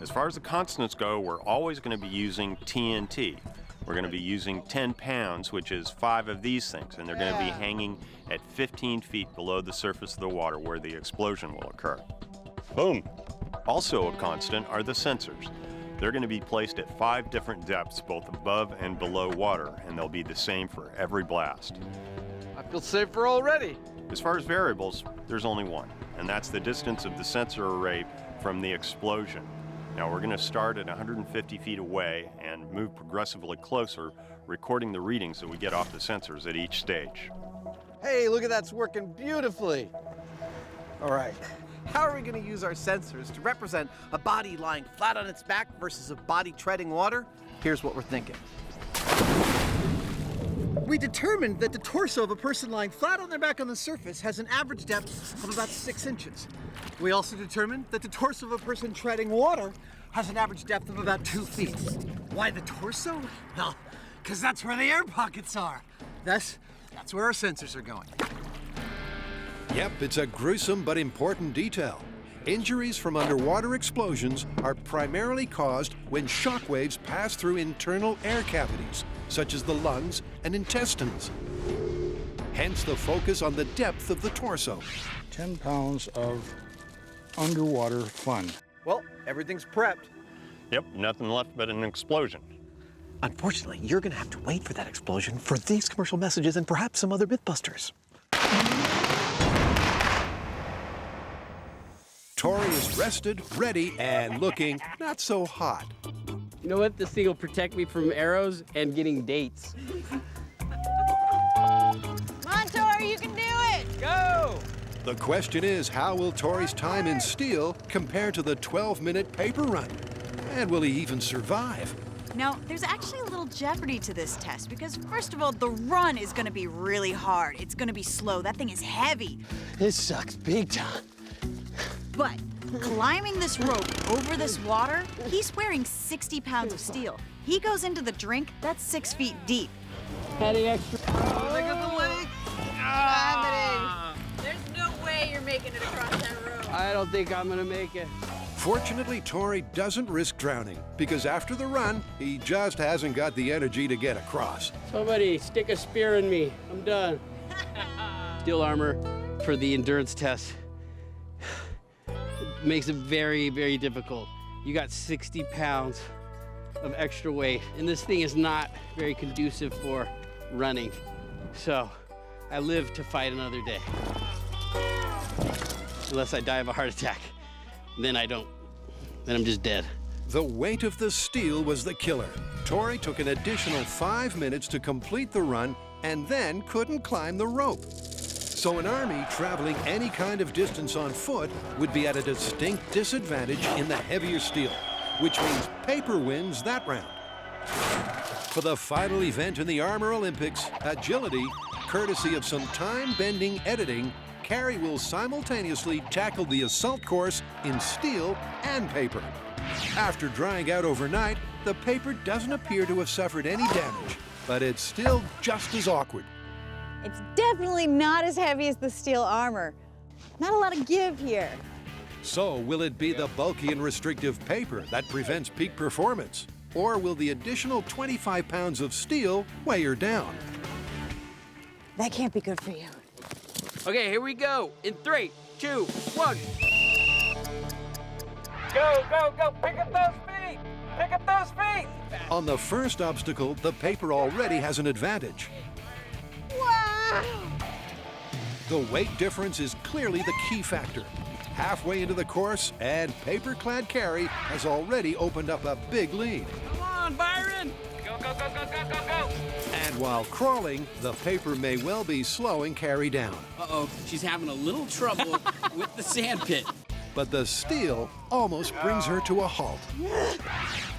As far as the constants go, we're always going to be using TNT. We're going to be using 10 pounds, which is 5 of these things, and they're going to be hanging at 15 feet below the surface of the water where the explosion will occur. Boom! Also a constant are the sensors. They're going to be placed at 5 different depths, both above and below water, and they'll be the same for every blast. I feel safer already. As far as variables, there's only one, and that's the distance of the sensor array from the explosion. Now we're going to start at 150 feet away and move progressively closer, recording the readings that we get off the sensors at each stage. Hey, look at that's working beautifully. All right. How are we going to use our sensors to represent a body lying flat on its back versus a body treading water? Here's what we're thinking. We determined that the torso of a person lying flat on their back on the surface has an average depth of about 6 inches. We also determined that the torso of a person treading water has an average depth of about 2 feet. Why the torso? Well, because that's where the air pockets are. That's where our sensors are going. Yep, it's a gruesome but important detail. Injuries from underwater explosions are primarily caused when shock waves pass through internal air cavities, such as the lungs and intestines. Hence the focus on the depth of the torso. 10 pounds of underwater fun. Well, everything's prepped. Yep, nothing left but an explosion. Unfortunately, you're going to have to wait for that explosion for these commercial messages and perhaps some other MythBusters. Tori is rested, ready, and looking not so hot. You know what? This thing will protect me from arrows and getting dates. Come on, Tori, you can do it! Go! The question is, how will Tori's time in steel compare to the 12-minute paper run? And will he even survive? Now, there's actually a little jeopardy to this test because, first of all, the run is going to be really hard. It's going to be slow. That thing is heavy. It sucks big time. But climbing this rope over this water, he's wearing 60 pounds of steel. He goes into the drink, that's 6 feet deep. Adding extra. Oh, look at the lake! There's no way you're making it across that road. I don't think I'm gonna make it. Fortunately, Tori doesn't risk drowning because after the run, he just hasn't got the energy to get across. Somebody stick a spear in me. I'm done. Steel armor for the endurance test makes it very, very difficult. You got 60 pounds of extra weight, and this thing is not very conducive for running. So I live to fight another day. Unless I die of a heart attack, then I'm just dead. The weight of the steel was the killer. Tori took an additional 5 minutes to complete the run and then couldn't climb the rope. So an army traveling any kind of distance on foot would be at a distinct disadvantage in the heavier steel, which means paper wins that round. For the final event in the Armor Olympics, agility, courtesy of some time-bending editing, Carrie will simultaneously tackle the assault course in steel and paper. After drying out overnight, the paper doesn't appear to have suffered any damage, but it's still just as awkward. It's definitely not as heavy as the steel armor. Not a lot of give here. So will it be the bulky and restrictive paper that prevents peak performance? Or will the additional 25 pounds of steel weigh her down? That can't be good for you. Okay, here we go. In 3, 2, 1. Go, go, go. Pick up those feet. Pick up those feet. On the first obstacle, the paper already has an advantage. Wow! The weight difference is clearly the key factor. Halfway into the course, and paper-clad Carrie has already opened up a big lead. Come on, Byron. Go, go, go, go, go, go, go. And while crawling, the paper may well be slowing Carrie down. Uh-oh, she's having a little trouble with the sand pit. But the steel almost brings her to a halt.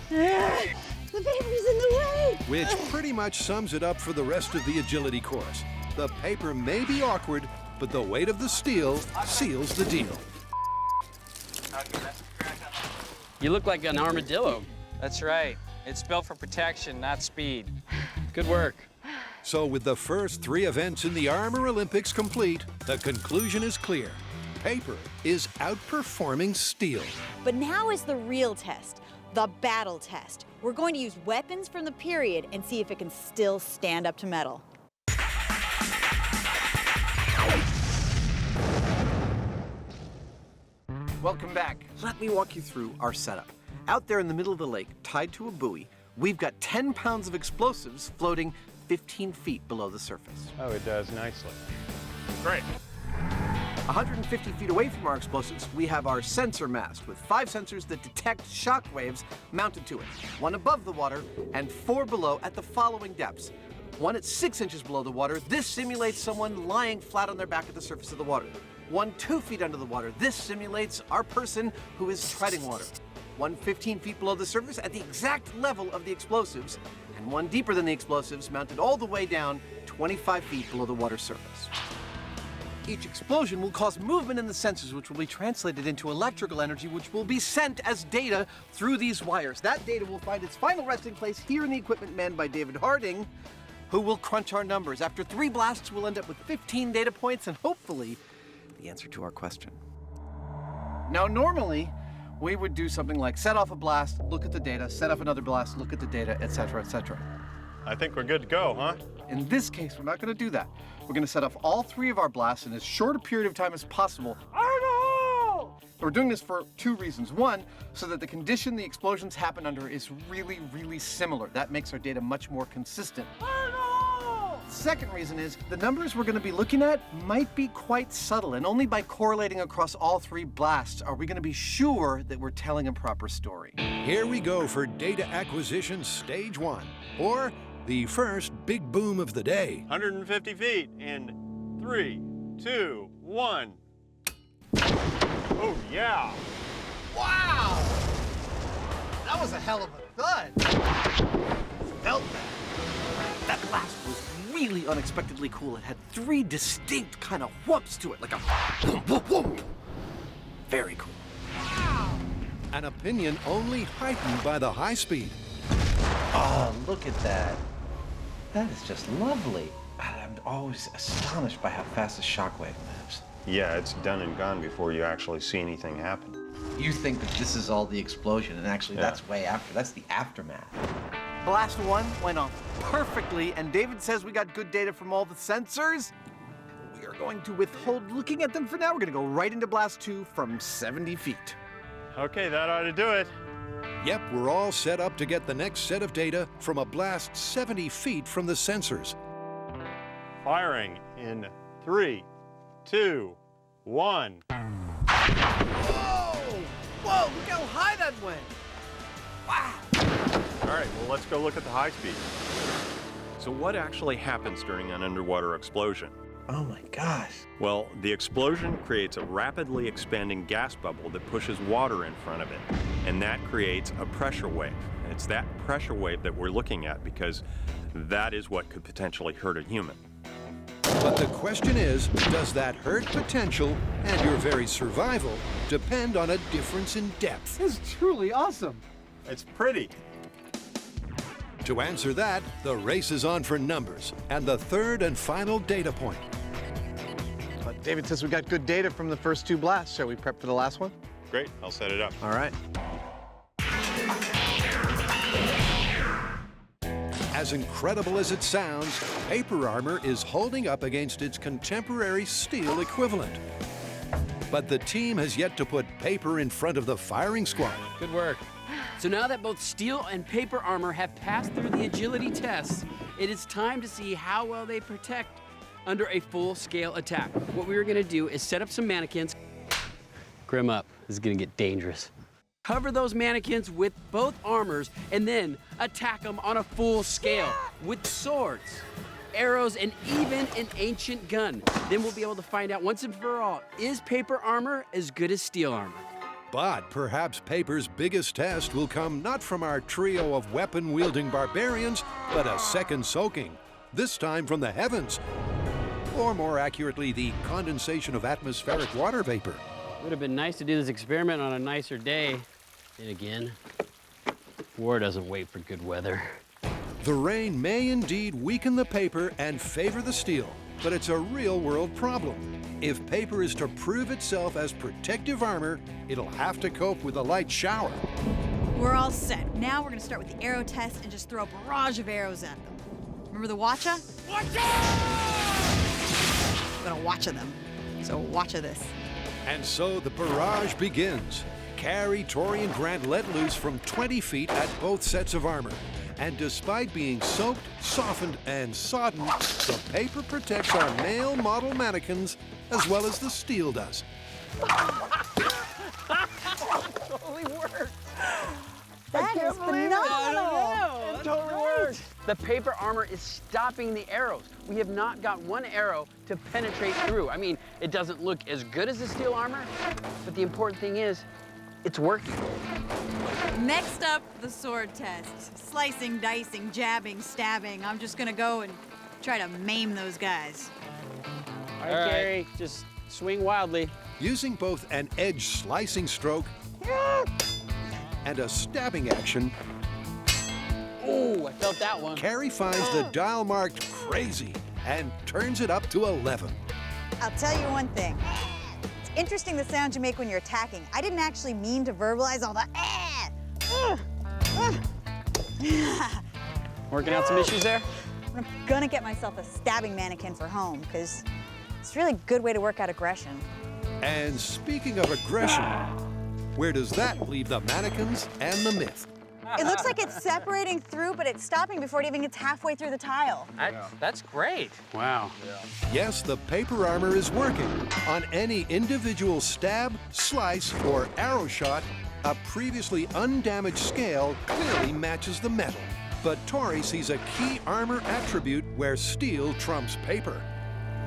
The paper's in the way! Which pretty much sums it up for the rest of the agility course. The paper may be awkward, but the weight of the steel seals the deal. You look like an armadillo. That's right. It's built for protection, not speed. Good work. So with the first 3 events in the Armor Olympics complete, the conclusion is clear. Paper is outperforming steel. But now is the real test, the battle test. We're going to use weapons from the period and see if it can still stand up to metal. Welcome back. Let me walk you through our setup. Out there in the middle of the lake, tied to a buoy, we've got 10 pounds of explosives floating 15 feet below the surface. Oh, it does nicely. Great. 150 feet away from our explosives, we have our sensor mast with 5 sensors that detect shock waves mounted to it. 1 above the water and 4 below at the following depths. 1 at 6 inches below the water. This simulates someone lying flat on their back at the surface of the water. 1 2 feet under the water. This simulates our person who is treading water. 1 15 feet below the surface at the exact level of the explosives, and 1 deeper than the explosives, mounted all the way down 25 feet below the water surface. Each explosion will cause movement in the sensors, which will be translated into electrical energy, which will be sent as data through these wires. That data will find its final resting place here in the equipment manned by David Harding, who will crunch our numbers. After 3 blasts, we'll end up with 15 data points and hopefully the answer to our question. Now, normally, we would do something like set off a blast, look at the data, set off another blast, look at the data, etc., etc. I think we're good to go, huh? In this case, we're not going to do that. We're going to set off all 3 of our blasts in as short a period of time as possible. We're doing this for 2 reasons. 1, so that the condition the explosions happen under is really, really similar. That makes our data much more consistent. Second reason is the numbers we're going to be looking at might be quite subtle, and only by correlating across all 3 blasts are we going to be sure that we're telling a proper story. Here we go for data acquisition stage 1, or the first big boom of the day. 150 feet in 3, 2, 1. Oh, yeah. Wow! That was a hell of a thud. Felt that. That blast was really unexpectedly cool. It had 3 distinct kind of whoops to it, like a whoop, whoop, whoop. Very cool. Wow! An opinion only heightened by the high speed. Oh, look at that. That is just lovely. I'm always astonished by how fast a shockwave moves. Yeah, it's done and gone before you actually see anything happen. You think that this is all the explosion, and actually that's way after. That's the aftermath. Blast 1 went off perfectly, and David says we got good data from all the sensors. We are going to withhold looking at them for now. We're going to go right into Blast 2 from 70 feet. Okay, that ought to do it. Yep, we're all set up to get the next set of data from a blast 70 feet from the sensors. Firing in 3, 2, 1. Whoa! Whoa, look how high that went. Wow. All right, well, let's go look at the high speed. So what actually happens during an underwater explosion? Oh my gosh. Well, the explosion creates a rapidly expanding gas bubble that pushes water in front of it, and that creates a pressure wave. And it's that pressure wave that we're looking at because that is what could potentially hurt a human. But the question is, does that hurt potential and your very survival depend on a difference in depth? This is truly awesome. It's pretty. To answer that, the race is on for numbers and the third and final data point. But David says we got good data from the first 2 blasts. Shall we prep for the last one? Great, I'll set it up. All right. As incredible as it sounds, paper armor is holding up against its contemporary steel equivalent. But the team has yet to put paper in front of the firing squad. Good work. So now that both steel and paper armor have passed through the agility tests, it is time to see how well they protect under a full-scale attack. What we are gonna do is set up some mannequins. Grim up, this is gonna get dangerous. Cover those mannequins with both armors and then attack them on a full scale with swords, arrows, and even an ancient gun. Then we'll be able to find out once and for all, is paper armor as good as steel armor? But perhaps paper's biggest test will come not from our trio of weapon-wielding barbarians, but a second soaking, this time from the heavens. Or more accurately, the condensation of atmospheric water vapor. Would have been nice to do this experiment on a nicer day. And again, war doesn't wait for good weather. The rain may indeed weaken the paper and favor the steel, but it's a real-world problem. If paper is to prove itself as protective armor, it'll have to cope with a light shower. We're all set. Now we're gonna start with the arrow test and just throw a barrage of arrows at them. Remember the watcha? Watcha! I'm gonna watcha them. So watcha this. And so the barrage begins. Carrie, Tori, and Grant let loose from 20 feet at both sets of armor. And despite being soaked, softened, and sodden, the paper protects our male model mannequins as well as the steel does. Totally worked. That is phenomenal. It totally worked. The paper armor is stopping the arrows. We have not got one arrow to penetrate through. I mean, it doesn't look as good as the steel armor, but the important thing is, it's working. Next up, the sword test. Slicing, dicing, jabbing, stabbing. I'm just gonna go and try to maim those guys. All right, Carrie, just swing wildly. Using both an edge slicing stroke and a stabbing action, Ooh, I felt that one. Carrie finds the dial marked crazy and turns it up to 11. I'll tell you one thing. It's interesting the sound you make when you're attacking. I didn't actually mean to verbalize all the Working out some issues there? I'm gonna get myself a stabbing mannequin for home, because it's a really good way to work out aggression. And speaking of aggression, where does that leave the mannequins and the myth? It looks like it's separating through, but it's stopping before it even gets halfway through the tile. That's great. Wow. Yes, the paper armor is working. On any individual stab, slice, or arrow shot, a previously undamaged scale clearly matches the metal. But Tori sees a key armor attribute where steel trumps paper.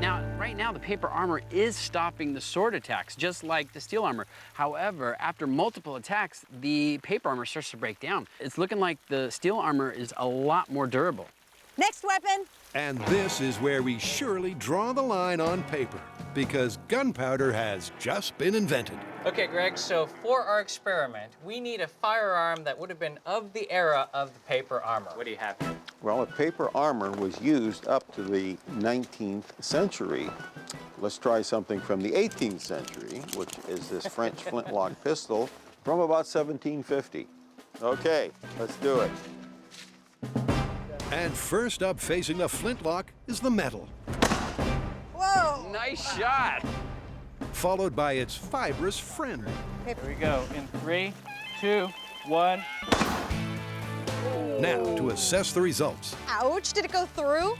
Now, right now, the paper armor is stopping the sword attacks, just like the steel armor. However, after multiple attacks, the paper armor starts to break down. It's looking like the steel armor is a lot more durable. Next weapon. And this is where we surely draw the line on paper, because gunpowder has just been invented. Okay, Greg, so for our experiment, we need a firearm that would have been of the era of the paper armor. What do you have here? Well, if paper armor was used up to the 19th century, let's try something from the 18th century, which is this French flintlock pistol from about 1750. Okay, let's do it. And first up facing the flintlock is the metal, Whoa! Nice shot. followed by its fibrous friend. Here we go, in 3, 2, 1. Now, to assess the results. Ouch, did it go through?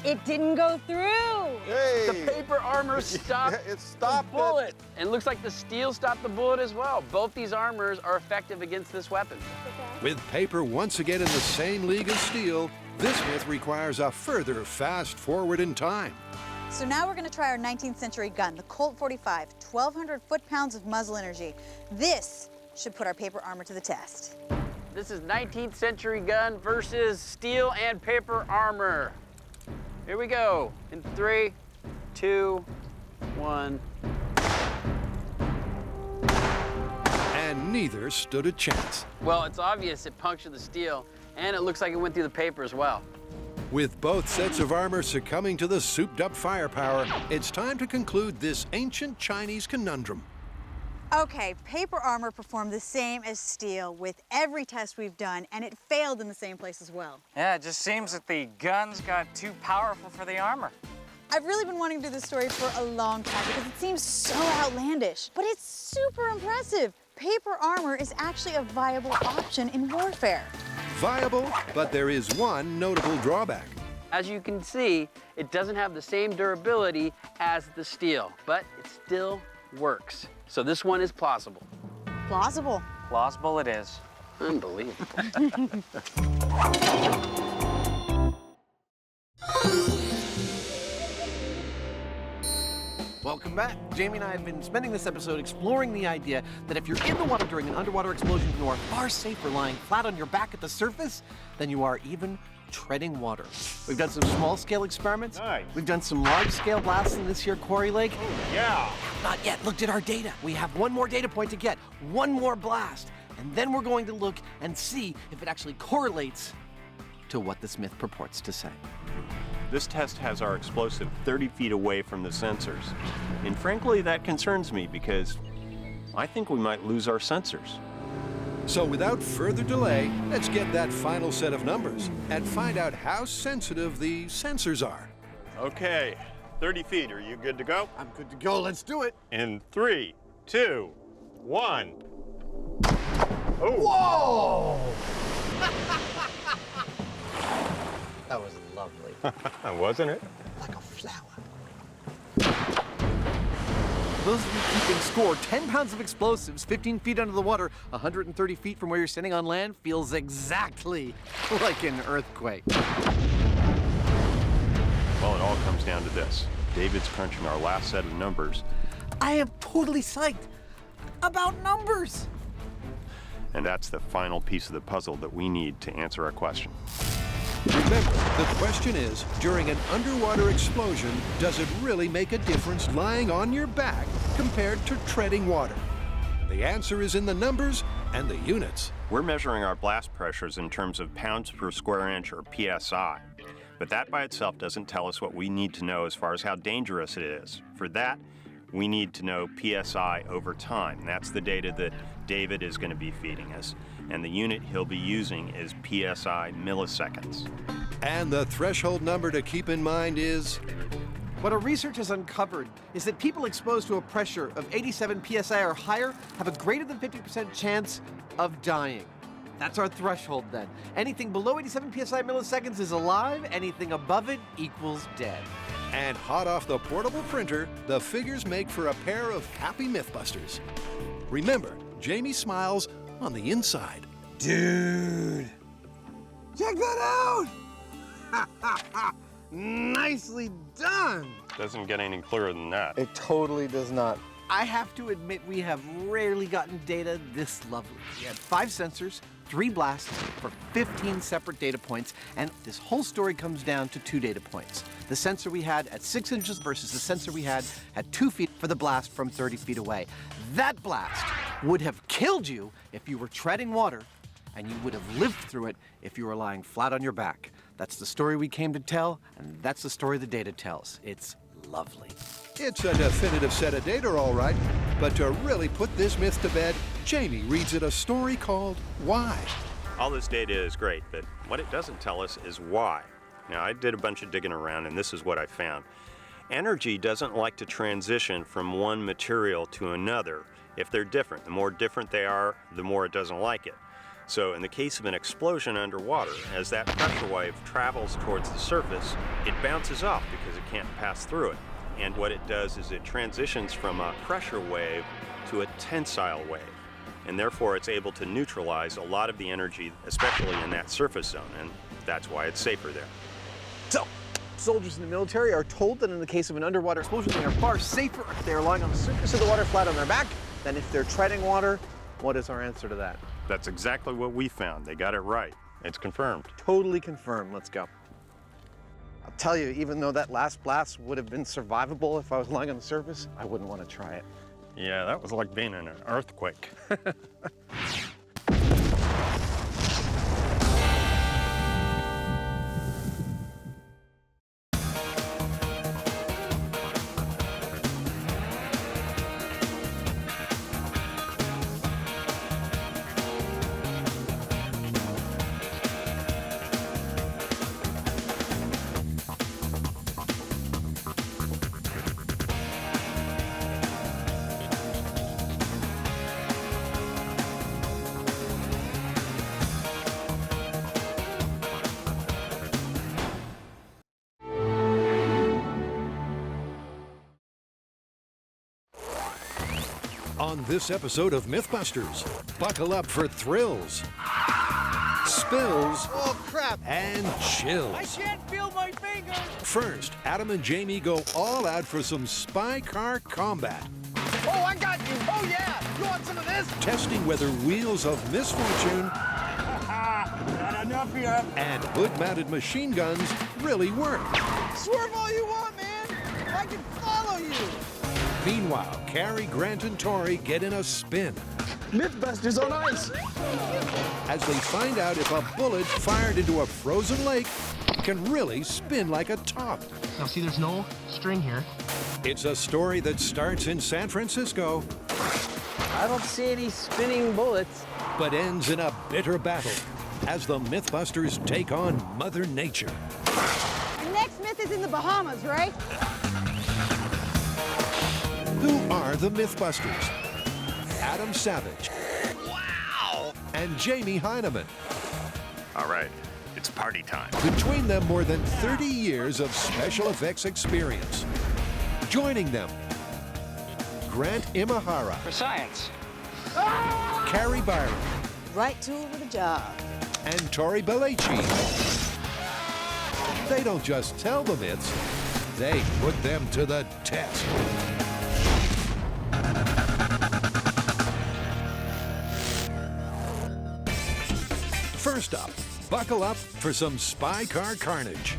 It didn't go through. Hey! The paper armor stopped It stopped the bullet. And looks like the steel stopped the bullet as well. Both these armors are effective against this weapon. With paper once again in the same league as steel, this myth requires a further fast forward in time. So now we're going to try our 19th century gun, the Colt 45, 1,200 foot-pounds of muzzle energy. This should put our paper armor to the test. This is 19th century gun versus steel and paper armor. Here we go. In 3, 2, 1. And neither stood a chance. Well, it's obvious it punctured the steel, and it looks like it went through the paper as well. With both sets of armor succumbing to the souped-up firepower, it's time to conclude this ancient Chinese conundrum. Okay, paper armor performed the same as steel with every test we've done, and it failed in the same place as well. Yeah, it just seems that the guns got too powerful for the armor. I've really been wanting to do this story for a long time because it seems so outlandish, but it's super impressive. Paper armor is actually a viable option in warfare. Viable, but there is one notable drawback. As you can see, it doesn't have the same durability as the steel, but it still works. So this one is plausible. Plausible. Plausible it is. Unbelievable. Welcome back. Jamie and I have been spending this episode exploring the idea that if you're in the water during an underwater explosion, you are far safer lying flat on your back at the surface than you are even treading water. We've done some small-scale experiments. Nice. We've done some large-scale blasts in this here quarry lake. Yeah. Not yet looked at our data. We have one more data point to get, one more blast, and then we're going to look and see if it actually correlates to what this myth purports to say. This test has our explosive 30 feet away from the sensors. And frankly, that concerns me because I think we might lose our sensors. So without further delay, let's get that final set of numbers and find out how sensitive the sensors are. Okay, 30 feet, are you good to go? I'm good to go, let's do it. In 3, 2, 1. Whoa! That was lovely. Wasn't it? Like a flower. Those of you keeping score, 10 pounds of explosives, 15 feet under the water, 130 feet from where you're standing on land feels exactly like an earthquake. Well, it all comes down to this. David's crunching our last set of numbers. I am totally psyched about numbers. And that's the final piece of the puzzle that we need to answer our question. Remember, the question is, during an underwater explosion, does it really make a difference lying on your back compared to treading water? The answer is in the numbers and the units. We're measuring our blast pressures in terms of pounds per square inch, or PSI. But that by itself doesn't tell us what we need to know as far as how dangerous it is. For that, we need to know PSI over time. That's the data that David is going to be feeding us. And the unit he'll be using is PSI milliseconds. And the threshold number to keep in mind is... What our research has uncovered is that people exposed to a pressure of 87 PSI or higher have a greater than 50% chance of dying. That's our threshold then. Anything below 87 PSI milliseconds is alive, anything above it equals dead. And hot off the portable printer, the figures make for a pair of happy MythBusters. Remember, Jamie smiles on the inside. Dude! Check that out! Nicely done! Doesn't get any clearer than that. It totally does not. I have to admit, we have rarely gotten data this lovely. We had 5 sensors, 3 blasts for 15 separate data points, and this whole story comes down to 2 data points. The sensor we had at 6 inches versus the sensor we had at 2 feet for the blast from 30 feet away. That blast would have killed you if you were treading water, and you would have lived through it if you were lying flat on your back. That's the story we came to tell, and that's the story the data tells. It's lovely. It's a definitive set of data, all right. But to really put this myth to bed, Jamie reads it a story called Why. All this data is great, but what it doesn't tell us is why. Now, I did a bunch of digging around, and this is what I found. Energy doesn't like to transition from one material to another if they're different. The more different they are, the more it doesn't like it. So in the case of an explosion underwater, as that pressure wave travels towards the surface, it bounces off because it can't pass through it. And what it does is it transitions from a pressure wave to a tensile wave. And therefore it's able to neutralize a lot of the energy, especially in that surface zone, and that's why it's safer there. So, soldiers in the military are told that in the case of an underwater explosion, they are far safer if they are lying on the surface of the water flat on their back than if they're treading water. What is our answer to that? That's exactly what we found. They got it right. It's confirmed. Totally confirmed. Let's go. I'll tell you, even though that last blast would have been survivable if I was lying on the surface, I wouldn't want to try it. Yeah, that was like being in an earthquake. On this episode of MythBusters, buckle up for thrills, spills, Oh, crap. and chills. I can't feel my fingers. First, Adam and Jamie go all out for some spy car combat, Oh, I got you. Oh, yeah. You want some of this? testing whether wheels of misfortune Not enough here. and hood-mounted machine guns really work. Swerve all you want, man. I can follow you. Meanwhile, Carrie, Grant, and Tori get in a spin MythBusters on ice. as they find out if a bullet fired into a frozen lake can really spin like a top. Now see, there's no string here. It's a story that starts in San Francisco I don't see any spinning bullets. but ends in a bitter battle as the MythBusters take on Mother Nature. The next myth is in the Bahamas, right? Who are the MythBusters? Adam Savage. Wow! And Jamie Heineman. All right, it's party time. Between them, more than 30 years of special effects experience. Joining them, Grant Imahara. For science. Carrie Byron. Right tool for the job. And Tori Belleci. They don't just tell the myths, they put them to the test. First up, buckle up for some spy car carnage.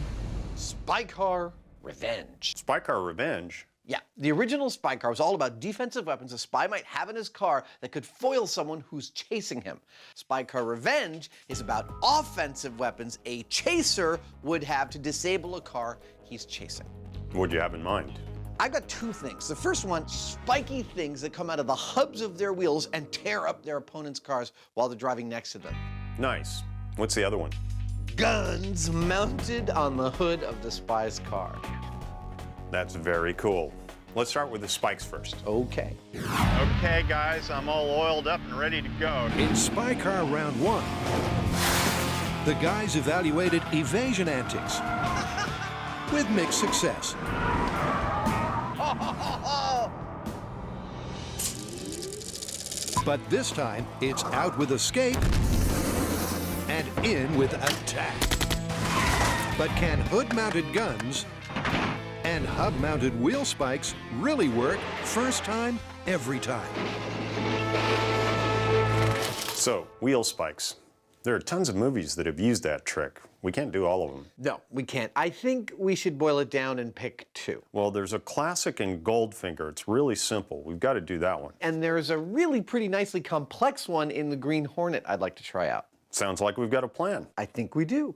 Spy car revenge. Spy car revenge? Yeah, the original spy car was all about defensive weapons a spy might have in his car that could foil someone who's chasing him. Spy car revenge is about offensive weapons a chaser would have to disable a car he's chasing. What do you have in mind? I've got two things. The first one, spiky things that come out of the hubs of their wheels and tear up their opponent's cars while they're driving next to them. Nice. What's the other one? Guns mounted on the hood of the spy's car. That's very cool. Let's start with the spikes first. Okay. Okay, guys, I'm all oiled up and ready to go. In Spy Car Round 1, the guys evaluated evasion antics with mixed success. But this time, it's out with escape and in with attack. But can hood-mounted guns and hub-mounted wheel spikes really work first time, every time? So, wheel spikes. There are tons of movies that have used that trick. We can't do all of them. No, we can't. I think we should boil it down and pick two. Well, there's a classic in Goldfinger. It's really simple. We've got to do that one. And there's a really pretty nicely complex one in the Green Hornet I'd like to try out. Sounds like we've got a plan. I think we do.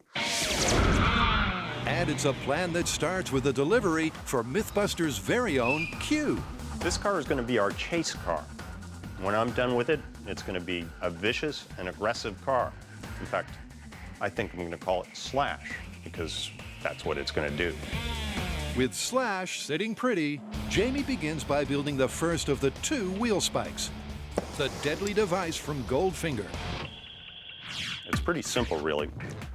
And it's a plan that starts with a delivery for MythBusters' very own Q. This car is going to be our chase car. When I'm done with it, it's going to be a vicious and aggressive car. In fact, I think I'm going to call it Slash, because that's what it's going to do. With Slash sitting pretty, Jamie begins by building the first of the two wheel spikes, the deadly device from Goldfinger. pretty simple, really.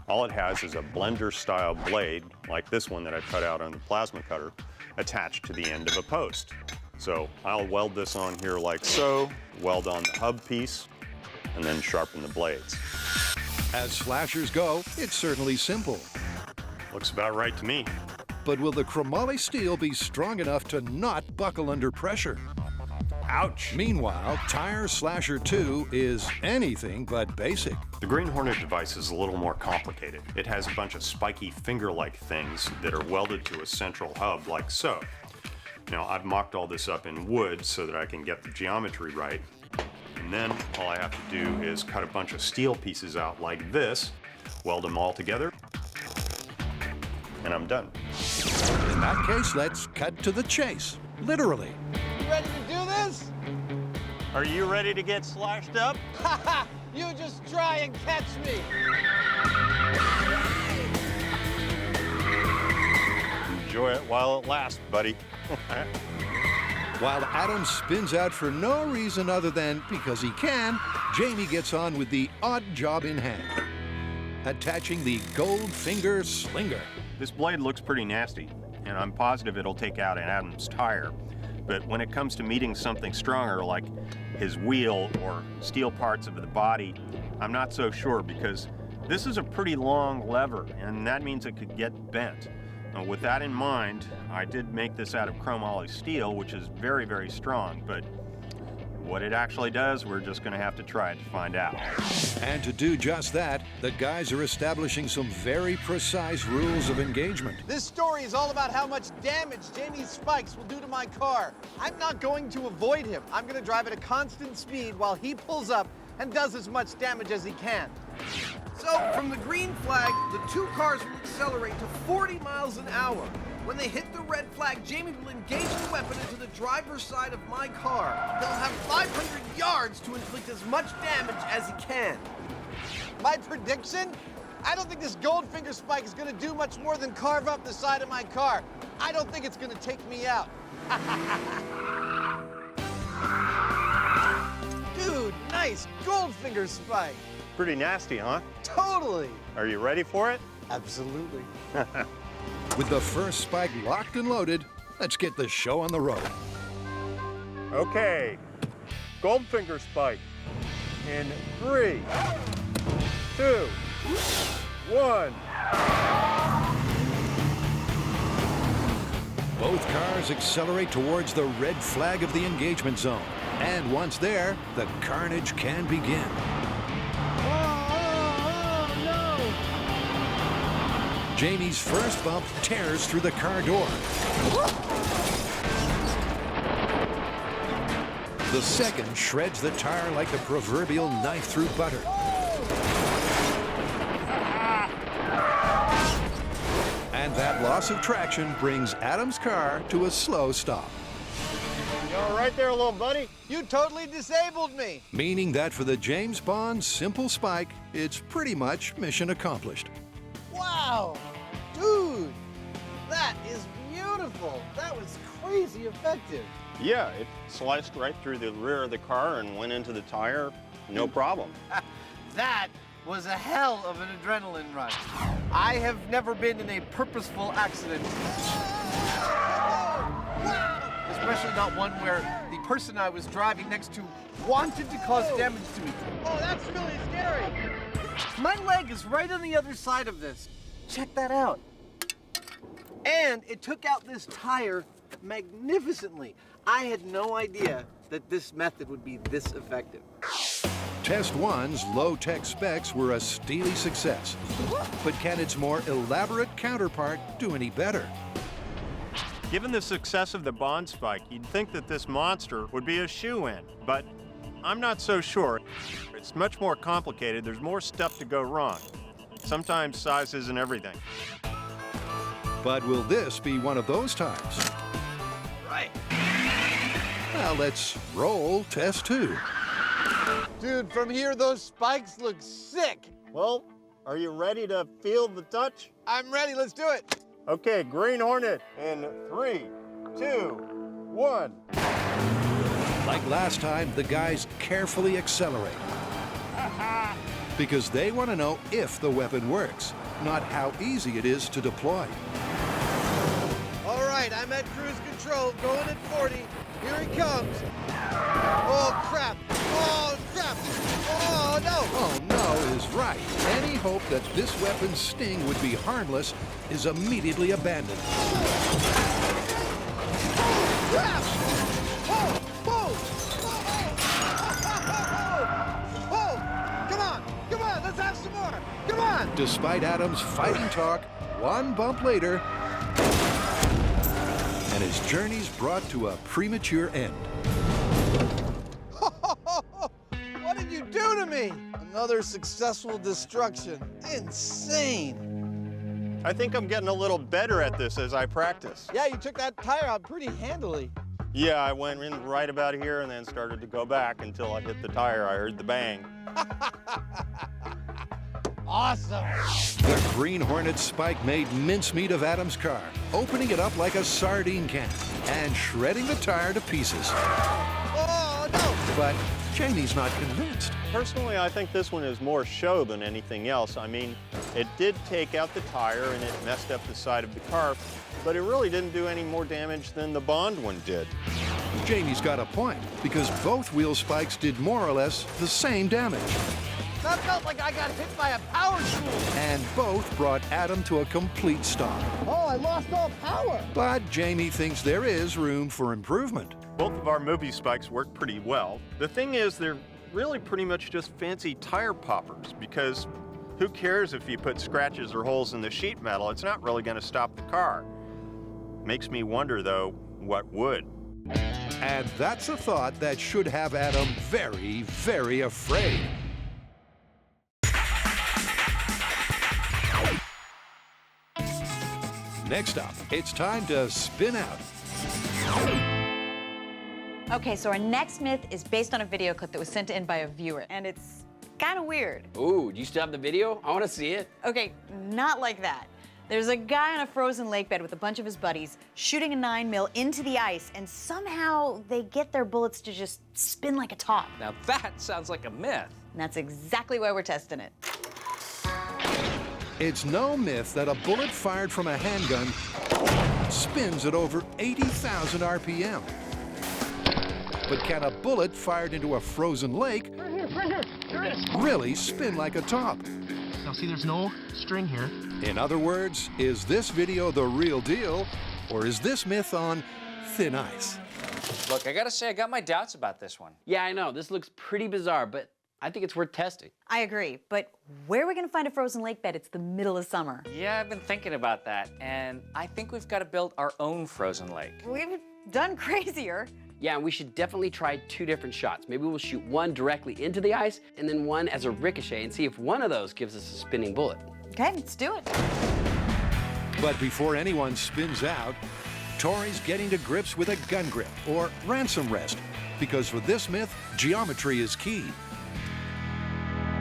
All it has is a blender-style blade, like this one that I cut out on the plasma cutter, attached to the end of a post. So I'll weld this on here like so, weld on the hub piece, and then sharpen the blades. As slashers go, it's certainly simple. Looks about right to me. But will the chromoly steel be strong enough to not buckle under pressure? Ouch! Meanwhile, Tire Slasher 2 is anything but basic. The Green Hornet device is a little more complicated. It has a bunch of spiky finger-like things that are welded to a central hub like so. Now, I've mocked all this up in wood so that I can get the geometry right. And then all I have to do is cut a bunch of steel pieces out like this, weld them all together, and I'm done. In that case, let's cut to the chase, literally. You ready to do this? Are you ready to get slashed up? Haha! You just try and catch me! Enjoy it while it lasts, buddy. While Adam spins out for no reason other than because he can, Jamie gets on with the odd job in hand, attaching the Goldfinger Slinger. This blade looks pretty nasty, and I'm positive it'll take out an Adam's tire. But when it comes to meeting something stronger like his wheel or steel parts of the body, I'm not so sure because this is a pretty long lever, and that means it could get bent. Now, with that in mind, I did make this out of chromoly steel, which is very, very strong, but what it actually does, we're just gonna have to try it to find out. And to do just that, the guys are establishing some very precise rules of engagement. This story is all about how much damage Jamie's spikes will do to my car. I'm not going to avoid him. I'm gonna drive at a constant speed while he pulls up and does as much damage as he can. So, from the green flag, the two cars will accelerate to 40 miles an hour. When they hit the red flag, Jamie will engage the weapon into the driver's side of my car. He'll have 500 yards to inflict as much damage as he can. My prediction? I don't think this Goldfinger spike is gonna do much more than carve up the side of my car. I don't think it's gonna take me out. Dude, nice Goldfinger spike. Pretty nasty, huh? Totally. Are you ready for it? Absolutely. With the first spike locked and loaded, let's get the show on the road. Okay, Goldfinger spike in 3, 2, 1. Both cars accelerate towards the red flag of the engagement zone. And once there, the carnage can begin. Jamie's first bump tears through the car door. The second shreds the tire like a proverbial knife through butter. And that loss of traction brings Adam's car to a slow stop. You all right there, little buddy? You totally disabled me. Meaning that for the James Bond simple spike, it's pretty much mission accomplished. Wow, dude, that is beautiful. That was crazy effective. Yeah, it sliced right through the rear of the car and went into the tire, no problem. That was a hell of an adrenaline rush. I have never been in a purposeful accident. Especially not one where the person I was driving next to wanted to cause damage to me. Oh, that's really scary. My leg is right on the other side of this. Check that out. And it took out this tire magnificently. I had no idea that this method would be this effective. Test 1's low-tech specs were a steely success. But can its more elaborate counterpart do any better? Given the success of the Bond spike, you'd think that this monster would be a shoo-in, but I'm not so sure. It's much more complicated. There's more stuff to go wrong. Sometimes size isn't everything. But will this be one of those times? Right. Well, let's roll test 2. Dude, from here, those spikes look sick. Well, are you ready to feel the touch? I'm ready, let's do it. Okay, Green Hornet in 3, 2, 1. Like last time, the guys carefully accelerate. because they want to know if the weapon works, not how easy it is to deploy. All right, I'm at cruise control, going at 40. Here he comes. Oh, crap. Oh, crap. Oh, no. Oh, no is right. Any hope that this weapon's sting would be harmless is immediately abandoned. Crap! Oh, oh, oh, come on, let's have some more. Come on. Despite Adam's fighting talk, one bump later, and his journey's brought to a premature end. What did you do to me? Another successful destruction. Insane. I think I'm getting a little better at this as I practice. Yeah, you took that tire out pretty handily. Yeah, I went in right about here and then started to go back until I hit the tire. I heard the bang. Awesome. The Green Hornet Spike made mincemeat of Adam's car, opening it up like a sardine can and shredding the tire to pieces. Oh, no! But Jamie's not convinced. Personally, I think this one is more show than anything else. I mean, it did take out the tire and it messed up the side of the car, but it really didn't do any more damage than the Bond one did. Jamie's got a point, because both wheel spikes did more or less the same damage. That felt like I got hit by a power tool. And both brought Adam to a complete stop. Oh, I lost all power. But Jamie thinks there is room for improvement. Both of our movie spikes work pretty well. The thing is, they're really pretty much just fancy tire poppers, because who cares if you put scratches or holes in the sheet metal? It's not really going to stop the car. Makes me wonder, though, what would? And that's a thought that should have Adam very, very afraid. Next up, it's time to spin out. Okay, so our next myth is based on a video clip that was sent in by a viewer, and it's kind of weird. Ooh, do you still have the video? I want to see it. Okay, not like that. There's a guy on a frozen lake bed with a bunch of his buddies shooting a 9mm into the ice, and somehow they get their bullets to just spin like a top. Now that sounds like a myth. And that's exactly why we're testing it. It's no myth that a bullet fired from a handgun spins at over 80,000 RPM. But can a bullet fired into a frozen lake really spin like a top? Now see, there's no string here. In other words, is this video the real deal, or is this myth on thin ice? Look, I gotta say, I got my doubts about this one. Yeah, I know. This looks pretty bizarre, but I think it's worth testing. I agree, but where are we gonna find a frozen lake bed? It's the middle of summer. Yeah, I've been thinking about that, and I think we've got to build our own frozen lake. We've done crazier. Yeah, and we should definitely try 2 different shots. Maybe we'll shoot one directly into the ice and then one as a ricochet and see if one of those gives us a spinning bullet. Okay, let's do it. But before anyone spins out, Tori's getting to grips with a gun grip or ransom rest, because for this myth, geometry is key.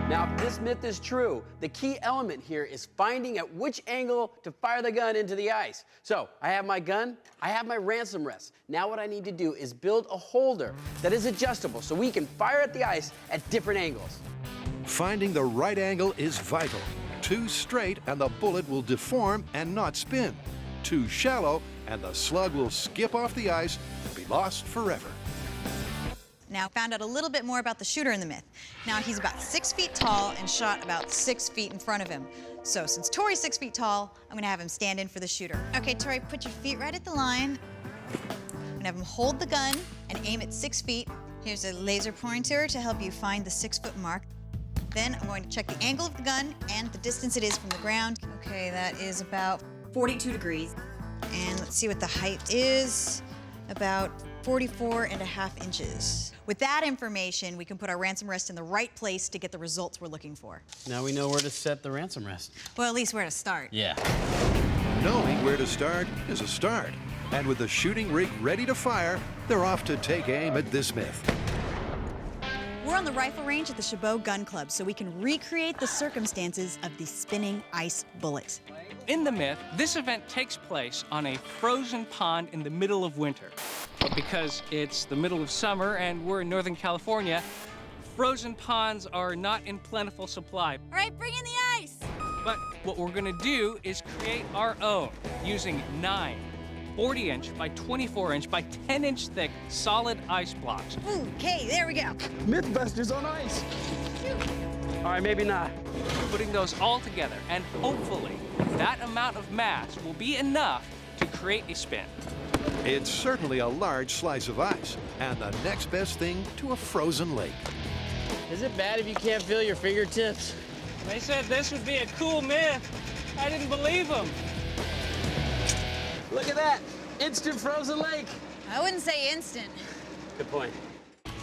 Now, if this myth is true, the key element here is finding at which angle to fire the gun into the ice. So, I have my gun, I have my ransom rest. Now what I need to do is build a holder that is adjustable so we can fire at the ice at different angles. Finding the right angle is vital. Too straight and the bullet will deform and not spin. Too shallow and the slug will skip off the ice and be lost forever. Now, found out a little bit more about the shooter in the myth. Now, he's about 6 feet tall and shot about 6 feet in front of him. So, since Tori's 6 feet tall, I'm gonna have him stand in for the shooter. Okay, Tori, put your feet right at the line. I'm gonna have him hold the gun and aim at 6 feet. Here's a laser pointer to help you find the 6-foot mark. Then I'm going to check the angle of the gun and the distance it is from the ground. Okay, that is about 42 degrees. And let's see what the height is. About 44.5 inches. With that information, we can put our ransom rest in the right place to get the results we're looking for. Now we know where to set the ransom rest. Well, at least where to start. Yeah. Knowing where to start is a start. And with the shooting rig ready to fire, they're off to take aim at this myth. We're on the rifle range at the Chabot Gun Club, so we can recreate the circumstances of the spinning ice bullet. In the myth, this event takes place on a frozen pond in the middle of winter. But because it's the middle of summer and we're in Northern California, frozen ponds are not in plentiful supply. All right, bring in the ice. But what we're gonna do is create our own using 9 40-inch by 24-inch by 10-inch thick solid ice blocks. Okay, there we go. MythBusters on ice. All right, maybe not. Putting those all together, and hopefully that amount of mass will be enough to create a spin. It's certainly a large slice of ice, and the next best thing to a frozen lake. Is it bad if you can't feel your fingertips? They said this would be a cool myth. I didn't believe them. Look at that, instant frozen lake. I wouldn't say instant. Good point.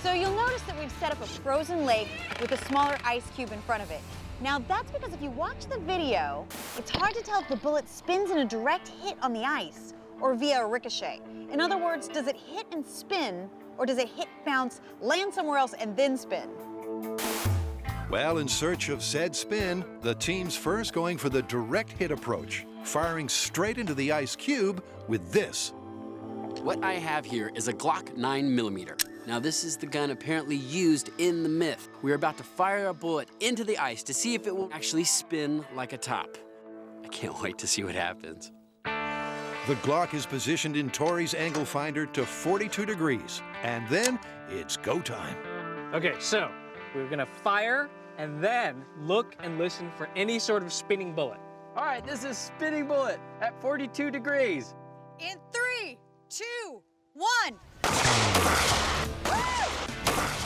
So you'll notice that we've set up a frozen lake with a smaller ice cube in front of it. Now that's because if you watch the video, it's hard to tell if the bullet spins in a direct hit on the ice or via a ricochet. In other words, does it hit and spin, or does it hit, bounce, land somewhere else, and then spin? Well, in search of said spin, the team's first going for the direct hit approach, firing straight into the ice cube with this. What I have here is a Glock 9mm. Now this is the gun apparently used in the myth. We're about to fire a bullet into the ice to see if it will actually spin like a top. I can't wait to see what happens. The Glock is positioned in Tori's angle finder to 42 degrees, and then it's go time. Okay, so we're gonna fire and then look and listen for any sort of spinning bullet. All right, this is spinning bullet at 42 degrees. In 3, 2, 1.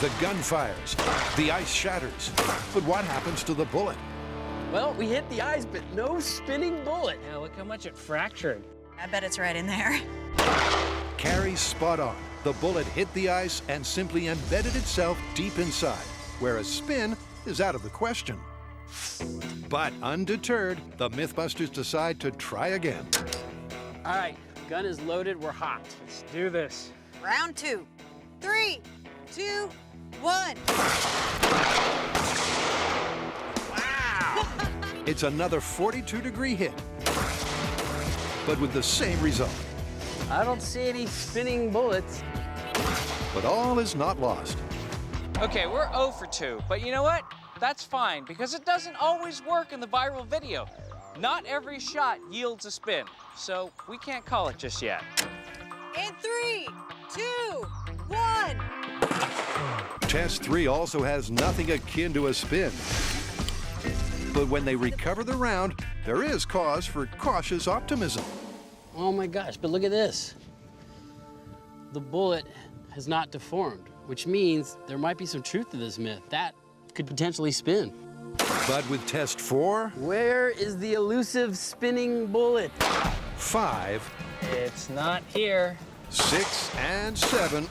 The gun fires, the ice shatters, but what happens to the bullet? Well, we hit the ice, but no spinning bullet. Yeah, look how much it fractured. I bet it's right in there. Carrie's spot on. The bullet hit the ice and simply embedded itself deep inside, where a spin is out of the question. But undeterred, the MythBusters decide to try again. All right, gun is loaded, we're hot. Let's do this. Round 2. 3, 2, 1. Wow! It's another 42-degree hit, but with the same result. I don't see any spinning bullets. But all is not lost. Okay, we're 0 for 2, but you know what? That's fine, because it doesn't always work in the viral video. Not every shot yields a spin, so we can't call it just yet. In 3, 2, 1. Test 3 also has nothing akin to a spin. But when they recover the round, there is cause for cautious optimism. Oh my gosh, but look at this. The bullet has not deformed, which means there might be some truth to this myth. That could potentially spin. But with test 4... Where is the elusive spinning bullet? 5... It's not here. 6 and 7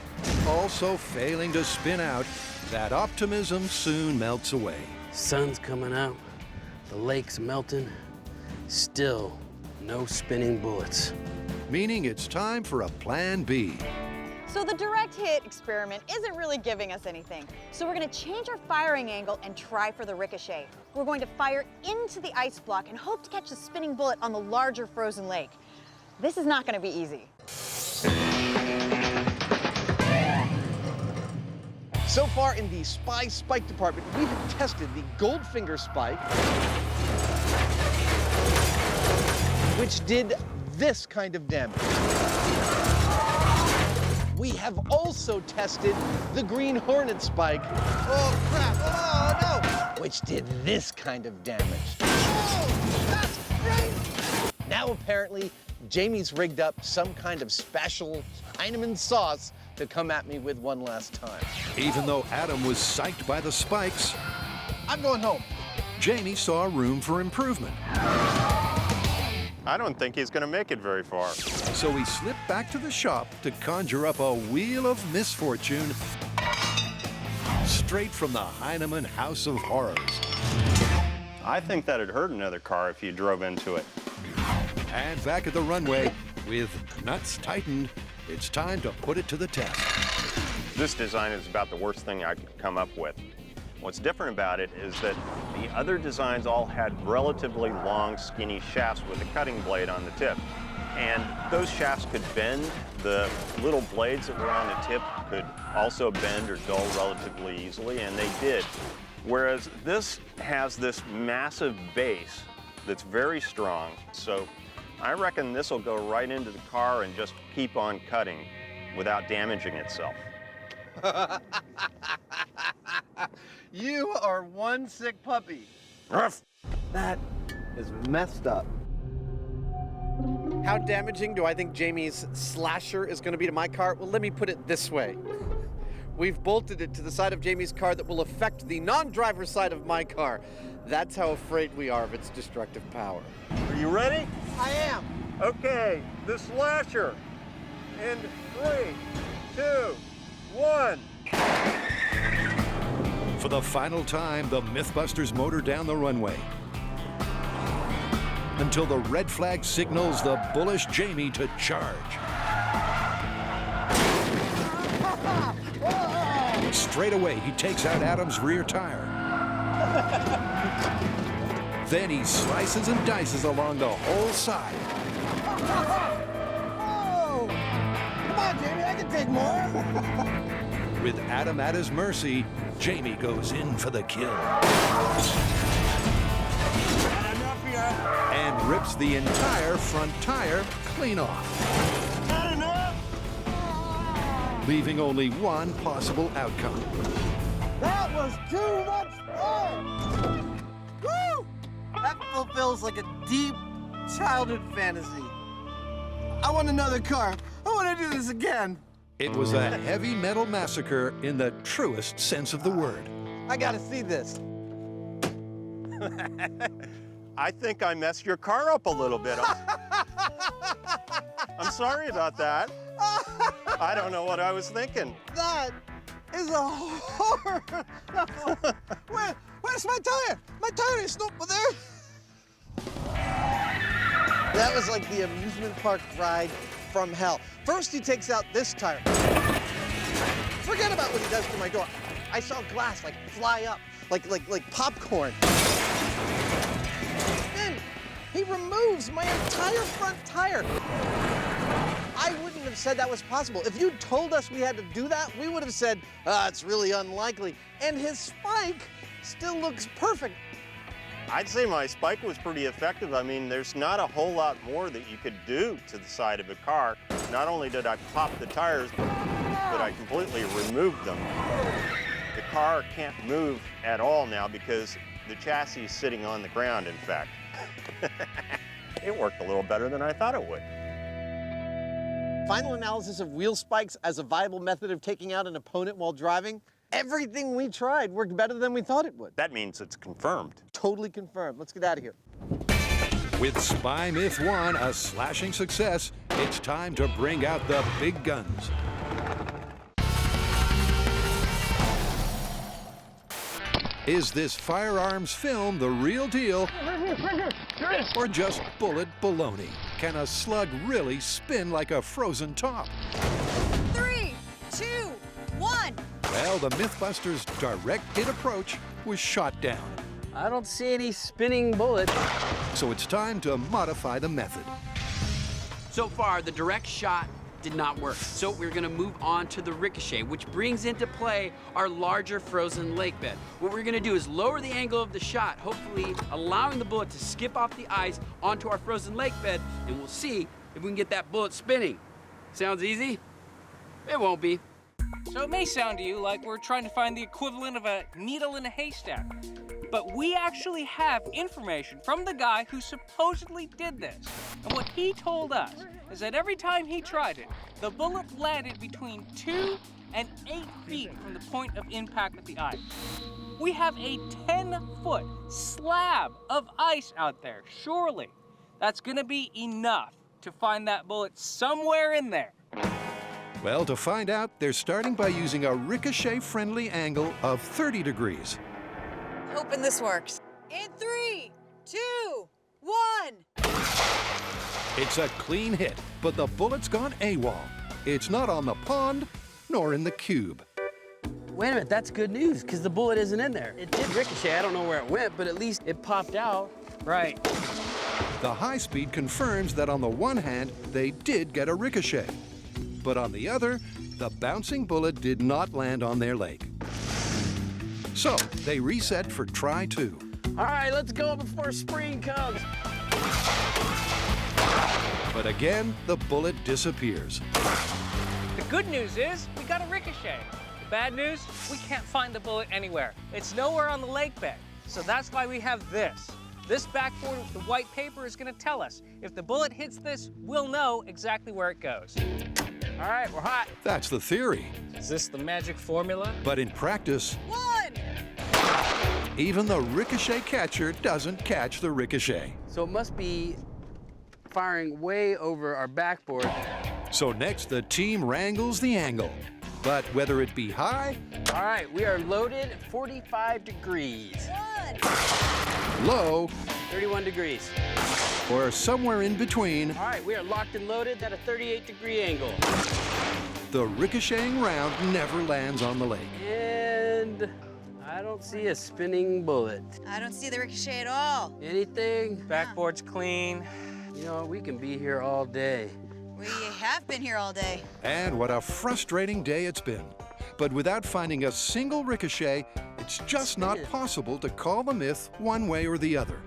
also failing to spin out. That optimism soon melts away. Sun's coming out. The lake's melting. Still, no spinning bullets. Meaning it's time for a plan B. So the direct hit experiment isn't really giving us anything. So we're gonna change our firing angle and try for the ricochet. We're going to fire into the ice block and hope to catch the spinning bullet on the larger frozen lake. This is not gonna be easy. So far in the spy spike department, we've tested the Goldfinger spike, which did this kind of damage. We have also tested the Green Hornet spike. Oh crap, oh no! Which did this kind of damage. Oh, that's great! Now apparently, Jamie's rigged up some kind of special Heinemann sauce to come at me with one last time. Even though Adam was psyched by the spikes, I'm going home. Jamie saw room for improvement. I don't think he's going to make it very far. So he slipped back to the shop to conjure up a wheel of misfortune straight from the Heinemann House of Horrors. I think that'd hurt another car if you drove into it. And back at the runway, with nuts tightened, it's time to put it to the test. This design is about the worst thing I could come up with. What's different about it is that the other designs all had relatively long, skinny shafts with a cutting blade on the tip. And those shafts could bend. The little blades that were on the tip could also bend or dull relatively easily, and they did. Whereas this has this massive base that's very strong. So I reckon this will go right into the car and just keep on cutting without damaging itself. You are one sick puppy. Ruff. That is messed up. How damaging do I think Jamie's slasher is going to be to my car? Well, let me put it this way. We've bolted it to the side of Jamie's car that will affect the non-driver side of my car. That's how afraid we are of its destructive power. Are you ready? I am. Okay, the slasher. In 3, 2, 1. For the final time, the MythBusters motor down the runway until the red flag signals the bullish Jamie to charge. Straight away, he takes out Adam's rear tire. Then he slices and dices along the whole side. Oh! Come on, Jamie, I can take more. With Adam at his mercy, Jamie goes in for the kill. And rips the entire front tire clean off. Not enough. Leaving only one possible outcome. That was too much fun. Woo! That fulfills like a deep childhood fantasy. I want another car. I want to do this again. It was a heavy metal massacre in the truest sense of the word. I gotta see this. I think I messed your car up a little bit. I'm sorry about that. I don't know what I was thinking. That is a horror. Where's my tire? My tire is not over there. That was like the amusement park ride from hell. First, he takes out this tire. Forget about what he does to my door. I saw glass like fly up, like popcorn. Then he removes my entire front tire. I wouldn't have said that was possible. If you told us we had to do that, we would have said, it's really unlikely. And his spike still looks perfect. I'd say my spike was pretty effective. I mean, there's not a whole lot more that you could do to the side of a car. Not only did I pop the tires, but I completely removed them. The car can't move at all now because the chassis is sitting on the ground, in fact. It worked a little better than I thought it would. Final analysis of wheel spikes as a viable method of taking out an opponent while driving. Everything we tried worked better than we thought it would. That means it's confirmed. Totally confirmed. Let's get out of here. With Spy Myth 1 a slashing success, it's time to bring out the big guns. Is this firearms film the real deal? Or just bullet baloney? Can a slug really spin like a frozen top? 3, 2, 1. Well, the MythBusters' direct hit approach was shot down. I don't see any spinning bullets. So it's time to modify the method. So far, the direct shot did not work. So we're gonna move on to the ricochet, which brings into play our larger frozen lake bed. What we're gonna do is lower the angle of the shot, hopefully allowing the bullet to skip off the ice onto our frozen lake bed, and we'll see if we can get that bullet spinning. Sounds easy? It won't be. So it may sound to you like we're trying to find the equivalent of a needle in a haystack, but we actually have information from the guy who supposedly did this. And what he told us is that every time he tried it, the bullet landed between 2 and 8 feet from the point of impact with the ice. We have a 10-foot slab of ice out there. Surely that's gonna be enough to find that bullet somewhere in there. Well, to find out, they're starting by using a ricochet-friendly angle of 30 degrees. Hoping this works. In 3, 2, 1. It's a clean hit, but the bullet's gone AWOL. It's not on the pond, nor in the cube. Wait a minute, that's good news, because the bullet isn't in there. It did ricochet, I don't know where it went, but at least it popped out. Right. The high speed confirms that on the one hand, they did get a ricochet. But on the other, the bouncing bullet did not land on their leg. So they reset for try 2. All right, let's go before spring comes. But again, the bullet disappears. The good news is we got a ricochet. The bad news, we can't find the bullet anywhere. It's nowhere on the lake bed. So that's why we have this. This backboard with the white paper is going to tell us. If the bullet hits this, we'll know exactly where it goes. All right, we're hot. That's the theory. Is this the magic formula? But in practice, 1. even the ricochet catcher doesn't catch the ricochet. So it must be firing way over our backboard. So next, the team wrangles the angle. But whether it be high, All right, we are loaded at 45 degrees. 1. low, 31 degrees. or somewhere in between, All right, we are locked and loaded at a 38-degree angle. the ricocheting round never lands on the lake. And I don't see a spinning bullet. I don't see the ricochet at all. Anything? Backboard's clean. You know, we can be here all day. We have been here all day. And what a frustrating day it's been. But without finding a single ricochet, it's just not possible to call the myth one way or the other.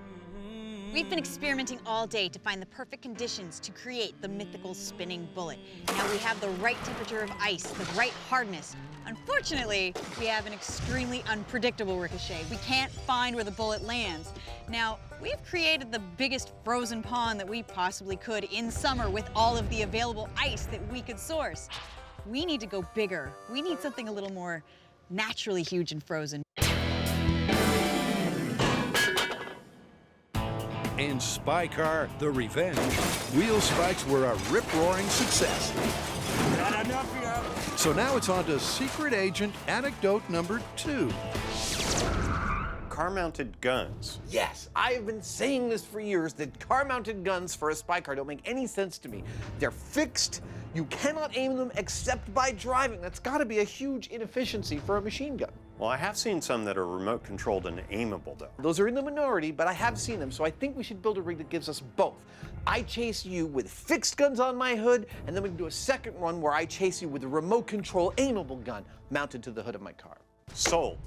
We've been experimenting all day to find the perfect conditions to create the mythical spinning bullet. Now we have the right temperature of ice, the right hardness. Unfortunately, we have an extremely unpredictable ricochet. We can't find where the bullet lands. Now, we've created the biggest frozen pond that we possibly could in summer with all of the available ice that we could source. We need to go bigger. We need something a little more naturally huge and frozen. In Spy Car: The Revenge, wheel spikes were a rip-roaring success. Not enough yet. So now it's on to Secret Agent Anecdote number 2. Car-mounted guns. Yes, I have been saying this for years, that car-mounted guns for a spy car don't make any sense to me. They're fixed. You cannot aim them except by driving. That's got to be a huge inefficiency for a machine gun. Well, I have seen some that are remote-controlled and aimable, though. Those are in the minority, but I have seen them, so I think we should build a rig that gives us both. I chase you with fixed guns on my hood, and then we can do a second one where I chase you with a remote control aimable gun mounted to the hood of my car. Sold.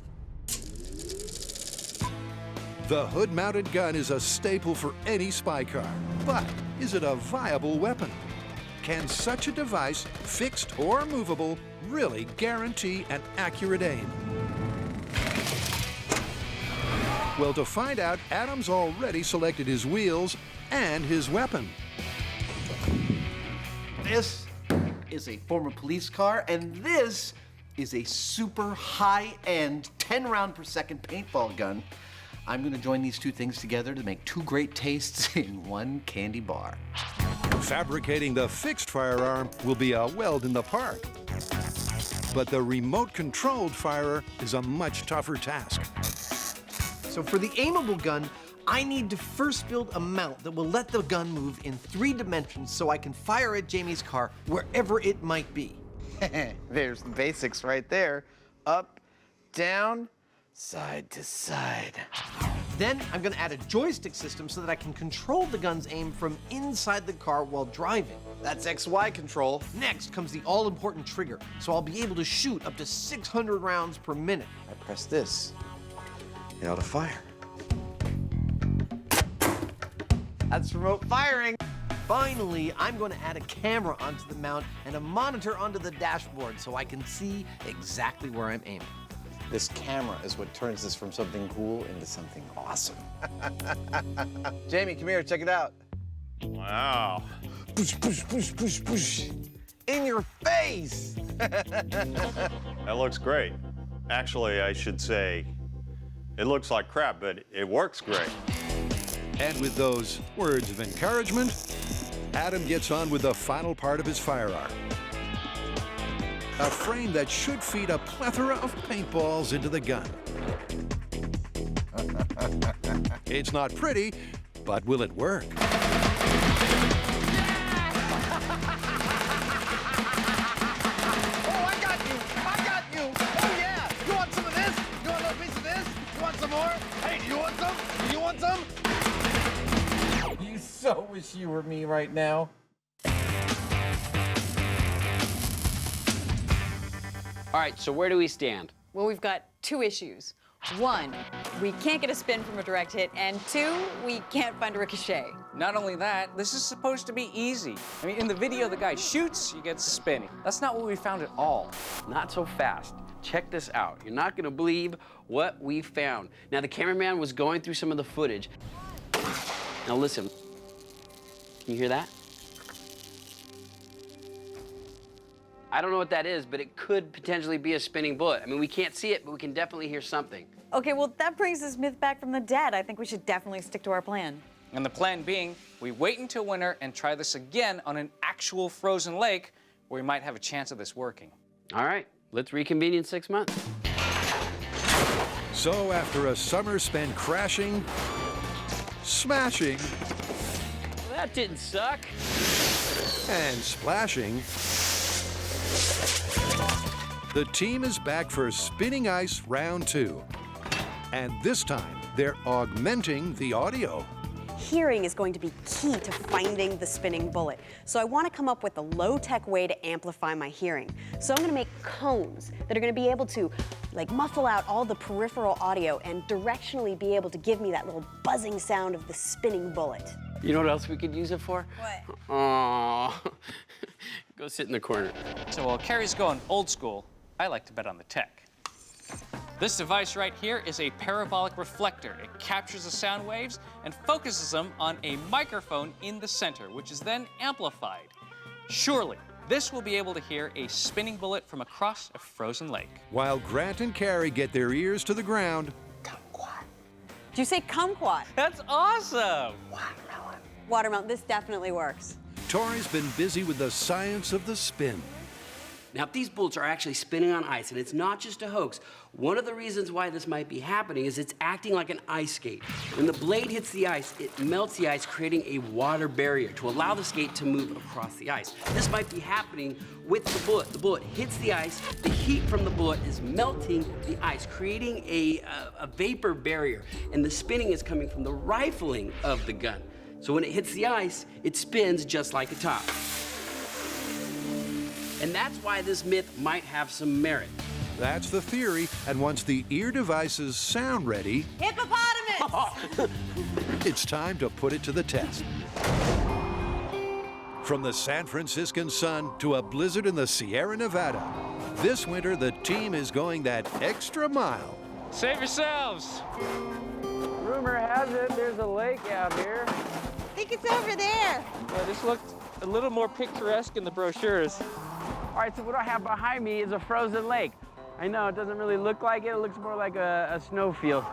The hood-mounted gun is a staple for any spy car. But is it a viable weapon? Can such a device, fixed or movable, really guarantee an accurate aim? Well, to find out, Adam's already selected his wheels and his weapon. This is a former police car, and this is a super high-end 10 round per second paintball gun. I'm gonna join these two things together to make two great tastes in one candy bar. Fabricating the fixed firearm will be a weld in the park. But the remote-controlled firer is a much tougher task. So for the aimable gun, I need to first build a mount that will let the gun move in 3 dimensions so I can fire at Jamie's car wherever it might be. There's the basics right there. Up, down, side to side. Then I'm gonna add a joystick system so that I can control the gun's aim from inside the car while driving. That's XY control. Next comes the all-important trigger, so I'll be able to shoot up to 600 rounds per minute. I press this, it ought to fire. That's remote firing. Finally, I'm going to add a camera onto the mount and a monitor onto the dashboard so I can see exactly where I'm aiming. This camera is what turns this from something cool into something awesome. Jamie, come here, check it out. Wow. Push, push, push, push, push. In your face! That looks great. Actually, I should say, it looks like crap, but it works great. And with those words of encouragement, Adam gets on with the final part of his firearm. A frame that should feed a plethora of paintballs into the gun. It's not pretty, but will it work? Oh, I got you! I got you! Oh, yeah! You want some of this? You want a little piece of this? You want some more? Hey, do you want some? Do you want some? You so wish you were me right now. All right, so where do we stand? Well, we've got two issues. One, we can't get a spin from a direct hit, and two, we can't find a ricochet. Not only that, this is supposed to be easy. I mean, in the video, the guy shoots, he gets a spin. That's not what we found at all. Not so fast. Check this out. You're not gonna believe what we found. Now, the cameraman was going through some of the footage. Now listen, can you hear that? I don't know what that is, but it could potentially be a spinning bullet. I mean, we can't see it, but we can definitely hear something. Okay, well, that brings this myth back from the dead. I think we should definitely stick to our plan. And the plan being, we wait until winter and try this again on an actual frozen lake where we might have a chance of this working. All right, let's reconvene in 6 months. So after a summer spent crashing, smashing, Well, that didn't suck. and splashing, the team is back for Spinning Ice Round 2. And this time, they're augmenting the audio. Hearing is going to be key to finding the spinning bullet. So I want to come up with a low-tech way to amplify my hearing. So I'm going to make cones that are going to be able to like muffle out all the peripheral audio and directionally be able to give me that little buzzing sound of the spinning bullet. You know what else we could use it for? What? Oh, go sit in the corner. So while Carrie's going old school, I like to bet on the tech. This device right here is a parabolic reflector. It captures the sound waves and focuses them on a microphone in the center, which is then amplified. Surely, this will be able to hear a spinning bullet from across a frozen lake. While Grant and Carrie get their ears to the ground, Did you say kumquat? That's awesome! Watermelon, this definitely works. Tori's been busy with the science of the spin. Now, if these bullets are actually spinning on ice, and it's not just a hoax, one of the reasons why this might be happening is it's acting like an ice skate. When the blade hits the ice, it melts the ice, creating a water barrier to allow the skate to move across the ice. This might be happening with the bullet. The bullet hits the ice, the heat from the bullet is melting the ice, creating a vapor barrier, and the spinning is coming from the rifling of the gun. So when it hits the ice, it spins just like a top. And that's why this myth might have some merit. That's the theory, and once the ear devices sound ready, Hippopotamus! it's time to put it to the test. From the San Franciscan sun to a blizzard in the Sierra Nevada, this winter the team is going that extra mile. Save yourselves! Rumor has it there's a lake out here. I think it's over there. Yeah, this looked a little more picturesque in the brochures. All right, so what I have behind me is a frozen lake. I know it doesn't really look like it. It looks more like a snowfield.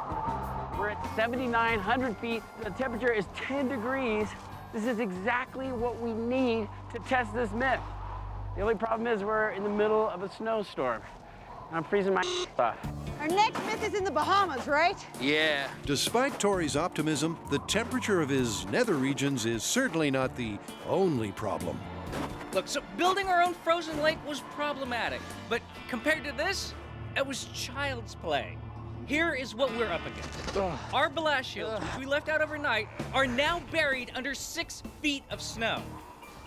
We're at 7,900 feet. The temperature is 10 degrees. This is exactly what we need to test this myth. The only problem is we're in the middle of a snowstorm. I'm freezing my off. Our next myth is in the Bahamas, right? Yeah. Despite Tori's optimism, the temperature of his nether regions is certainly not the only problem. Look, so building our own frozen lake was problematic, but compared to this, it was child's play. Here is what we're up against. Our blast shields, which we left out overnight, are now buried under 6 feet of snow.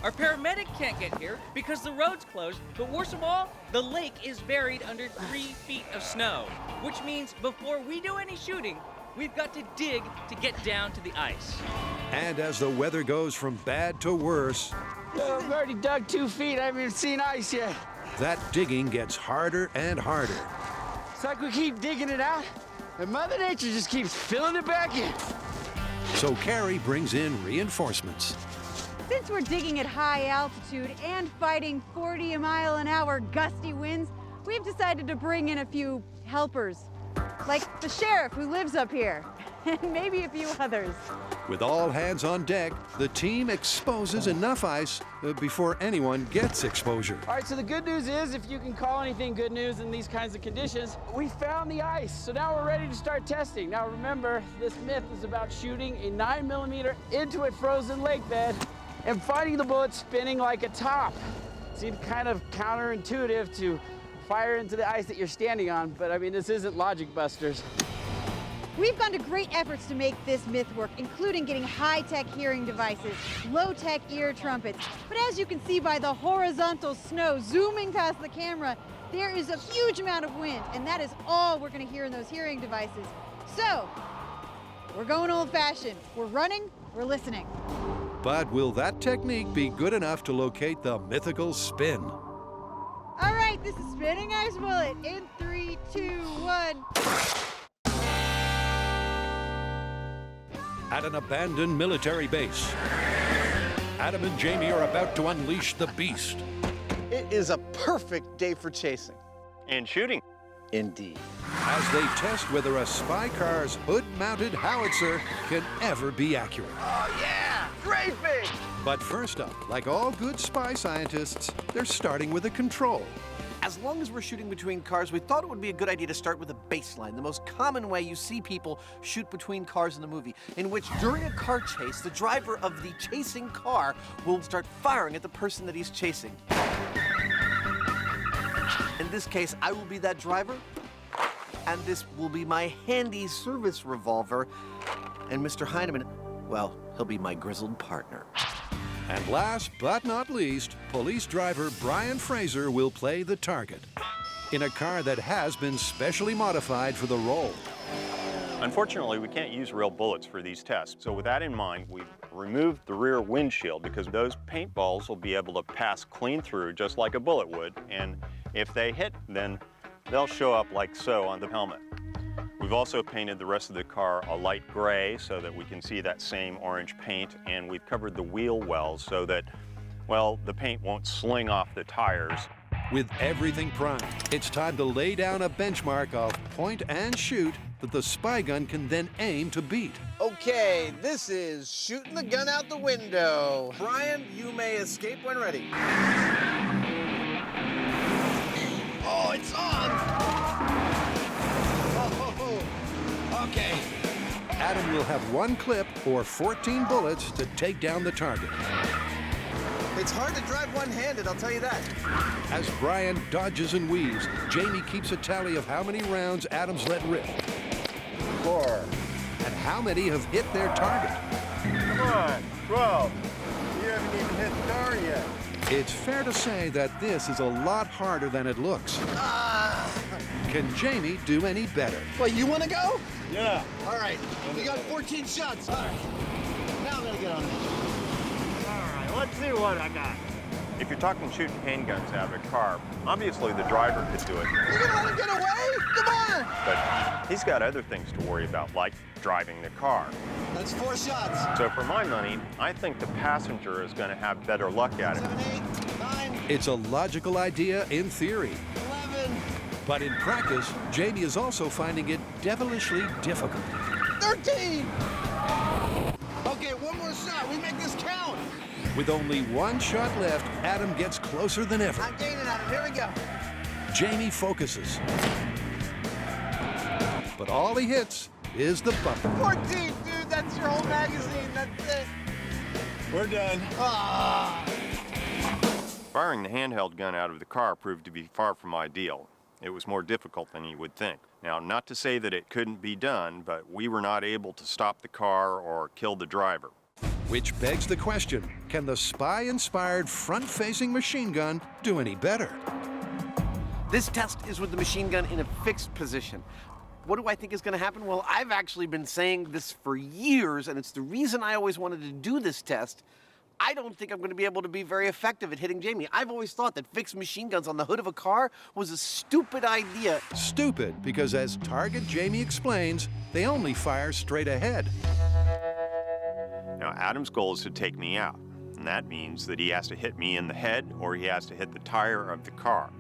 Our paramedic can't get here because the road's closed, but worst of all, the lake is buried under 3 feet of snow, which means before we do any shooting, we've got to dig to get down to the ice. And as the weather goes from bad to worse, I've already dug 2 feet. I haven't even seen ice yet. that digging gets harder and harder. It's like we keep digging it out, and Mother Nature just keeps filling it back in. So Carrie brings in reinforcements. Since we're digging at high altitude and fighting 40-mile-an-hour gusty winds, we've decided to bring in a few helpers, like the sheriff who lives up here, and maybe a few others. With all hands on deck, the team exposes enough ice before anyone gets exposure. All right, so the good news is, if you can call anything good news in these kinds of conditions, we found the ice. So now we're ready to start testing. Now remember, this myth is about shooting a 9mm into a frozen lake bed and finding the bullet spinning like a top. Seems kind of counterintuitive to fire into the ice that you're standing on, but I mean, this isn't Logic Busters. We've gone to great efforts to make this myth work, including getting high-tech hearing devices, low-tech ear trumpets. But as you can see by the horizontal snow zooming past the camera, there is a huge amount of wind, and that is all we're going to hear in those hearing devices. So, we're going old-fashioned. We're running, we're listening. But will that technique be good enough to locate the mythical spin? All right, this is Spinning Ice Bullet in 3, 2, 1. At an abandoned military base, Adam and Jamie are about to unleash the beast. It is a perfect day for chasing. And shooting. Indeed. As they test whether a spy car's hood-mounted howitzer can ever be accurate. Oh, yeah! Great big! But first up, like all good spy scientists, they're starting with a control. As long as we're shooting between cars, we thought it would be a good idea to start with a baseline, the most common way you see people shoot between cars in the movie, in which during a car chase, the driver of the chasing car will start firing at the person that he's chasing. In this case, I will be that driver, and this will be my handy service revolver, and Mr. Heineman, well, he'll be my grizzled partner. And last but not least, police driver Brian Fraser will play the target in a car that has been specially modified for the role. Unfortunately, we can't use real bullets for these tests. So with that in mind, we've removed the rear windshield because those paintballs will be able to pass clean through just like a bullet would. And if they hit, then they'll show up like so on the helmet. We've also painted the rest of the car a light gray so that we can see that same orange paint, and we've covered the wheel wells so that, well, the paint won't sling off the tires. With everything primed, it's time to lay down a benchmark of point and shoot that the spy gun can then aim to beat. Okay, this is shooting the gun out the window. Brian, you may escape when ready. Oh, it's on! Okay. Adam will have one clip or 14 bullets to take down the target. It's hard to drive one-handed, I'll tell you that. As Brian dodges and weaves, Jamie keeps a tally of how many rounds Adam's let rip. 4. And how many have hit their target. Come on, 12. You haven't even hit the car yet. It's fair to say that this is a lot harder than it looks. Can Jamie do any better? Well, you want to go? Yeah. All right, we got 14 shots. All right, now I'm gonna get on it. All right, let's see what I got. If you're talking shooting handguns out of a car, obviously the driver could do it. You're gonna let him get away? Come on! But he's got other things to worry about, like driving the car. That's 4 shots. So for my money, I think the passenger is going to have better luck at it. 7, 8, 9. It's a logical idea in theory. 11. But in practice, Jamie is also finding it devilishly difficult. 13. Okay, one more shot. We make this count. With only one shot left, Adam gets closer than ever. I'm gaining on him. Here we go. Jamie focuses. But all he hits is the bumper. 14, dude. That's your whole magazine. That's it. We're done. Firing the handheld gun out of the car proved to be far from ideal. It was more difficult than you would think. Now, not to say that it couldn't be done, but we were not able to stop the car or kill the driver. Which begs the question, can the spy-inspired front-facing machine gun do any better? This test is with the machine gun in a fixed position. What do I think is going to happen? Well, I've actually been saying this for years, and it's the reason I always wanted to do this test. I don't think I'm going to be able to be very effective at hitting Jamie. I've always thought that fixed machine guns on the hood of a car was a stupid idea. Stupid, because as Target Jamie explains, they only fire straight ahead. Now, Adam's goal is to take me out, and that means that he has to hit me in the head or he has to hit the tire of the car.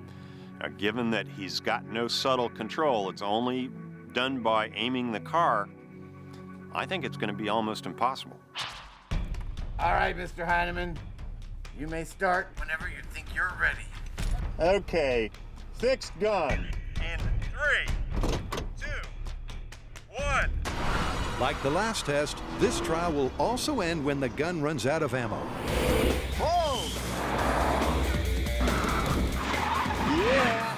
Now, given that he's got no subtle control, it's only done by aiming the car, I think it's going to be almost impossible. All right, Mr. Heineman, you may start whenever you think you're ready. Okay, fixed gun. In 3, 2, 1. Like the last test, this trial will also end when the gun runs out of ammo. Hold! Yeah,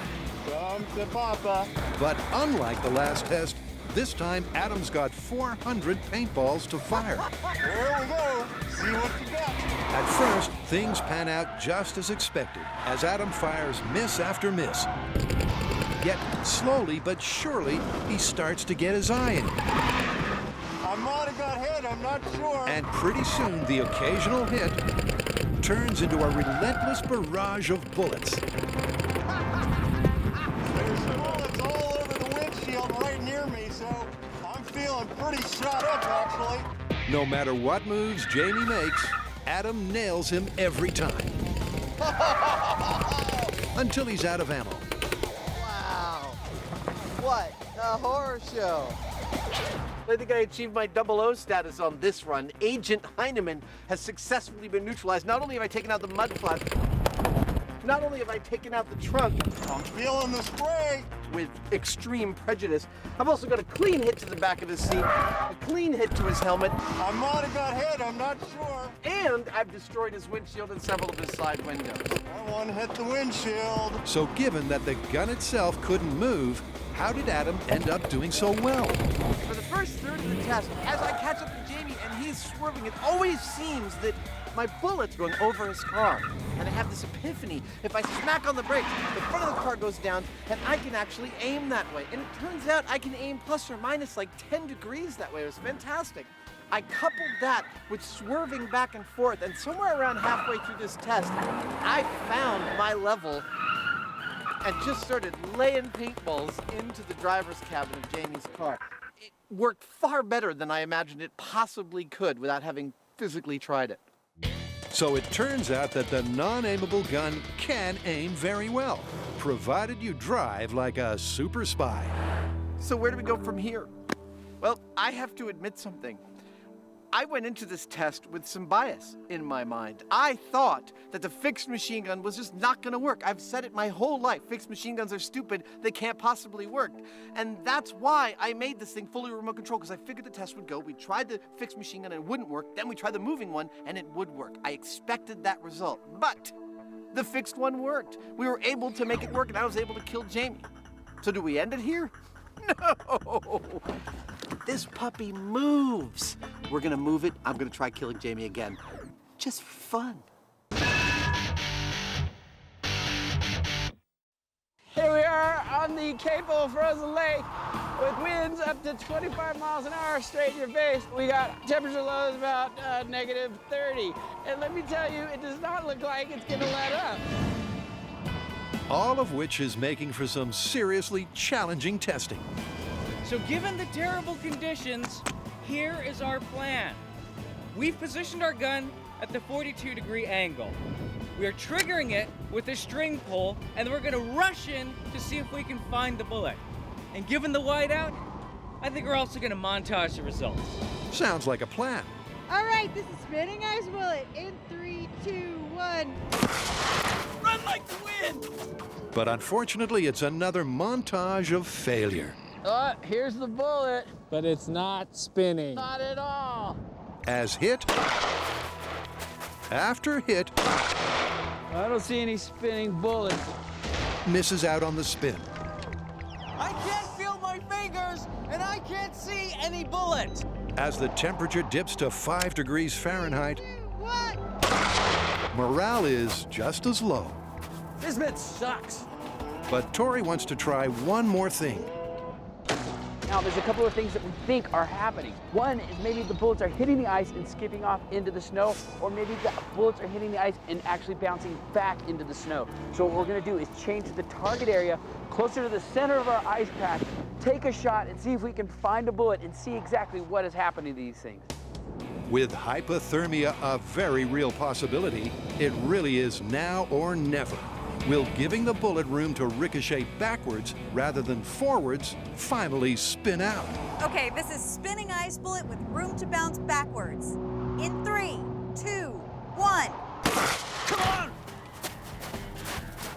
come to Papa. But unlike the last test, This time, Adam's got 400 paintballs to fire. Here we go. See what you got. At first, things pan out just as expected as Adam fires miss after miss. Yet, slowly but surely, he starts to get his eye in. I might have got hit, I'm not sure. And pretty soon, the occasional hit turns into a relentless barrage of bullets. There's bullets all over the windshield right near me, so I'm feeling pretty shot up, actually. No matter what moves Jamie makes, Adam nails him every time. Until he's out of ammo. Wow. What a horror show. I think I achieved my 00 status on this run. Agent Heinemann has successfully been neutralized. Not only have I taken out the mud flaps, not only have I taken out the trunk, I'm feeling the spray. With extreme prejudice, I've also got a clean hit to the back of his seat, a clean hit to his helmet. I might have got hit, I'm not sure. And I've destroyed his windshield and several of his side windows. That one hit the windshield. So given that the gun itself couldn't move, how did Adam end up doing so well? For the first third of the test, as I catch up to Jamie and he's swerving, it always seems that my bullet's going over his car. And I have this epiphany. If I smack on the brakes, the front of the car goes down and I can actually aim that way. And it turns out I can aim plus or minus like 10 degrees that way. It was fantastic. I coupled that with swerving back and forth, and somewhere around halfway through this test, I found my level and just started laying paintballs into the driver's cabin of Jamie's car. It worked far better than I imagined it possibly could without having physically tried it. So it turns out that the non-aimable gun can aim very well, provided you drive like a super spy. So where do we go from here? Well, I have to admit something. I went into this test with some bias in my mind. I thought that the fixed machine gun was just not gonna work. I've said it my whole life. Fixed machine guns are stupid. They can't possibly work. And that's why I made this thing fully remote control, because I figured the test would go. We tried the fixed machine gun and it wouldn't work. Then we tried the moving one and it would work. I expected that result, but the fixed one worked. We were able to make it work and I was able to kill Jamie. So do we end it here? No! This puppy moves. We're gonna move it. I'm gonna try killing Jamie again. Just for fun. Here we are on the Catapult frozen lake with winds up to 25 miles an hour straight in your face. We got temperature lows about -30. And let me tell you, it does not look like it's gonna let up. All of which is making for some seriously challenging testing. So given the terrible conditions, here is our plan. We've positioned our gun at the 42-degree angle. We are triggering it with a string pull, and we're gonna rush in to see if we can find the bullet. And given the whiteout, I think we're also gonna montage the results. Sounds like a plan. All right, this is spinning ice bullet in 3, 2, 1. Run like the wind! But unfortunately, it's another montage of failure. Oh, here's the bullet. But it's not spinning. Not at all. As hit after hit I don't see any spinning bullets. misses out on the spin. I can't feel my fingers, and I can't see any bullet. As the temperature dips to 5 degrees Fahrenheit, morale is just as low. This bit sucks. But Tori wants to try one more thing. Now, there's a couple of things that we think are happening. One is maybe the bullets are hitting the ice and skipping off into the snow, or maybe the bullets are hitting the ice and actually bouncing back into the snow. So what we're gonna do is change the target area closer to the center of our ice pack, take a shot and see if we can find a bullet and see exactly what is happening to these things. With hypothermia a very real possibility, it really is now or never. Will giving the bullet room to ricochet backwards rather than forwards finally spin out? Okay, this is spinning ice bullet with room to bounce backwards. In 3, 2, 1. Come on!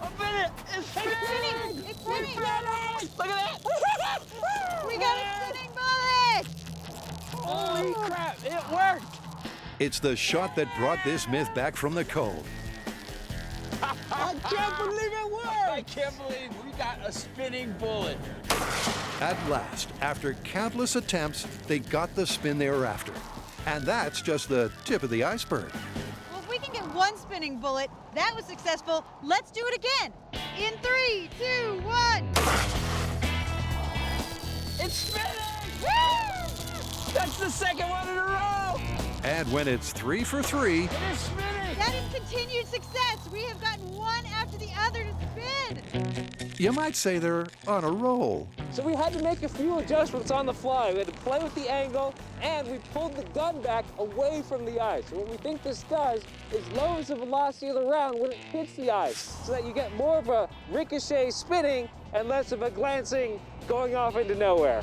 A minute! It's spinning! It's spinning! Look at that! We got a spinning bullet! Holy crap, it worked! It's the shot that brought this myth back from the cold. I can't believe it worked! I can't believe we got a spinning bullet. At last, after countless attempts, they got the spin they were after. And that's just the tip of the iceberg. Well, if we can get one spinning bullet, that was successful. Let's do it again. In 3, 2, 1. It's spinning! Woo! That's the second one in a row! And when it's 3 for 3, It is spinning! That is continued success. We have gotten one after the other to spin. you might say they're on a roll. So we had to make a few adjustments on the fly. We had to play with the angle, and we pulled the gun back away from the ice. And what we think this does is lowers the velocity of the round when it hits the ice, so that you get more of a ricochet spinning and less of a glancing going off into nowhere.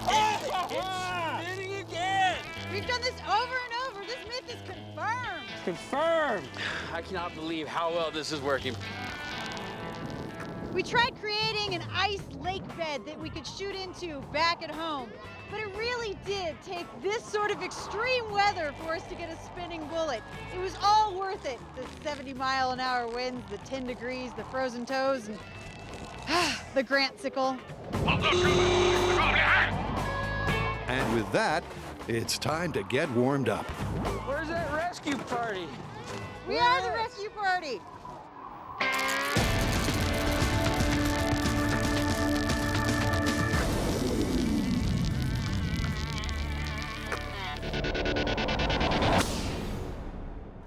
It's spinning again! We've done this over and over. This myth is confirmed. Confirmed. I cannot believe how well this is working. We tried creating an ice lake bed that we could shoot into back at home, but it really did take this sort of extreme weather for us to get a spinning bullet. It was all worth it. The 70-mile-an-hour winds, the 10 degrees, the frozen toes, and the Grant sickle. And with that, it's time to get warmed up. Where's that rescue party? We are the rescue party.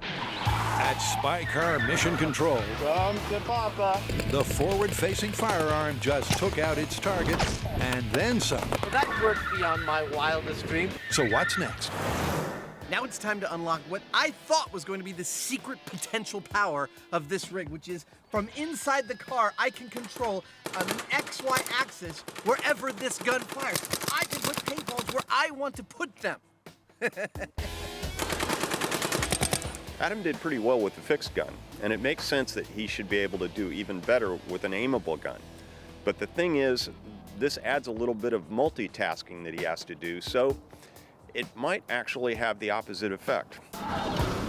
At Spy Car Mission Control, Come to Papa. the forward-facing firearm just took out its target and then some. Well, that worked beyond my wildest dream. So what's next? Now it's time to unlock what I thought was going to be the secret potential power of this rig, which is from inside the car, I can control an XY axis wherever this gun fires. I can put paintballs where I want to put them. Adam did pretty well with the fixed gun, and it makes sense that he should be able to do even better with an aimable gun. But the thing is, this adds a little bit of multitasking that he has to do, so it might actually have the opposite effect.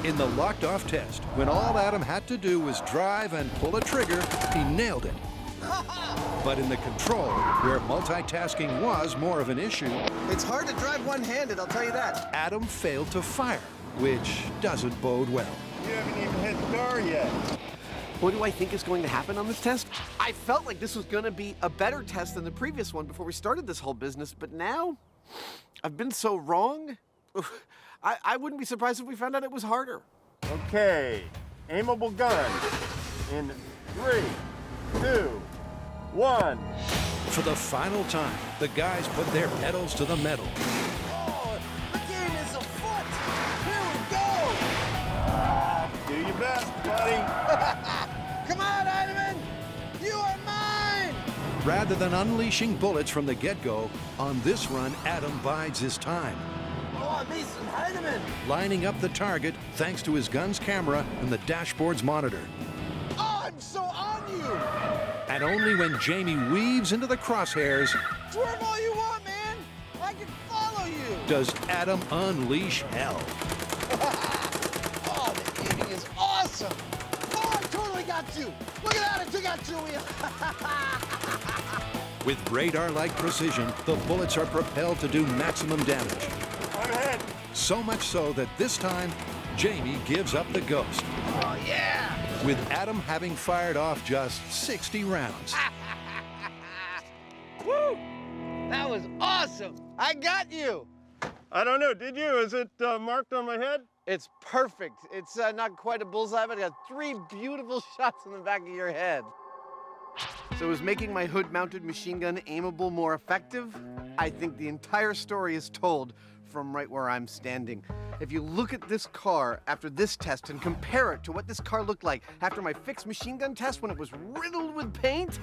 In the locked-off test, when all Adam had to do was drive and pull a trigger, he nailed it. But in the control, where multitasking was more of an issue, It's hard to drive one-handed, I'll tell you that. Adam failed to fire, which doesn't bode well. You haven't even hit the door yet. What do I think is going to happen on this test? I felt like this was going to be a better test than the previous one before we started this whole business, but now I've been so wrong. I wouldn't be surprised if we found out it was harder. Okay, aimable gun in 3, 2, 1. For the final time, the guys put their pedals to the metal. Oh, the game is afoot. Here we go. Do your best, buddy. Come on, Idaman. You are mine. Rather than unleashing bullets from the get-go, on this run, Adam bides his time, Oh, me some Heinemann. lining up the target thanks to his gun's camera and the dashboard's monitor. Oh, I'm so on you. And only when Jamie weaves into the crosshairs Swerve all you want, man. I can follow you. does Adam unleash hell. Oh, the aiming is awesome. Oh, I totally got you. Look at that, I took out Julia. With radar-like precision, the bullets are propelled to do maximum damage. I'm ahead. So much so that this time, Jamie gives up the ghost, Oh, yeah. with Adam having fired off just 60 rounds. Woo! That was awesome. I got you. I don't know, did you? Is it marked on my head? It's perfect. It's not quite a bullseye, but I got 3 beautiful shots in the back of your head. So is making my hood-mounted machine gun aimable more effective? I think the entire story is told from right where I'm standing. If you look at this car after this test and compare it to what this car looked like after my fixed machine gun test when it was riddled with paint,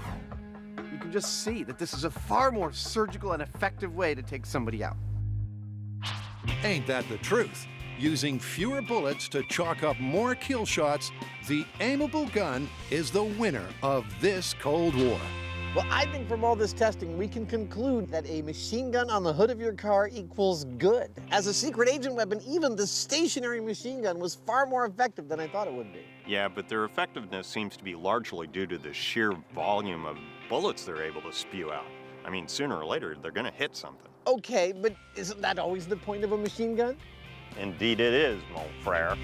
you can just see that this is a far more surgical and effective way to take somebody out. Ain't that the truth? Using fewer bullets to chalk up more kill shots, the aimable gun is the winner of this Cold War. Well, I think from all this testing, we can conclude that a machine gun on the hood of your car equals good. As a secret agent weapon, even the stationary machine gun was far more effective than I thought it would be. Yeah, but their effectiveness seems to be largely due to the sheer volume of bullets they're able to spew out. I mean, sooner or later, they're gonna hit something. Okay, but isn't that always the point of a machine gun? Indeed it is, mon frere.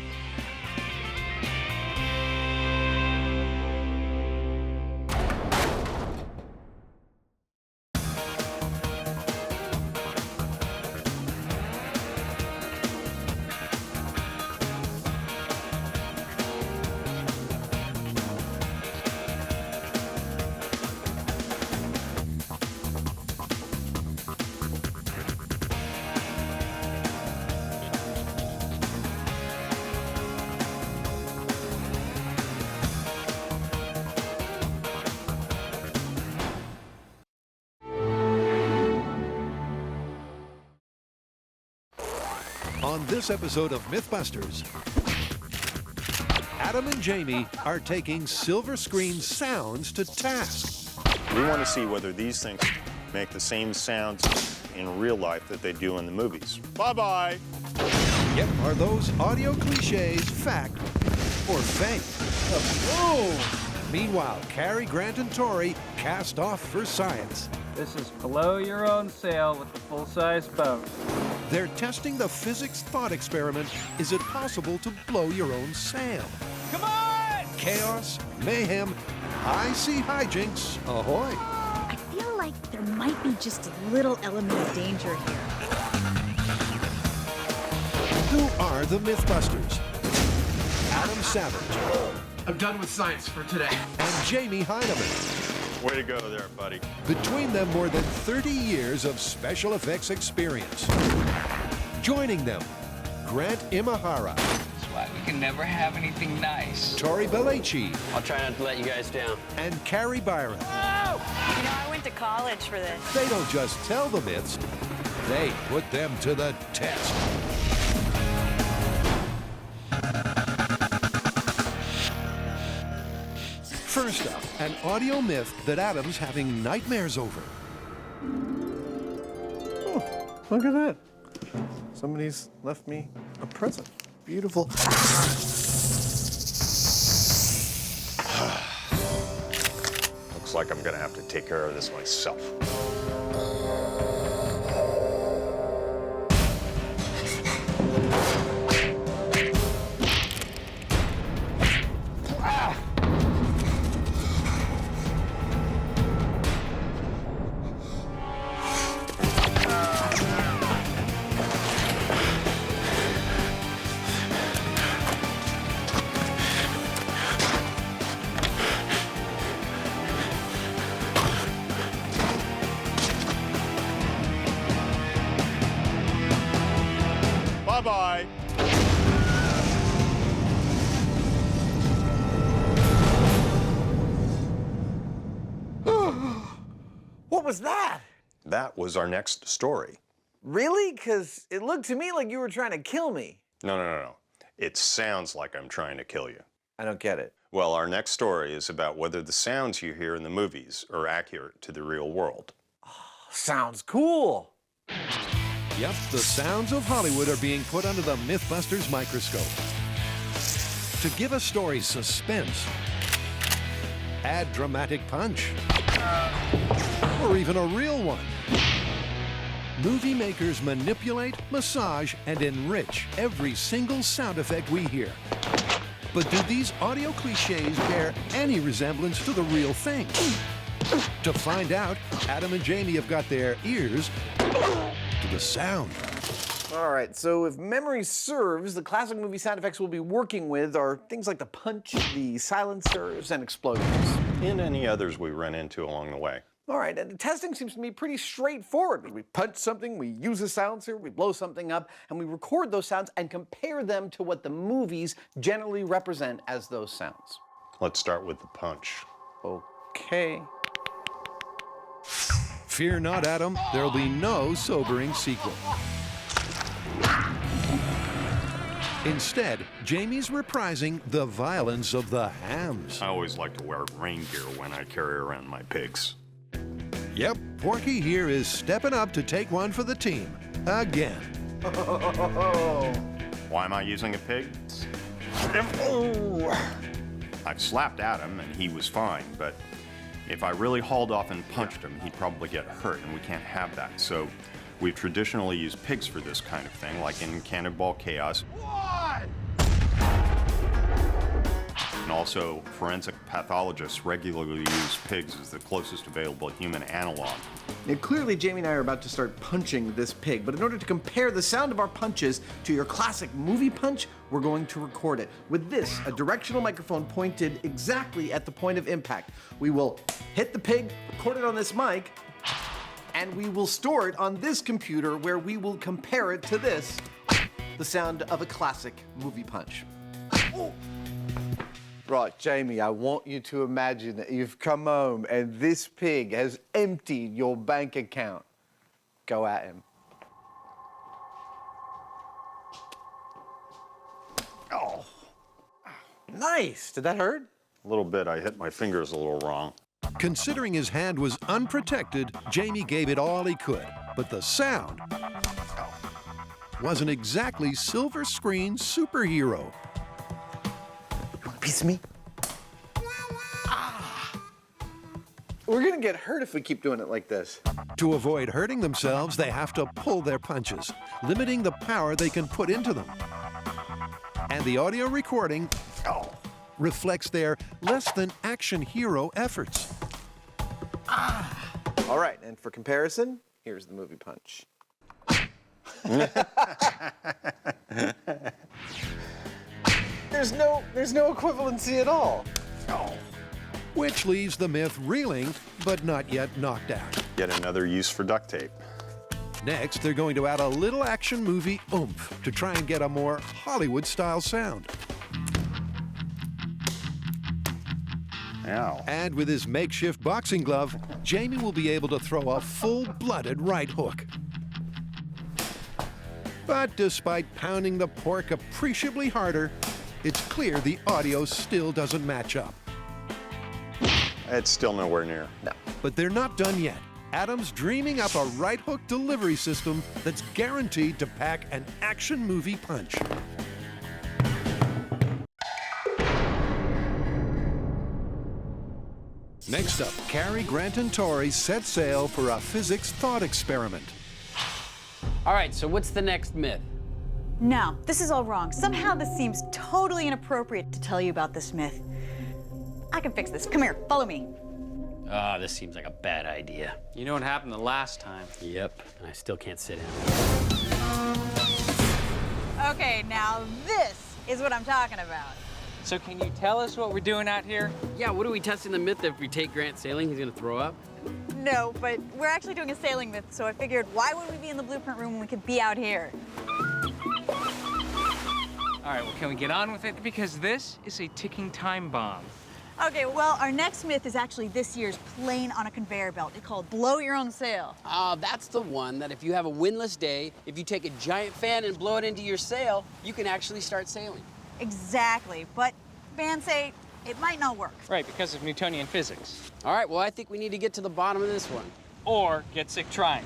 On this episode of MythBusters, Adam and Jamie are taking silver screen sounds to task. We want to see whether these things make the same sounds in real life that they do in the movies. Bye-bye. Yep, are those audio cliches fact or fake? Meanwhile, Cary, Grant, and Tori cast off for science. This is below your own sail with the full-size boat. They're testing the physics thought experiment. Is it possible to blow your own sail? Come on! Chaos, mayhem, high sea hijinks, ahoy. I feel like there might be just a little element of danger here. Who are the MythBusters? Adam Savage. I'm done with science for today. And Jamie Heineman. Way to go there, buddy. Between them, more than 30 years of special effects experience. Joining them, Grant Imahara. That's why we can never have anything nice. Tori Belleci. I'll try not to let you guys down. And Carrie Byron. Oh! You know, I went to college for this. They don't just tell the myths, they put them to the test. First up, an audio myth that Adam's having nightmares over. Oh, look at that. Somebody's left me a present. Beautiful. Looks like I'm gonna have to take care of this myself. Bye-bye. What was that? That was our next story. Really? Because it looked to me like you were trying to kill me. No. It sounds like I'm trying to kill you. I don't get it. Well, our next story is about whether the sounds you hear in the movies are accurate to the real world. Sounds cool. Yep, the sounds of Hollywood are being put under the MythBusters microscope. To give a story suspense, add dramatic punch, or even a real one. Movie makers manipulate, massage, and enrich every single sound effect we hear. But do these audio cliches bear any resemblance to the real thing? To find out, Adam and Jamie have got their ears to the sound. All right, so if memory serves, the classic movie sound effects we'll be working with are things like the punch, the silencers, and explosions. And any others we run into along the way. All right, and the testing seems to be pretty straightforward. We punch something, we use a silencer, we blow something up, and we record those sounds and compare them to what the movies generally represent as those sounds. Let's start with the punch. Okay. Fear not, Adam, there'll be no sobering sequel. Instead, Jamie's reprising the violence of the hams. I always like to wear rain gear when I carry around my pigs. Yep, Porky here is stepping up to take one for the team. Again. Why am I using a pig? I've slapped at him and he was fine, but if I really hauled off and punched him, he'd probably get hurt, and we can't have that. So we've traditionally used pigs for this kind of thing, like in Cannonball Chaos. What? And also, forensic pathologists regularly use pigs as the closest available human analog. Now, clearly, Jamie and I are about to start punching this pig, but in order to compare the sound of our punches to your classic movie punch, we're going to record it. With this, a directional microphone pointed exactly at the point of impact. We will hit the pig, record it on this mic, and we will store it on this computer where we will compare it to this, the sound of a classic movie punch. Right, Jamie, I want you to imagine that you've come home and this pig has emptied your bank account. Go at him. Oh, nice. Did that hurt? A little bit. I hit my fingers a little wrong. Considering his hand was unprotected, Jamie gave it all he could. But the sound wasn't exactly silver screen superhero. Piece of me. We're gonna get hurt if we keep doing it like this. To avoid hurting themselves, they have to pull their punches, limiting the power they can put into them. And the audio recording reflects their less than action hero efforts. All right, and for comparison, here's the movie punch. There's no equivalency at all. Which leaves the myth reeling, but not yet knocked out. Yet another use for duct tape. Next, they're going to add a little action movie oomph to try and get a more Hollywood-style sound. Ow. And with his makeshift boxing glove, Jamie will be able to throw a full-blooded right hook. But despite pounding the pork appreciably harder, it's clear the audio still doesn't match up. It's still nowhere near. No. But they're not done yet. Adam's dreaming up a right hook delivery system that's guaranteed to pack an action movie punch. Next up, Carrie, Grant, and Tori set sail for a physics thought experiment. All right, so what's the next myth? No, this is all wrong. Somehow this seems totally inappropriate to tell you about this myth. I can fix this. Come here, follow me. Ah, this seems like a bad idea. You know what happened the last time? Yep, and I still can't sit down. Okay, now this is what I'm talking about. So can you tell us what we're doing out here? Yeah, what are we testing the myth that if we take Grant sailing, he's gonna throw up? No, but we're actually doing a sailing myth, so I figured why would we be in the blueprint room when we could be out here? All right, well, can we get on with it? Because this is a ticking time bomb. Okay, well, our next myth is actually this year's plane on a conveyor belt. It's called Blow Your Own Sail. That's the one that if you have a windless day, if you take a giant fan and blow it into your sail, you can actually start sailing. Exactly, but fans say it might not work. Right, because of Newtonian physics. All right, well, I think we need to get to the bottom of this one. Or get sick trying.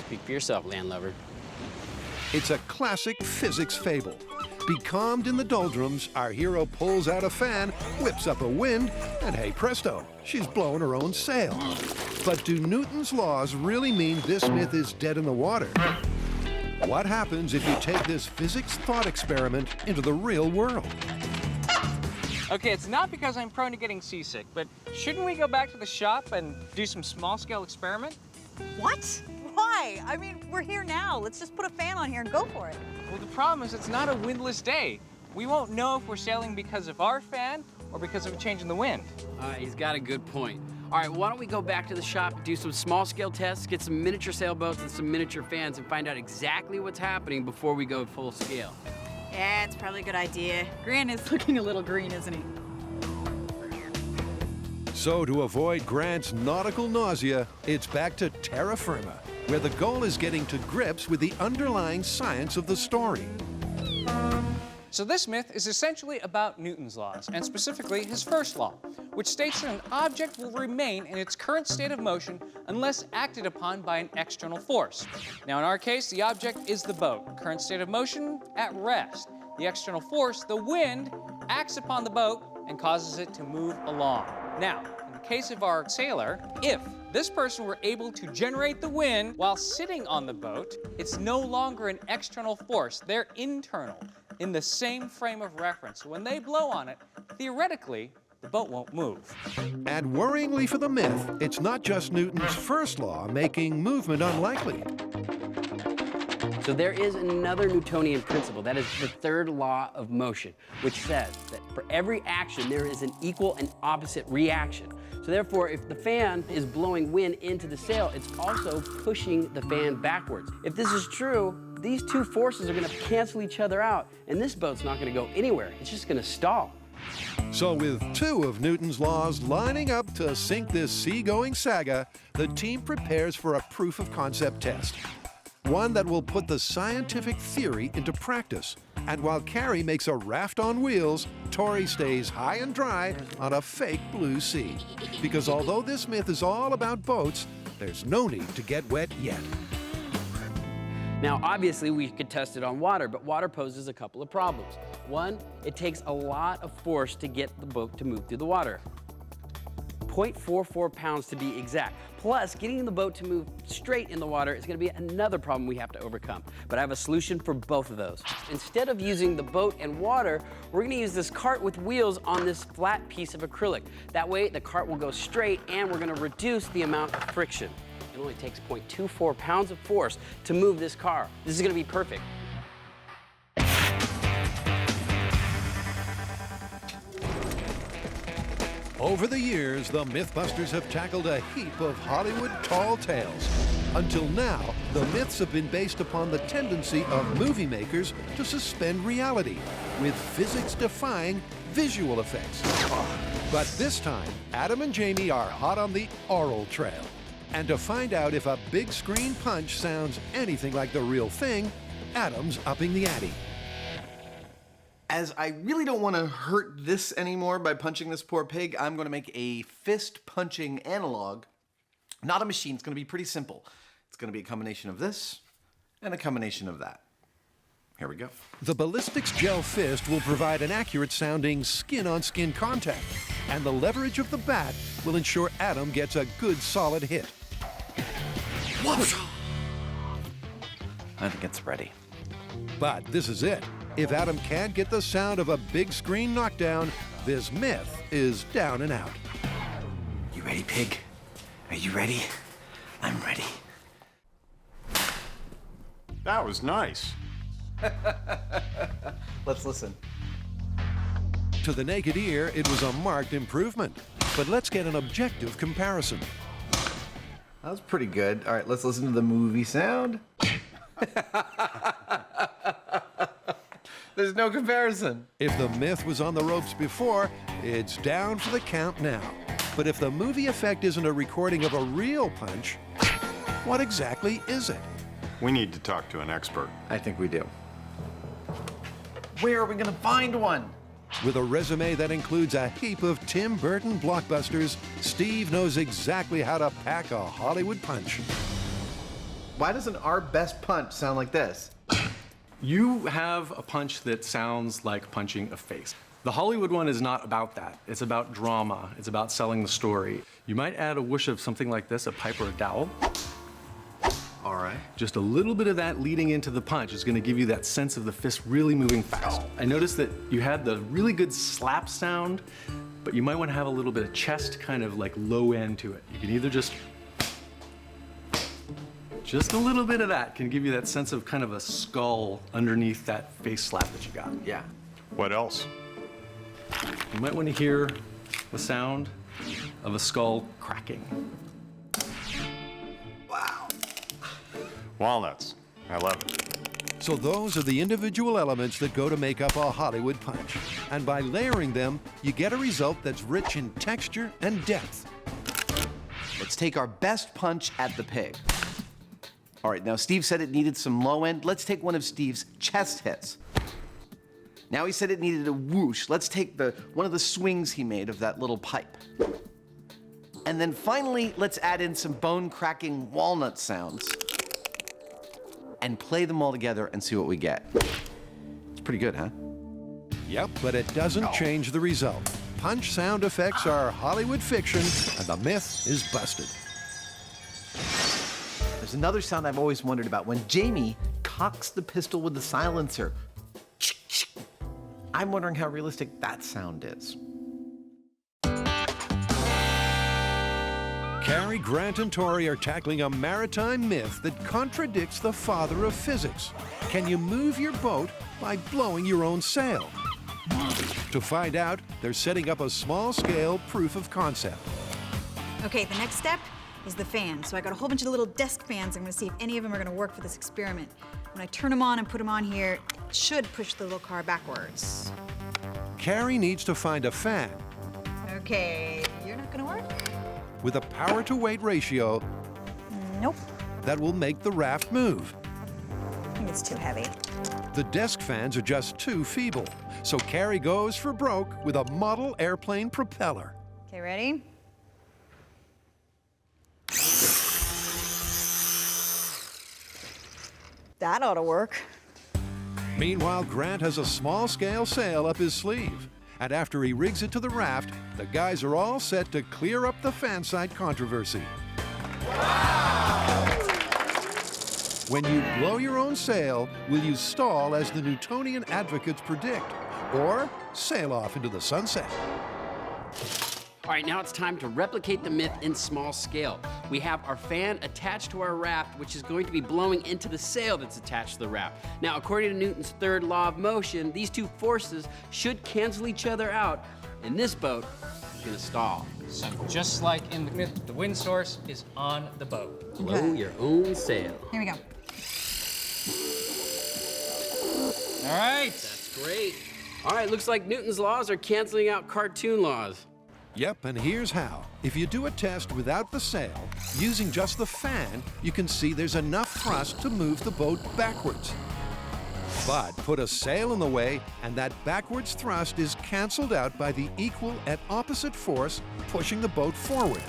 Speak for yourself, landlubber. It's a classic physics fable. Becalmed in the doldrums, our hero pulls out a fan, whips up a wind, and hey presto, she's blowing her own sail. But do Newton's laws really mean this myth is dead in the water? What happens if you take this physics thought experiment into the real world? Okay, it's not because I'm prone to getting seasick, but shouldn't we go back to the shop and do some small-scale experiment? What? Why? I mean, we're here now. Let's just put a fan on here and go for it. Well, the problem is it's not a windless day. We won't know if we're sailing because of our fan or because of a change in the wind. He's got a good point. All right, why don't we go back to the shop, do some small-scale tests, get some miniature sailboats and some miniature fans, and find out exactly what's happening before we go full scale. Yeah, it's probably a good idea. Grant is looking a little green, isn't he? So to avoid Grant's nautical nausea, it's back to terra firma, where the goal is getting to grips with the underlying science of the story. So this myth is essentially about Newton's laws, and specifically his first law, which states that an object will remain in its current state of motion unless acted upon by an external force. Now in our case, the object is the boat. Current state of motion, at rest. The external force, the wind, acts upon the boat and causes it to move along. Now, in the case of our sailor, if this person were able to generate the wind while sitting on the boat, it's no longer an external force, they're internal, in the same frame of reference. When they blow on it, theoretically, the boat won't move. And worryingly for the myth, it's not just Newton's first law making movement unlikely. So there is another Newtonian principle, that is the third law of motion, which says that for every action, there is an equal and opposite reaction. So therefore, if the fan is blowing wind into the sail, it's also pushing the fan backwards. If this is true, these two forces are gonna cancel each other out, and this boat's not gonna go anywhere. It's just gonna stall. So with two of Newton's laws lining up to sink this seagoing saga, the team prepares for a proof of concept test. One that will put the scientific theory into practice. And while Carrie makes a raft on wheels, Tori stays high and dry on a fake blue sea. Because although this myth is all about boats, there's no need to get wet yet. Now, obviously, we could test it on water, but water poses a couple of problems. One, it takes a lot of force to get the boat to move through the water. 0.44 pounds to be exact. Plus, getting the boat to move straight in the water is going to be another problem we have to overcome. But I have a solution for both of those. Instead of using the boat and water, we're going to use this cart with wheels on this flat piece of acrylic. That way, the cart will go straight, and we're going to reduce the amount of friction. It only takes 0.24 pounds of force to move this car. This is going to be perfect. Over the years, the MythBusters have tackled a heap of Hollywood tall tales. Until now, the myths have been based upon the tendency of movie makers to suspend reality with physics-defying visual effects. But this time, Adam and Jamie are hot on the oral trail. And to find out if a big screen punch sounds anything like the real thing, Adam's upping the ante. As I really don't want to hurt this anymore by punching this poor pig, I'm going to make a fist punching analog. Not a machine, it's going to be pretty simple. It's going to be a combination of this and a combination of that. Here we go. The ballistics gel fist will provide an accurate sounding skin-on-skin contact, and the leverage of the bat will ensure Adam gets a good solid hit. I think it's ready. But this is it. If Adam can't get the sound of a big screen knockdown, this myth is down and out. You ready, pig? Are you ready? I'm ready. That was nice. Let's listen. To the naked ear, it was a marked improvement. But let's get an objective comparison. That was pretty good. All right, let's listen to the movie sound. There's no comparison. If the myth was on the ropes before, it's down for the count now. But if the movie effect isn't a recording of a real punch, what exactly is it? We need to talk to an expert. I think we do. Where are we gonna find one? With a resume that includes a heap of Tim Burton blockbusters, Steve knows exactly how to pack a Hollywood punch. Why doesn't our best punch sound like this? You have a punch that sounds like punching a face. The Hollywood one is not about that. It's about drama. It's about selling the story. You might add a whoosh of something like this, a pipe or a dowel. All right. Just a little bit of that leading into the punch is going to give you that sense of the fist really moving fast. I noticed that you had the really good slap sound, but you might want to have a little bit of chest kind of like low end to it. You can either just a little bit of that can give you that sense of kind of a skull underneath that face slap that you got. Yeah. What else? You might want to hear the sound of a skull cracking. Wow. Walnuts. I love it. So those are the individual elements that go to make up a Hollywood punch. And by layering them, you get a result that's rich in texture and depth. Let's take our best punch at the pig. All right, now Steve said it needed some low end. Let's take one of Steve's chest hits. Now he said it needed a whoosh. Let's take one of the swings he made of that little pipe. And then finally, let's add in some bone-cracking walnut sounds and play them all together and see what we get. It's pretty good, huh? Yep, but it doesn't change the result. Punch sound effects are Hollywood fiction, and the myth is busted. There's another sound I've always wondered about. When Jamie cocks the pistol with the silencer, I'm wondering how realistic that sound is. Cary, Grant, and Tori are tackling a maritime myth that contradicts the father of physics. Can you move your boat by blowing your own sail? To find out, they're setting up a small-scale proof of concept. Okay, the next step is the fan. So I got a whole bunch of little desk fans. I'm gonna see if any of them are gonna work for this experiment. When I turn them on and put them on here, it should push the little car backwards. Cary needs to find a fan Okay, you're not gonna work? with a power-to-weight ratio Nope, that will make the raft move. I think it's too heavy. The desk fans are just too feeble, so Cary goes for broke with a model airplane propeller. Okay, ready? That ought to work. Meanwhile, Grant has a small-scale sail up his sleeve. And after he rigs it to the raft, the guys are all set to clear up the fan site controversy. When you blow your own sail, will you stall as the Newtonian advocates predict, or sail off into the sunset? All right, now it's time to replicate the myth in small scale. We have our fan attached to our raft, which is going to be blowing into the sail that's attached to the raft. Now, according to Newton's third law of motion, these two forces should cancel each other out, and this boat is gonna stall. So just like in the myth, the wind source is on the boat. Blow your own sail. Here we go. All right. That's great. All right, looks like Newton's laws are canceling out cartoon laws. Yep, and here's how. If you do a test without the sail, using just the fan, you can see there's enough thrust to move the boat backwards. But put a sail in the way, and that backwards thrust is canceled out by the equal and opposite force pushing the boat forward.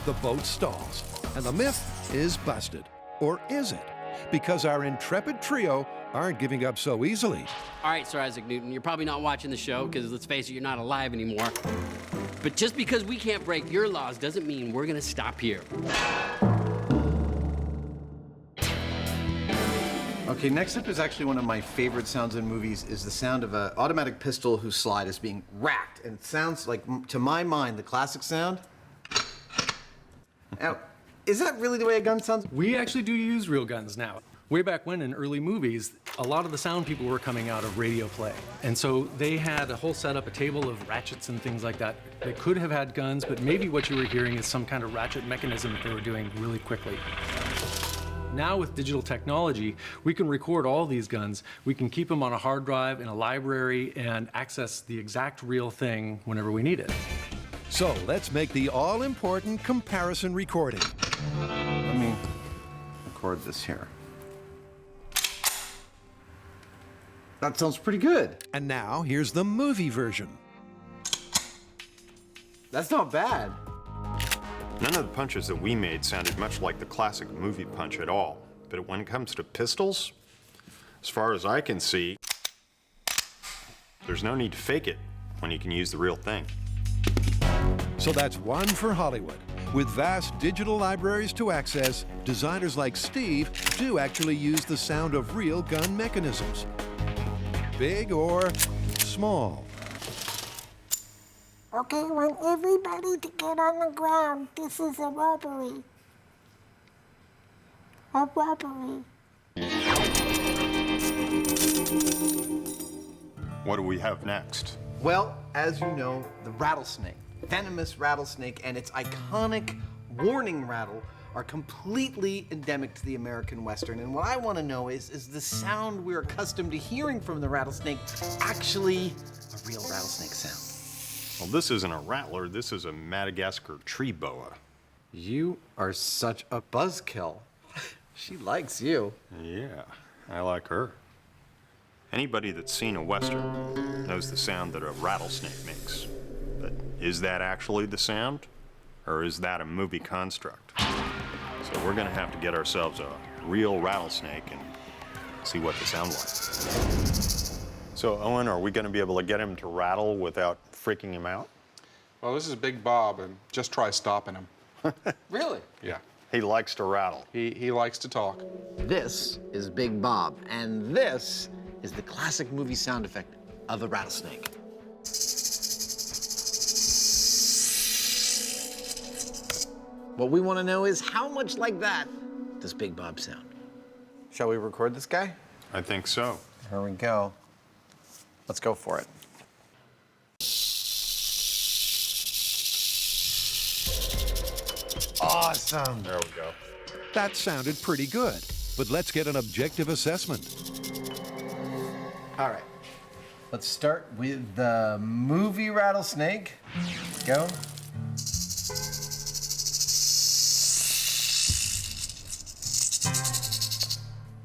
The boat stalls, and the myth is busted. Or is it? Because our intrepid trio aren't giving up so easily. All right, Sir Isaac Newton, you're probably not watching the show because, let's face it, you're not alive anymore. But just because we can't break your laws doesn't mean we're gonna stop here. Okay, next up is actually one of my favorite sounds in movies, is the sound of an automatic pistol whose slide is being racked. And it sounds like, to my mind, the classic sound. Now, is that really the way a gun sounds? We actually do use real guns now. Way back when, in early movies, a lot of the sound people were coming out of radio play. And so they had a whole setup, a table of ratchets and things like that. They could have had guns, but maybe what you were hearing is some kind of ratchet mechanism that they were doing really quickly. Now with digital technology, we can record all these guns. We can keep them on a hard drive in a library and access the exact real thing whenever we need it. So let's make the all-important comparison recording. Let me record this here. That sounds pretty good. And now here's the movie version. That's not bad. None of the punches that we made sounded much like the classic movie punch at all. But when it comes to pistols, as far as I can see, there's no need to fake it when you can use the real thing. So that's one for Hollywood. With vast digital libraries to access, designers like Steve do actually use the sound of real gun mechanisms. Big or small. Okay, I want everybody to get on the ground. This is a robbery. A robbery. What do we have next? Well, as you know, the rattlesnake, venomous rattlesnake, and its iconic warning rattle are completely endemic to the American Western. And what I want to know is the sound we're accustomed to hearing from the rattlesnake actually a real rattlesnake sound? Well, this isn't a rattler, this is a Madagascar tree boa. You are such a buzzkill. She likes you. Yeah, I like her. Anybody that's seen a Western knows the sound that a rattlesnake makes. But is that actually the sound? Or is that a movie construct? So we're gonna have to get ourselves a real rattlesnake and see what they sound like. So Owen, are we gonna be able to get him to rattle without freaking him out? Well, this is Big Bob, and just try stopping him. Really? Yeah. He likes to rattle. He likes to talk. This is Big Bob, and this is the classic movie sound effect of a rattlesnake. What we want to know is how much like that does Big Bob sound? Shall we record this guy? I think so. Here we go. Let's go for it. Awesome. There we go. That sounded pretty good, but let's get an objective assessment. All right. Let's start with the movie rattlesnake. Go.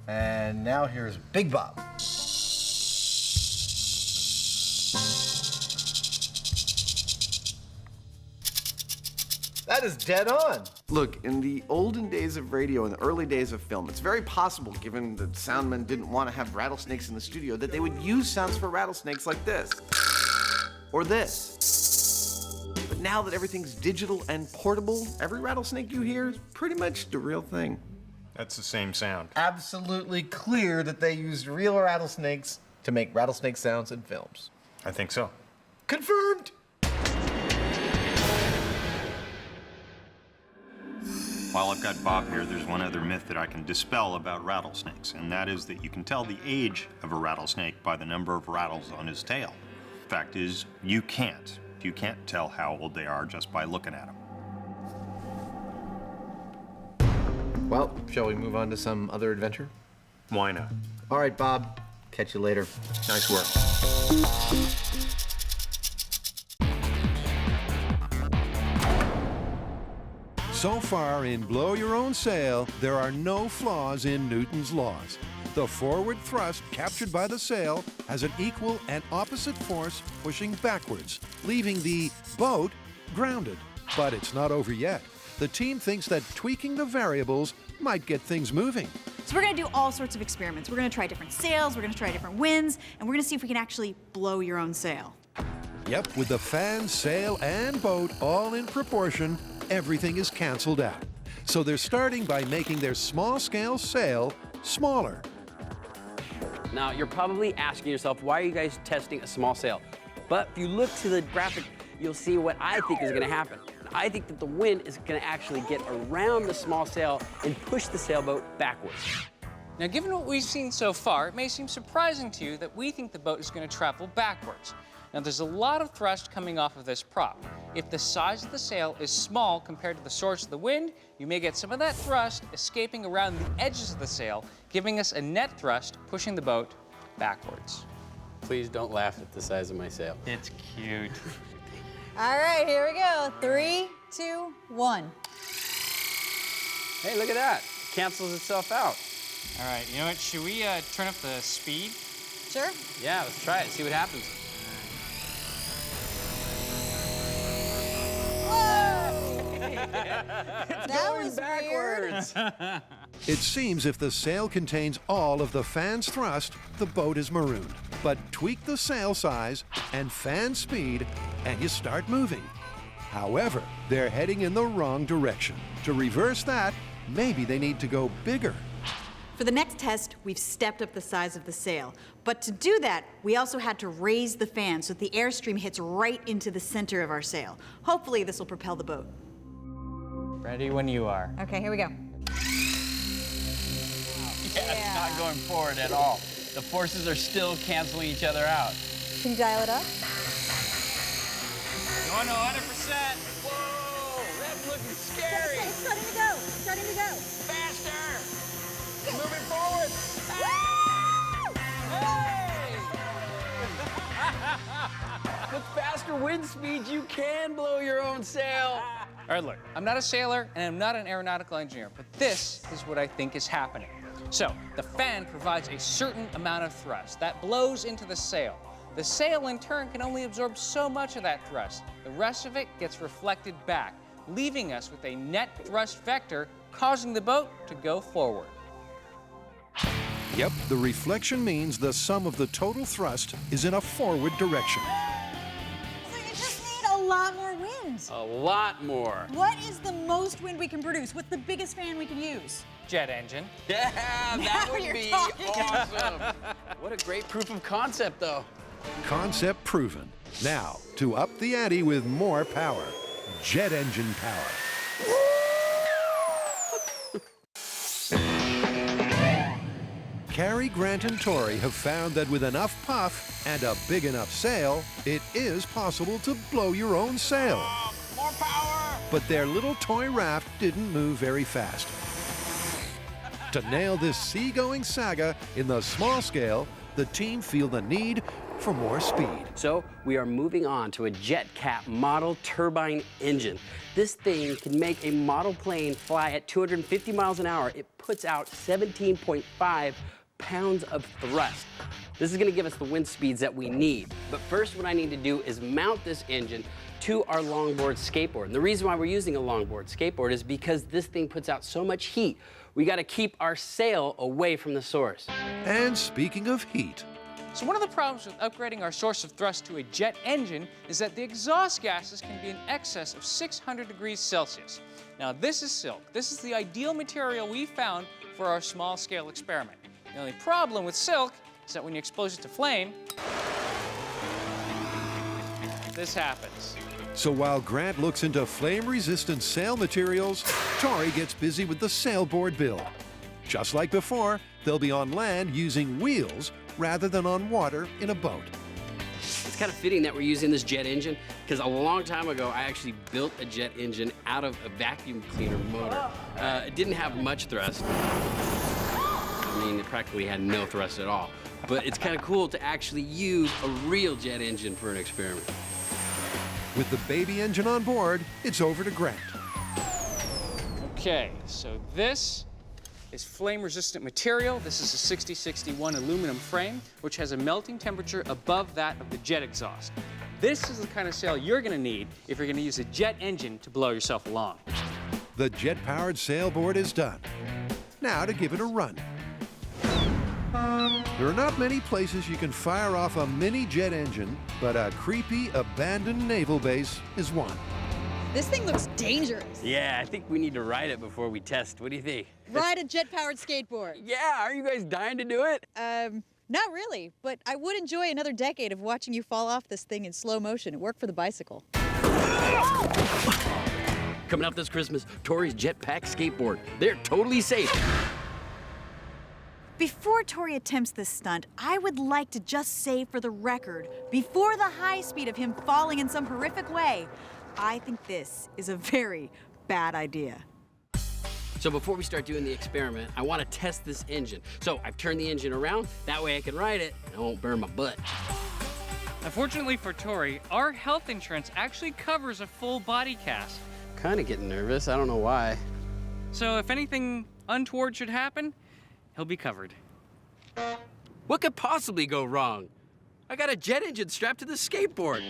And now here's Big Bob. That is dead on. Look, in the olden days of radio, in the early days of film, it's very possible, given that soundmen didn't want to have rattlesnakes in the studio, that they would use sounds for rattlesnakes like this, or this. But now that everything's digital and portable, every rattlesnake you hear is pretty much the real thing. That's the same sound. Absolutely clear that they used real rattlesnakes to make rattlesnake sounds in films. I think so. Confirmed! While I've got Bob here, there's one other myth that I can dispel about rattlesnakes, and that is that you can tell the age of a rattlesnake by the number of rattles on his tail. Fact is, you can't. You can't tell how old they are just by looking at them. Well, shall we move on to some other adventure? Why not? All right, Bob. Catch you later. Nice work. So far in Blow Your Own Sail, there are no flaws in Newton's laws. The forward thrust captured by the sail has an equal and opposite force pushing backwards, leaving the boat grounded. But it's not over yet. The team thinks that tweaking the variables might get things moving. So we're gonna do all sorts of experiments. We're gonna try different sails, we're gonna try different winds, and we're gonna see if we can actually blow your own sail. Yep, with the fan, sail, and boat all in proportion, everything is canceled out. So they're starting by making their small-scale sail smaller. Now, you're probably asking yourself, why are you guys testing a small sail? But if you look to the graphic, you'll see what I think is gonna happen. I think that the wind is gonna actually get around the small sail and push the sailboat backwards. Now, given what we've seen so far, it may seem surprising to you that we think the boat is going to travel backwards. Now, there's a lot of thrust coming off of this prop. If the size of the sail is small compared to the source of the wind, you may get some of that thrust escaping around the edges of the sail, giving us a net thrust pushing the boat backwards. Please don't laugh at the size of my sail. It's cute. All right, here we go. 3, 2, 1. Hey, look at that. It cancels itself out. All right, you know what? Should we turn up the speed? Sure. Yeah, let's try it, see what happens. That was backwards. It seems if the sail contains all of the fan's thrust, the boat is marooned. But tweak the sail size and fan speed, and you start moving. However, they're heading in the wrong direction. To reverse that, maybe they need to go bigger. For the next test, we've stepped up the size of the sail. But to do that, we also had to raise the fan so that the airstream hits right into the center of our sail. Hopefully, this will propel the boat. Ready when you are. Okay, here we go. Yeah, it's not going forward at all. The forces are still canceling each other out. Can you dial it up? Going to 100%. Whoa, that's looking scary. It's starting to go. It's starting to go. Faster. Moving forward. Hey! With faster wind speeds, you can blow your own sail. All right, look, I'm not a sailor and I'm not an aeronautical engineer, but this is what I think is happening. So the fan provides a certain amount of thrust that blows into the sail. The sail, in turn, can only absorb so much of that thrust. The rest of it gets reflected back, leaving us with a net thrust vector, causing the boat to go forward. Yep, the reflection means the sum of the total thrust is in a forward direction. So you just need a lot more wind. A lot more. What is the most wind we can produce? What's the biggest fan we can use? Jet engine. Yeah, that Now would you're be talking. awesome. What a great proof of concept, though. Concept proven. Now, to up the ante with more power. Jet engine power. Carrie, Grant, and Tori have found that with enough puff and a big enough sail, it is possible to blow your own sail. More power! But their little toy raft didn't move very fast. To nail this seagoing saga in the small scale, the team feel the need for more speed. So we are moving on to a JetCat model turbine engine. This thing can make a model plane fly at 250 miles an hour. It puts out 17.5 pounds of thrust. This is gonna give us the wind speeds that we need. But first, what I need to do is mount this engine to our longboard skateboard. And the reason why we're using a longboard skateboard is because this thing puts out so much heat. We gotta keep our sail away from the source. And speaking of heat, So one of the problems with upgrading our source of thrust to a jet engine is that the exhaust gases can be in excess of 600 degrees Celsius. Now this is silk. This is the ideal material we found for our small scale experiment. The only problem with silk is that when you expose it to flame, this happens. so while Grant looks into flame-resistant sail materials, Tori gets busy with the sailboard build. Just like before, they'll be on land using wheels rather than on water in a boat. It's kind of fitting that we're using this jet engine because a long time ago, I actually built a jet engine out of a vacuum cleaner motor. It didn't have much thrust. I mean, it practically had no thrust at all. But it's kind of cool to actually use a real jet engine for an experiment. With the baby engine on board, it's over to Grant. Okay, so this is flame-resistant material. This is a 6061 aluminum frame, which has a melting temperature above that of the jet exhaust. This is the kind of sail you're gonna need if you're gonna use a jet engine to blow yourself along. The jet-powered sailboard is done. Now to give it a run. There are not many places you can fire off a mini jet engine, but a creepy, abandoned naval base is one. This thing looks dangerous. Yeah, I think we need to ride it before we test. What do you think? Ride a jet-powered skateboard. Yeah, are you guys dying to do it? Not really, but I would enjoy another decade of watching you fall off this thing in slow motion. It worked for the bicycle. Coming up this Christmas, Tori's Jetpack Skateboard. They're totally safe. Before Tori attempts this stunt, I would like to just say for the record, before the high speed of him falling in some horrific way, I think this is a very bad idea. So before we start doing the experiment, I want to test this engine. So I've turned the engine around, that way I can ride it and I won't burn my butt. Unfortunately for Tori, our health insurance actually covers a full body cast. Kind of getting nervous, I don't know why. So if anything untoward should happen, he'll be covered. What could possibly go wrong? I got a jet engine strapped to the skateboard.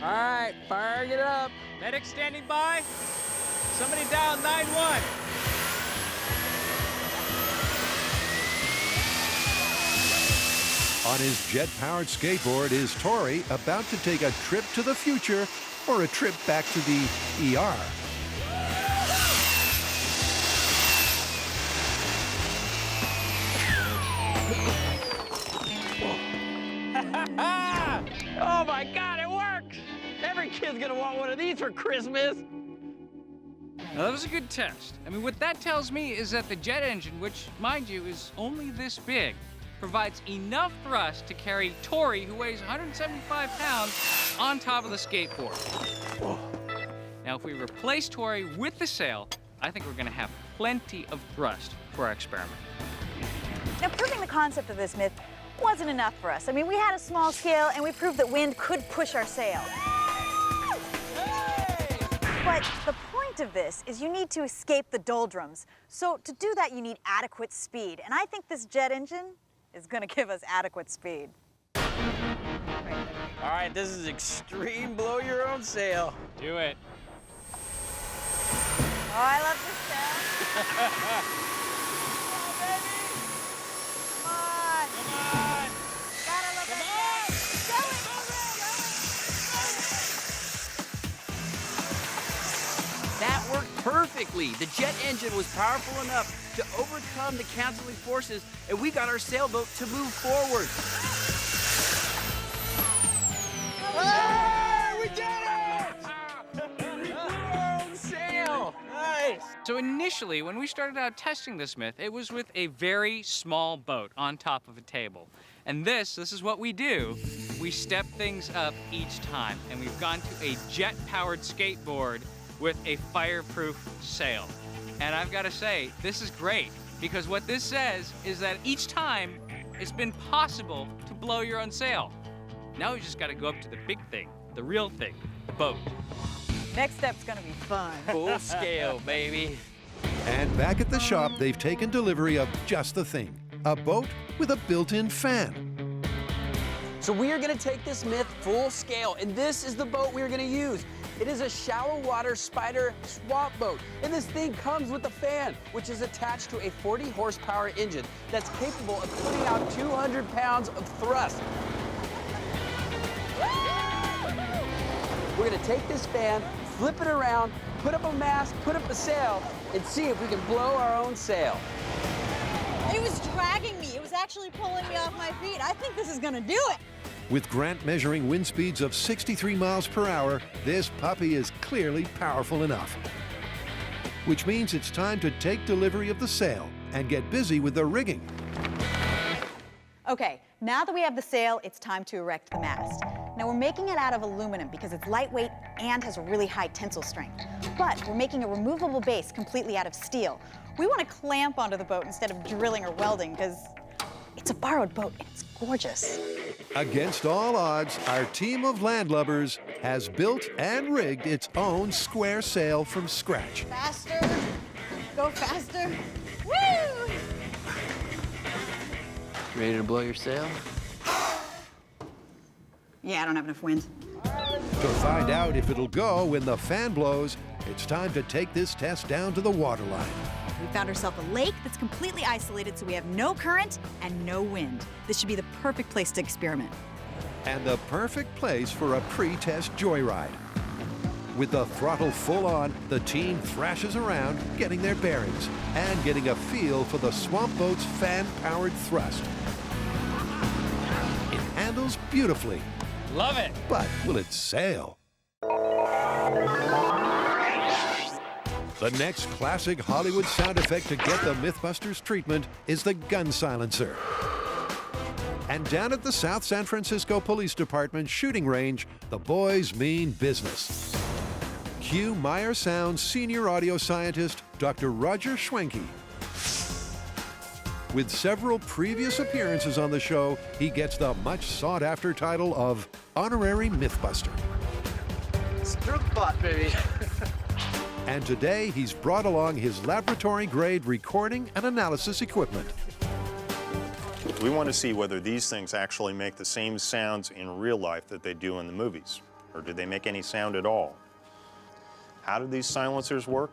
All right, firing it up. Medic standing by. Somebody dial 911. On his jet-powered skateboard is Tori about to take a trip to the future or a trip back to the ER. Oh my God, it works! Every kid's gonna want one of these for Christmas. Now that was a good test. I mean, what that tells me is that the jet engine, which, mind you, is only this big, provides enough thrust to carry Tori, who weighs 175 pounds, on top of the skateboard. Now, if we replace Tori with the sail, I think we're gonna have plenty of thrust for our experiment. Now, proving the concept of this myth wasn't enough for us. I mean, we had a small scale and we proved that wind could push our sail. But the point point of this is you need to escape the doldrums. So to do that, you need adequate speed. And I think this jet engine is going to give us adequate speed. All right, this is extreme blow your own sail. Do it. Oh, I love this sound. That worked perfectly. The jet engine was powerful enough to overcome the canceling forces, and we got our sailboat to move forward. Hey, we did it! We blew our own sail. Nice. So initially, when we started out testing this myth, it was with a very small boat on top of a table. And this is what we do. We step things up each time, and we've gone to a jet-powered skateboard with a fireproof sail. And I've got to say, this is great, because what this says is that each time it's been possible to blow your own sail. Now we just got to go up to the big thing, the real thing, the boat. Next step's gonna be fun. Full scale, baby. And back at the shop, they've taken delivery of just the thing, a boat with a built-in fan. So we are gonna take this myth full scale, and this is the boat we are gonna use. It is a shallow water spider swamp boat, and this thing comes with a fan, which is attached to a 40 horsepower engine that's capable of putting out 200 pounds of thrust. We're gonna take this fan, flip it around, put up a mast, put up a sail, and see if we can blow our own sail. It was dragging me. It was actually pulling me off my feet. I think this is gonna do it. With Grant measuring wind speeds of 63 miles per hour, this puppy is clearly powerful enough. Which means it's time to take delivery of the sail and get busy with the rigging. Okay, now that we have the sail, it's time to erect the mast. Now we're making it out of aluminum because it's lightweight and has a really high tensile strength. But we're making a removable base completely out of steel. We want to clamp onto the boat instead of drilling or welding because it's a borrowed boat and it's gorgeous. Against all odds, our team of landlubbers has built and rigged its own square sail from scratch. Faster, go faster. Woo! Ready to blow your sail? Yeah, I don't have enough wind. To find out if it'll go when the fan blows, it's time to take this test down to the waterline. We found ourselves a lake that's completely isolated, so we have no current and no wind. This should be the perfect place to experiment. And the perfect place for a pre-test joyride. With the throttle full on, the team thrashes around, getting their bearings and getting a feel for the swamp boat's fan-powered thrust. It handles beautifully. Love it. But will it sail? The next classic Hollywood sound effect to get the MythBusters treatment is the gun silencer. And down at the South San Francisco Police Department shooting range, the boys mean business. Cue Meyer Sound's senior audio scientist, Dr. Roger Schwenke. With several previous appearances on the show, he gets the much sought-after title of Honorary Mythbuster. Stroke bot, baby. And today, he's brought along his laboratory-grade recording and analysis equipment. We want to see whether these things actually make the same sounds in real life that they do in the movies, or do they make any sound at all? How do these silencers work?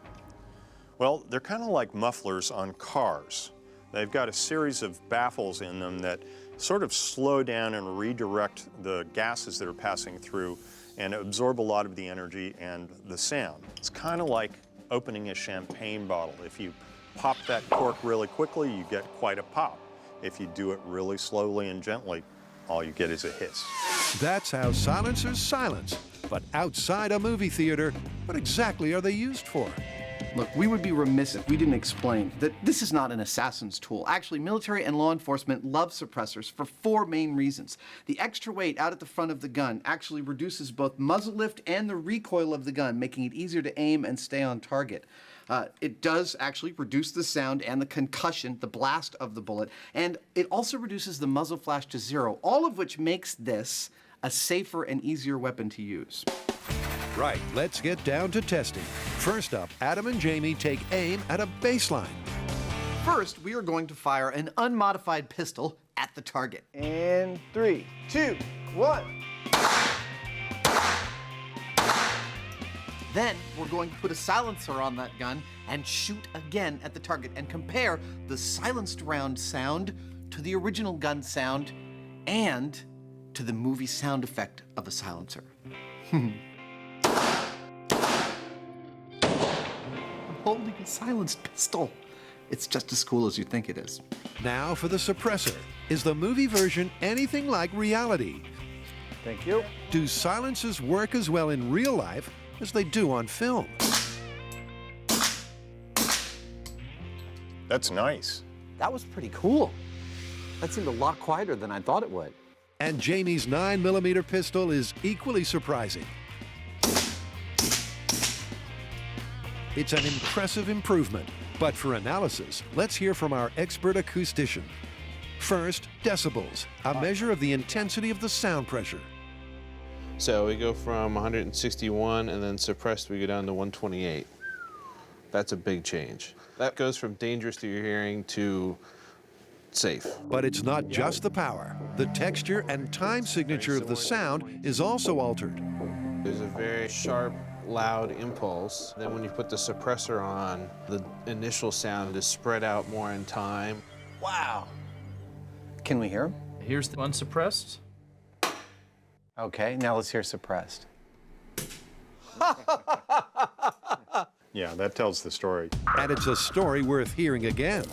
Well, they're kind of like mufflers on cars. They've got a series of baffles in them that sort of slow down and redirect the gases that are passing through and absorb a lot of the energy and the sound. It's kind of like opening a champagne bottle. If you pop that cork really quickly, you get quite a pop. If you do it really slowly and gently, all you get is a hiss. That's how silencers silence. But outside a movie theater, what exactly are they used for? Look, we would be remiss if we didn't explain that this is not an assassin's tool. Actually, military and law enforcement love suppressors for 4 main reasons. The extra weight out at the front of the gun actually reduces both muzzle lift and the recoil of the gun, making it easier to aim and stay on target. It does actually reduce the sound and the concussion, the blast of the bullet, and it also reduces the muzzle flash to 0, all of which makes this a safer and easier weapon to use. Right, let's get down to testing. First up, Adam and Jamie take aim at a baseline. First, we are going to fire an unmodified pistol at the target. And 3, 2, 1. Then we're going to put a silencer on that gun and shoot again at the target and compare the silenced round sound to the original gun sound and to the movie sound effect of a silencer. I'm holding a silenced pistol. It's just as cool as you think it is. Now for the suppressor. Is the movie version anything like reality? Thank you. Do silences work as well in real life as they do on film? That's nice. That was pretty cool. That seemed a lot quieter than I thought it would. And Jamie's 9mm pistol is equally surprising. It's an impressive improvement, but for analysis, let's hear from our expert acoustician. First, decibels, a measure of the intensity of the sound pressure. So we go from 161 and then suppressed we go down to 128. That's a big change. That goes from dangerous to your hearing to safe. But it's not just the power. The texture and time signature of the sound is also altered. There's a very sharp, loud impulse. Then when you put the suppressor on, the initial sound is spread out more in time. Wow. Can we hear him? Here's the unsuppressed. Okay, now let's hear suppressed. Yeah, that tells the story. And it's a story worth hearing again.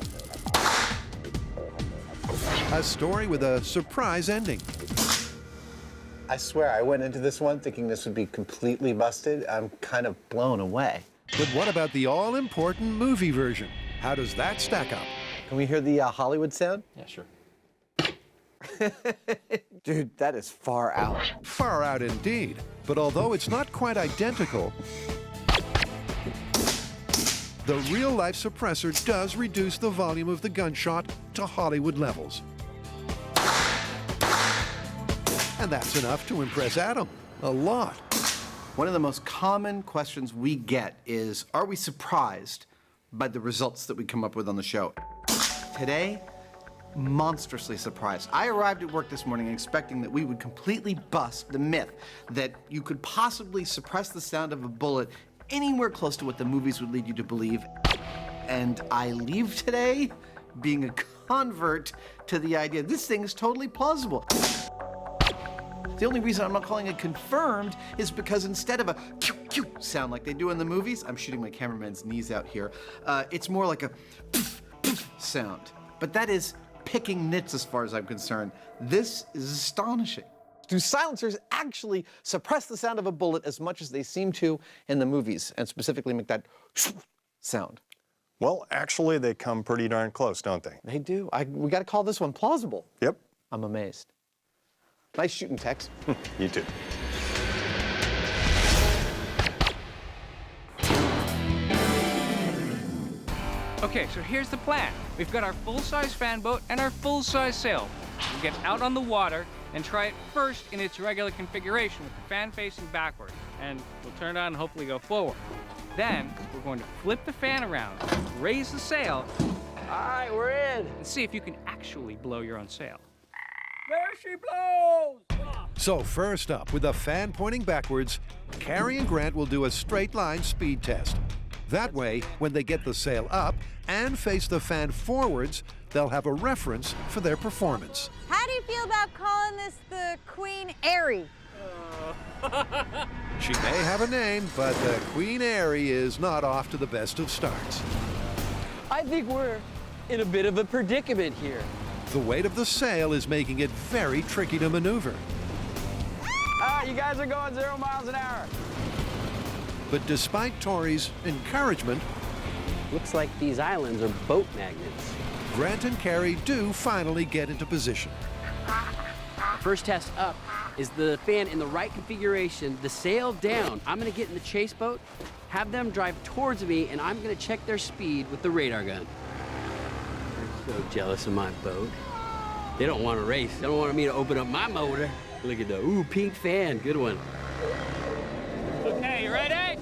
A story with a surprise ending. I swear, I went into this one thinking this would be completely busted. I'm kind of blown away. But what about the all-important movie version? How does that stack up? Can we hear the Hollywood sound? Yeah, sure. Dude, that is far out. Far out indeed. But although it's not quite identical, the real-life suppressor does reduce the volume of the gunshot to Hollywood levels. And that's enough to impress Adam. A lot. One of the most common questions we get is, are we surprised by the results that we come up with on the show? Today, monstrously surprised. I arrived at work this morning expecting that we would completely bust the myth that you could possibly suppress the sound of a bullet anywhere close to what the movies would lead you to believe. And I leave today being a convert to the idea this thing is totally plausible. The only reason I'm not calling it confirmed is because instead of a pew pew sound like they do in the movies, I'm shooting my cameraman's knees out here, it's more like a poof poof sound. But that is picking nits as far as I'm concerned. This is astonishing. Do silencers actually suppress the sound of a bullet as much as they seem to in the movies, and specifically make that sound? Well, actually, they come pretty darn close, don't they? They do. We got to call this one plausible. Yep. I'm amazed. Nice shooting, Tex. You too. Okay, so here's the plan. We've got our full-size fan boat and our full-size sail. We'll get out on the water and try it first in its regular configuration with the fan facing backward. And we'll turn it on and hopefully go forward. Then, we're going to flip the fan around, raise the sail. All right, we're in. And see if you can actually blow your own sail. There she blows! So first up, with the fan pointing backwards, Carrie and Grant will do a straight line speed test. That way, when they get the sail up and face the fan forwards, they'll have a reference for their performance. How do you feel about calling this the Queen Airy? She may have a name, but the Queen Airy is not off to the best of starts. I think we're in a bit of a predicament here. The weight of the sail is making it very tricky to maneuver. You guys are going 0 miles an hour. But despite Tori's encouragement, looks like these islands are boat magnets. Grant and Carrie do finally get into position. The first test up is the fan in the right configuration, the sail down. I'm gonna get in the chase boat, have them drive towards me, and I'm gonna check their speed with the radar gun. They're so jealous of my boat. They don't want to race. They don't want me to open up my motor. Look at the, ooh, pink fan, good one. Okay, you ready?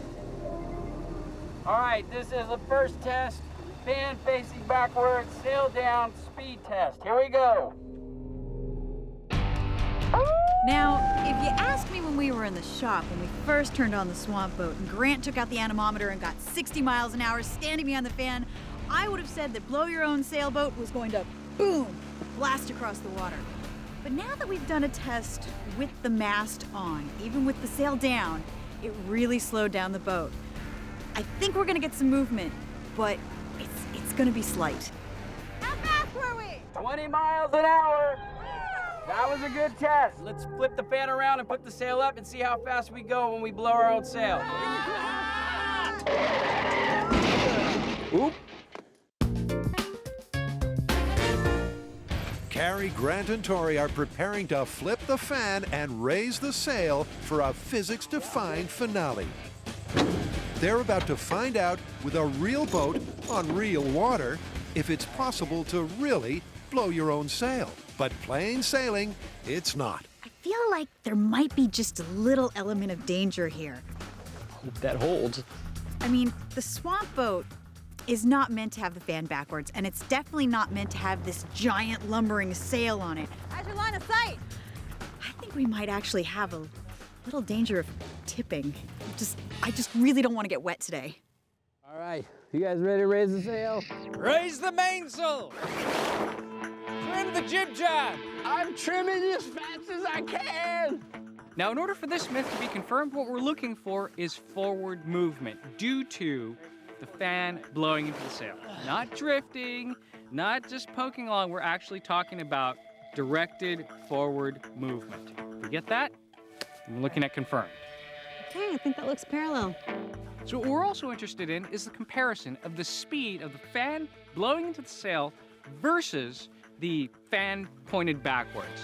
All right, this is the first test. Fan facing backwards, sail down, speed test. Here we go. Now, if you asked me when we were in the shop, when we first turned on the swamp boat and Grant took out the anemometer and got 60 miles an hour standing behind the fan, I would have said that Blow Your Own Sailboat was going to, boom, blast across the water. But now that we've done a test with the mast on, even with the sail down, it really slowed down the boat. I think we're gonna get some movement, but it's gonna be slight. How fast were we? 20 miles an hour. That was a good test. Let's flip the fan around and put the sail up and see how fast we go when we blow our own sail. Oop. Carrie, Grant, and Tori are preparing to flip the fan and raise the sail for a physics-defying finale. They're about to find out, with a real boat on real water, if it's possible to really blow your own sail. But plain sailing, it's not. I feel like there might be just a little element of danger here. Hope that holds. I mean, the swamp boat is not meant to have the fan backwards, and it's definitely not meant to have this giant lumbering sail on it. How's your line of sight? I think we might actually have a little danger of tipping. I just really don't want to get wet today. All right, you guys ready to raise the sail? Raise the mainsail! Trim the jib jab! I'm trimming as fast as I can! Now, in order for this myth to be confirmed, what we're looking for is forward movement due to the fan blowing into the sail. Not drifting, not just poking along. We're actually talking about directed forward movement. You get that? I'm looking at confirmed. Okay, I think that looks parallel. So what we're also interested in is the comparison of the speed of the fan blowing into the sail versus the fan pointed backwards.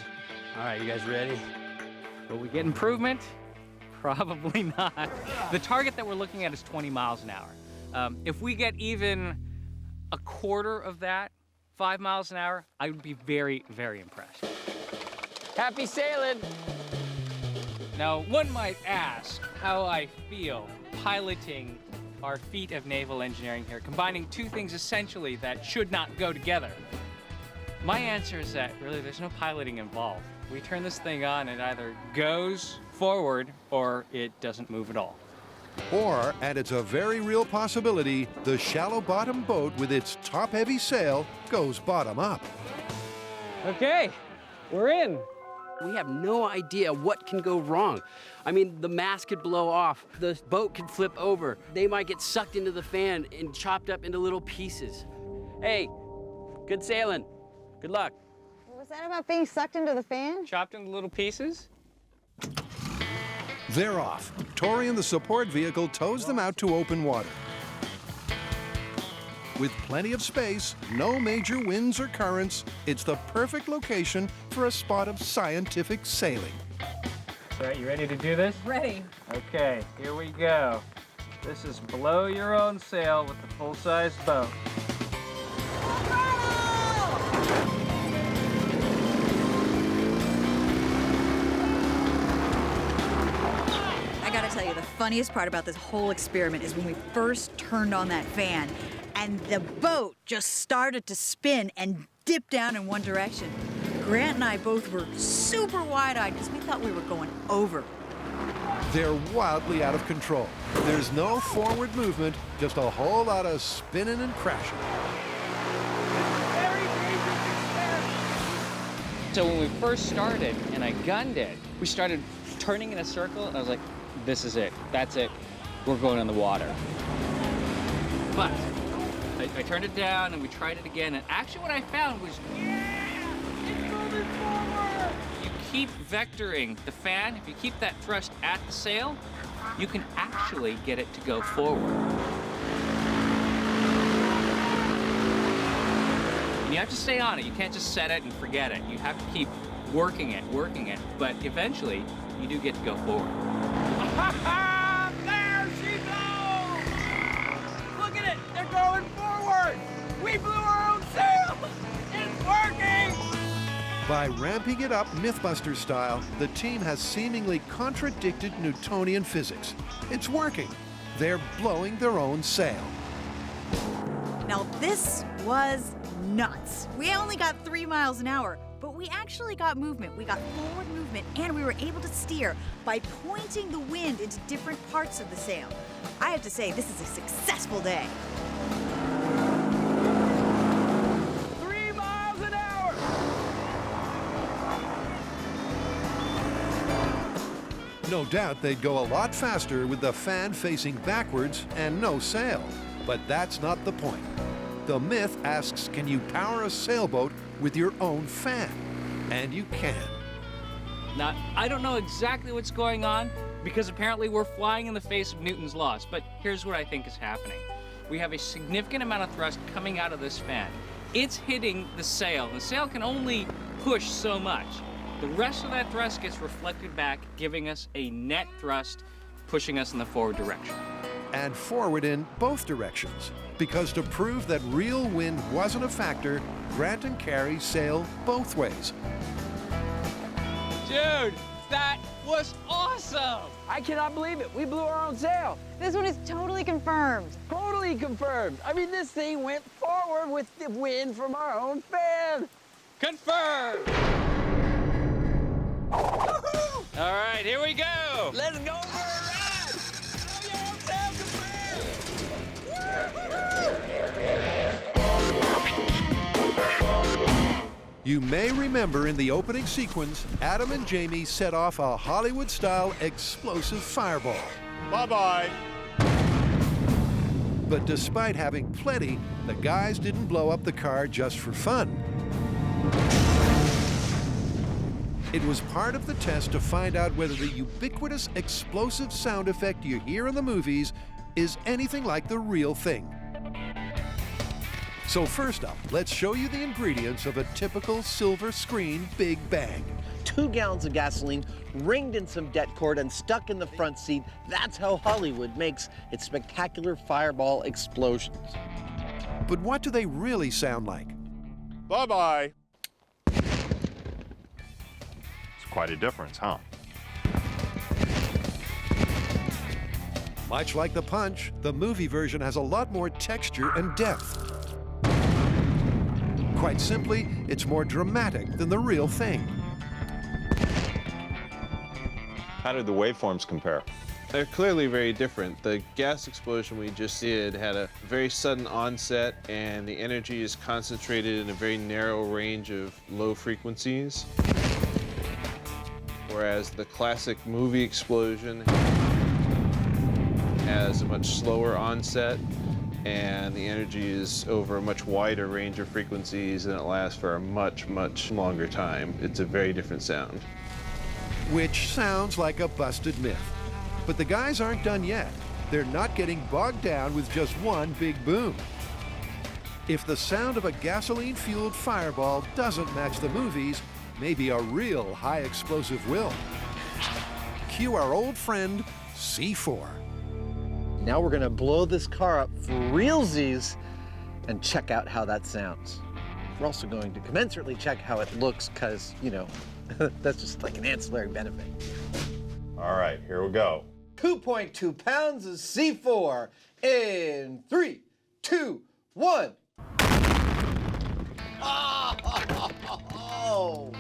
All right, you guys ready? Will we get improvement? Probably not. The target that we're looking at is 20 miles an hour. If we get even a quarter of that, 5 miles an hour, I would be very, very impressed. Happy sailing! Now, one might ask how I feel piloting our feat of naval engineering here, combining two things essentially that should not go together. My answer is that really there's no piloting involved. We turn this thing on, it either goes forward or it doesn't move at all. Or, and it's a very real possibility, the shallow bottom boat with its top-heavy sail goes bottom up. Okay, we're in. We have no idea what can go wrong. I mean, the mast could blow off, the boat could flip over, they might get sucked into the fan and chopped up into little pieces. Hey, good sailing. Good luck. What was that about being sucked into the fan? Chopped into little pieces? They're off. Tori and the support vehicle tows them out to open water. With plenty of space, no major winds or currents, it's the perfect location for a spot of scientific sailing. All right, you ready to do this? Ready. Okay, here we go. This is blow your own sail with the full-size boat. I gotta tell you, the funniest part about this whole experiment is when we first turned on that fan and the boat just started to spin and dip down in one direction. Grant and I both were super wide-eyed because we thought we were going over. They're wildly out of control. There's no forward movement, just a whole lot of spinning and crashing. So when we first started and I gunned it, we started turning in a circle and I was like, this is it, that's it, we're going in the water. But I turned it down and we tried it again, and actually what I found was, yeah, it's moving forward. You keep vectoring the fan, if you keep that thrust at the sail, you can actually get it to go forward. And you have to stay on it. You can't just set it and forget it. You have to keep working it, but eventually you do get to go forward. There she blows! Look at it, they're going forward! We blew our own sail! It's working! By ramping it up MythBusters style, the team has seemingly contradicted Newtonian physics. It's working. They're blowing their own sail. Now this was nuts. We only got 3 miles an hour, but we actually got movement. We got forward movement, and we were able to steer by pointing the wind into different parts of the sail. I have to say, this is a successful day. 3 miles an hour! No doubt they'd go a lot faster with the fan facing backwards and no sail. But that's not the point. The myth asks, can you power a sailboat with your own fan? And you can. Now, I don't know exactly what's going on because apparently we're flying in the face of Newton's laws, but here's what I think is happening. We have a significant amount of thrust coming out of this fan. It's hitting the sail. The sail can only push so much. The rest of that thrust gets reflected back, giving us a net thrust, pushing us in the forward direction. And forward in both directions. Because to prove that real wind wasn't a factor, Grant and Carrie sail both ways. Dude, that was awesome! I cannot believe it. We blew our own sail. This one is totally confirmed. Totally confirmed. I mean, this thing went forward with the wind from our own fan. Confirmed! All right, here we go. Let's go for a ride. Blow your own sail confirmed. You may remember in the opening sequence, Adam and Jamie set off a Hollywood-style explosive fireball. Bye-bye. But despite having plenty, the guys didn't blow up the car just for fun. It was part of the test to find out whether the ubiquitous explosive sound effect you hear in the movies is anything like the real thing. So first up, let's show you the ingredients of a typical silver screen Big Bang. 2 gallons of gasoline, ringed in some det cord and stuck in the front seat. That's how Hollywood makes its spectacular fireball explosions. But what do they really sound like? Bye-bye. It's quite a difference, huh? Much like the punch, the movie version has a lot more texture and depth. Quite simply, it's more dramatic than the real thing. How did the waveforms compare? They're clearly very different. The gas explosion we just did had a very sudden onset, and the energy is concentrated in a very narrow range of low frequencies. Whereas the classic movie explosion has a much slower onset, and the energy is over a much wider range of frequencies, and it lasts for a much, much longer time. It's a very different sound. Which sounds like a busted myth. But the guys aren't done yet. They're not getting bogged down with just one big boom. If the sound of a gasoline-fueled fireball doesn't match the movies, maybe a real high explosive will. Cue our old friend, C4. Now we're gonna blow this car up for realsies and check out how that sounds. We're also going to commensurately check how it looks, because, you know, that's just like an ancillary benefit. All right, here we go. 2.2 pounds of C4 in 3, 2, 1. Oh!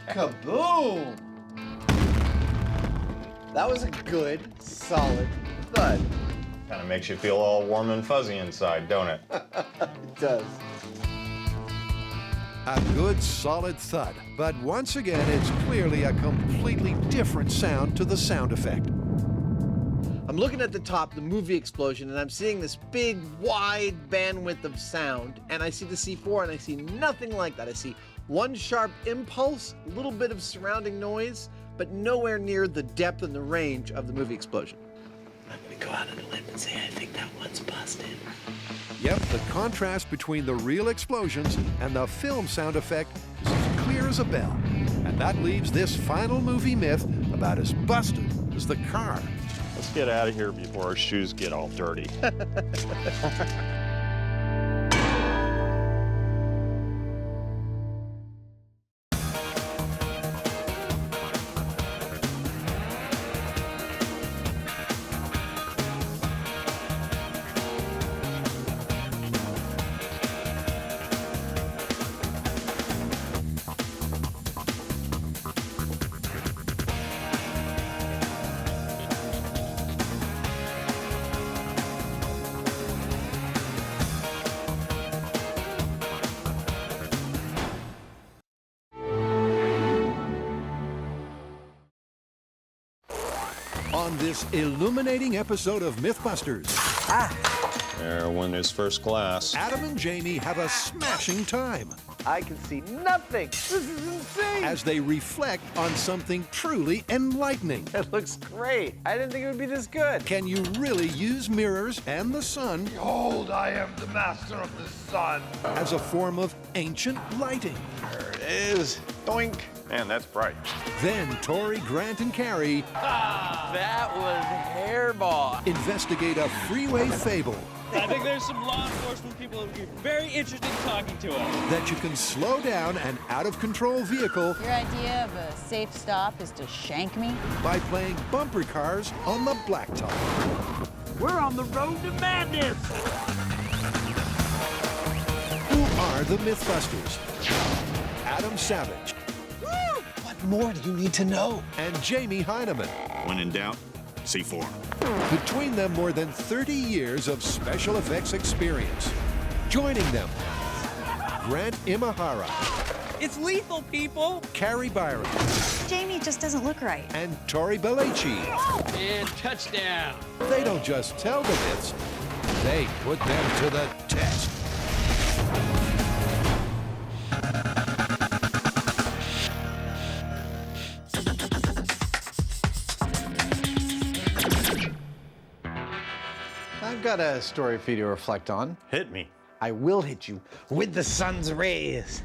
Kaboom! That was a good, solid thud. Kind of makes you feel all warm and fuzzy inside, don't it? It does. A good, solid thud. But once again, it's clearly a completely different sound to the sound effect. I'm looking at the top, the movie explosion, and I'm seeing this big, wide bandwidth of sound, and I see the C4, and I see nothing like that. I see one sharp impulse, a little bit of surrounding noise, but nowhere near the depth and the range of the movie explosion. I'm gonna go out on a limb and say I think that one's busted. Yep, the contrast between the real explosions and the film sound effect is as clear as a bell. And that leaves this final movie myth about as busted as the car. Let's get out of here before our shoes get all dirty. on this illuminating episode of MythBusters. There went his first glass. Adam and Jamie have a smashing time. I can see nothing. This is insane. As they reflect on something truly enlightening. It looks great. I didn't think it would be this good. Can you really use mirrors and the sun? Behold, I am the master of the sun. As a form of ancient lighting. There it is. Doink. Man, that's bright. Then Tori, Grant, and Carrie That was hairball. investigate a freeway fable I think there's some law enforcement people who would be very interested in talking to us. that you can slow down an out-of-control vehicle Your idea of a safe stop is to shank me? by playing bumper cars on the blacktop. We're on the road to madness. Who are the MythBusters? Adam Savage. What more do you need to know? And Jamie Heineman. When in doubt, C4. Between them, more than 30 years of special effects experience. Joining them, Grant Imahara. It's lethal, people. Carrie Byron. Jamie just doesn't look right. And Tori Belleci. And touchdown. They don't just tell the myths, they put them to the test. I've got a story for you to reflect on. Hit me. I will hit you with the sun's rays.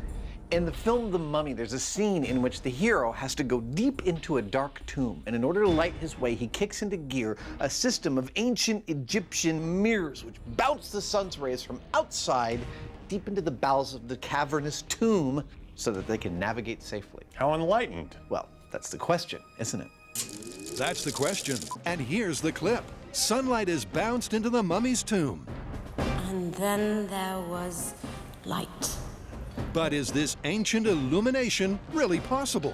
In the film The Mummy, there's a scene in which the hero has to go deep into a dark tomb, and in order to light his way, he kicks into gear a system of ancient Egyptian mirrors which bounce the sun's rays from outside deep into the bowels of the cavernous tomb so that they can navigate safely. How enlightened. Well, that's the question, isn't it? That's the question. And here's the clip. Sunlight is bounced into the mummy's tomb. And then there was light. But is this ancient illumination really possible?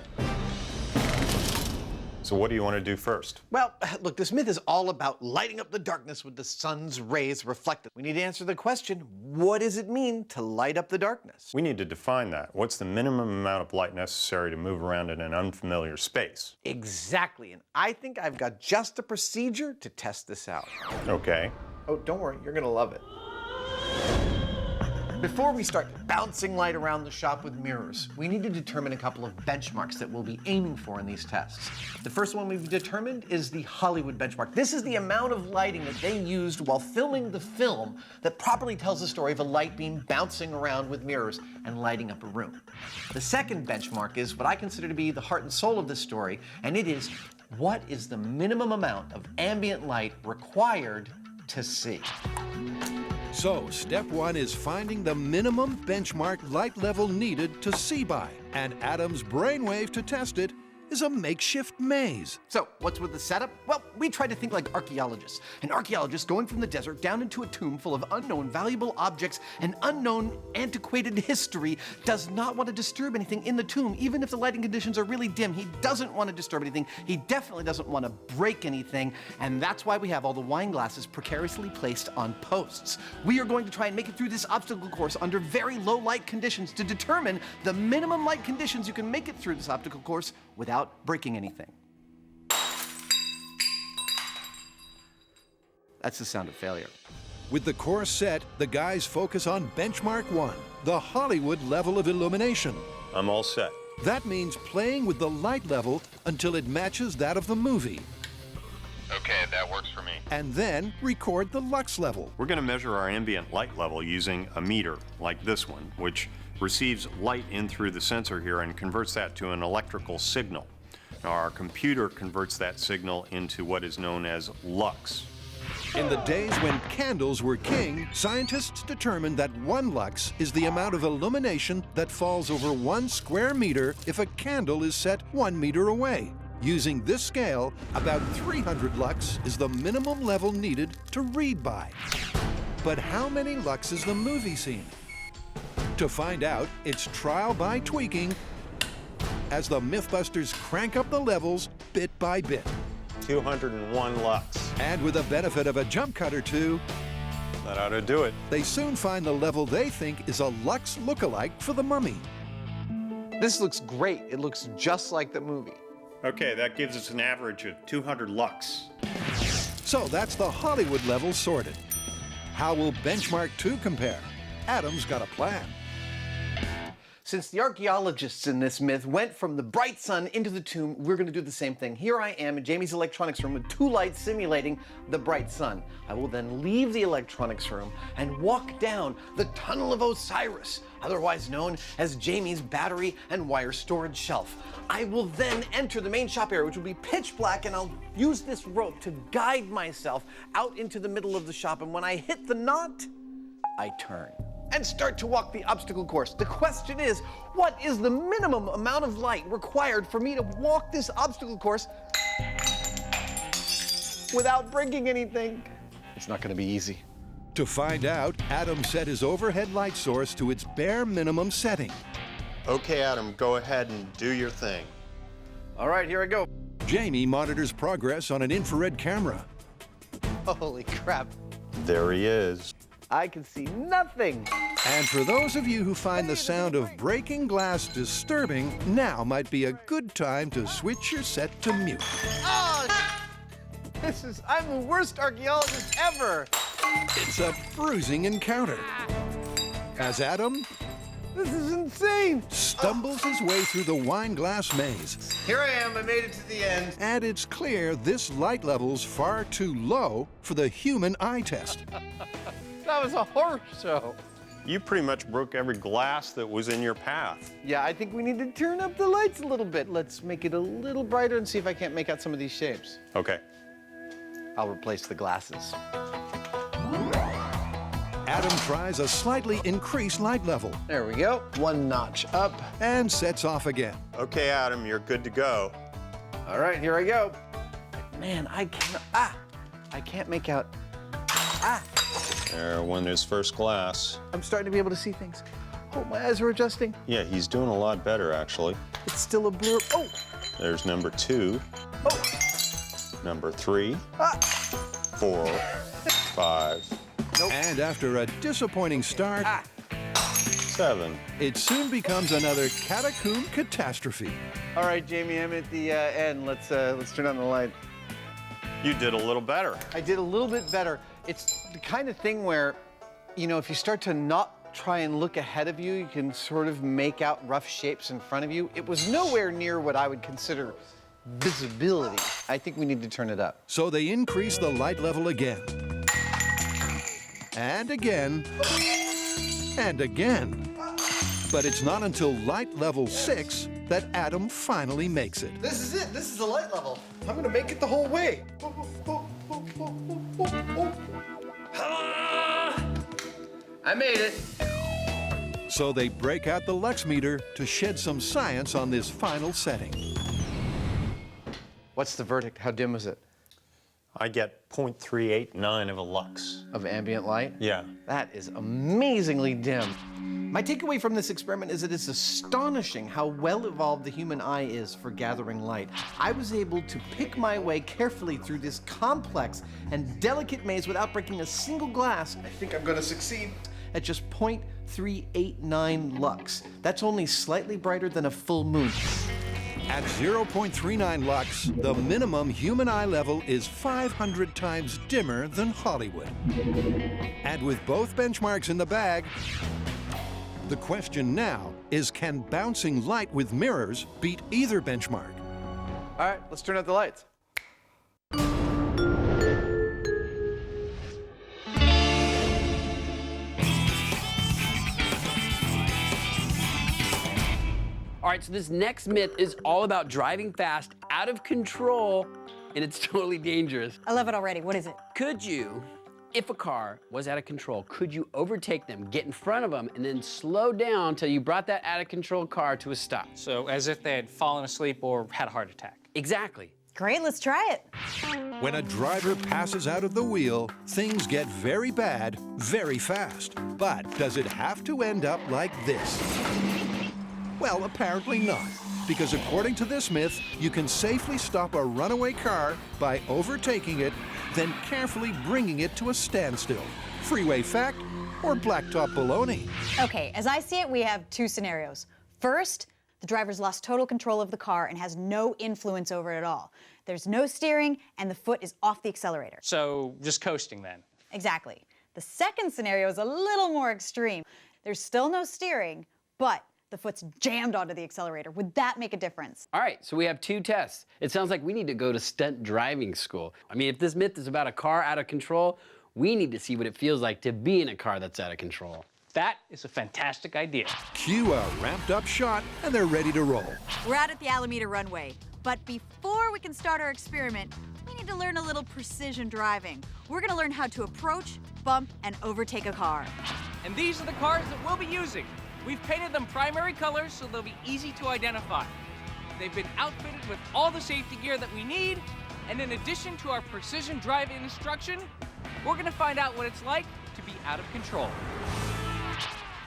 So what do you want to do first? Well, look, this myth is all about lighting up the darkness with the sun's rays reflected. We need to answer the question, what does it mean to light up the darkness? We need to define that. What's the minimum amount of light necessary to move around in an unfamiliar space? Exactly, and I think I've got just the procedure to test this out. Okay. Oh, don't worry, you're gonna love it. Before we start bouncing light around the shop with mirrors, we need to determine a couple of benchmarks that we'll be aiming for in these tests. The first one we've determined is the Hollywood benchmark. This is the amount of lighting that they used while filming the film that properly tells the story of a light beam bouncing around with mirrors and lighting up a room. The second benchmark is what I consider to be the heart and soul of this story, and it is, what is the minimum amount of ambient light required to see? So, step one is finding the minimum benchmark light level needed to see by. And Adam's brainwave to test it is a makeshift maze. So, what's with the setup? Well, we try to think like archaeologists. An archaeologist going from the desert down into a tomb full of unknown valuable objects and unknown antiquated history does not want to disturb anything in the tomb, even if the lighting conditions are really dim. He doesn't want to disturb anything. He definitely doesn't want to break anything, and that's why we have all the wine glasses precariously placed on posts. We are going to try and make it through this obstacle course under very low light conditions to determine the minimum light conditions you can make it through this obstacle course without breaking anything. That's the sound of failure. With the course set, the guys focus on benchmark 1, the Hollywood level of illumination. I'm all set. That means playing with the light level until it matches that of the movie. Okay, that works for me. And then record the lux level. We're going to measure our ambient light level using a meter, like this one, which receives light in through the sensor here and converts that to an electrical signal. Now, our computer converts that signal into what is known as lux. In the days when candles were king, scientists determined that 1 lux is the amount of illumination that falls over 1 square meter if a candle is set 1 meter away. Using this scale, about 300 lux is the minimum level needed to read by. But how many lux is the movie scene? To find out, it's trial by tweaking as the MythBusters crank up the levels bit by bit. 201 lux. And with the benefit of a jump cut or two, that ought to do it. They soon find the level they think is a lux lookalike for the mummy. This looks great. It looks just like the movie. Okay, that gives us an average of 200 lux. So that's the Hollywood level sorted. How will Benchmark 2 compare? Adam's got a plan. Since the archaeologists in this myth went from the bright sun into the tomb, we're going to do the same thing. Here I am in Jamie's electronics room with 2 lights simulating the bright sun. I will then leave the electronics room and walk down the Tunnel of Osiris, otherwise known as Jamie's battery and wire storage shelf. I will then enter the main shop area, which will be pitch black, and I'll use this rope to guide myself out into the middle of the shop. And when I hit the knot, I turn and start to walk the obstacle course. The question is, what is the minimum amount of light required for me to walk this obstacle course without breaking anything? It's not gonna be easy. To find out, Adam set his overhead light source to its bare minimum setting. Okay, Adam, go ahead and do your thing. All right, here I go. Jamie monitors progress on an infrared camera. Holy crap. There he is. I can see nothing. And for those of you who find the sound of breaking glass disturbing, now might be a good time to switch your set to mute. Oh, I'm the worst archaeologist ever. It's a bruising encounter. As Adam This is insane! Stumbles his way through the wine glass maze. Here I am, I made it to the end. And it's clear this light level's far too low for the human eye test. That was a horror show. You pretty much broke every glass that was in your path. Yeah, I think we need to turn up the lights a little bit. Let's make it a little brighter and see if I can't make out some of these shapes. Okay. I'll replace the glasses. Adam tries a slightly increased light level. There we go. One notch up. And sets off again. Okay, Adam, you're good to go. All right, here I go. Man, I can't make out. There went his first glass. I'm starting to be able to see things. Oh, my eyes are adjusting. Yeah, he's doing a lot better, actually. It's still a blur. Oh! There's number 2. Oh! Number 3. 4. 5. Nope. And after a disappointing start, 7. It soon becomes another catacomb catastrophe. All right, Jamie, I'm at the end. Let's turn on the light. You did a little better. I did a little bit better. It's the kind of thing where, you know, if you start to not try and look ahead of you, you can sort of make out rough shapes in front of you. It was nowhere near what I would consider visibility. I think we need to turn it up. So they increase the light level again. And again. And again. But it's not until light level 6 that Adam finally makes it. This is it. This is the light level. I'm gonna make it the whole way. I made it. So they break out the lux meter to shed some science on this final setting. What's the verdict? How dim is it? I get 0.389 of a lux. Of ambient light? Yeah. That is amazingly dim. My takeaway from this experiment is that it's astonishing how well evolved the human eye is for gathering light. I was able to pick my way carefully through this complex and delicate maze without breaking a single glass. I think I'm gonna succeed. At just 0.389 lux. That's only slightly brighter than a full moon. At 0.39 lux, the minimum human eye level is 500 times dimmer than Hollywood. And with both benchmarks in the bag, the question now is, can bouncing light with mirrors beat either benchmark? All right, let's turn out the lights. All right, so this next myth is all about driving fast, out of control, and it's totally dangerous. I love it already. What is it? Could you, if a car was out of control, could you overtake them, get in front of them, and then slow down till you brought that out of control car to a stop? So as if they had fallen asleep or had a heart attack. Exactly. Great, let's try it. When a driver passes out of the wheel, things get very bad very fast. But does it have to end up like this? Well, apparently not, because according to this myth, you can safely stop a runaway car by overtaking it, then carefully bringing it to a standstill. Freeway fact or blacktop baloney? Okay, as I see it, we have two scenarios. First, The driver's lost total control of the car and has no influence over it at all. There's no steering, and the foot is off the accelerator. So just coasting then? Exactly. The second scenario is a little more extreme. There's still no steering, but the foot's jammed onto the accelerator. Would that make a difference? All right, so we have 2 tests. It sounds like we need to go to stunt driving school. I mean, if this myth is about a car out of control, we need to see what it feels like to be in a car that's out of control. That is a fantastic idea. Cue a ramped-up shot, and they're ready to roll. We're out at the Alameda runway, but before we can start our experiment, we need to learn a little precision driving. We're gonna learn how to approach, bump, and overtake a car. And these are the cars that we'll be using. We've painted them primary colors so they'll be easy to identify. They've been outfitted with all the safety gear that we need, and in addition to our precision driving instruction, we're gonna find out what it's like to be out of control.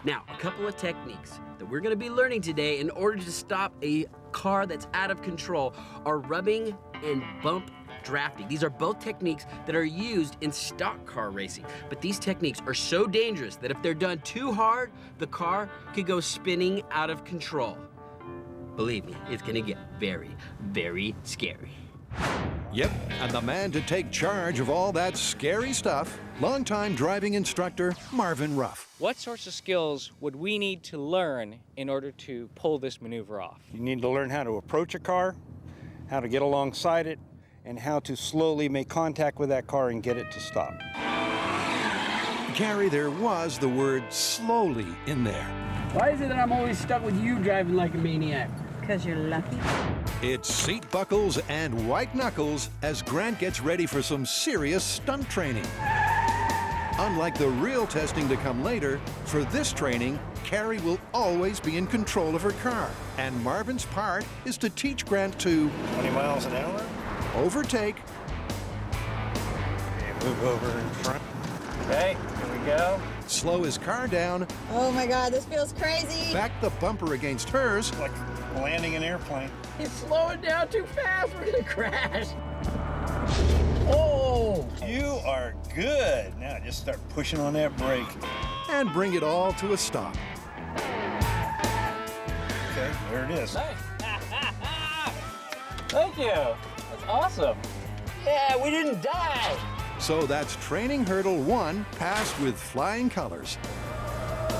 Now, a couple of techniques that we're gonna be learning today in order to stop a car that's out of control are rubbing and bump drafting. These are both techniques that are used in stock car racing, but these techniques are so dangerous that if they're done too hard, the car could go spinning out of control. Believe me, it's gonna get very, very scary. Yep, and the man to take charge of all that scary stuff, longtime driving instructor Marvin Ruff. What sorts of skills would we need to learn in order to pull this maneuver off? You need to learn how to approach a car, how to get alongside it, and how to slowly make contact with that car and get it to stop. Gary, there was the word slowly in there. Why is it that I'm always stuck with you driving like a maniac? Because you're lucky. It's seat buckles and white knuckles as Grant gets ready for some serious stunt training. Unlike the real testing to come later, for this training, Carrie will always be in control of her car. And Marvin's part is to teach Grant to 20 miles an hour. Overtake. Okay, move over in front. Okay, here we go. Slow his car down. Oh my God, this feels crazy. Back the bumper against hers. Like landing an airplane. He's slowing down too fast. We're gonna crash. Oh! You are good. Now just start pushing on that brake. And bring it all to a stop. Okay, there it is. Nice. Thank you. That's awesome. Yeah, we didn't die. So that's training hurdle 1 passed with flying colors. All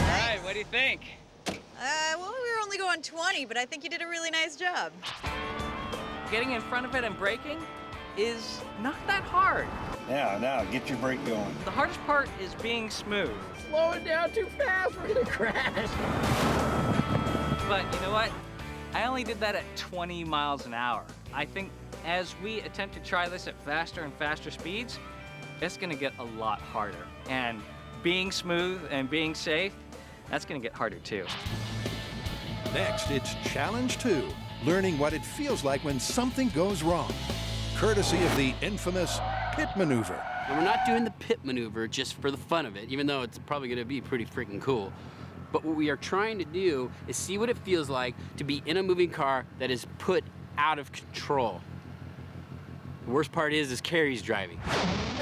right, what do you think? Well, we were only going 20, but I think you did a really nice job. Getting in front of it and braking is not that hard. Now, get your brake going. The hardest part is being smooth. Slowing down too fast. We're gonna crash. But you know what? I only did that at 20 miles an hour. I think as we attempt to try this at faster and faster speeds, it's gonna get a lot harder. And being smooth and being safe, that's gonna get harder too. Next, it's challenge 2, learning what it feels like when something goes wrong, courtesy of the infamous pit maneuver. And we're not doing the pit maneuver just for the fun of it, even though it's probably gonna be pretty freaking cool. But what we are trying to do is see what it feels like to be in a moving car that is put out of control. The worst part is Carrie's driving.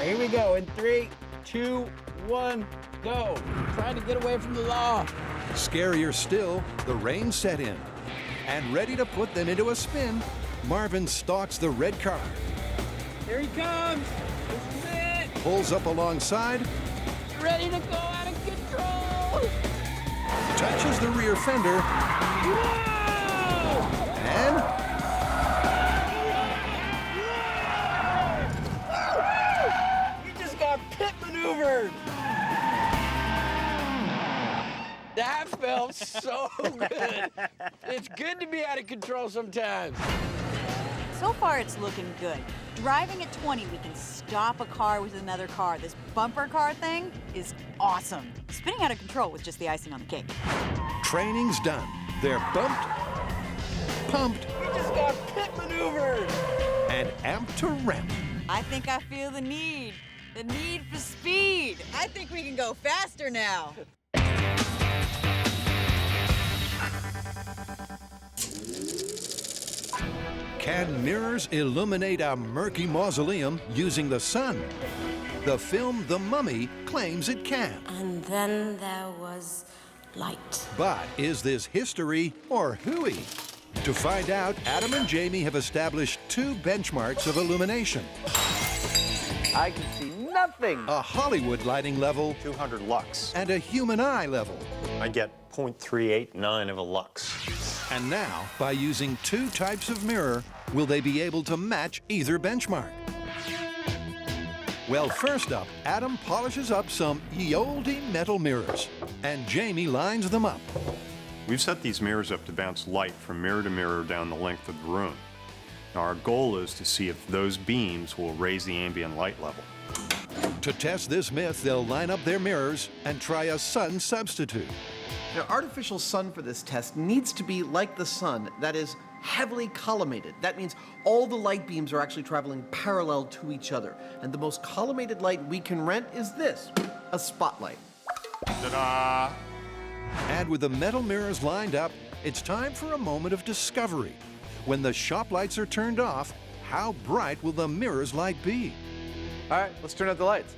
Here we go in 3, 2, 1, go. Trying to get away from the law. Scarier still, the rain set in. And ready to put them into a spin, Marvin stalks the red car. Here he comes. This is it. Pulls up alongside. Ready to go out of control. Touches the rear fender. Whoa! And You just got pit maneuvered. That felt so good. It's good to be out of control sometimes. So far, it's looking good. Driving at 20, we can stop a car with another car. This bumper car thing is awesome. Spinning out of control was just the icing on the cake. training's done. They're bumped, pumped, We just got pit maneuvered. and amped to ramp. I think I feel the need for speed. I think we can go faster now. Can mirrors illuminate a murky mausoleum using the sun? The film The Mummy claims it can. And then there was light. But is this history or hooey? To find out, Adam and Jamie have established 2 benchmarks of illumination. I can see nothing. A Hollywood lighting level, 200 lux. and a human eye level. I get 0.389 of a lux. And now, by using 2 types of mirror, will they be able to match either benchmark? Well, first up, Adam polishes up some ye olde metal mirrors, and Jamie lines them up. We've set these mirrors up to bounce light from mirror to mirror down the length of the room. Now, our goal is to see if those beams will raise the ambient light level. To test this myth, they'll line up their mirrors and try a sun substitute. Now, artificial sun for this test needs to be like the sun, that is, heavily collimated. That means all the light beams are actually traveling parallel to each other. And the most collimated light we can rent is this, a spotlight. Ta-da! And with the metal mirrors lined up, it's time for a moment of discovery. When the shop lights are turned off, how bright will the mirror's light be? All right, let's turn out the lights.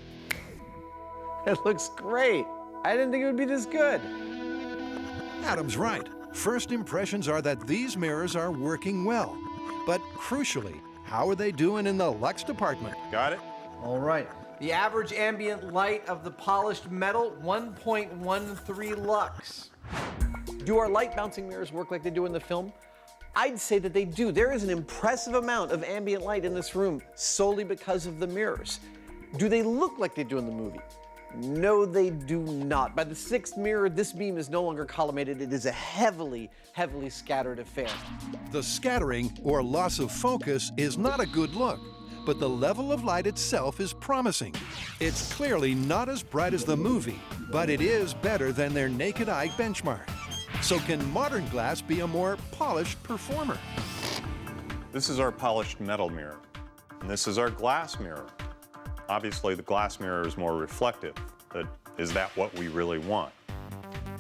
It looks great. I didn't think it would be this good. Adam's right. First impressions are that these mirrors are working well. But crucially, how are they doing in the lux department? Got it? All right. The average ambient light of the polished metal, 1.13 lux. Do our light bouncing mirrors work like they do in the film? I'd say that they do. There is an impressive amount of ambient light in this room solely because of the mirrors. Do they look like they do in the movie? No, they do not. By the 6th mirror, this beam is no longer collimated. It is a heavily, heavily scattered affair. The scattering, or loss of focus, is not a good look, but the level of light itself is promising. It's clearly not as bright as the movie, but it is better than their naked eye benchmark. So can modern glass be a more polished performer? This is our polished metal mirror, and this is our glass mirror. Obviously, the glass mirror is more reflective, but is that what we really want?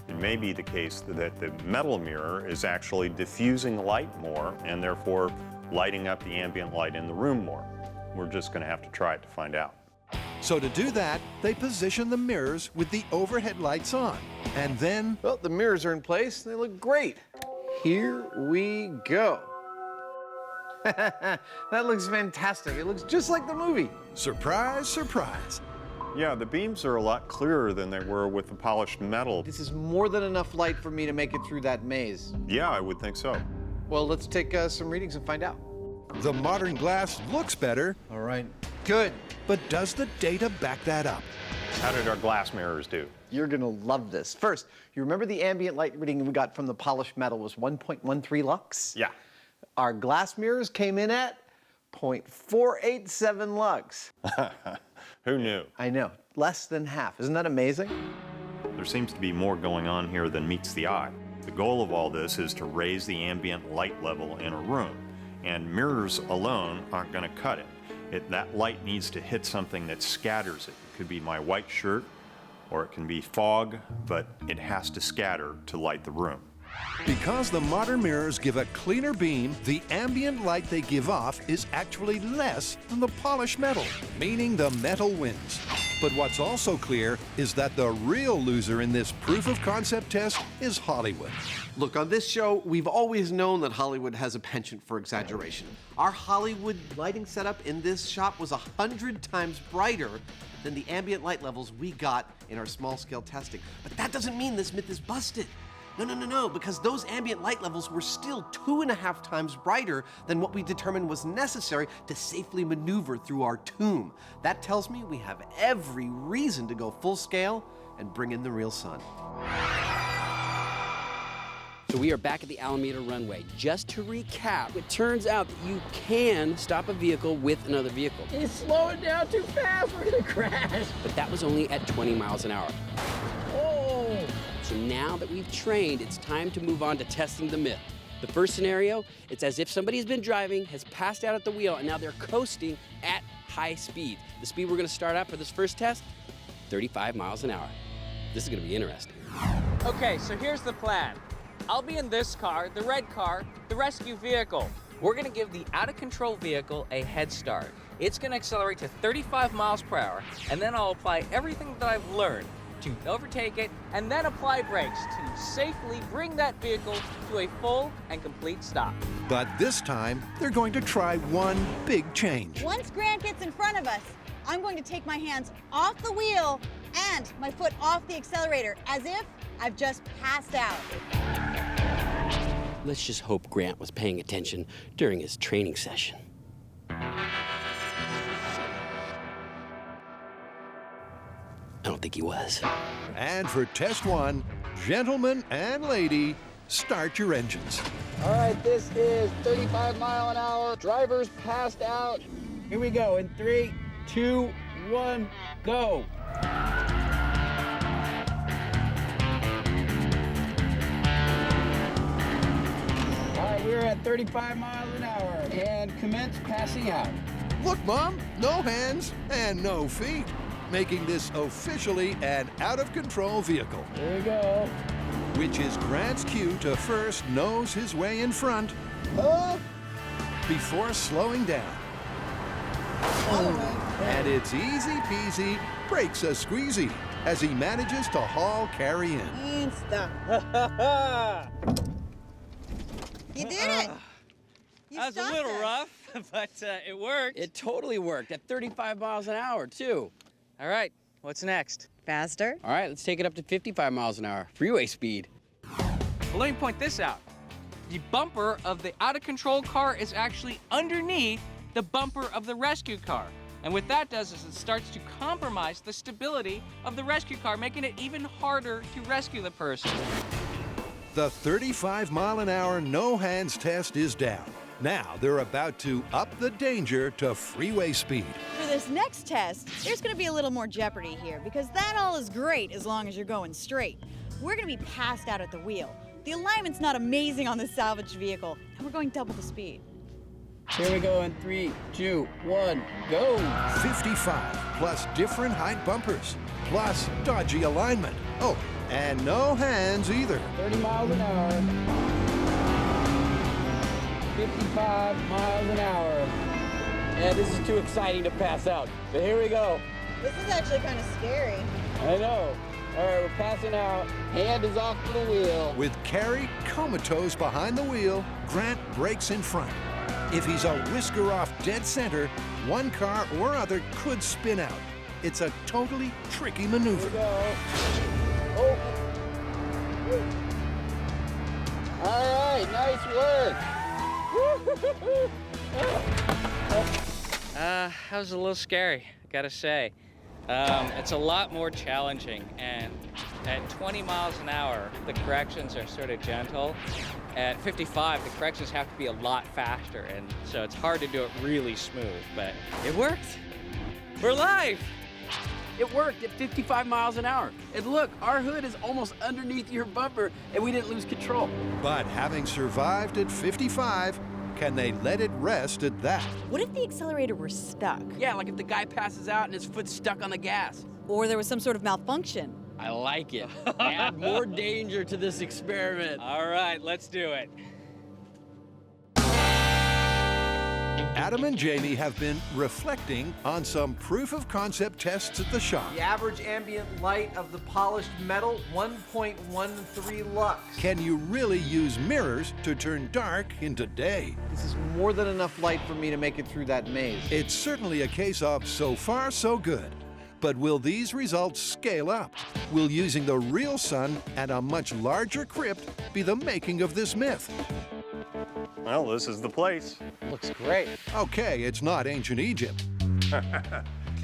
It may be the case that the metal mirror is actually diffusing light more and therefore lighting up the ambient light in the room more. We're just going to have to try it to find out. So to do that, they position the mirrors with the overhead lights on, and then... Well, the mirrors are in place, and they look great. Here we go. That looks fantastic. It looks just like the movie. Surprise, surprise. Yeah, the beams are a lot clearer than they were with the polished metal. This is more than enough light for me to make it through that maze. Yeah, I would think so. Well, let's take some readings and find out. The modern glass looks better. All right, good. But does the data back that up? How did our glass mirrors do? You're gonna love this. First, you remember the ambient light reading we got from the polished metal was 1.13 lux? Yeah. Our glass mirrors came in at 0.487 lux. Who knew? I know, less than half. Isn't that amazing? There seems to be more going on here than meets the eye. The goal of all this is to raise the ambient light level in a room, and mirrors alone aren't going to cut it. That light needs to hit something that scatters it. It could be my white shirt, or it can be fog, but it has to scatter to light the room. Because the modern mirrors give a cleaner beam, the ambient light they give off is actually less than the polished metal, meaning the metal wins. But what's also clear is that the real loser in this proof of concept test is Hollywood. Look, on this show, we've always known that Hollywood has a penchant for exaggeration. Our Hollywood lighting setup in this shop was 100 times brighter than the ambient light levels we got in our small-scale testing. But that doesn't mean this myth is busted. No, because those ambient light levels were still 2.5 times brighter than what we determined was necessary to safely maneuver through our tomb. That tells me we have every reason to go full scale and bring in the real sun. So we are back at the Alameda runway. Just to recap, it turns out that you can stop a vehicle with another vehicle. He's slowing down too fast, we're gonna crash. But that was only at 20 miles an hour. Oh! So now that we've trained, it's time to move on to testing the myth. The first scenario, it's as if somebody's been driving, has passed out at the wheel, and now they're coasting at high speed. The speed we're gonna start out for this first test, 35 miles an hour. This is gonna be interesting. Okay, so here's the plan. I'll be in this car, the red car, the rescue vehicle. We're gonna give the out-of-control vehicle a head start. It's gonna accelerate to 35 miles per hour, and then I'll apply everything that I've learned. to overtake it and then apply brakes to safely bring that vehicle to a full and complete stop. But this time, they're going to try one big change. Once Grant gets in front of us, I'm going to take my hands off the wheel and my foot off the accelerator, as if I've just passed out. Let's just hope Grant was paying attention during his training session. I don't think he was. And for test one, gentlemen and lady, start your engines. All right, this is 35 mile an hour. Driver's passed out. Here we go in 3, 2, 1, go. All right, we're at 35 miles an hour and commence passing out. Look, Mom, no hands and no feet, making this officially an out-of-control vehicle. Here we go. Which is Grant's cue to first nose his way in front before slowing down. And it's easy peasy, brakes a squeezy, as he manages to haul Carrie in. And stop. You did it. You That was a stopped little us. rough, but it worked. It totally worked at 35 miles an hour, too. All right, what's next? Faster. All right, let's take it up to 55 miles an hour, freeway speed. Well, let me point this out. The bumper of the out-of-control car is actually underneath the bumper of the rescue car. And what that does is it starts to compromise the stability of the rescue car, making it even harder to rescue the person. The 35-mile-an-hour no-hands test is down. Now they're about to up the danger to freeway speed. For this next test, there's going to be a little more jeopardy here, because that all is great as long as you're going straight. We're going to be passed out at the wheel. The alignment's not amazing on this salvaged vehicle, and we're going double the speed. Here we go in 3, 2, 1, go. 55 plus different height bumpers, plus dodgy alignment. Oh, and no hands either. 30 miles an hour. 55 miles an hour. Yeah, this is too exciting to pass out. But here we go. This is actually kind of scary. I know. All right, we're passing out. Hand is off the wheel. With Carrie comatose behind the wheel, Grant brakes in front. If he's a whisker off dead center, one car or other could spin out. It's a totally tricky maneuver. Here we go. Oh. All right, nice work. That was a little scary, I gotta say. It's a lot more challenging, and at 20 miles an hour, the corrections are sort of gentle. At 55, the corrections have to be a lot faster, and so it's hard to do it really smooth, but it worked. We're live! It worked at 55 miles an hour. And look, our hood is almost underneath your bumper, and we didn't lose control. But having survived at 55, can they let it rest at that? What if the accelerator were stuck? Yeah, like if the guy passes out and his foot's stuck on the gas. Or there was some sort of malfunction. I like it. Add more danger to this experiment. All right, let's do it. Adam and Jamie have been reflecting on some proof-of-concept tests at the shop. The average ambient light of the polished metal, 1.13 lux. Can you really use mirrors to turn dark into day? This is more than enough light for me to make it through that maze. It's certainly a case of so far, so good. But will these results scale up? Will using the real sun and a much larger crypt be the making of this myth? Well, this is the place. Looks great. Okay, it's not ancient Egypt.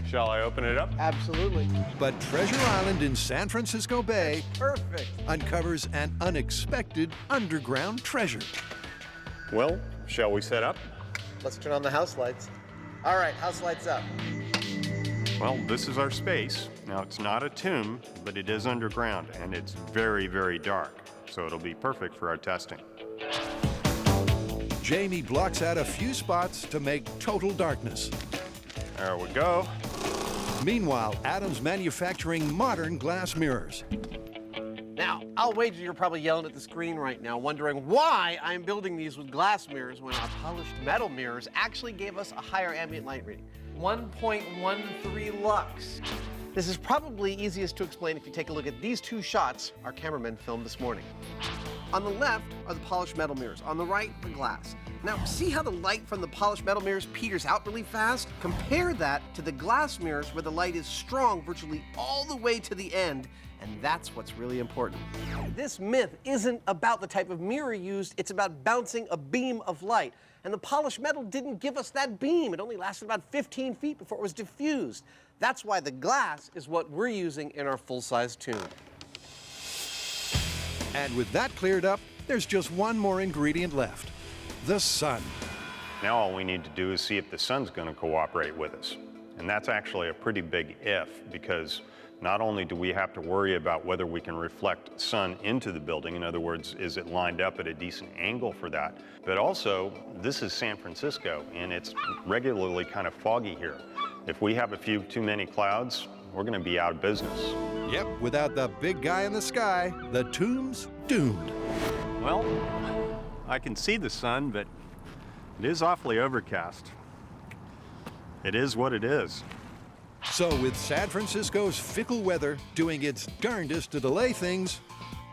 Shall I open it up? Absolutely. But Treasure Island in San Francisco Bay Perfect. uncovers an unexpected underground treasure. Well, shall we set up? Let's turn on the house lights. All right, house lights up. Well, this is our space. Now, it's not a tomb, but it is underground, and it's very, very dark, so it'll be perfect for our testing. Jamie blocks out a few spots to make total darkness. There we go. Meanwhile, Adam's manufacturing modern glass mirrors. Now, I'll wager you're probably yelling at the screen right now, wondering why I'm building these with glass mirrors when our polished metal mirrors actually gave us a higher ambient light reading. 1.13 lux. This is probably easiest to explain if you take a look at these two shots our cameraman filmed this morning. On the left are the polished metal mirrors, on the right, the glass. Now, see how the light from the polished metal mirrors peters out really fast? Compare that to the glass mirrors where the light is strong virtually all the way to the end, and that's what's really important. This myth isn't about the type of mirror used, it's about bouncing a beam of light. And the polished metal didn't give us that beam. It only lasted about 15 feet before it was diffused. That's why the glass is what we're using in our full-size tomb. And with that cleared up, there's just one more ingredient left: the sun. Now all we need to do is see if the sun's going to cooperate with us. And that's actually a pretty big if, because not only do we have to worry about whether we can reflect sun into the building, in other words, is it lined up at a decent angle for that, but also this is San Francisco and it's regularly kind of foggy here. If we have a few too many clouds, we're going to be out of business. Yep, without the big guy in the sky, the tomb's doomed. Well, I can see the sun, but it is awfully overcast. It is what it is. So with San Francisco's fickle weather doing its darndest to delay things,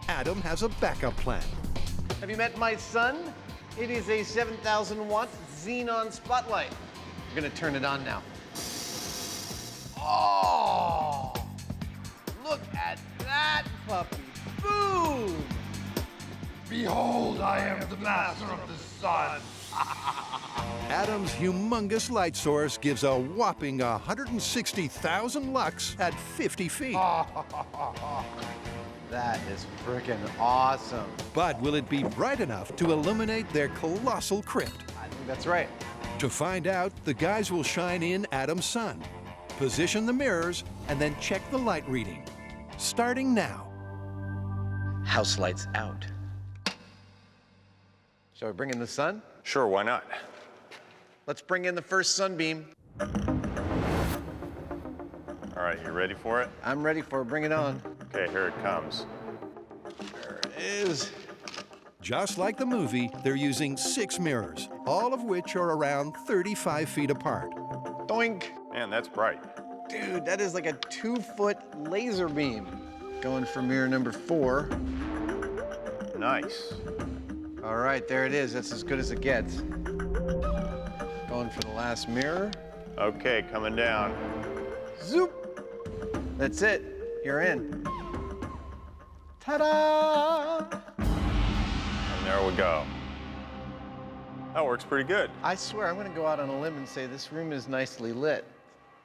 Adam has a backup plan. Have you met my son? It is a 7,000-watt xenon spotlight. We're gonna turn it on now. Oh! Look at that puppy. Boom! Behold, I am the master of the sun. Adam's humongous light source gives a whopping 160,000 lux at 50 feet. That is freaking awesome. But will it be bright enough to illuminate their colossal crypt? I think that's right. To find out, the guys will shine in Adam's sun, position the mirrors, and then check the light reading. Starting now. House lights out. Shall we bring in the sun? Sure, why not? Let's bring in the first sunbeam. All right, you ready for it? I'm ready for it. Bring it on. Okay, here it comes. There it is. Just like the movie, they're using 6 mirrors, all of which are around 35 feet apart. Doink. Man, that's bright. Dude, that is like a 2-foot laser beam. Going for mirror number 4. Nice. All right, there it is. That's as good as it gets. Going for the last mirror. Okay, coming down. Zoop. That's it. You're in. Ta-da! And there we go. That works pretty good. I swear, I'm gonna go out on a limb and say this room is nicely lit.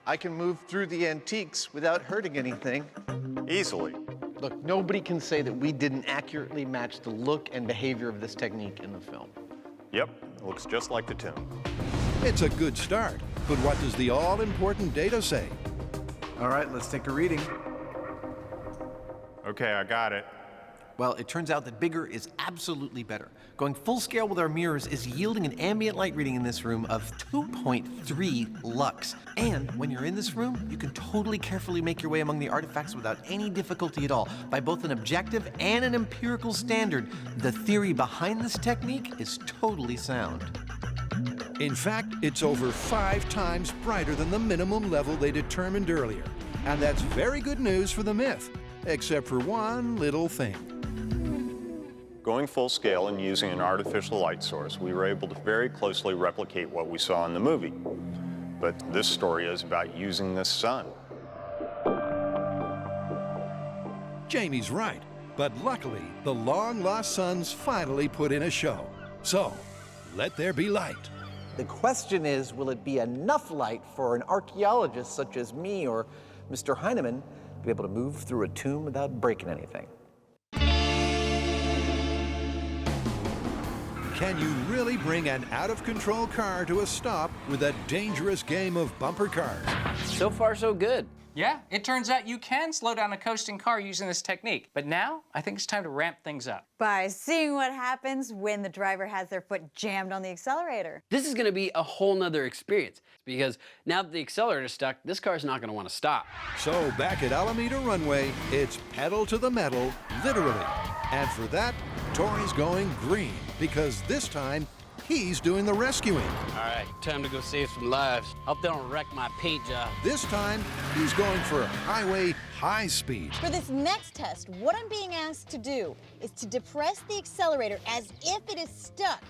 I can move through the antiques without hurting anything. Easily. Look, nobody can say that we didn't accurately match the look and behavior of this technique in the film. Yep, it looks just like the tomb. It's a good start, but what does the all-important data say? All right, let's take a reading. Okay, I got it. Well, it turns out that bigger is absolutely better. Going full scale with our mirrors is yielding an ambient light reading in this room of 2.3 lux. And when you're in this room, you can totally carefully make your way among the artifacts without any difficulty at all. By both an objective and an empirical standard, the theory behind this technique is totally sound. In fact, it's over 5 times brighter than the minimum level they determined earlier. And that's very good news for the myth, except for one little thing. Going full scale and using an artificial light source, we were able to very closely replicate what we saw in the movie. But this story is about using the sun. Jamie's right, but luckily, the long-lost sons finally put in a show. So, let there be light. The question is, will it be enough light for an archaeologist such as me or Mr. Heinemann to be able to move through a tomb without breaking anything? Can you really bring an out-of-control car to a stop with a dangerous game of bumper cars? So far, so good. Yeah, it turns out you can slow down a coasting car using this technique. But now, I think it's time to ramp things up. By seeing what happens when the driver has their foot jammed on the accelerator. This is gonna be a whole nother experience because now that the accelerator is stuck, this car's not gonna wanna stop. So back at Alameda Runway, it's pedal to the metal, literally. And for that, Tori's going green, because this time, he's doing the rescuing. All right, time to go save some lives. Hope they don't wreck my paint job. This time, he's going for highway high speed. For this next test, what I'm being asked to do is to depress the accelerator as if it is stuck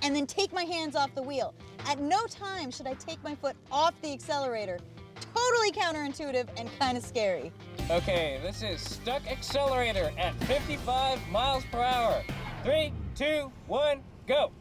and then take my hands off the wheel. At no time should I take my foot off the accelerator. Totally counterintuitive and kind of scary. Okay, this is stuck accelerator at 55 miles per hour. 3, 2, 1, go.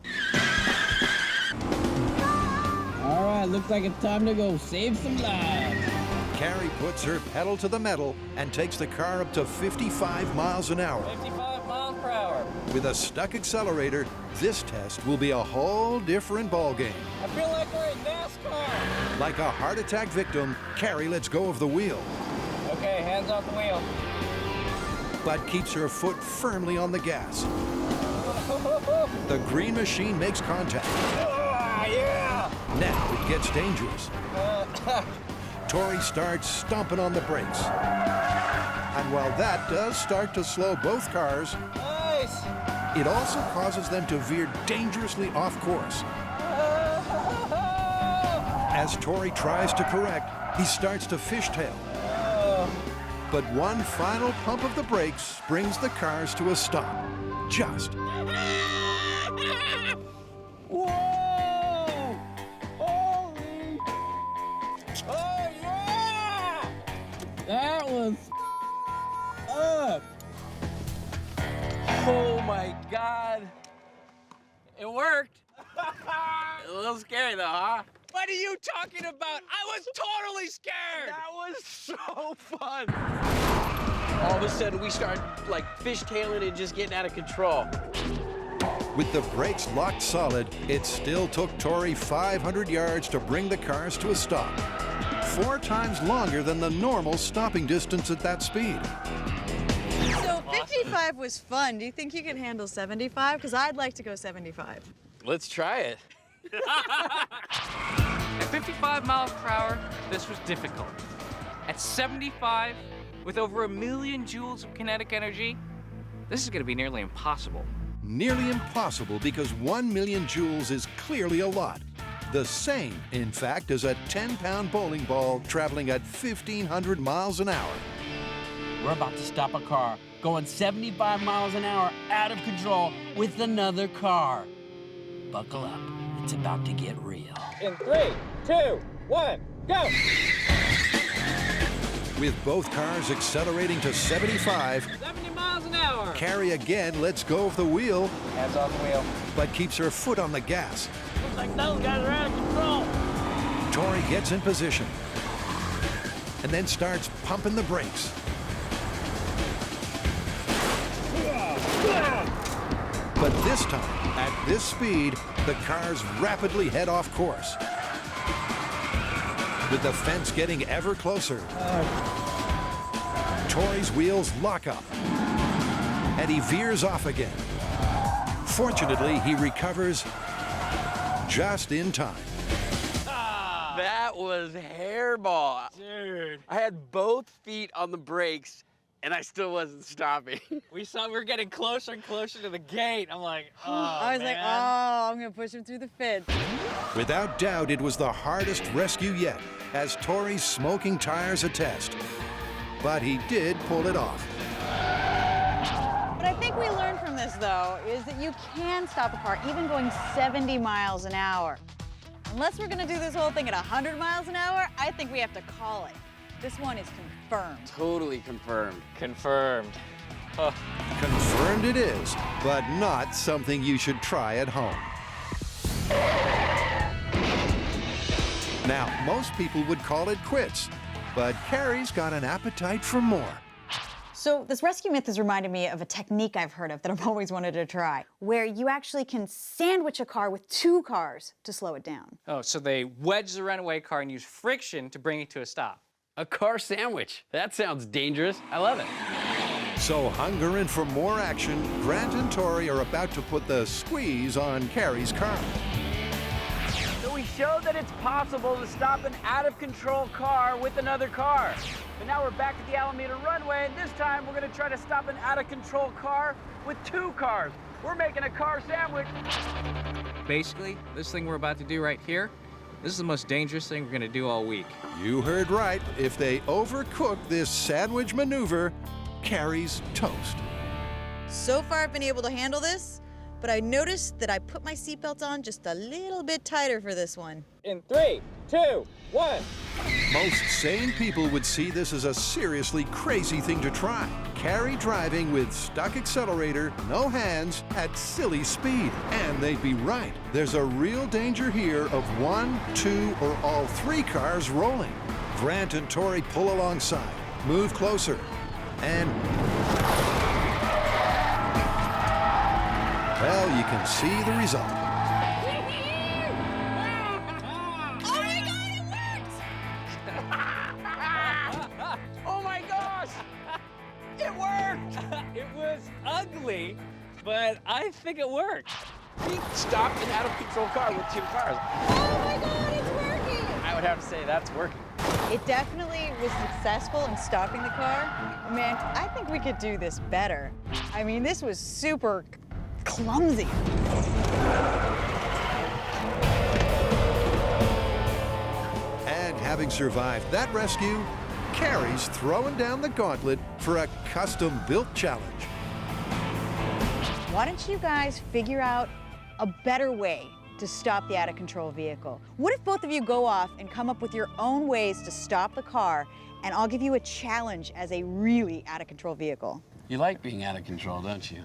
All right, looks like it's time to go save some lives. Carrie puts her pedal to the metal and takes the car up to 55 miles an hour. 55 miles per hour. With a stuck accelerator, this test will be a whole different ballgame. I feel like we're in NASCAR. Like a heart attack victim, Carrie lets go of the wheel, Okay, hands off the wheel. but keeps her foot firmly on the gas. The green machine makes contact. Yeah! Now it gets dangerous. Tori starts stomping on the brakes. And while that does start to slow both cars, Nice! it also causes them to veer dangerously off course. As Tori tries to correct, he starts to fishtail. But one final pump of the brakes brings the cars to a stop. Just. Whoa! Holy! Oh, yeah! That was up. Oh my God. It worked. A little scary though, huh? What are you talking about? I was totally scared. That was so fun. All of a sudden, we start like fishtailing and just getting out of control. With the brakes locked solid, it still took Tori 500 yards to bring the cars to a stop. 4 times longer than the normal stopping distance at that speed. So 55 was fun. Do you think you can handle 75? Because I'd like to go 75. Let's try it. At 55 miles per hour, this was difficult. At 75, with over 1 million joules of kinetic energy, this is going to be nearly impossible. Nearly impossible because 1 million joules is clearly a lot. The same, in fact, as a 10-pound bowling ball traveling at 1,500 miles an hour. We're about to stop a car going 75 miles an hour out of control with another car. Buckle up. It's about to get real. In 3, 2, 1, go! With both cars accelerating to 75, 70 miles an hour. Carrie again lets go of the wheel, Hands off the wheel. but keeps her foot on the gas. Looks like those guys are out of control. Tori gets in position and then starts pumping the brakes. But this time, at this speed, the cars rapidly head off course. With the fence getting ever closer, Tori's wheels lock up, and he veers off again. Fortunately, he recovers just in time. That was hairball. Dude. I had both feet on the brakes, and I still wasn't stopping. We were getting closer and closer to the gate. I'm like, oh, I was like, oh, I'm going to push him through the fence. Without doubt, it was the hardest rescue yet, as Tori's smoking tires attest. But he did pull it off. What I think we learned from this, though, is that you can stop a car even going 70 miles an hour. Unless we're going to do this whole thing at 100 miles an hour, I think we have to call it. This one is confirmed. Totally confirmed. Confirmed. Confirmed it is, but not something you should try at home. Now, most people would call it quits, but Carrie's got an appetite for more. So this rescue myth has reminded me of a technique I've heard of that I've always wanted to try, where you actually can sandwich a car with 2 cars to slow it down. Oh, so they wedge the runaway car and use friction to bring it to a stop. A car sandwich. That sounds dangerous. I love it. So hungering for more action, Grant and Tori are about to put the squeeze on Carrie's car. So we showed that it's possible to stop an out-of-control car with another car. But now we're back at the Alameda runway, and this time we're going to try to stop an out-of-control car with 2 cars. We're making a car sandwich. Basically, this thing we're about to do right here, this is the most dangerous thing we're gonna do all week. You heard right. If they overcook this sandwich maneuver, Carrie's toast. So far, I've been able to handle this, but I noticed that I put my seatbelt on just a little bit tighter for this one. In 3, 2, 1. Most sane people would see this as a seriously crazy thing to try. Carrie driving with stuck accelerator, no hands, at silly speed. And they'd be right. There's a real danger here of 1, 2, or all 3 cars rolling. Grant and Tori pull alongside, move closer, and... well, you can see the result. Oh my gosh! It worked! It was ugly, but I think it worked. We stopped an out-of-control car with 2 cars. Oh my God, it's working! I would have to say that's working. It definitely was successful in stopping the car. Man, I think we could do this better. I mean, this was super clumsy. And having survived that rescue, Carrie's throwing down the gauntlet for a custom-built challenge. Why don't you guys figure out a better way to stop the out-of-control vehicle? What if both of you go off and come up with your own ways to stop the car, and I'll give you a challenge as a really out-of-control vehicle? You like being out of control, don't you?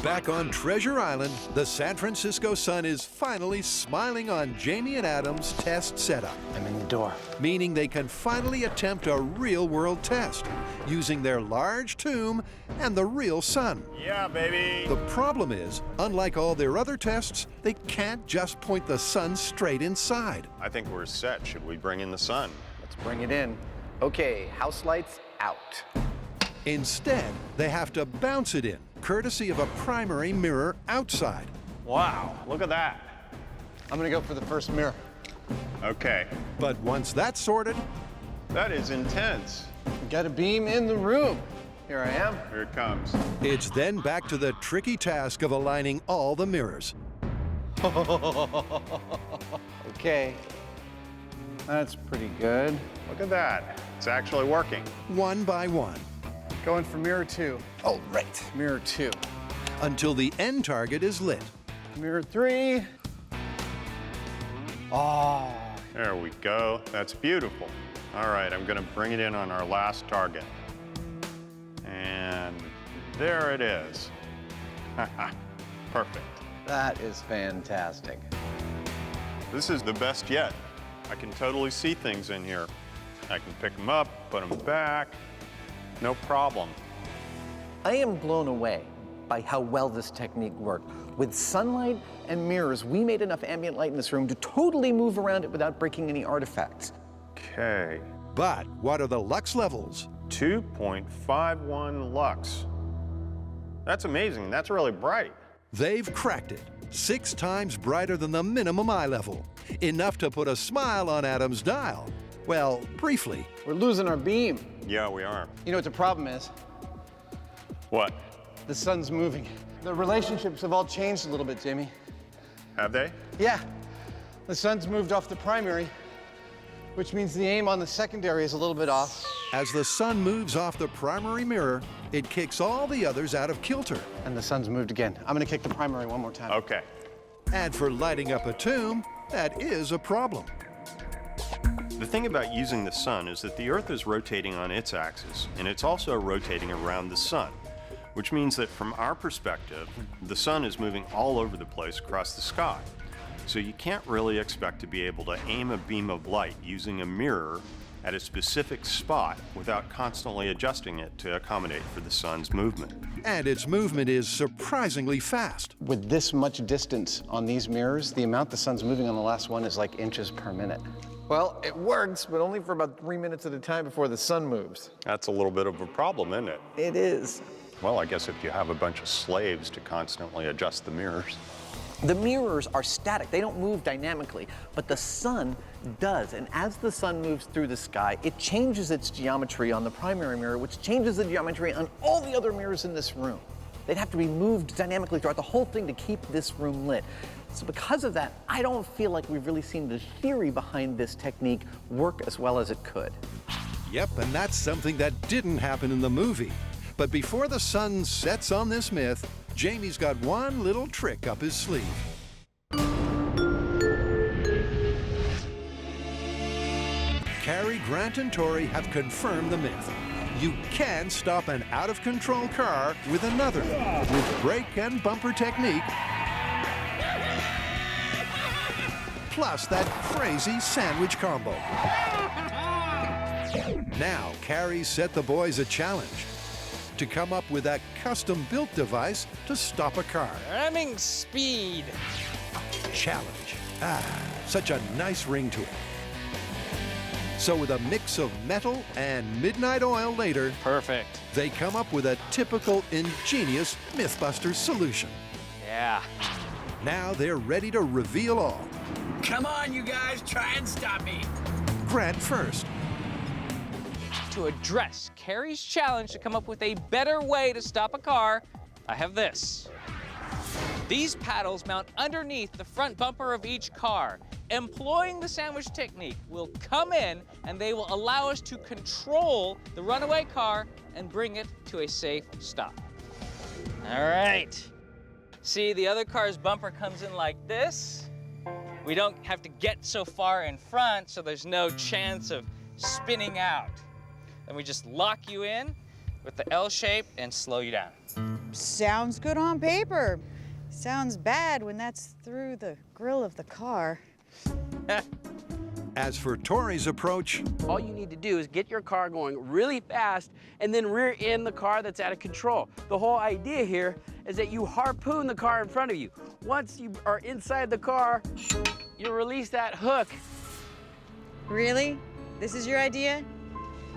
Back on Treasure Island, the San Francisco sun is finally smiling on Jamie and Adam's test setup. I'm in the door. Meaning they can finally attempt a real-world test using their large tomb and the real sun. Yeah, baby. The problem is, unlike all their other tests, they can't just point the sun straight inside. I think we're set. Should we bring in the sun? Let's bring it in. Okay, house lights out. Instead, they have to bounce it in, courtesy of a primary mirror outside. Wow, look at that. I'm gonna go for the first mirror. Okay. But once that's sorted, that is intense. We got a beam in the room. Here I am. Here it comes. It's then back to the tricky task of aligning all the mirrors. Okay. That's pretty good. Look at that. It's actually working. One by one. Going for mirror 2. Oh, right. Mirror 2. Until the end target is lit. Mirror 3. Oh. There we go. That's beautiful. All right, I'm gonna bring it in on our last target. And there it is. Perfect. That is fantastic. This is the best yet. I can totally see things in here. I can pick them up, put them back, no problem. I am blown away by how well this technique worked. With sunlight and mirrors, we made enough ambient light in this room to totally move around it without breaking any artifacts. Okay. But what are the lux levels? 2.51 lux. That's amazing. That's really bright. They've cracked it. 6 times brighter than the minimum eye level. Enough to put a smile on Adam's dial. Well, briefly. We're losing our beam. Yeah, we are. You know what the problem is? What? The sun's moving. The relationships have all changed a little bit, Jamie. Have they? Yeah. The sun's moved off the primary, which means the aim on the secondary is a little bit off. As the sun moves off the primary mirror, it kicks all the others out of kilter. And the sun's moved again. I'm gonna kick the primary one more time. Okay. And for lighting up a tomb, that is a problem. The thing about using the sun is that the Earth is rotating on its axis, and it's also rotating around the sun, which means that from our perspective, the sun is moving all over the place across the sky. So you can't really expect to be able to aim a beam of light using a mirror at a specific spot without constantly adjusting it to accommodate for the sun's movement. And its movement is surprisingly fast. With this much distance on these mirrors, the amount the sun's moving on the last one is like inches per minute. Well, it works, but only for about 3 minutes at a time before the sun moves. That's a little bit of a problem, isn't it? It is. Well, I guess if you have a bunch of slaves to constantly adjust the mirrors. The mirrors are static. They don't move dynamically, but the sun does. And as the sun moves through the sky, it changes its geometry on the primary mirror, which changes the geometry on all the other mirrors in this room. They'd have to be moved dynamically throughout the whole thing to keep this room lit. So because of that, I don't feel like we've really seen the theory behind this technique work as well as it could. Yep, and that's something that didn't happen in the movie. But before the sun sets on this myth, Jamie's got one little trick up his sleeve. Carrie, Grant, and Tori have confirmed the myth. You can stop an out-of-control car with another, with brake and bumper technique, plus that crazy sandwich combo. Now, Carrie set the boys a challenge to come up with that custom-built device to stop a car. Ramming speed. Challenge. Such a nice ring to it. So with a mix of metal and midnight oil later, perfect, they come up with a typical ingenious MythBusters solution. Yeah. Now they're ready to reveal all. Come on, you guys, try and stop me. Grant first. To address Carrie's challenge to come up with a better way to stop a car, I have this. These paddles mount underneath the front bumper of each car. Employing the sandwich technique will come in and they will allow us to control the runaway car and bring it to a safe stop. All right. See, the other car's bumper comes in like this. We don't have to get so far in front, so there's no chance of spinning out. Then we just lock you in with the L shape and slow you down. Sounds good on paper. Sounds bad when that's through the grill of the car. As for Tori's approach, all you need to do is get your car going really fast and then rear end the car that's out of control. The whole idea here is that you harpoon the car in front of you. Once you are inside the car, you release that hook. Really? This is your idea?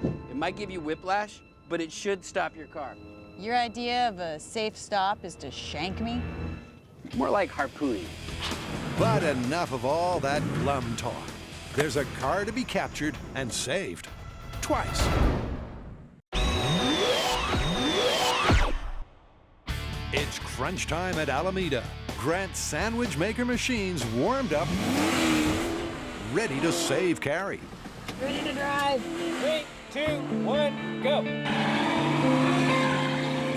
It might give you whiplash, but it should stop your car. Your idea of a safe stop is to shank me? More like harpooning. but enough of all that glum talk. There's a car to be captured and saved. Twice. It's crunch time at Alameda. Grant's sandwich maker machines warmed up, ready to save Carrie. Ready to drive. 3, 2, 1, go.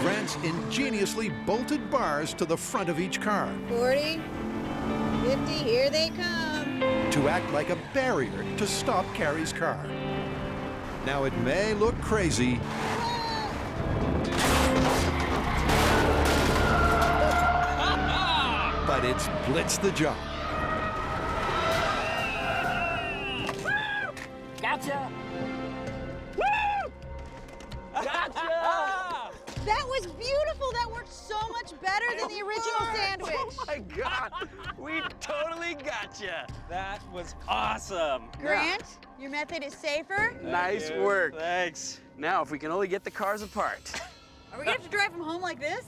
Grant's ingeniously bolted bars to the front of each car 40, 50, here they come. to act like a barrier to stop Carrie's car. Now it may look crazy, but it's blitzed the job. Gotcha. Woo! Gotcha! That was beautiful. That worked so much better than the original sandwich. Oh my God, we totally gotcha. That was awesome. Grant, your method is safer. Nice work. Thanks. Now, if we can only get the cars apart. Are we gonna have to drive them home like this?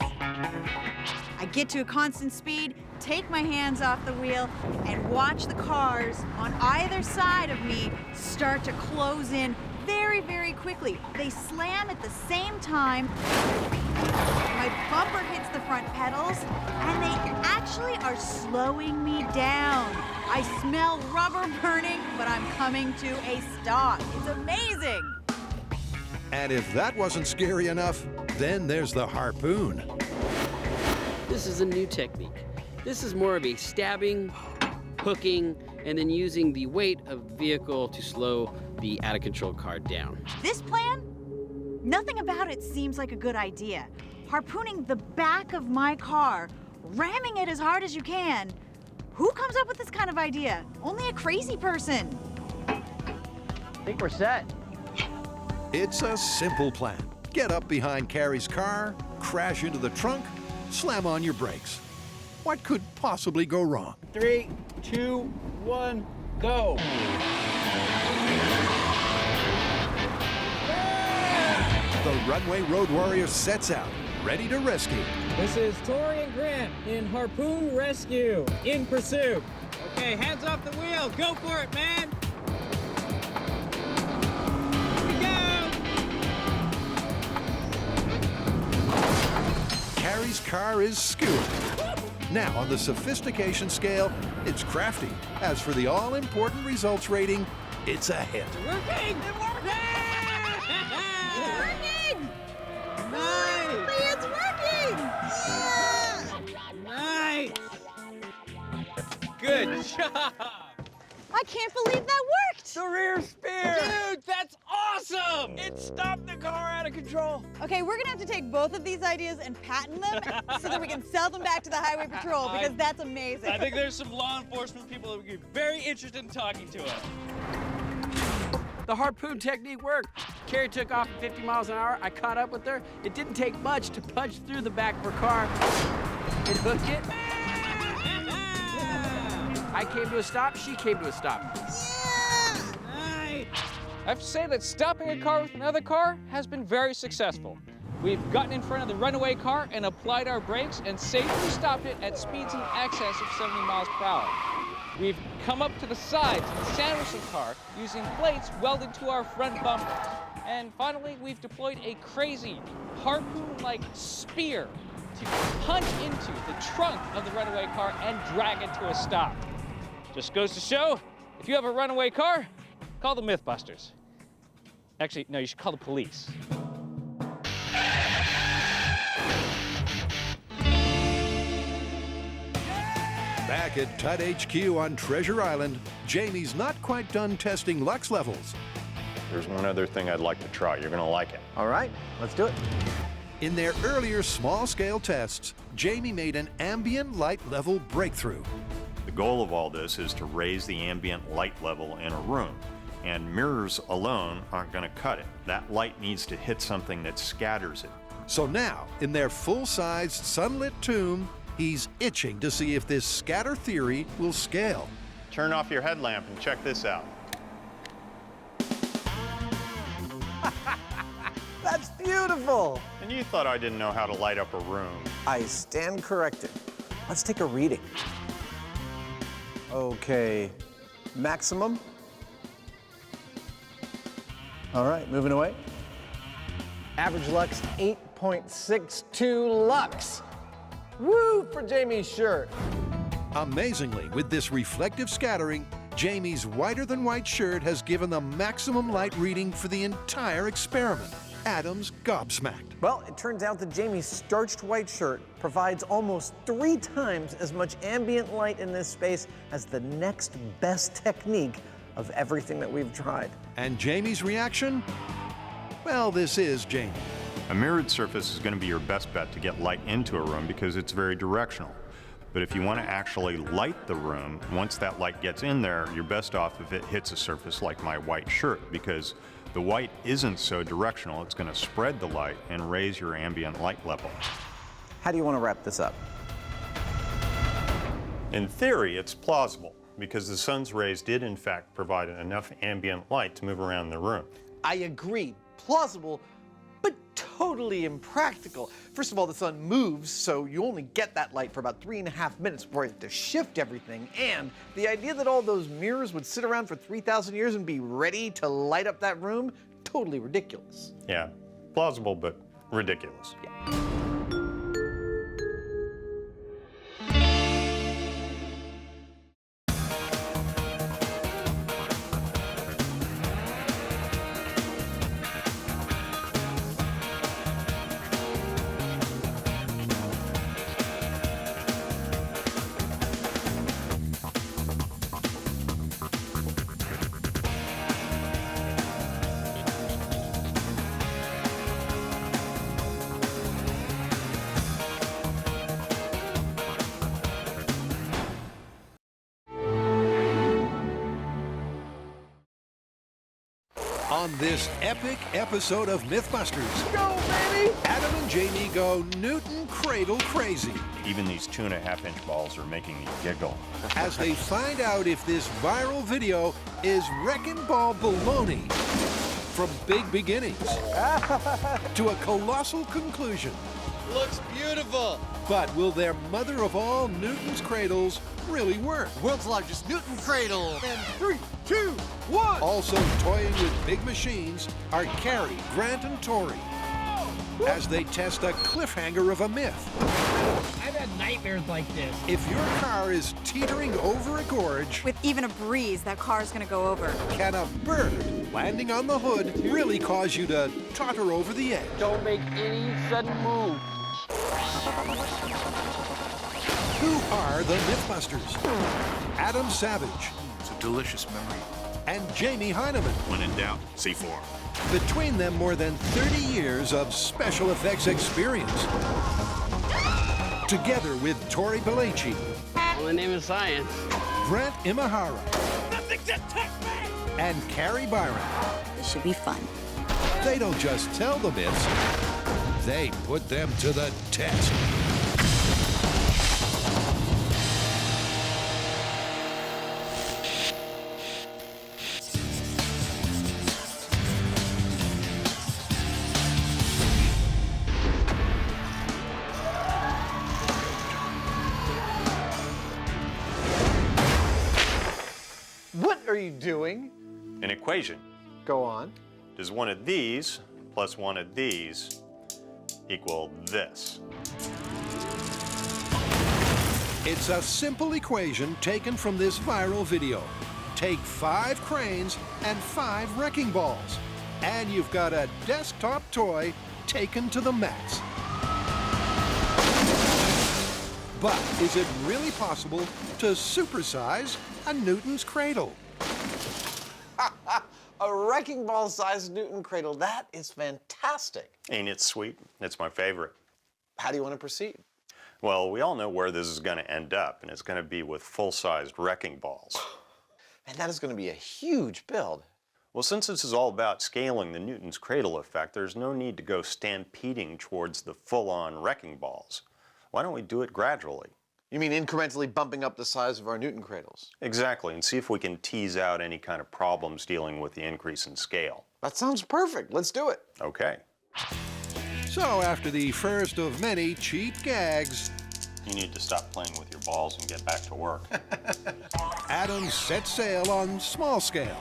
I get to a constant speed, take my hands off the wheel, and watch the cars on either side of me start to close in very, very quickly. They slam at the same time. My bumper hits the front pedals, and they actually are slowing me down. I smell rubber burning, but I'm coming to a stop. It's amazing. And if that wasn't scary enough, then there's the harpoon. This is a new technique. This is more of a stabbing, hooking, and then using the weight of the vehicle to slow the out-of-control car down. This plan? Nothing about it seems like a good idea. Harpooning the back of my car, ramming it as hard as you can. Who comes up with this kind of idea? Only a crazy person. I think we're set. It's a simple plan. Get up behind Carrie's car, crash into the trunk, slam on your brakes. What could possibly go wrong? 3, 2, 1, go. The runway road warrior sets out, ready to rescue. This is Tori and Grant in Harpoon Rescue, in pursuit. Okay, hands off the wheel. Go for it, man. Here we go. Gary's car is Scuba. Now, on the sophistication scale, it's crafty. As for the all-important results rating, it's a hit. Working! It's working! Nice! Good job! I can't believe that worked! The rear spear! Dude, that's awesome! It stopped the car out of control. Okay, we're gonna have to take both of these ideas and patent them so that we can sell them back to the Highway Patrol because that's amazing. I think there's some law enforcement people that would be very interested in talking to us. The harpoon technique worked. Carrie took off at 50 miles an hour. I caught up with her. It didn't take much to punch through the back of her car and hook it. I came to a stop, she came to a stop. I have to say that stopping a car with another car has been very successful. We've gotten in front of the runaway car and applied our brakes and safely stopped it at speeds in excess of 70 miles per hour. We've come up to the sides and sandwiched the car using plates welded to our front bumpers. And finally, we've deployed a crazy harpoon-like spear to punch into the trunk of the runaway car and drag it to a stop. Just goes to show, if you have a runaway car, call the MythBusters. Actually, no, you should call the police. Back at Tut HQ on Treasure Island, Jamie's not quite done testing Lux levels. There's one other thing I'd like to try. You're going to like it. All right, let's do it. In their earlier small-scale tests, Jamie made an ambient light level breakthrough. The goal of all this is to raise the ambient light level in a room, and mirrors alone aren't going to cut it. That light needs to hit something that scatters it. So now, in their full-sized sunlit tomb, he's itching to see if this scatter theory will scale. Turn off your headlamp and check this out. That's beautiful! And you thought I didn't know how to light up a room. I stand corrected. Let's take a reading. Okay, maximum. All right, moving away. Average lux, 8.62 lux. Woo for Jamie's shirt. Amazingly, with this reflective scattering, Jamie's whiter-than-white shirt has given the maximum light reading for the entire experiment. Adam's gobsmacked. Well, it turns out that Jamie's starched white shirt provides almost 3 times as much ambient light in this space as the next best technique of everything that we've tried. And Jamie's reaction? Well, this is Jamie. A mirrored surface is going to be your best bet to get light into a room because it's very directional. But if you want to actually light the room, once that light gets in there, you're best off if it hits a surface like my white shirt, because the white isn't so directional. It's going to spread the light and raise your ambient light level. How do you want to wrap this up? In theory, it's plausible, because the sun's rays did in fact provide enough ambient light to move around the room. I agree. Plausible, but totally impractical. First of all, the sun moves, so you only get that light for about 3.5 minutes before you have to shift everything. And the idea that all those mirrors would sit around for 3,000 years and be ready to light up that room, totally ridiculous. Yeah, plausible, but ridiculous. Yeah. On this epic episode of MythBusters, go baby! Adam and Jamie go Newton Cradle crazy. Even these 2.5-inch balls are making me giggle. As they find out if this viral video is wrecking ball baloney. From big beginnings to a colossal conclusion. Looks beautiful. But will their mother of all Newton's cradles really work? World's largest Newton cradle. And 3, 2, 1. Also toying with big machines are Carrie, Grant, and Tori. as they test a cliffhanger of a myth. I've had nightmares like this. If your car is teetering over a gorge, With even a breeze, that car's gonna go over. can a bird landing on the hood really cause you to totter over the edge? Don't make any sudden move. Who are the MythBusters? Adam Savage. It's a delicious memory. And Jamie Heineman. When in doubt, C4. Between them, more than 30 years of special effects experience. Together with Tori Belleci. Well, the name is Science. Brent Imahara. Nothing to touch me! And Carrie Byron. This should be fun. They don't just tell the myths, they put them to the test. What are you doing? An equation. Go on. Does one of these plus one of these equal this? It's a simple equation taken from this viral video. Take 5 cranes and 5 wrecking balls, and you've got a desktop toy taken to the max. But is it really possible to supersize a Newton's cradle? A wrecking ball-sized Newton cradle. That is fantastic. Ain't it sweet? It's my favorite. How do you want to proceed? Well, we all know where this is going to end up, and it's going to be with full-sized wrecking balls. And that is going to be a huge build. Well, since this is all about scaling the Newton's cradle effect, there's no need to go stampeding towards the full-on wrecking balls. Why don't we do it gradually? You mean incrementally bumping up the size of our Newton cradles? Exactly, and see if we can tease out any kind of problems dealing with the increase in scale. That sounds perfect. Let's do it. Okay. So after the first of many cheap gags, You need to stop playing with your balls and get back to work. Adam set sail on small scale.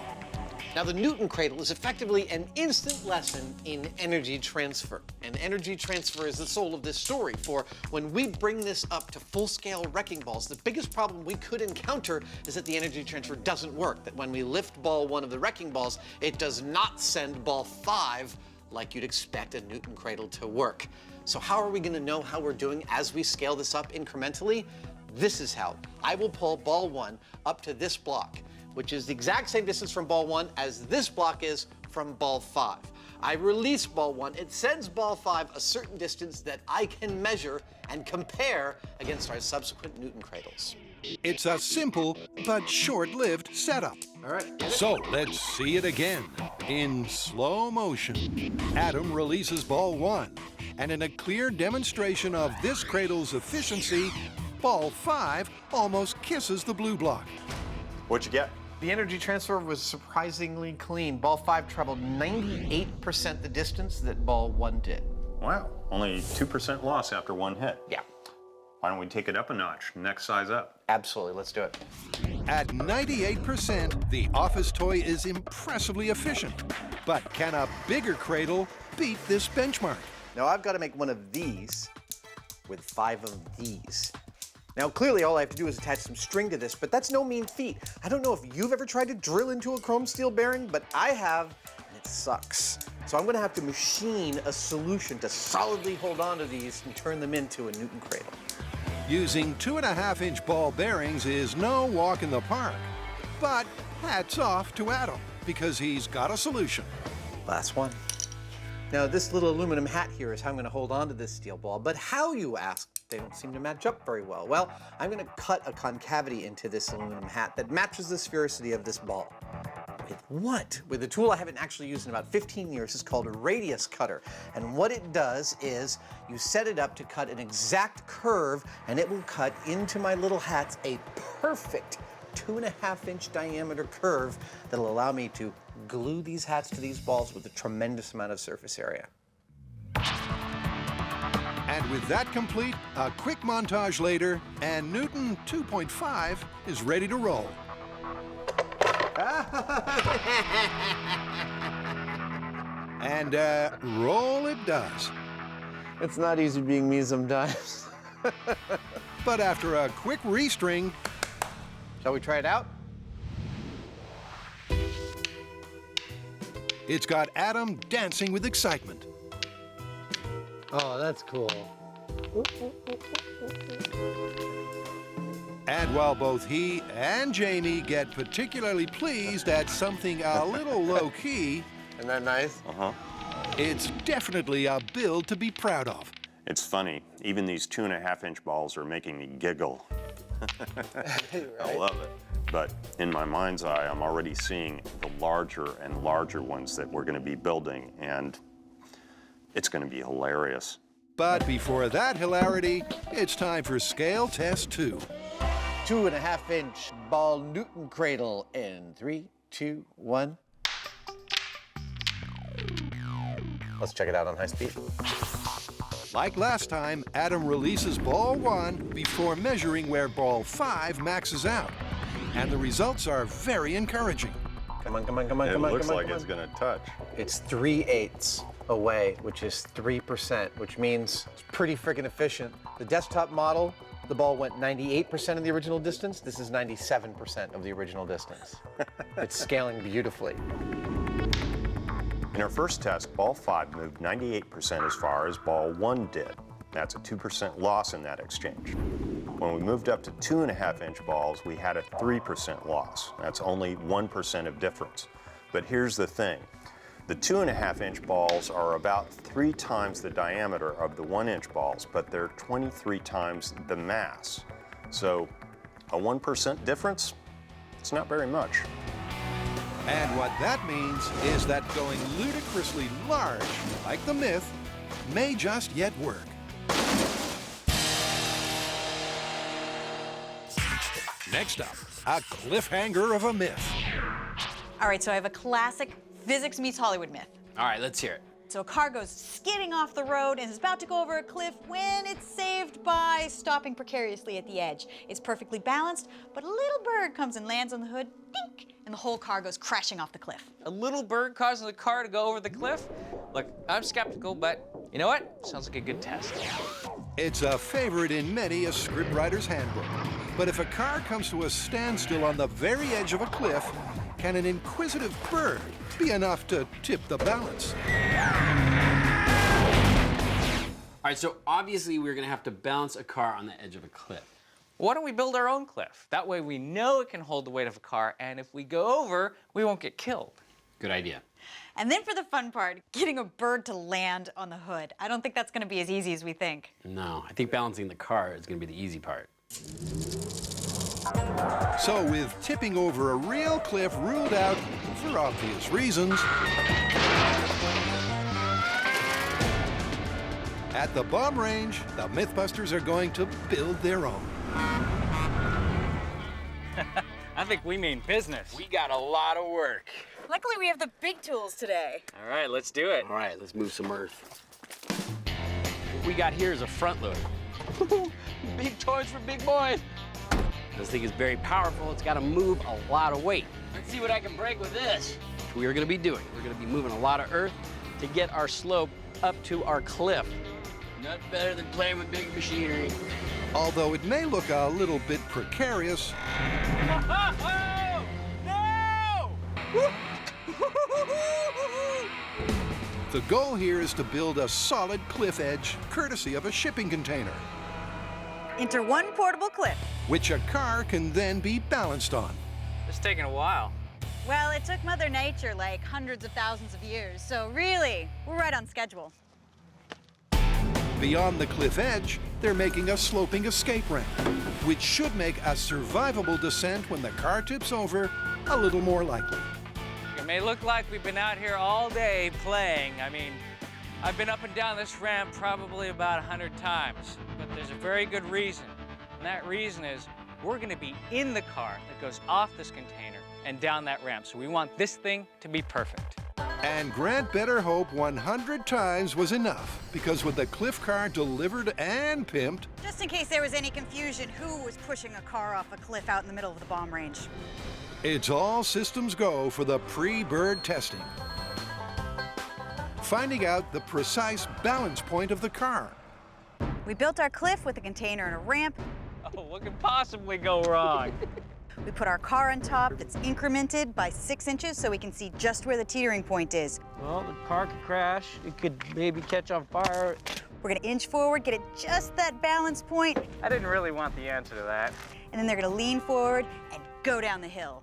Now, the Newton cradle is effectively an instant lesson in energy transfer. And energy transfer is the soul of this story, for when we bring this up to full-scale wrecking balls, the biggest problem we could encounter is that the energy transfer doesn't work, that when we lift ball 1 of the wrecking balls, it does not send ball 5 like you'd expect a Newton cradle to work. So how are we gonna know how we're doing as we scale this up incrementally? This is how. I will pull ball 1 up to this block, which is the exact same distance from ball 1 as this block is from ball 5. I release ball 1, it sends ball 5 a certain distance that I can measure and compare against our subsequent Newton cradles. It's a simple but short-lived setup. All right. So let's see it again. In slow motion, Adam releases ball 1, and in a clear demonstration of this cradle's efficiency, ball 5 almost kisses the blue block. What'd you get? The energy transfer was surprisingly clean. Ball 5 traveled 98% the distance that ball 1 did. Wow, only 2% loss after 1 hit. Yeah. Why don't we take it up a notch, next size up? Absolutely, let's do it. At 98%, the office toy is impressively efficient. But can a bigger cradle beat this benchmark? Now I've got to make one of these with 5 of these. Now clearly all I have to do is attach some string to this, but that's no mean feat. I don't know if you've ever tried to drill into a chrome steel bearing, but I have, and it sucks. So I'm going to have to machine a solution to solidly hold on to these and turn them into a Newton cradle. Using 2.5-inch ball bearings is no walk in the park. But hats off to Adam, because he's got a solution. Last one. Now this little aluminum hat here is how I'm going to hold on to this steel ball, but how, you ask? They don't seem to match up very well. Well, I'm going to cut a concavity into this aluminum hat that matches the sphericity of this ball. With what? With a tool I haven't actually used in about 15 years. It's called a radius cutter. And what it does is you set it up to cut an exact curve, and it will cut into my little hats a perfect 2.5-inch diameter curve that'll allow me to glue these hats to these balls with a tremendous amount of surface area. And with that complete, a quick montage later, and Newton 2.5 is ready to roll. And roll it does. It's not easy being me sometimes. But after a quick restring, shall we try it out? It's got Adam dancing with excitement. Oh, that's cool. And while both he and Jamie get particularly pleased at something a little low-key... Isn't that nice? Uh-huh. It's definitely a build to be proud of. It's funny, even these 2.5-inch balls are making me giggle. I love it. But in my mind's eye, I'm already seeing the larger and larger ones that we're going to be building, and it's going to be hilarious. But before that hilarity, it's time for scale test 2. 2.5-inch ball Newton cradle in 3, 2, 1. Let's check it out on high speed. Like last time, Adam releases ball 1 before measuring where ball 5 maxes out. And the results are very encouraging. Come on, come on, come on, come on, It looks come on, like come it's on. going to touch. It's 3/8 away, which is 3%, which means it's pretty freaking efficient. The desktop model, the ball went 98% of the original distance. This is 97% of the original distance. It's scaling beautifully. In our first test, ball 5 moved 98% as far as ball 1 did. That's a 2% loss in that exchange. When we moved up to 2.5-inch balls, we had a 3% loss. That's only 1% of difference. But here's the thing. The 2.5-inch balls are about 3 times the diameter of the 1-inch balls, but they're 23 times the mass. So a 1% difference, it's not very much. And what that means is that going ludicrously large, like the Myth, may just yet work. Next up, a cliffhanger of a myth. All right, so I have a classic physics meets Hollywood myth. All right, let's hear it. So a car goes skidding off the road and is about to go over a cliff when it's saved by stopping precariously at the edge. It's perfectly balanced, but a little bird comes and lands on the hood, dink, and the whole car goes crashing off the cliff. A little bird causing the car to go over the cliff? Look, I'm skeptical, but you know what? Sounds like a good test. It's a favorite in many a scriptwriter's handbook. But if a car comes to a standstill on the very edge of a cliff, can an inquisitive bird be enough to tip the balance? All right, so obviously we're gonna have to balance a car on the edge of a cliff. Why don't we build our own cliff? That way we know it can hold the weight of a car, and if we go over, we won't get killed. Good idea. And then for the fun part, getting a bird to land on the hood. I don't think that's gonna be as easy as we think. No, I think balancing the car is gonna be the easy part. So with tipping over a real cliff ruled out for obvious reasons, at the bomb range, the MythBusters are going to build their own. I think we mean business. We got a lot of work. Luckily, we have the big tools today. All right, let's do it. All right, let's move some earth. What we got here is a front loader. Big toys for big boys. This thing is very powerful. It's got to move a lot of weight. Let's see what I can break with this. Which we are going to be doing. We're going to be moving a lot of earth to get our slope up to our cliff. Not better than playing with big machinery. Although it may look a little bit precarious, No! the goal here is to build a solid cliff edge courtesy of a shipping container, Enter one portable cliff. which a car can then be balanced on. It's taking a while. Well, it took Mother Nature like hundreds of thousands of years, so really, we're right on schedule. Beyond the cliff edge, they're making a sloping escape ramp, which should make a survivable descent when the car tips over a little more likely. It may look like we've been out here all day playing. I mean, I've been up and down this ramp probably about 100 times, but there's a very good reason. And that reason is we're gonna be in the car that goes off this container and down that ramp. So we want this thing to be perfect. And Grant better hope 100 times was enough, because with the cliff car delivered and pimped, Just in case there was any confusion, who was pushing a car off a cliff out in the middle of the bomb range? it's all systems go for the pre-bird testing. finding out the precise balance point of the car. We built our cliff with a container and a ramp. Oh, what could possibly go wrong? We put our car on top that's incremented by 6 inches so we can see just where the teetering point is. Well, the car could crash. It could maybe catch on fire. We're gonna inch forward, get it just that balance point, I didn't really want the answer to that. and then they're gonna lean forward and go down the hill.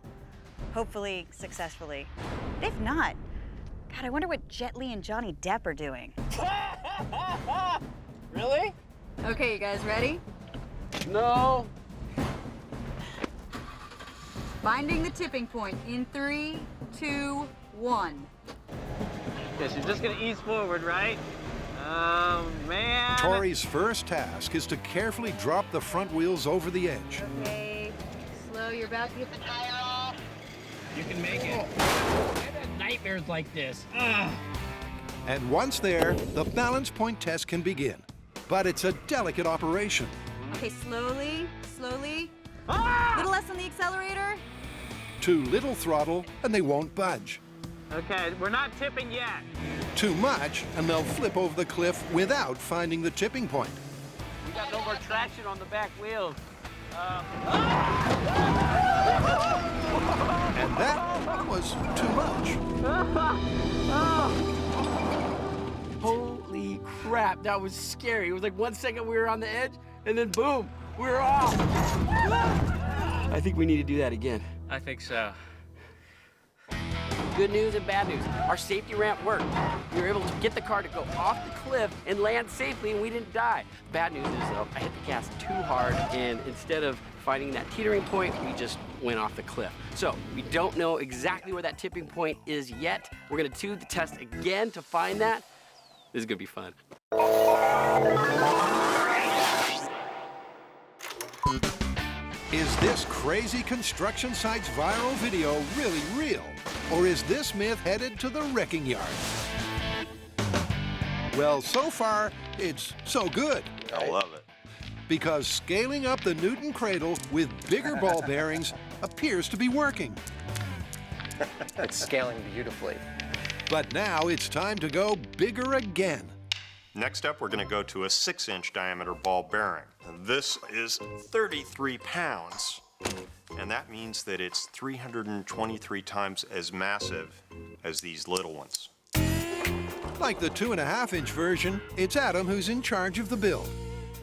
Hopefully successfully. If not, God, I wonder what Jet Li and Johnny Depp are doing. Really? Okay, you guys ready? No. Finding the tipping point in 3, 2, 1. Guess you're just gonna ease forward, right? Oh, man. Tori's first task is to carefully drop the front wheels over the edge. Okay, slow, you're about to get the tire off. You can make it. I've had nightmares like this. Ugh. And once there, the balance point test can begin. But it's a delicate operation. Okay, slowly, slowly. Ah! Little less on the accelerator. Too little throttle, and they won't budge. Okay, we're not tipping yet. Too much, and they'll flip over the cliff without finding the tipping point. We got no more traction on the back wheels. And that was too much. Holy crap, that was scary. It was like 1 second we were on the edge, and then boom, we were off. I think we need to do that again. I think so. Good news and bad news. Our safety ramp worked. We were able to get the car to go off the cliff and land safely, and we didn't die. Bad news is, though, I hit the gas too hard, and instead of finding that teetering point, we just went off the cliff. So we don't know exactly where that tipping point is yet. We're gonna do the test again to find that. This is gonna be fun. Is this crazy construction site's viral video really real? Or is this myth headed to the wrecking yard? Well, so far, it's so good. I love it. Because scaling up the Newton Cradle with bigger ball bearings appears to be working. It's scaling beautifully. But now it's time to go bigger again. Next up, we're going to go to a 6-inch diameter ball bearing. And this is 33 pounds, and that means that it's 323 times as massive as these little ones. Like the 2.5-inch version, it's Adam who's in charge of the build.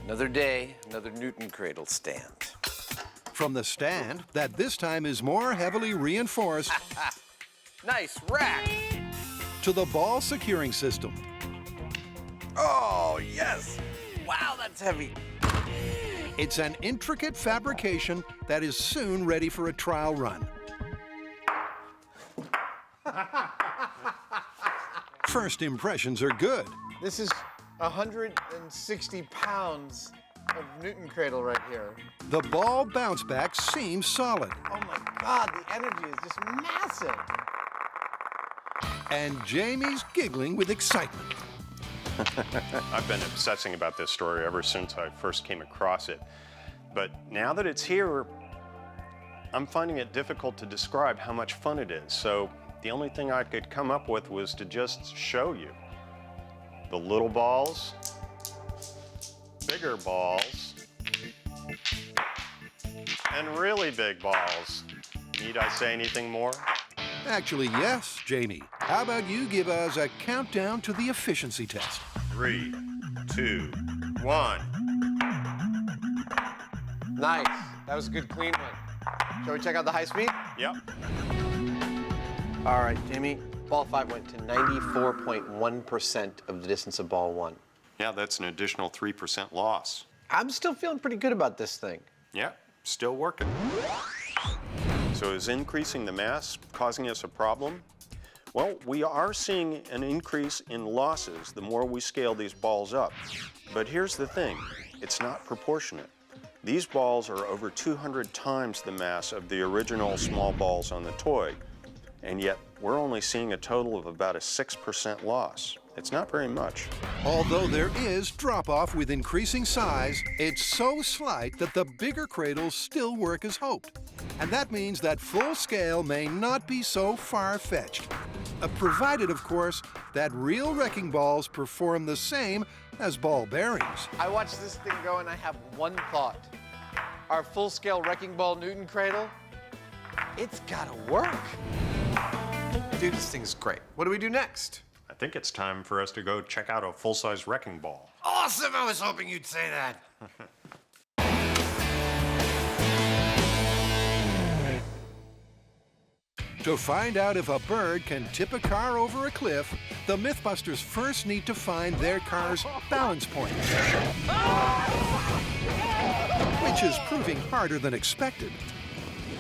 Another day, another Newton Cradle stand. From the stand, that this time is more heavily reinforced, Nice rack. to the ball securing system. Oh, yes. Wow, that's heavy. It's an intricate fabrication that is soon ready for a trial run. First impressions are good. This is 160 pounds of Newton Cradle right here. The ball bounce back seems solid. Oh my God, the energy is just massive. And Jamie's giggling with excitement. I've been obsessing about this story ever since I first came across it. But now that it's here, I'm finding it difficult to describe how much fun it is. So the only thing I could come up with was to just show you. The little balls, bigger balls, and really big balls. Need I say anything more? Actually, yes, Jamie. How about you give us a countdown to the efficiency test? 3, 2, 1. Nice. That was a good clean one. Shall we check out the high speed? Yep. All right, Jamie. Ball 5 went to 94.1% of the distance of ball 1. Yeah, that's an additional 3% loss. I'm still feeling pretty good about this thing. Yeah, still working. So is increasing the mass causing us a problem? Well, we are seeing an increase in losses the more we scale these balls up. But here's the thing, it's not proportionate. These balls are over 200 times the mass of the original small balls on the toy, and yet we're only seeing a total of about a 6% loss. It's not very much. Although there is drop-off with increasing size, it's so slight that the bigger cradles still work as hoped. And that means that full scale may not be so far-fetched. provided, of course, that real wrecking balls perform the same as ball bearings. I watch this thing go and I have one thought. Our full-scale wrecking ball Newton cradle, it's gotta work. Dude, this thing's great. What do we do next? I think it's time for us to go check out a full-size wrecking ball. Awesome! I was hoping you'd say that. To find out if a bird can tip a car over a cliff, the MythBusters first need to find their car's balance point, which is proving harder than expected.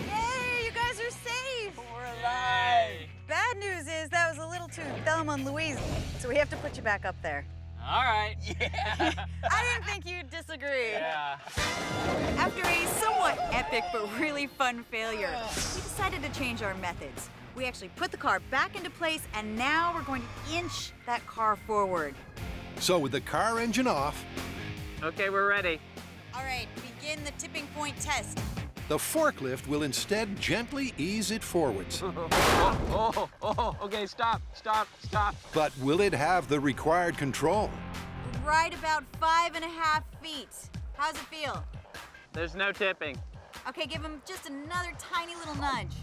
Hey, you guys are safe. We're alive. Bad news is that was a little too Thelma and Louise, so we have to put you back up there. All right. Yeah. I didn't think you'd disagree. Yeah. After a somewhat epic but really fun failure, we decided to change our methods. We actually put the car back into place, and now we're going to inch that car forward. So with the car engine off, Okay, we're ready. All right, begin the tipping point test. the forklift will instead gently ease it forwards. Okay, stop. But will it have the required control? Right about 5.5 feet. How's it feel? There's no tipping. Okay, give him just another tiny little nudge.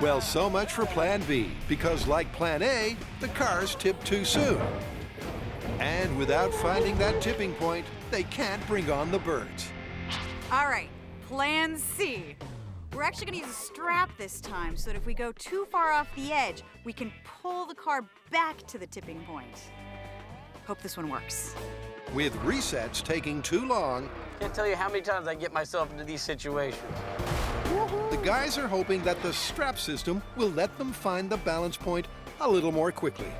Well, so much for Plan B, because like Plan A, the cars tipped too soon. And without finding that tipping point, they can't bring on the birds. All right, Plan C. We're actually gonna use a strap this time so that if we go too far off the edge, we can pull the car back to the tipping point. Hope this one works. With resets taking too long, Can't tell you how many times I get myself into these situations. the guys are hoping that the strap system will let them find the balance point a little more quickly.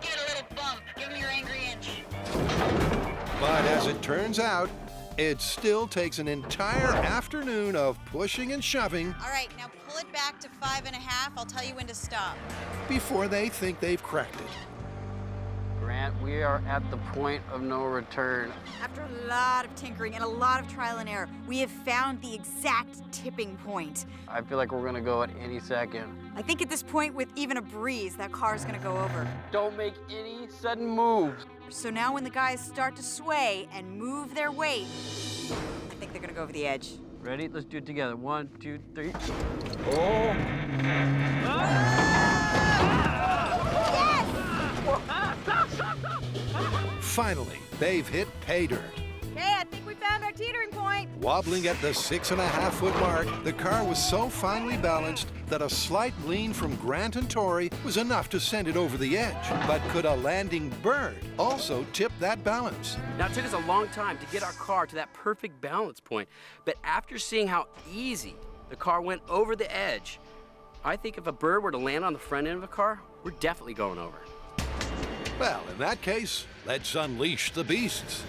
Give it a little bump. Give me your angry inch. But as it turns out, it still takes an entire afternoon of pushing and shoving All right, now pull it back to 5.5. I'll tell you when to stop. before they think they've cracked it. Grant, we are at the point of no return. After a lot of tinkering and a lot of trial and error, we have found the exact tipping point. I feel like we're gonna go at any second. I think at this point, with even a breeze, that car's gonna go over. Don't make any sudden moves. So now when the guys start to sway and move their weight, I think they're gonna go over the edge. Ready? Let's do it together. 1, 2, 3. Finally, they've hit pay dirt. Okay, I think we found our teetering point. Wobbling at the 6.5-foot mark, the car was so finely balanced that a slight lean from Grant and Tori was enough to send it over the edge. But could a landing bird also tip that balance? Now, it took us a long time to get our car to that perfect balance point, but after seeing how easy the car went over the edge, I think if a bird were to land on the front end of a car, we're definitely going over. Well, in that case, let's unleash the beasts.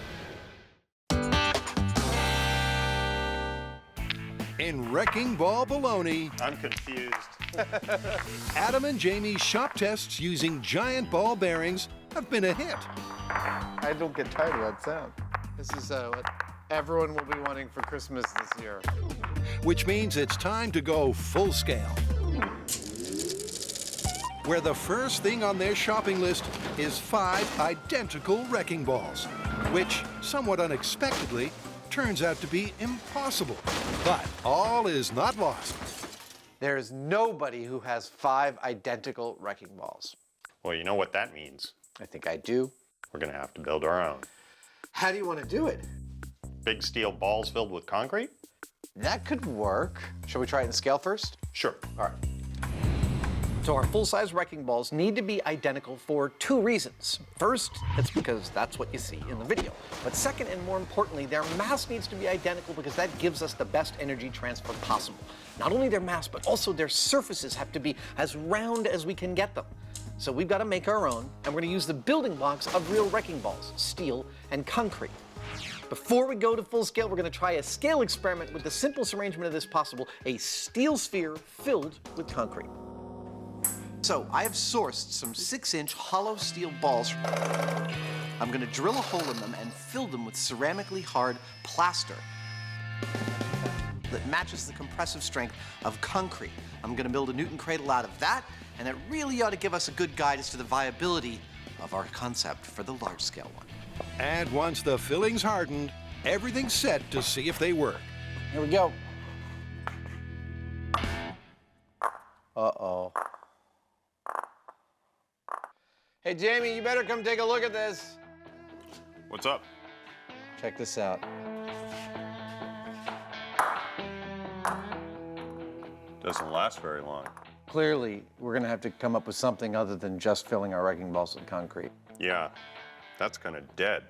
In Wrecking Ball Baloney, I'm confused. Adam and Jamie's shop tests using giant ball bearings have been a hit. I don't get tired of that sound. This is what everyone will be wanting for Christmas this year. Which means it's time to go full scale. Where the first thing on their shopping list is 5 identical wrecking balls, which, somewhat unexpectedly, turns out to be impossible. But all is not lost. There is nobody who has 5 identical wrecking balls. Well, you know what that means. I think I do. We're gonna have to build our own. How do you want to do it? Big steel balls filled with concrete? That could work. Shall we try it in scale first? Sure. All right. So our full-size wrecking balls need to be identical for 2 reasons. First, it's because that's what you see in the video. But second, and more importantly, their mass needs to be identical because that gives us the best energy transfer possible. Not only their mass, but also their surfaces have to be as round as we can get them. So we've got to make our own, and we're going to use the building blocks of real wrecking balls, steel and concrete. Before we go to full scale, we're going to try a scale experiment with the simplest arrangement of this possible, a steel sphere filled with concrete. So I have sourced some 6-inch hollow steel balls. I'm going to drill a hole in them and fill them with ceramically hard plaster. that matches the compressive strength of concrete. I'm gonna build a Newton cradle out of that, and it really ought to give us a good guide as to the viability of our concept for the large-scale one. And once the filling's hardened, everything's set to see if they work. Here we go. Uh-oh. Hey, Jamie, you better come take a look at this. What's up? Check this out. Doesn't last very long. Clearly, we're gonna have to come up with something other than just filling our wrecking balls with concrete. Yeah, that's kind of dead.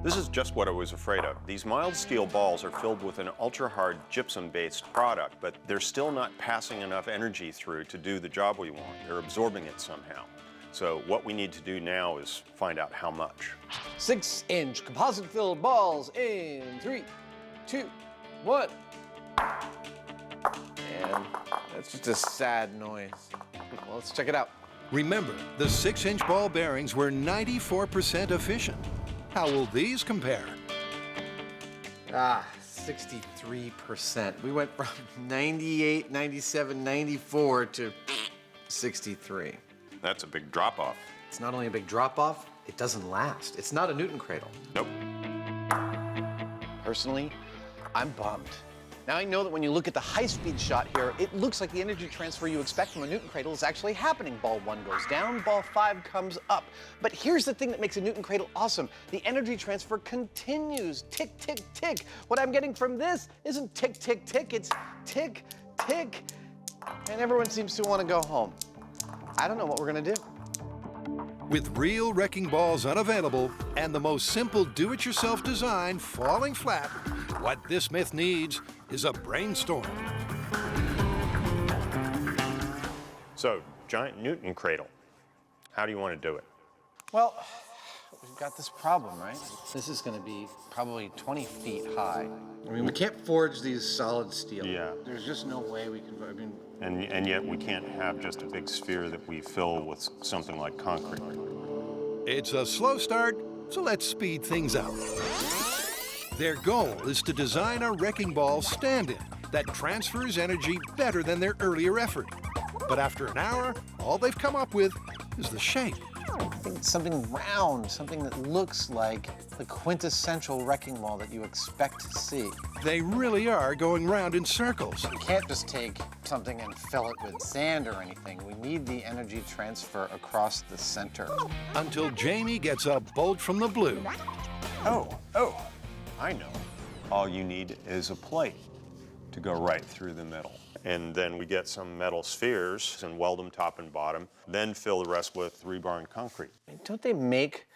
This is just what I was afraid of. These mild steel balls are filled with an ultra-hard gypsum-based product, but they're still not passing enough energy through to do the job we want. They're absorbing it somehow. So what we need to do now is find out how much. 6-inch composite-filled balls in 3, 2, 1. And that's just a sad noise. Well, let's check it out. Remember, the 6-inch ball bearings were 94% efficient. How will these compare? 63%. We went from 98, 97, 94 to 63. That's a big drop-off. It's not only a big drop-off, it doesn't last. It's not a Newton cradle. Nope. Personally, I'm bummed. Now I know that when you look at the high-speed shot here, it looks like the energy transfer you expect from a Newton cradle is actually happening. Ball 1 goes down, ball 5 comes up. But here's the thing that makes a Newton cradle awesome. The energy transfer continues. Tick, tick, tick. What I'm getting from this isn't tick, tick, tick. It's tick, tick. And everyone seems to want to go home. I don't know what we're going to do. With real wrecking balls unavailable and the most simple do-it-yourself design falling flat, what this myth needs is a brainstorm. So, giant Newton cradle. How do you want to do it? Well, we've got this problem, right? This is going to be probably 20 feet high. I mean, we can't forge these solid steel. Yeah. There's just no way we can, And yet we can't have just a big sphere that we fill with something like concrete. It's a slow start, so let's speed things up. Their goal is to design a wrecking ball stand-in that transfers energy better than their earlier effort. But after an hour, all they've come up with is the shape. I think something round, something that looks like the quintessential wrecking ball that you expect to see. They really are going round in circles. You can't just take something and fill it with sand or anything. We need the energy transfer across the center. Until Jamie gets a bolt from the blue. Oh, I know. All you need is a plate to go right through the middle. And then we get some metal spheres and weld them top and bottom, then fill the rest with rebar and concrete. Don't they make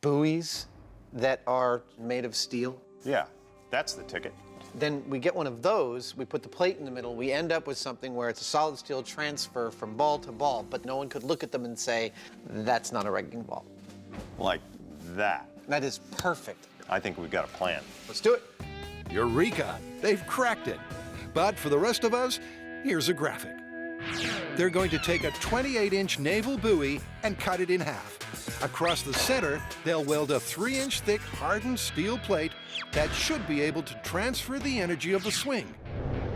buoys that are made of steel? Yeah, that's the ticket. Then we get one of those, we put the plate in the middle, we end up with something where it's a solid steel transfer from ball to ball, but no one could look at them and say, that's not a wrecking ball. Like that. That is perfect. I think we've got a plan. Let's do it. Eureka! They've cracked it. But for the rest of us, here's a graphic. They're going to take a 28-inch naval buoy and cut it in half. Across the center, they'll weld a 3-inch thick hardened steel plate that should be able to transfer the energy of the swing.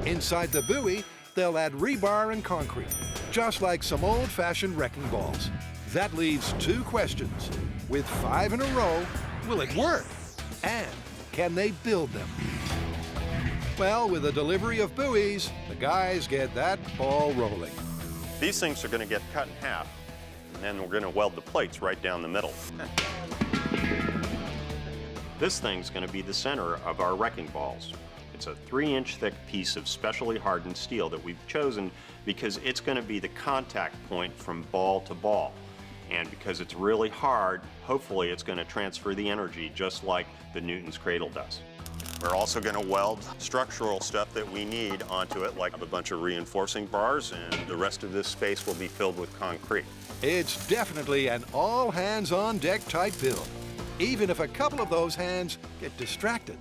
Inside the buoy, they'll add rebar and concrete, just like some old-fashioned wrecking balls. That leaves 2 questions. With 5 in a row, will it work? And can they build them? Well, with the delivery of buoys, the guys get that ball rolling. These things are going to get cut in half, and then we're going to weld the plates right down the middle. This thing's going to be the center of our wrecking balls. It's a 3-inch thick piece of specially hardened steel that we've chosen because it's going to be the contact point from ball to ball. And because it's really hard, hopefully it's going to transfer the energy just like the Newton's cradle does. We're also going to weld structural stuff that we need onto it, like a bunch of reinforcing bars, and the rest of this space will be filled with concrete. It's definitely an all-hands-on-deck type build, even if a couple of those hands get distracted.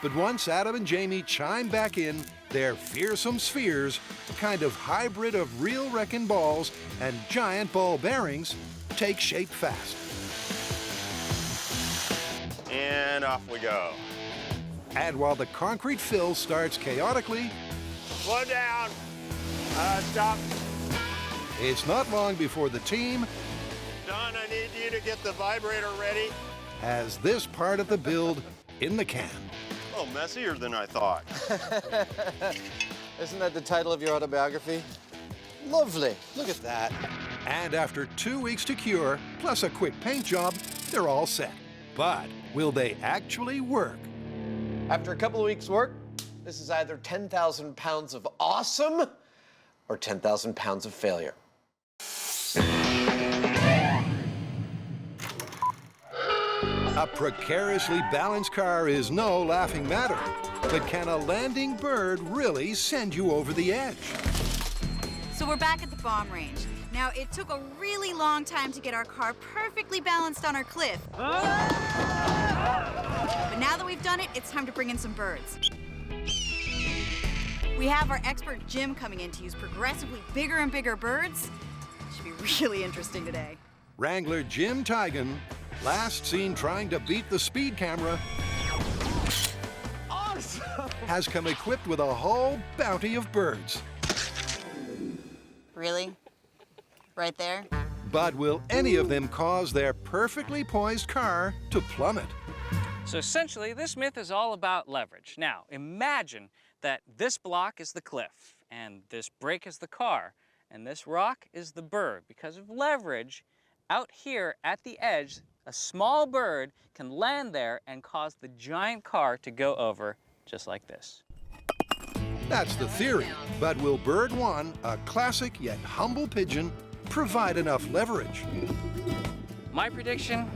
But once Adam and Jamie chime back in, their fearsome spheres, a kind of hybrid of real wrecking balls and giant ball bearings, take shape fast. And off we go. And while the concrete fill starts chaotically, Slow down. Stop. it's not long before the team Don, I need you to get the vibrator ready. has this part of the build in the can. Oh, messier than I thought. Isn't that the title of your autobiography? Lovely. Look at that. And after 2 weeks to cure, plus a quick paint job, they're all set. But will they actually work? After a couple of weeks' work, this is either 10,000 pounds of awesome or 10,000 pounds of failure. A precariously balanced car is no laughing matter. But can a landing bird really send you over the edge? So we're back at the bomb range. Now, it took a really long time to get our car perfectly balanced on our cliff. But now that we've done it, it's time to bring in some birds. We have our expert Jim coming in to use progressively bigger and bigger birds. Should be really interesting today. Wrangler Jim Tigan, last seen trying to beat the speed camera, has come equipped with a whole bounty of birds. Really? Right there? But will any of them cause their perfectly poised car to plummet? So essentially, this myth is all about leverage. Now, imagine that this block is the cliff, and this break is the car, and this rock is the bird. Because of leverage, out here at the edge, a small bird can land there and cause the giant car to go over just like this. That's the theory. But will Bird 1, a classic yet humble pigeon, provide enough leverage? My prediction,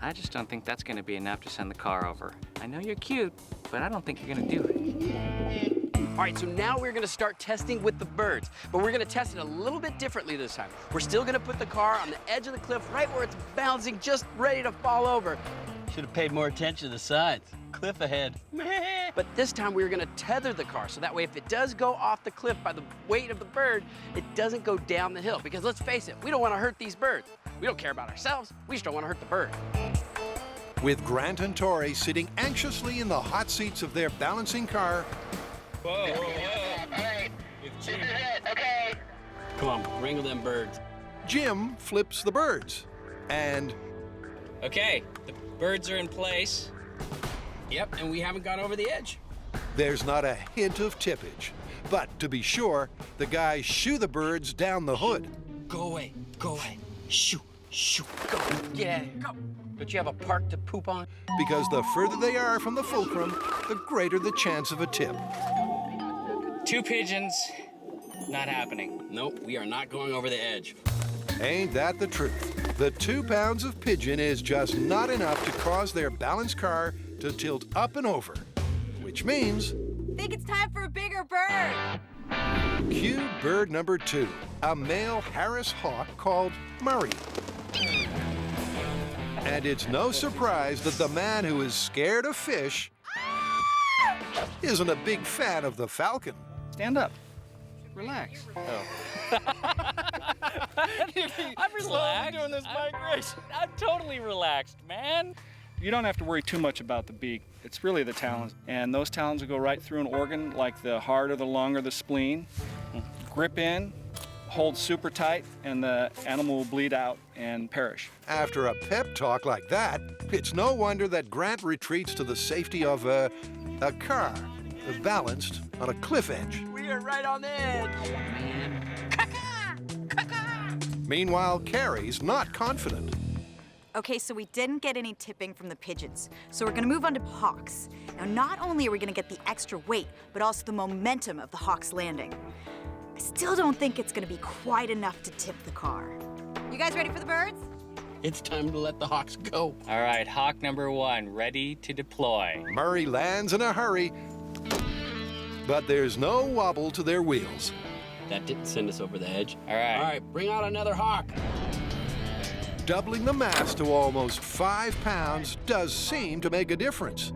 I just don't think that's going to be enough to send the car over. I know you're cute, but I don't think you're going to do it. All right, so now we're gonna start testing with the birds, but we're gonna test it a little bit differently this time. We're still gonna put the car on the edge of the cliff, right where it's bouncing, just ready to fall over. Should have paid more attention to the signs. Cliff ahead. But this time we're gonna tether the car, so that way if it does go off the cliff by the weight of the bird, it doesn't go down the hill. Because let's face it, we don't wanna hurt these birds. We don't care about ourselves, we just don't wanna hurt the bird. With Grant and Tori sitting anxiously in the hot seats of their balancing car, Whoa, whoa, whoa. Okay. Come on, wrangle them birds. Jim flips the birds. And Okay, the birds are in place. Yep, and we haven't gone over the edge. there's not a hint of tippage. But to be sure, the guys shoo the birds down the hood. Go away, go away. Shoo, shoo, go. Get out of here, go. Don't you have a park to poop on? Because the further they are from the fulcrum, the greater the chance of a tip. 2 pigeons, not happening. Nope, we are not going over the edge. Ain't that the truth? The 2 pounds of pigeon is just not enough to cause their balanced car to tilt up and over. Which means... Think it's time for a bigger bird. Cue bird number 2, a male Harris hawk called Murray. And it's no surprise that the man who is scared of fish isn't a big fan of the falcon. Stand up. Relax. I'm relaxed. doing this migration. I'm totally relaxed, man. You don't have to worry too much about the beak. It's really the talons. And those talons will go right through an organ like the heart or the lung or the spleen. Grip in, hold super tight, and the animal will bleed out and perish. After a pep talk like that, it's no wonder that Grant retreats to the safety of a car balanced on a cliff edge. We are right on the edge. Meanwhile, Carrie's not confident. Okay, so we didn't get any tipping from the pigeons, so we're gonna move on to hawks. Now, not only are we gonna get the extra weight, but also the momentum of the hawk's landing. I still don't think it's gonna be quite enough to tip the car. You guys ready for the birds? It's time to let the hawks go. All right, hawk number 1, ready to deploy. Murray lands in a hurry, but there's no wobble to their wheels. That didn't send us over the edge. All right. All right, bring out another hawk. Doubling the mass to almost 5 pounds does seem to make a difference.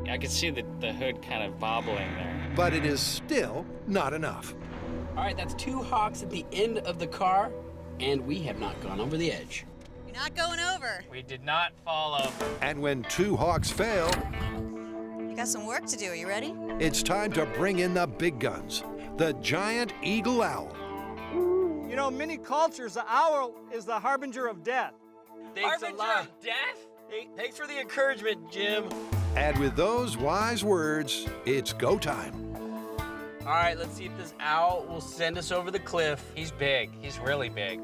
I can see the hood kind of bobbling there. But it is still not enough. All right, that's 2 hawks at the end of the car, and we have not gone over the edge. You're not going over. We did not fall over. And when 2 hawks fail, You got some work to do. Are you ready? it's time to bring in the big guns. The giant eagle owl. You know, in many cultures, the owl is the harbinger of death. Thanks a lot. Death? Hey, thanks for the encouragement, Jim. And with those wise words, it's go time. All right, let's see if this owl will send us over the cliff. He's big. He's really big.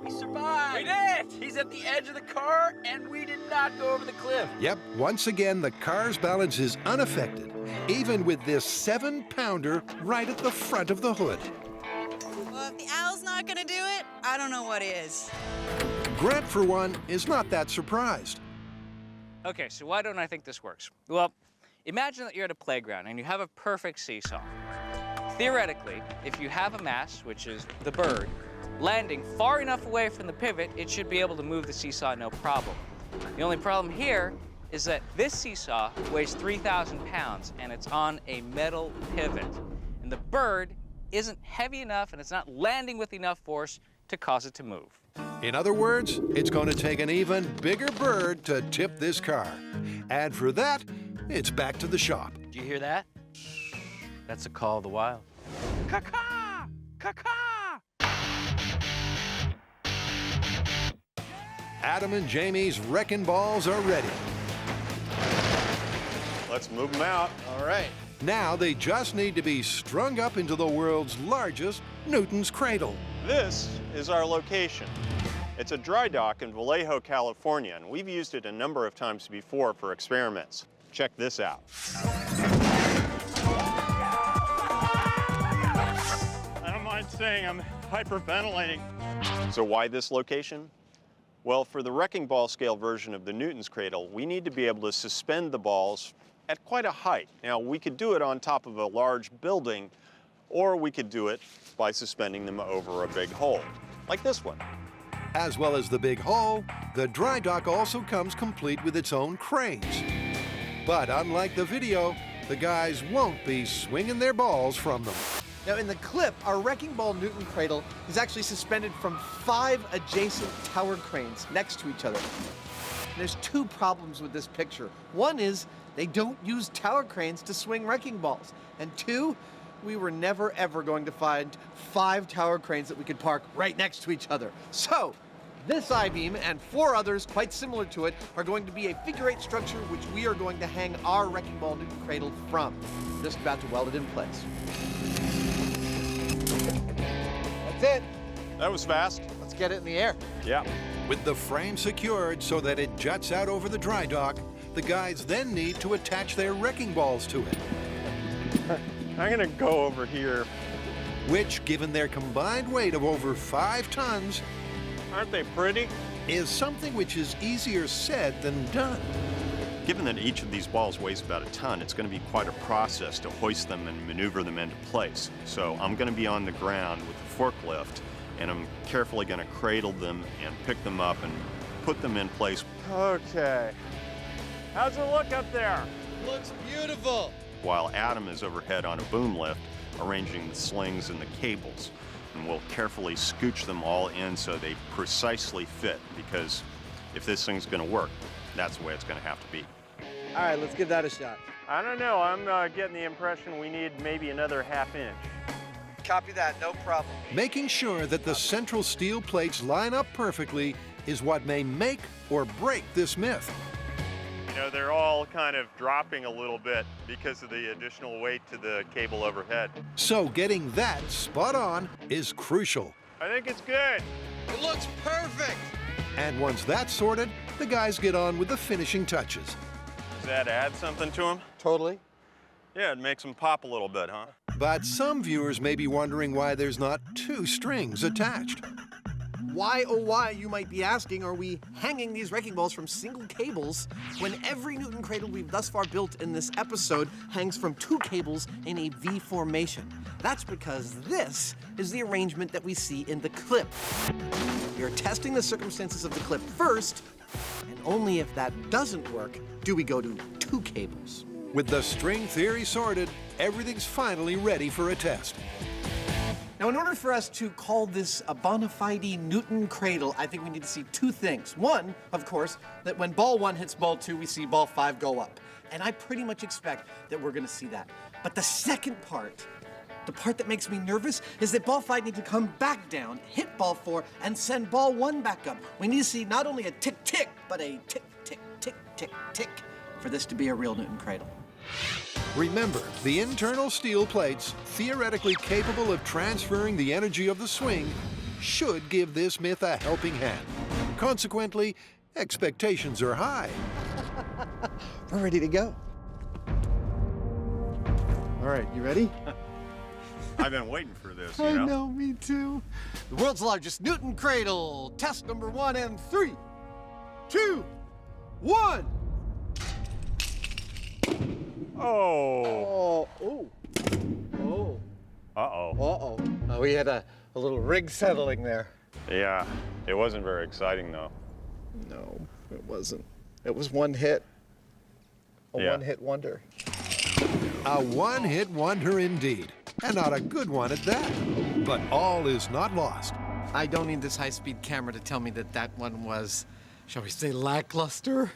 We survived. We did! He's at the edge of the car, and we did not go over the cliff. Yep, once again, the car's balance is unaffected, even with this 7-pounder right at the front of the hood. Well, if the owl's not gonna do it, I don't know what is. Grant, for one, is not that surprised. Okay, so why don't I think this works? Well, imagine that you're at a playground and you have a perfect seesaw. Theoretically, if you have a mass, which is the bird, landing far enough away from the pivot, it should be able to move the seesaw no problem. The only problem here is that this seesaw weighs 3,000 pounds and it's on a metal pivot. And the bird isn't heavy enough and it's not landing with enough force to cause it to move. In other words, it's going to take an even bigger bird to tip this car. And for that, it's back to the shop. Did you hear that? That's the call of the wild. Caw-caw! Caw-caw! Adam and Jamie's wrecking balls are ready. Let's move them out. All right. Now they just need to be strung up into the world's largest Newton's Cradle. This is our location. It's a dry dock in Vallejo, California, and we've used it a number of times before for experiments. Check this out. I don't mind saying I'm hyperventilating. So why this location? Well, for the wrecking ball scale version of the Newton's Cradle, we need to be able to suspend the balls at quite a height. Now, we could do it on top of a large building, or we could do it by suspending them over a big hole, like this one. As well as the big hole, the dry dock also comes complete with its own cranes. But unlike the video, the guys won't be swinging their balls from them. Now in the clip, our wrecking ball Newton Cradle is actually suspended from 5 adjacent tower cranes next to each other. And there's 2 problems with this picture. One is they don't use tower cranes to swing wrecking balls. And 2, we were never ever going to find 5 tower cranes that we could park right next to each other. So this I-beam and 4 others quite similar to it are going to be a figure-8 structure which we are going to hang our wrecking ball Newton Cradle from. Just about to weld it in place. That's it. That was fast. Let's get it in the air. Yeah. With the frame secured so that it juts out over the dry dock, the guys then need to attach their wrecking balls to it. I'm gonna go over here. Which, given their combined weight of over 5 tons, aren't they pretty? Is something which is easier said than done. Given that each of these balls weighs about a ton, it's going to be quite a process to hoist them and maneuver them into place. So I'm going to be on the ground with the forklift, and I'm carefully going to cradle them and pick them up and put them in place. Okay. How's it look up there? Looks beautiful. While Adam is overhead on a boom lift, arranging the slings and the cables. And we'll carefully scooch them all in so they precisely fit, because if this thing's going to work, that's the way it's going to have to be. All right, let's give that a shot. I don't know. I'm getting the impression we need maybe another ½ inch. Copy that, no problem. Making sure that the central steel plates line up perfectly is what may make or break this myth. You know, they're all kind of dropping a little bit because of the additional weight to the cable overhead. So getting that spot on is crucial. I think it's good. It looks perfect. And once that's sorted, the guys get on with the finishing touches. Does that add something to them? Totally. Yeah, it makes them pop a little bit, huh? But some viewers may be wondering why there's not 2 strings attached. Why, oh why, you might be asking, are we hanging these wrecking balls from single cables when every Newton Cradle we've thus far built in this episode hangs from 2 cables in a V formation? That's because this is the arrangement that we see in the clip. We are testing the circumstances of the clip first, And only if that doesn't work do we go to 2 cables. With the string theory sorted, everything's finally ready for a test. Now, in order for us to call this a bona fide Newton cradle, I think we need to see 2 things. One, of course, that when ball 1 hits ball 2, we see ball 5 go up. And I pretty much expect that we're gonna see that. But the second part, the part that makes me nervous, is that ball 5 needs to come back down, hit ball 4, and send ball 1 back up. We need to see not only a tick-tick, but a tick-tick-tick-tick-tick for this to be a real Newton cradle. Remember, the internal steel plates, theoretically capable of transferring the energy of the swing, should give this myth a helping hand. Consequently, expectations are high. We're ready to go. All right, you ready? I've been waiting for this, you I know? know, me too. The world's largest Newton cradle. Test number 1 and 3, 2, 1. Oh. Oh. Oh. Uh-oh. Uh-oh. Oh, we had a little rig settling there. Yeah, it wasn't very exciting, though. No, it wasn't. It was one hit. A one-hit wonder. A one-hit wonder indeed. And not a good one at that. But all is not lost. I don't need this high-speed camera to tell me that that one was, shall we say, lackluster.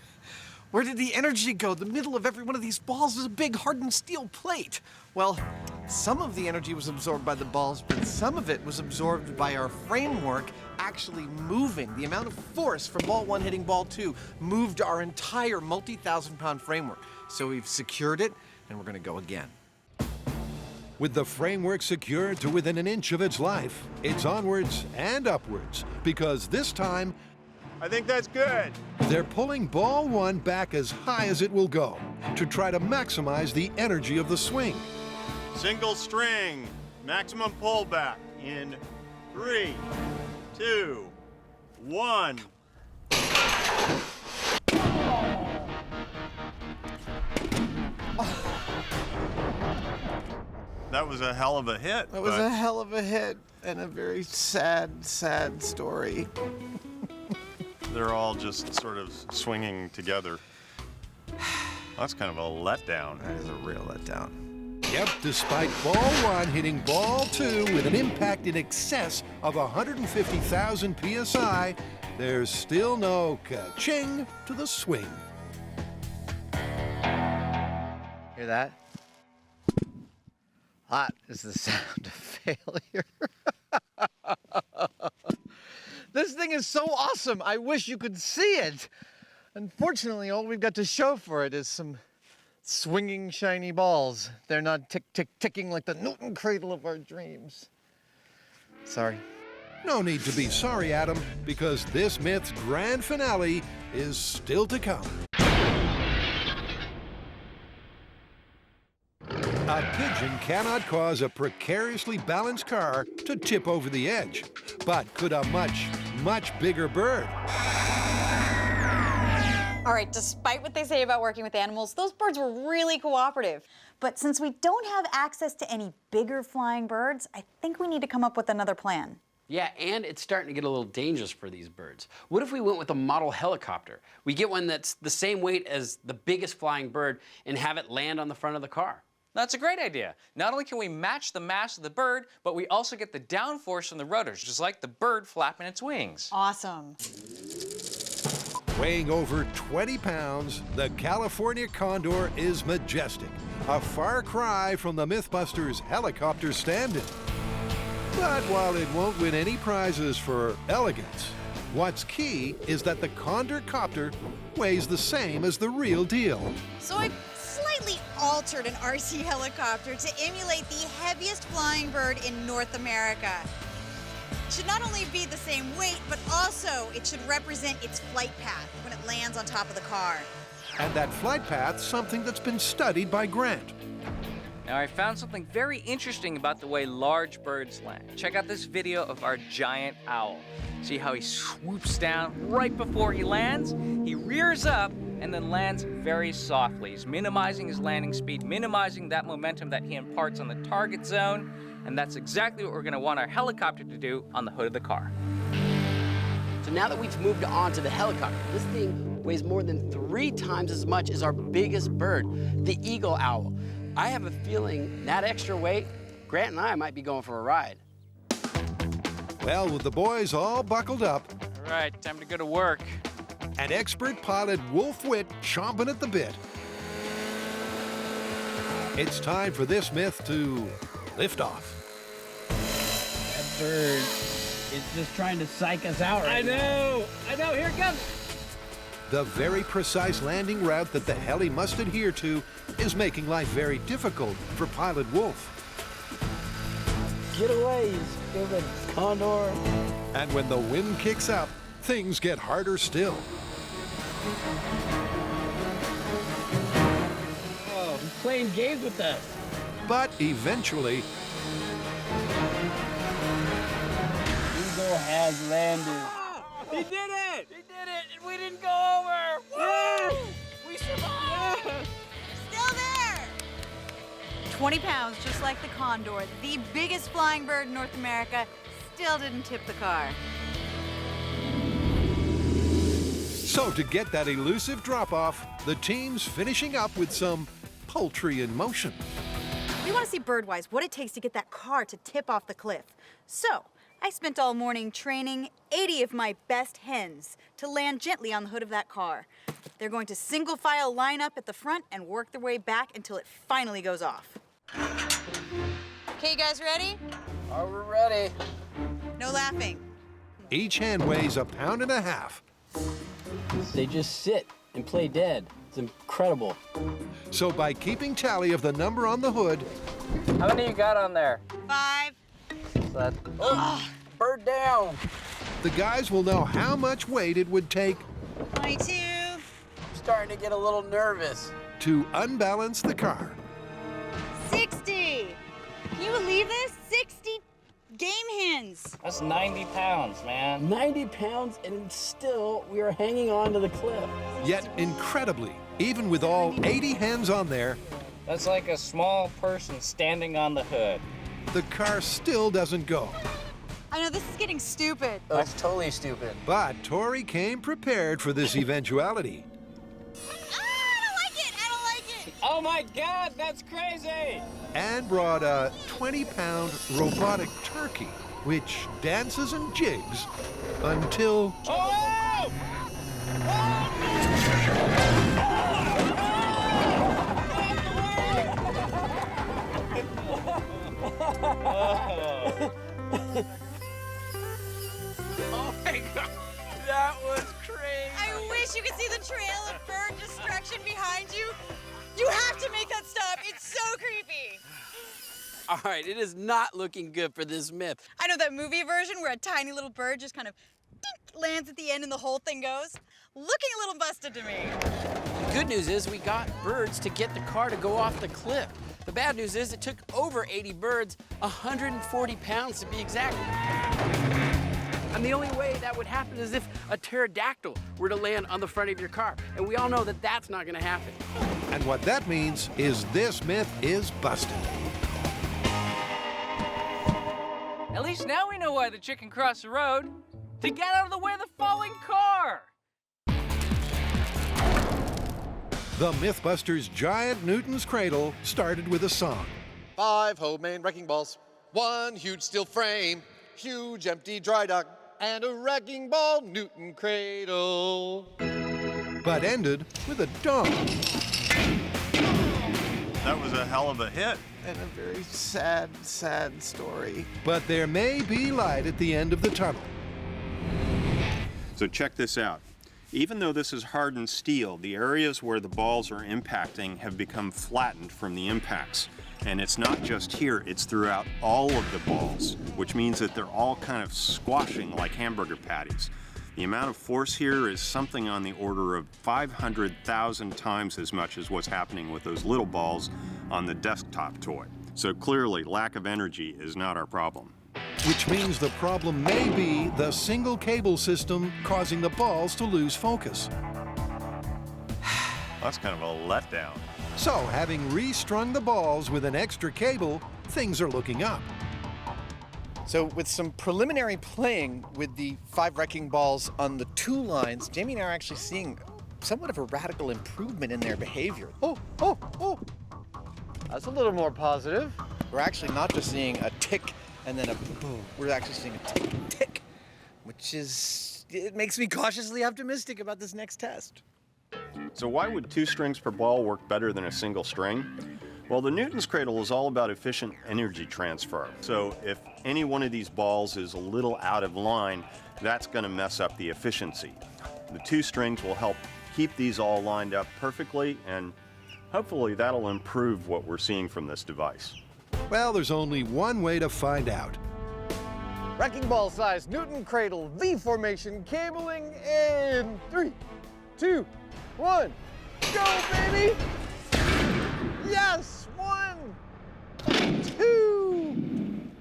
Where did the energy go? The middle of every one of these balls is a big hardened steel plate. Well, some of the energy was absorbed by the balls, but some of it was absorbed by our framework actually moving. The amount of force from ball 1 hitting ball 2 moved our entire multi-thousand-pound framework. So we've secured it, and we're gonna go again. With the framework secured to within an inch of its life, it's onwards and upwards, because this time, I think that's good. they're pulling ball 1 back as high as it will go to try to maximize the energy of the swing. Single string, maximum pullback in 3, 2, 1. That was a hell of a hit. That was a hell of a hit and a very sad, sad story. They're all just sort of swinging together. That's kind of a letdown. That is a real letdown. Yep, despite ball 1 hitting ball 2 with an impact in excess of 150,000 psi, there's still no ka-ching to the swing. Hear that? That is the sound of failure. This thing is so awesome. I wish you could see it. Unfortunately, all we've got to show for it is some swinging shiny balls. They're not tick-tick-ticking like the Newton cradle of our dreams. Sorry. No need to be sorry, Adam, because this myth's grand finale is still to come. A pigeon cannot cause a precariously balanced car to tip over the edge, but could a much, much bigger bird. All right, despite what they say about working with animals, those birds were really cooperative. But since we don't have access to any bigger flying birds, I think we need to come up with another plan. Yeah, and it's starting to get a little dangerous for these birds. What if we went with a model helicopter? We get one that's the same weight as the biggest flying bird and have it land on the front of the car. That's a great idea. Not only can we match the mass of the bird, but we also get the downforce from the rotors, just like the bird flapping its wings. Awesome. Weighing over 20 pounds, the California Condor is majestic, a far cry from the MythBusters helicopter stand-in. But while it won't win any prizes for elegance, what's key is that the Condor copter weighs the same as the real deal. So I slightly altered an RC helicopter to emulate the heaviest flying bird in North America. It should not only be the same weight, but also it should represent its flight path when it lands on top of the car. And that flight path's something that's been studied by Grant. Now, I found something very interesting about the way large birds land. Check out this video of our giant owl. See how he swoops down right before he lands? He rears up and then lands very softly. He's minimizing his landing speed, minimizing that momentum that he imparts on the target zone, and that's exactly what we're gonna want our helicopter to do on the hood of the car. So now that we've moved on to the helicopter, this thing weighs more than 3 times as much as our biggest bird, the eagle owl. I have a feeling that extra weight, Grant and I might be going for a ride. Well, with the boys all buckled up, All right, time to go to work. and expert pilot Wolf Witt chomping at the bit, it's time for this myth to lift off. That bird is just trying to psych us out right now. I know, here it comes. The very precise landing route that the heli must adhere to is making life very difficult for pilot Wolf. Get away, you stupid condor. And when the wind kicks up, things get harder still. Oh, he's playing games with us. But eventually, Eagle has landed. He did it! He did it, and we didn't go over! Yes! We survived! Still there! 20 pounds, just like the condor, the biggest flying bird in North America, still didn't tip the car. so to get that elusive drop-off, the team's finishing up with some poultry in motion. We want to see birdwise what it takes to get that car to tip off the cliff. So, I spent all morning training 80 of my best hens to land gently on the hood of that car. They're going to single file line up at the front and work their way back until it finally goes off. Okay, you guys ready? Are we ready? No laughing. Each hen weighs 1.5 pounds. They just sit and play dead. It's incredible. So by keeping tally of the number on the hood, How many you got on there? 5. Oh, bird down. the guys will know how much weight it would take 22. I'm starting to get a little nervous. to unbalance the car. 60. Can you believe this? 60 game hens. That's 90 pounds, man. 90 pounds, and still we are hanging on to the cliff. Yet incredibly, even with all 80 hens on there, That's like a small person standing on the hood. the car still doesn't go. I know, this is getting stupid. That's totally stupid. But Tori came prepared for this eventuality. Oh my God, that's crazy! And brought a 20-pound robotic turkey, which dances and jigs until Oh! Oh my God, that was crazy. I wish you could see the trail of bird destruction behind you. You have to make that stop. It's so creepy. All right, it is not looking good for this myth. I know that movie version where a tiny little bird just kind of dink, lands at the end and the whole thing goes. Looking a little busted to me. The good news is we got birds to get the car to go off the cliff. The bad news is it took over 80 birds, 140 pounds to be exact. And the only way that would happen is if a pterodactyl were to land on the front of your car. And we all know that that's not gonna happen. And what that means is this myth is busted. At least now we know why the chicken crossed the road. To get out of the way of the falling car. The MythBusters' giant Newton's Cradle started with a song. 5 homemade wrecking balls, 1 huge steel frame, huge empty dry dock, and a wrecking ball Newton Cradle. But ended with a dong. That was a hell of a hit. And a very sad, sad story. But there may be light at the end of the tunnel. So check this out. Even though this is hardened steel, the areas where the balls are impacting have become flattened from the impacts. And it's not just here, it's throughout all of the balls, which means that they're all kind of squashing like hamburger patties. The amount of force here is something on the order of 500,000 times as much as what's happening with those little balls on the desktop toy. So clearly, lack of energy is not our problem. Which means the problem may be the single cable system causing the balls to lose focus. That's kind of a letdown. So, having restrung the balls with an extra cable, things are looking up. So with some preliminary playing with the 5 wrecking balls on the 2 lines, Jamie and I are actually seeing somewhat of a radical improvement in their behavior. Oh. That's a little more positive. We're actually not just seeing a tick and then a boom. We're actually seeing a tick, which it makes me cautiously optimistic about this next test. So why would 2 strings per ball work better than a single string? Well, the Newton's Cradle is all about efficient energy transfer. So if any one of these balls is a little out of line, that's going to mess up the efficiency. The 2 strings will help keep these all lined up perfectly, and hopefully that'll improve what we're seeing from this device. Well, there's only one way to find out. Wrecking ball size Newton Cradle V formation cabling in 3, 2, 1, go baby! Yes! 1, 2.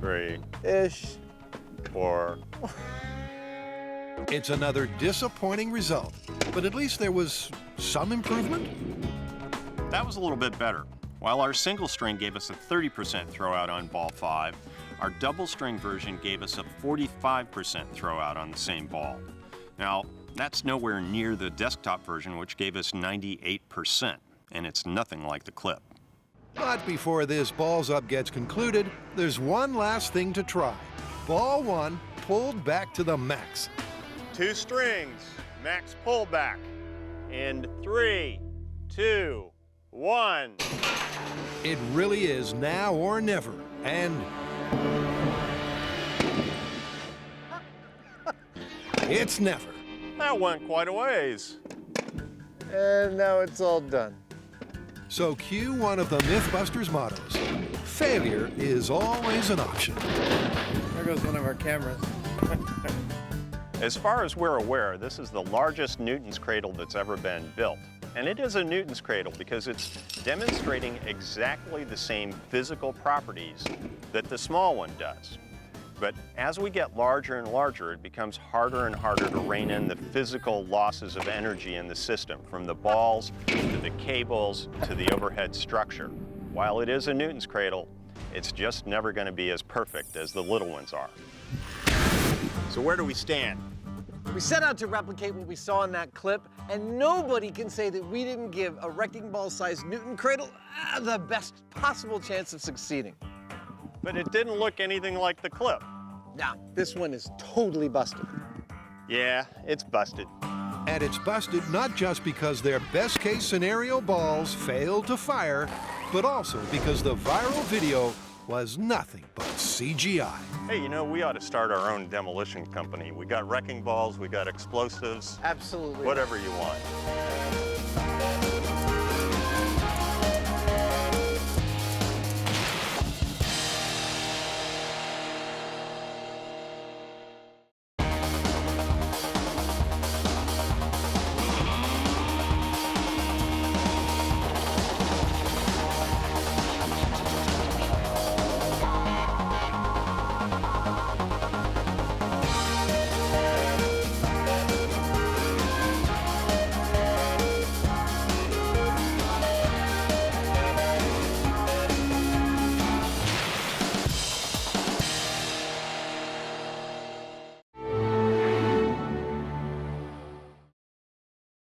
3-ish. 4. It's another disappointing result, but at least there was some improvement. That was a little bit better. While our single string gave us a 30% throwout on ball 5, our double string version gave us a 45% throwout on the same ball. Now, that's nowhere near the desktop version, which gave us 98%, and it's nothing like the clip. But before this balls up gets concluded, there's one last thing to try. Ball 1 pulled back to the max. 2 strings, max pullback, in 3, 2, 1. It really is now or never, and it's never. That went quite a ways. And now it's all done. So cue one of the MythBusters mottos. Failure is always an option. There goes one of our cameras. As far as we're aware, this is the largest Newton's Cradle that's ever been built. And it is a Newton's Cradle because it's demonstrating exactly the same physical properties that the small one does. But as we get larger and larger, it becomes harder and harder to rein in the physical losses of energy in the system, from the balls to the cables to the overhead structure. While it is a Newton's Cradle, it's just never going to be as perfect as the little ones are. So where do we stand? We set out to replicate what we saw in that clip, and nobody can say that we didn't give a wrecking ball-sized Newton Cradle the best possible chance of succeeding. But it didn't look anything like the clip. Nah, this one is totally busted. Yeah, it's busted. And it's busted not just because their best-case scenario balls failed to fire, but also because the viral video was nothing but CGI. Hey, you know, we ought to start our own demolition company. We got wrecking balls, we got explosives. Absolutely. Whatever you want.